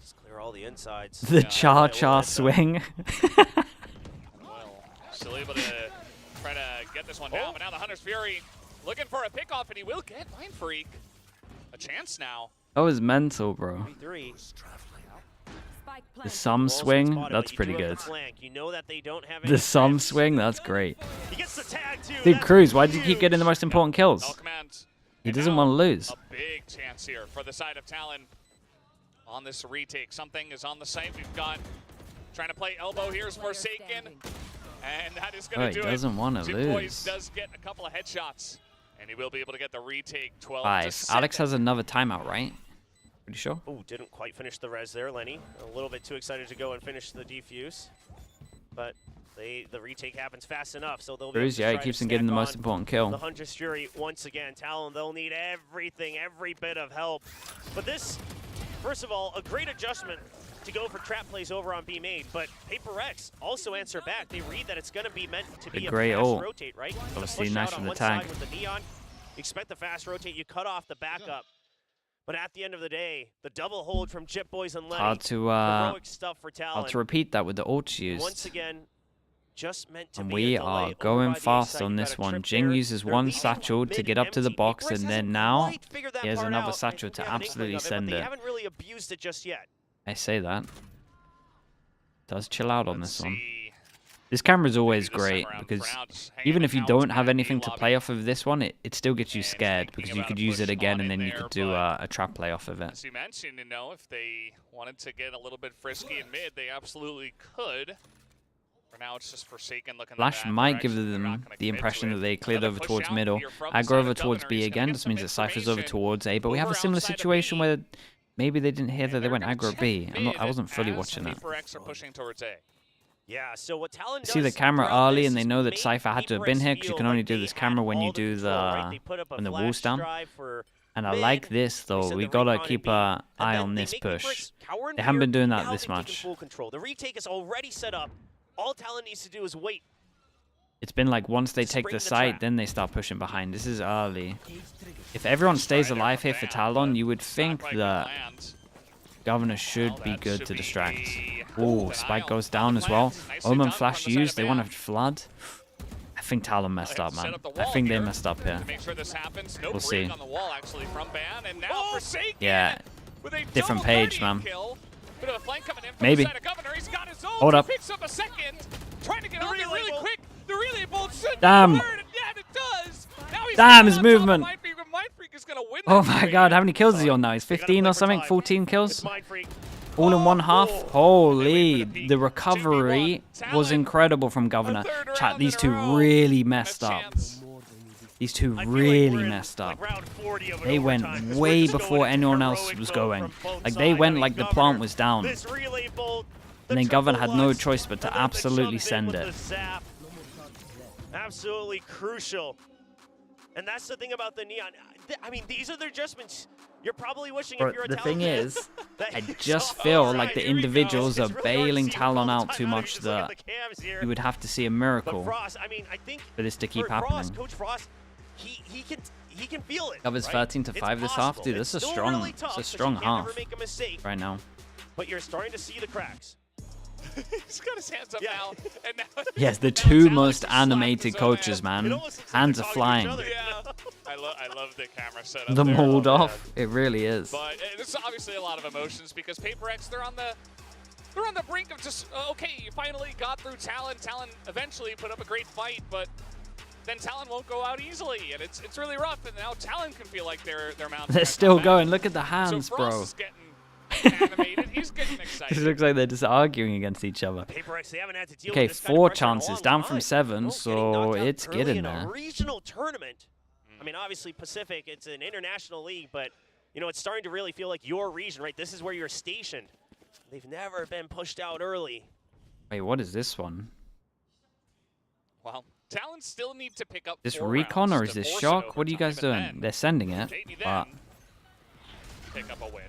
Just clear all the insides. The cha-cha swing. Still able to try to get this one down, but now the Hunter's Fury looking for a pickoff, and he will get Mind Freak a chance now. That was mental, bro. The sum swing, that's pretty good. The sum swing, that's great. Dude, Cruz, why did you keep getting the most important kills? He doesn't want to lose. A big chance here for the side of Talon on this retake. Something is on the site. We've got trying to play elbow. Here's Forsaken. And that is going to do it. He doesn't want to lose. Does get a couple of headshots, and he will be able to get the retake 12-7. Alex has another timeout, right? Pretty sure. Oh, didn't quite finish the res there, Lenny. A little bit too excited to go and finish the defuse. But the retake happens fast enough, so they'll be able to yeah, he keeps on getting the most important kill. The Hunter's Fury once again. Talon, they'll need everything, every bit of help. But this, first of all, a great adjustment to go for trap plays over on B main, but Paper X also answer back. They read that it's going to be meant to be a fast rotate, right? Obviously, national tag. With the neon, you expect the fast rotate, you cut off the backup. But at the end of the day, the double hold from Chip Boys and Lenny, heroic stuff for Talon. Hard to repeat that with the ults used. Once again, just meant to and be we are going fast on this one. Jing uses one satchel to get up to the box, and then now he has another satchel to absolutely send it. They haven't really abused it just yet. I say that. Does chill out on this one. This camera is always great because even if you don't have anything to play off of this one, it still gets you scared because you could use it again and then you could do a trap play off of it. As you mentioned, if they wanted to get a little bit frisky in mid, they absolutely could. For now, it's just Forsaken looking. Flash might give them the impression that they cleared over towards middle. Aggro over towards B again. This means that Cypher's over towards A, but we have a similar situation where maybe they didn't hear that they went aggro B. I wasn't fully watching that. Yeah, so what Talon does See the camera early, and they know that Cypher had to have been here because you can only do this camera when you do when the wall's down. And I like this though. We gotta keep an eye on this push. They haven't been doing that this much. The retake is already set up. All Talon needs to do is wait. It's been like once they take the site, then they start pushing behind. This is early. If everyone stays alive here for Talon, you would think that Governor should be good to distract. Ooh, Spike goes down as well. Omen flash used. They want to flood. I think Talon messed up, man. I think they messed up here. We'll see. Yeah, different page, man. Maybe. Hold up. Damn. Damn, his movement. Oh my god, how many kills is he on now? He's 15 or something? 14 kills? All in one half? Holy. The recovery was incredible from Governor. Chat, these two really messed up. These two really messed up. They went way before anyone else was going. Like, they went like the plant was down. And then Governor had no choice but to absolutely send it. Absolutely crucial. And that's the thing about the Neon. I mean, these are the adjustments you're probably wishing if you're a The Talon thing is, I just feel like the individuals are bailing Talon out too much that you would have to see a miracle for this to keep happening. Coach Frost, he can feel it. Covers 13-5 this half, dude. This is a strong half right now. But you're starting to see the cracks. He's got his hands up now. And now yes, the two most animated coaches, man. Hands are flying. Yeah. I love the camera setup. The mold off. It really is. But this is obviously a lot of emotions because Paper X, they're on the brink of just okay, you finally got through Talon. Talon eventually put up a great fight, but then Talon won't go out easily, and it's really rough. And now Talon can feel like they're mounting. They're still going. Look at the hands, so bro. Is getting animated. He's getting excited. It looks like they're just arguing against each other. Okay, 4 chances, down from 7, so it's getting there. Regional tournament. I mean, obviously Pacific, it's an international league, but you know, it's starting to really feel like your region, right? This is where you're stationed. They've never been pushed out early. Wait, what is this one? Well, Talon still need to pick up This 4 recon rounds or is to this force it shock? What are you overtime, guys and doing? then, They're sending it. maybe But then pick up a win.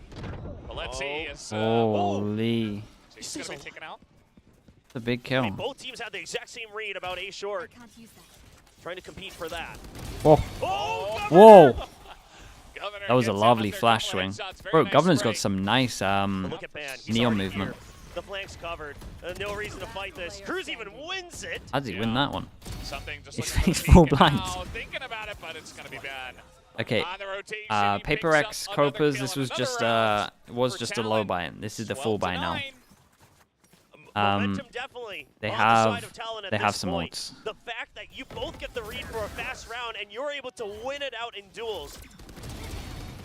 But let's see. It's, holy. Jake's going to be taken out. It's a big kill. I mean, both teams had the exact same read about A short. Trying to compete for that. Whoa. Whoa. That was a lovely flash swing. Bro, Governor's got some nice neon movement. The flank's covered. No reason to fight this. Cruz even wins it. How did he win that one? Something just He's full blind. now, thinking about it, but it's going to be bad. Okay, Paper X Copas, this was just a low buy. This is the full buy now. They have some ults. The fact that you both get the read for a fast round and you're able to win it out in duels.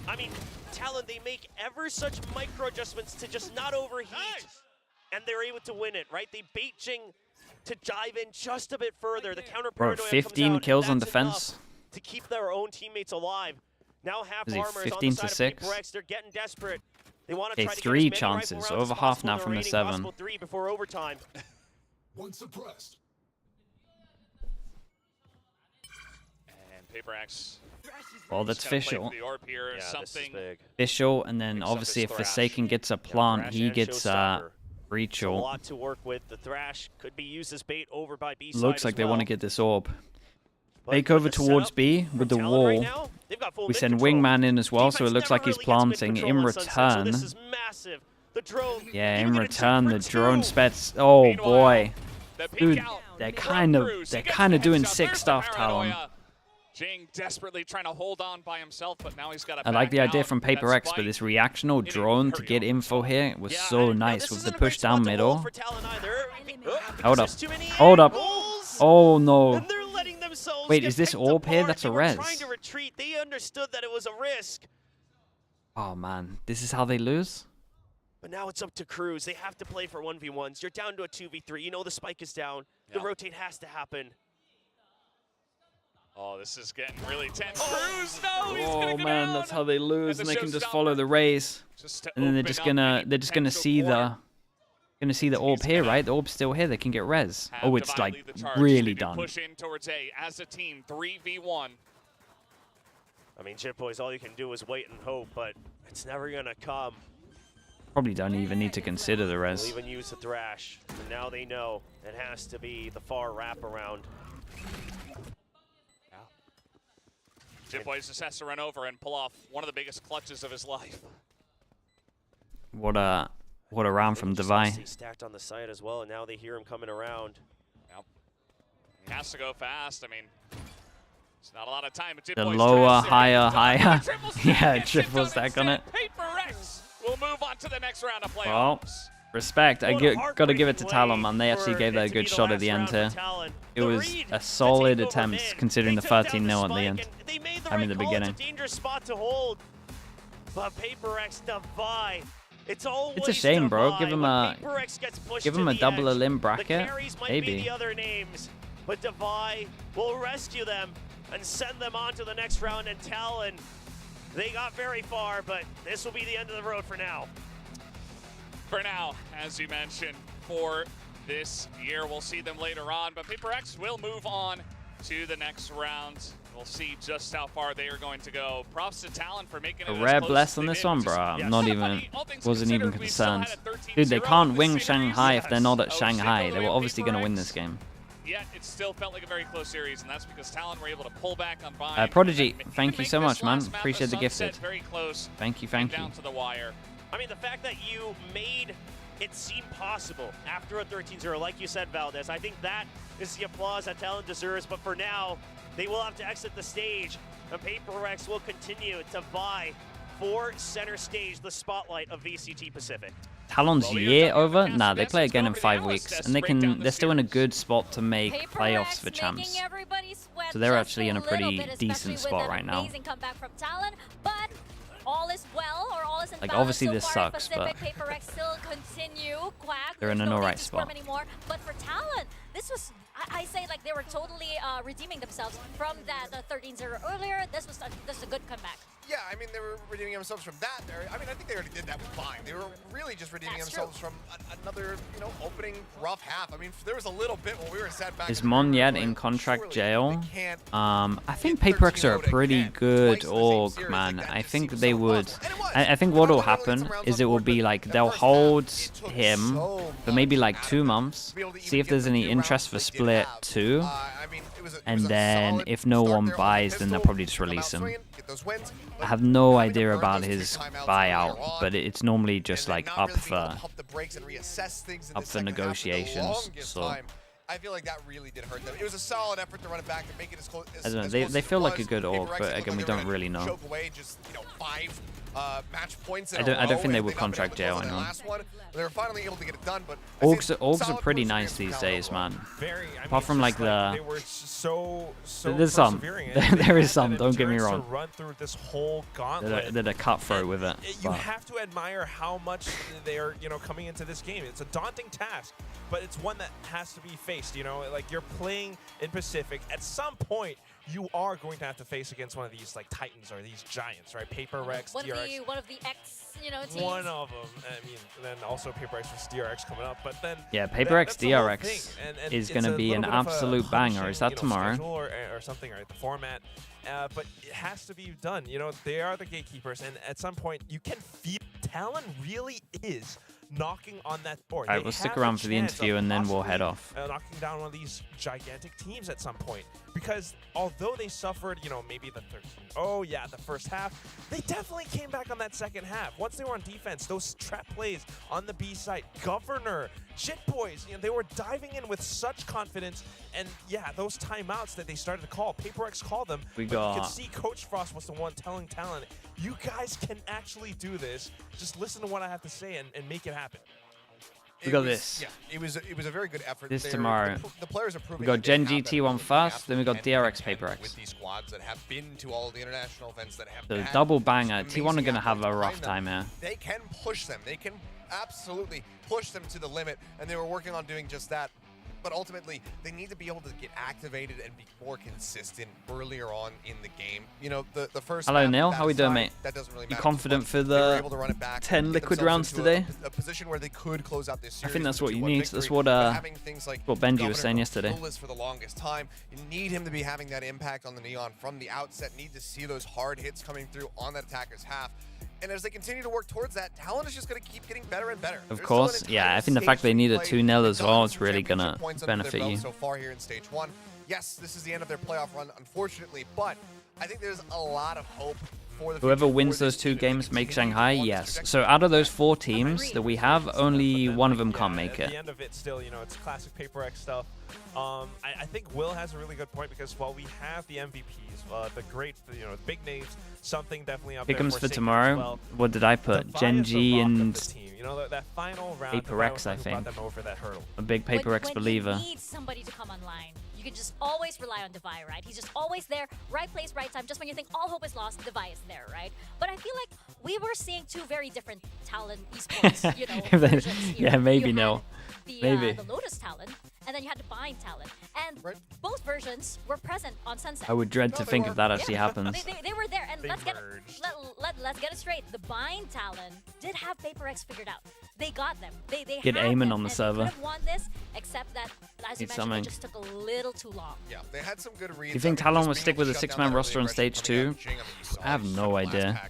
I mean, Talon, they make ever such micro adjustments to just not overheat, and they're able to win it, right? They bait Jing to dive in just a bit further. The counter Bro, paranoia 15 comes out, kills on that's defense. enough to keep their own teammates alive. Now half Is he armor is on the 15 to side of 6? Paper X. They're getting desperate. They want to Okay, try to 3 get as many chances, rifle rounds over as half possible now in the from the remaining 7. possible 3 before overtime. One suppressed. And Paper X. Well, that's official. This is big. Official, and then obviously if Forsaken gets a plant, he gets Breach A ult. lot to work with. The Thrash could be used as bait over by B side. Looks like as they want to well. get this orb. But Take with over the towards setup B with the from Talon wall. right now, they've got full We mid send control. Wingman in as well, so it Defense looks like never he's really gets mid planting. control In on Sunset, so return, this is massive. The drone. yeah, in even a return, the 2-for-2. drone spets. Oh Meanwhile, boy, the peek dude, out they're from kind of Cruz. He gets kind the of doing headshot. sick There's the stuff, Talon. paranoia. Jing desperately trying to hold on by himself, but now he's got to I like the back idea out. from Paper That X, but spike this reactional drone to get info here was so nice with the push down middle. Hold up, hold up. Oh no. Wait, is this orb here? That's a res. Trying to retreat, they understood that it was a risk. Oh man, this is how they lose? But now it's up to Cruz. They have to play for 1v1s. You're down to a 2v3. You know the spike is down. The rotate has to happen. Oh, this is getting really tense. Cruz, no, he's gonna Oh go man, down. that's how they lose, and they can just follow showstopper. the rays. Just to And then they're open just up gonna any they're just gonna potential see corner. the orb here, right? The orb's still here. They can get res. Have Oh, it's Divide like lead the charge. really They do done. Push in towards A as a team, 3v1. I mean, Chip Boys, all you can do is wait and hope, but it's never going to come. Probably don't even need to consider the They'll res. even use the Thrash. And now they know it has to be the far wraparound. Jip Boys just has to run over and pull off one of the biggest clutches of his life. What a round from Devi. Stay stacked on the side as well, and now they hear him coming around. Yep. He has to go fast. I mean, it's not a lot of time. But Jip The Boys lower, tries to- higher. Triple stack Yeah, gets it triple done stack on it. instead. Paper X will move on to the next round of Well, playoffs. respect. I gotta give it to Talon, man. They actually gave that a good shot at the end here. It was a solid attempt considering the 13-0 at the end. I mean, the beginning. It's a dangerous spot to hold. But Paper X Devi. It's always It's a shame, bro. Devi. Give him When a Paper X gets pushed give to him a the double edge, limb the bracket. carries might be Maybe. the other names, but Devi will rescue them and send them on to the next round. And Talon, they got very far, but this will be the end of the road for now. For now, as you mentioned, for this year, we'll see them later on. But Paper X will move on to the next round. We'll see just how far they are going to go. Props to Talon for making it A as rare close bless as on they this did, one, which is bro. I'm kinda not funny. even, All things wasn't even considered, we still concerned. had a 13-0 Dude, they can't in the wing series. Shanghai if they're not at Oh, Shanghai. shit, They were obviously going to Paper win X. this game. Yet it still felt like a very close series, and that's because Talon were able to pull back on Vine. Prodigy, and thank you make so this much, man. last map Appreciate the of Sunset gifted. Very close. Thank you, and thank down you. to the wire. I mean, the fact that you made it seem possible after a 13-0, like you said, Valdez, I think that is the applause that Talon deserves. But for now, they will have to exit the stage, and Paper X will continue to vie for center stage, the spotlight of VCT Pacific. Talon's year over? Nah, they play again in 5 weeks, and they're still in a good spot to make playoffs for champs. So they're actually in a pretty decent spot right now. Amazing comeback from Talon, but all is well, or all is in Like, balance obviously so this far at sucks, Pacific. but Paper X still continue. Quack, they're in there's an no need alright to squirm spot. anymore. But for Talon, this was I say like they were totally redeeming themselves from that 13-0 earlier. This was a good comeback. Yeah, I mean, they were redeeming themselves from that. I mean, I think they already did that with Fine. They were really just redeeming themselves from another, opening rough half. I mean, there was a little bit when we were sat back. Is Mon yet in contract jail? I think PaperX are a pretty good org, man. I think they would. I think what will happen is it will be like they'll hold him for maybe like 2 months, see if there's any interest for Split 2, and then if no one buys, then they'll probably just release him. I have no idea about his buyout, but it's normally just like up for negotiations. So I feel like that really did hurt them. It was a solid effort to run it back to make it as close. I don't know. They feel like a good org, but again, we don't really know. Match points I don't think they would contract jail anyone. They were finally able to get it done, but orgs are pretty nice these days, man. Apart from like the, there's some, there is some. Don't get me wrong. Run through this whole gauntlet. They're cutthroat with it. You have to admire how much they are, coming into this game. It's a daunting task, but it's one that has to be faced. Like you're playing in Pacific. At some point, you are going to have to face against one of these like Titans or these giants, right? PaperX, DRX. One of the X, teams. One of them. I mean, then also PaperX versus DRX coming up, but then yeah, PaperX DRX is going to be an absolute banger. Is that tomorrow? Or something, right? The format. But it has to be done. They are the gatekeepers, and at some point, you can feel Talon really is knocking on that board. All right, we'll stick around for the interview and then we'll head off. Knocking down one of these gigantic teams at some point. Because although they suffered, maybe the first half, they definitely came back on that second half. Once they were on defense, those trap plays on the B side, Governor, Shit Boys, they were diving in with such confidence. And yeah, those timeouts that they started to call, PaperX called them. You could see Coach Frost was the one telling Talon, you guys can actually do this. Just listen to what I have to say and make it happen. We got this. Yeah, it was a very good effort. This tomorrow. The players are proving. We got Gen G T1 first, then we got DRX PaperX. With these squads that have been to all the international events that have. The double banger. T1 are gonna have a rough time here. They can push them. They can absolutely push them to the limit, and they were working on doing just that. But ultimately, they need to be able to get activated and be more consistent earlier on in the game. The first. Hello, Neil. How we doing, mate? That doesn't really you matter. confident for the 10 liquid rounds today? A position where they could close out this series. I think that's what you need. That's what Benji was saying yesterday. For the longest time, you need him to be having that impact on the Neon from the outset. Need to see those hard hits coming through on that attacker's half. And as they continue to work towards that, Talon is just going to keep getting better and better. Of course, yeah. I think the fact they need a 2-0 as well is really going to benefit you. So far here in stage 1. Yes, this is the end of their playoff run, unfortunately, but I think there's a lot of hope for the whoever wins those 2 games makes Shanghai, yes. So out of those 4 teams that we have, only one of them can't make it. At the end of it, still, it's classic PaperX stuff. I think Will has a really good point because while we have the MVPs, the great, big names, something definitely up there. Pick'ems for tomorrow. Well. What did I put? Gen G and that final round, PaperX, I think. Over that hurdle. A big PaperX believer. When you need somebody to come online, you can just always rely on Devi, right? He's just always there, right place, right time. Just when you think all hope is lost, Devi is there, right? But I feel like we were seeing 2 very different Talon esports, versions here. Yeah, maybe no. The Lotus Talon, and then you had the Bind Talon. And both versions were present on Sunset. I would dread to think if that actually happens. They were there, and let's get it straight. The Bind Talon did have PaperX figured out. They got them. They get aiming on the server. They could have won this, except that, as you mentioned, it just took a little too long. Yeah, they had some good reads. You think Talon will stick with a 6-man roster on stage 2? I have no idea.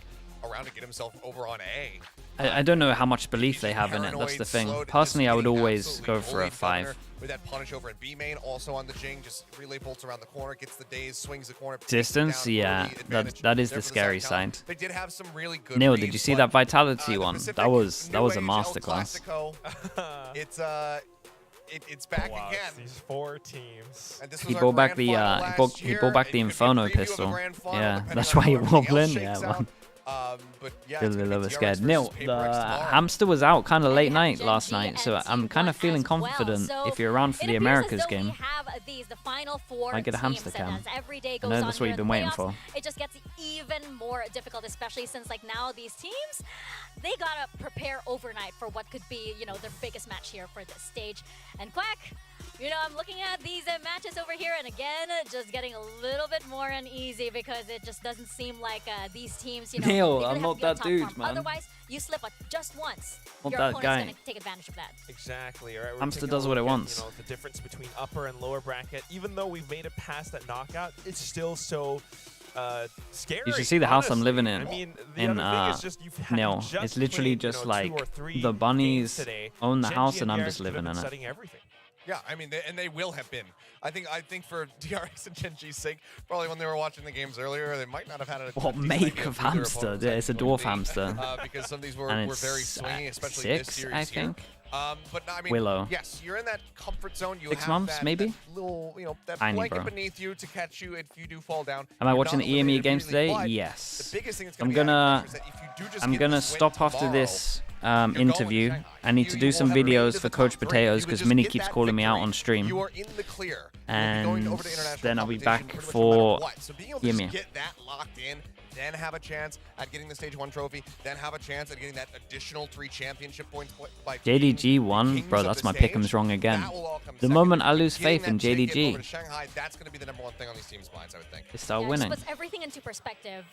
Around to get himself over on A. I don't know how much belief they have in it, that's the thing. Personally, I would always go for a 5. With that punish over in B main, also on the Jing, just relay bolts around the corner, gets the daze, swings the corner. Distance, yeah, that is the scary side. They did have some really good Neil, did you see that Vitality one? That was a masterclass. It's back again. These 4 teams. He brought back the Inferno pistol. Yeah, that's why you're wobbling. Yeah, man. But yeah, a little bit scared. Neil, the hamster was out kind of late night last night, so I'm kind of feeling confident if you're around for the Americas game. Might get a hamster cam. I know that's what you've been waiting for. It just gets even more difficult, especially since now these teams, they gotta prepare overnight for what could be, their biggest match here for this stage. And Quack, You know, I'm looking at these matches over here, and again, just getting a little bit more uneasy because it just doesn't seem like these teams, you know, Neil, they really I'm have not to be on that top dude, form. man. Otherwise, you slip up just once, Not your that opponent's guy. going to take advantage of that. Exactly. All right, we're Hamster taking does a what look it at, wants. You know, the difference between upper and lower bracket. Even though we've made it past that knockout, it's still so scary. You should see the house I'm honestly. living in. I mean, the In other thing is just you've had Nil. just It's literally played, just you know, like 2 or 3 the bunnies games today. own the Genji house and I'm DRX just could have living been in it. studying everything. Yeah, I mean, they will have been. I think for DRX and Genji's sake, probably when they were watching the games earlier, they might not have had a What decent make idea of who their hamster? opponents Yeah, it's a actually going dwarf to be, hamster. because some of these were And very it's, swingy, especially this 6, series I here. think. But no, I mean, Willow. yes, you're in that comfort zone. You 6 have months, that, maybe? that little, you know, that Tiny, blanket bro. beneath you to catch you if you do fall down. Am I You're watching not the EME eliminated games immediately, today? but Yes. The biggest thing that's I'm going to be gonna is that if you do just I'm get gonna this win stop after tomorrow, this you're going interview. to Shanghai. I need to You do will some have a raid videos to for the top Coach 3. Potatoes You could because just Minnie get keeps that calling me out victory, on stream. You are in the clear. And over to international then I'll be competition back pretty much for no matter what. So being able to EME. just get that locked in, then have a chance at getting the Stage 1 trophy, then have a chance at getting that additional 3 championship points by JDG won, kings bro. of That's the my stage. pick'em's wrong again. That will all come The second. moment I lose Getting faith in that ticket over JDG, to Shanghai, that's going to be the #1 thing on these teams' minds, I would think. they start Yeah, winning. It just puts everything into perspective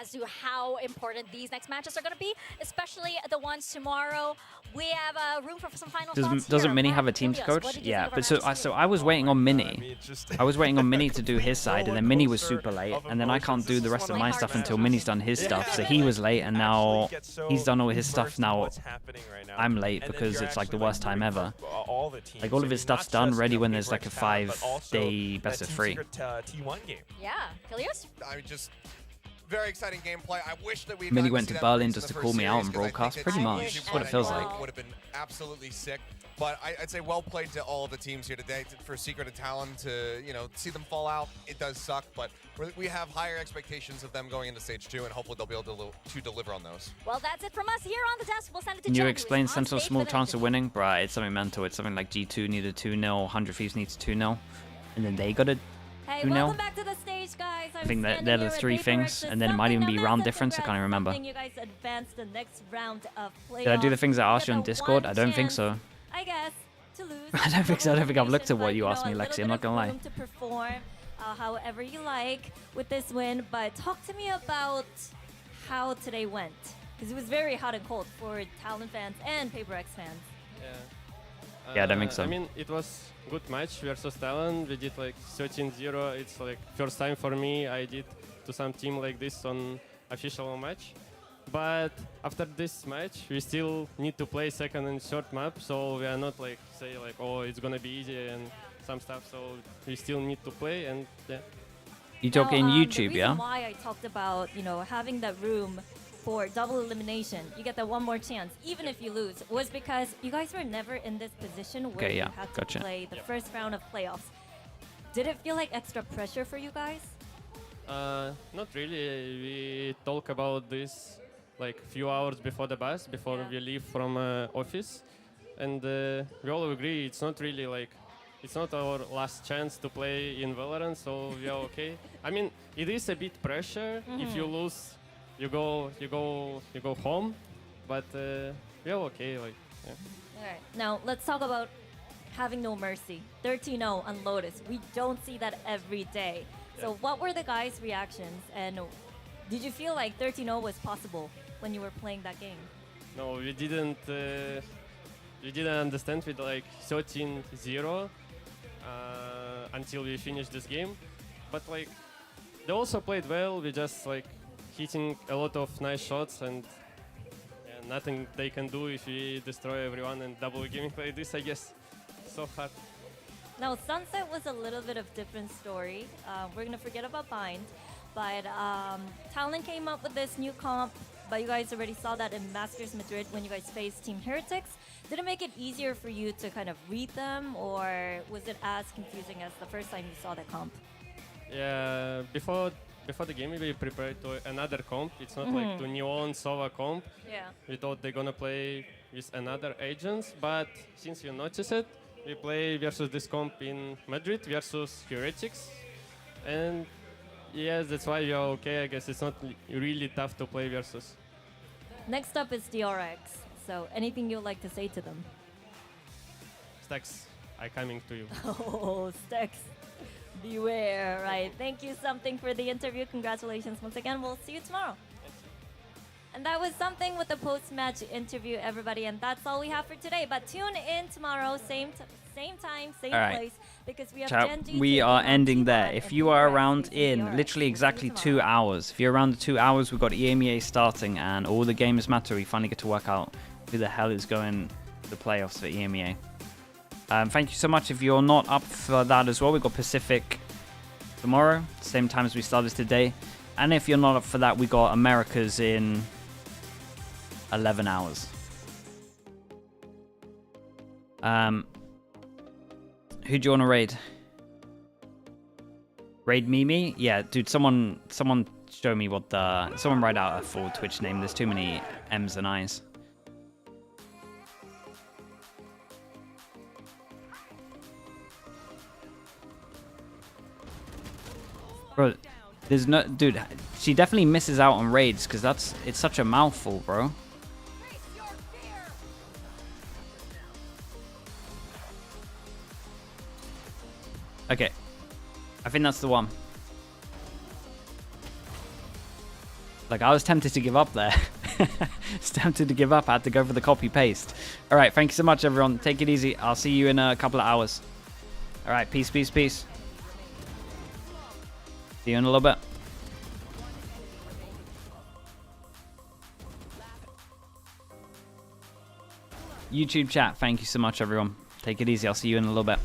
as to how important these next matches are going to be, especially the ones tomorrow. We have room for some final thoughts Doesn't here. Minnie Mark, have a teams Julius, coach? what did you Yeah, think of but our so matches I was waiting on Minnie. mean, it's just I was waiting on Minnie to do his complete side, and then Minnie was rollercoaster super late, of and then I can't emotions. do This the is rest one of of my my stuff favorites. until Minnie's done his stuff. So he was late, and now he's done all his stuff. Now what's happening right now. I'm late And then because you're it's like the actually, worst time rooting ever. for, all the teams. Like all I of his mean, stuff's not done, just, ready you know, when there's like a Favorite's talent, but also 5-day best that of Team 3. Secret, T1 game. Yeah, Kilios? I just very exciting gameplay. I wish that we Minnie went to Berlin just to call me out on broadcast, pretty much. That's what it feels like. Would have been absolutely sick. But I'd say well played to all the teams here today. For Secret and Talon to, you know, see them fall out, it does suck. But we have higher expectations of them going into Stage 2, and hopefully they'll be able to deliver on those. Well, that's it from us here on the desk. We'll send it to Can you Jen, who explain is on Sentinel's stage small with chance it. of winning? Bruh, it's something mental. It's something like G2 needed 2-0, 100 Thieves needs 2-0, and then they got a Hey, 2-0. welcome back to the stage, guys. I think that they're the 3 things, and then it might even be round difference. I can't even remember. You guys advanced the next round of Did I do the playoffs. things I asked you Get on the Discord? one I don't think chance, so. I guess, to lose. I don't think so. I don't think I've looked at what you But, asked me, know, a Lexi. little I'm not bit of gonna lie. room to perform however you like with this win, but talk to me about how today went. Because it was very hot and cold for Talon fans and PaperX fans. Yeah, I don't think so. I mean, it was good match versus Talon. We did like 13-0. It's like first time for me I did to some team like this on official match. But after this match, we still need to play second and third map, so we are not like say like, oh, it's gonna be easy and some stuff. So we still need to play, and yeah. You talking Now, YouTube, the yeah? reason why I talked about, you know, having that room for double elimination, you get that one more chance, even if you lose, was because you guys were never in this position where Okay, yeah, you had to gotcha. play the first round of playoffs. Did it feel like extra pressure for you guys? Not really. We talk about this like few hours before the bus, before we leave from office, and we all agree it's not really like it's not our last chance to play in Valorant, so we are okay. I mean, it is a bit pressure. If you lose, you go home, but we are okay. Like, yeah. All right. Now let's talk about having no mercy. 13-0 on Lotus. We don't see that every day. So what were the guys' reactions, and did you feel like 13-0 was possible when you were playing that game? No, we didn't. We didn't understand with like 13-0 until we finished this game. But like, they also played well. We just like hitting a lot of nice shots, and nothing they can do if we destroy everyone and double gaming like this. I guess so hard. Now, Sunset was a little bit of different story. We're gonna forget about Bind, but Talon came up with this new comp. But you guys already saw that in Masters Madrid when you guys faced Team Heretics. Did it make it easier for you to kind of read them, or was it as confusing as the first time you saw the comp? Yeah, before the game we prepared to another comp. It's not like to Neon Sova comp. Yeah. We thought they're gonna play with another agents, but since you noticed it, we play versus this comp in Madrid versus Heretics, and yes, that's why we are okay. I guess it's not really tough to play versus. Next up is DRX. So anything you'd like to say to them? Stacks, I coming to you. Oh, Sticks. Beware, right. Thank you, Something, for the interview. Congratulations once again. We'll see you tomorrow. And that was Something with the post-match interview, everybody. And that's all we have for today. But tune in tomorrow, same time, same place, because we have Genji. We are ending there. If you are around in literally exactly 2 hours, if you're around the 2 hours, we've got EMEA starting, and all the games matter. We finally get to work out who the hell is going to the playoffs for EMEA. Thank you so much. If you're not up for that as well, we've got Pacific tomorrow, same time as we started today. And if you're not up for that, we got Americas in 11 hours. Who do you want to raid? Raid Mimi? Yeah, dude, someone show me what the... Someone write out a full Twitch name. There's too many M's and I's. Bro, there's no... Dude, she definitely misses out on raids because it's such a mouthful, bro. Okay. I think that's the one. Like, I was tempted to give up there. I was tempted to give up. I had to go for the copy-paste. All right, thank you so much, everyone. Take it easy. I'll see you in a couple of hours. All right, peace, peace, peace. See you in a little bit. YouTube chat, thank you so much, everyone. Take it easy. I'll see you in a little bit.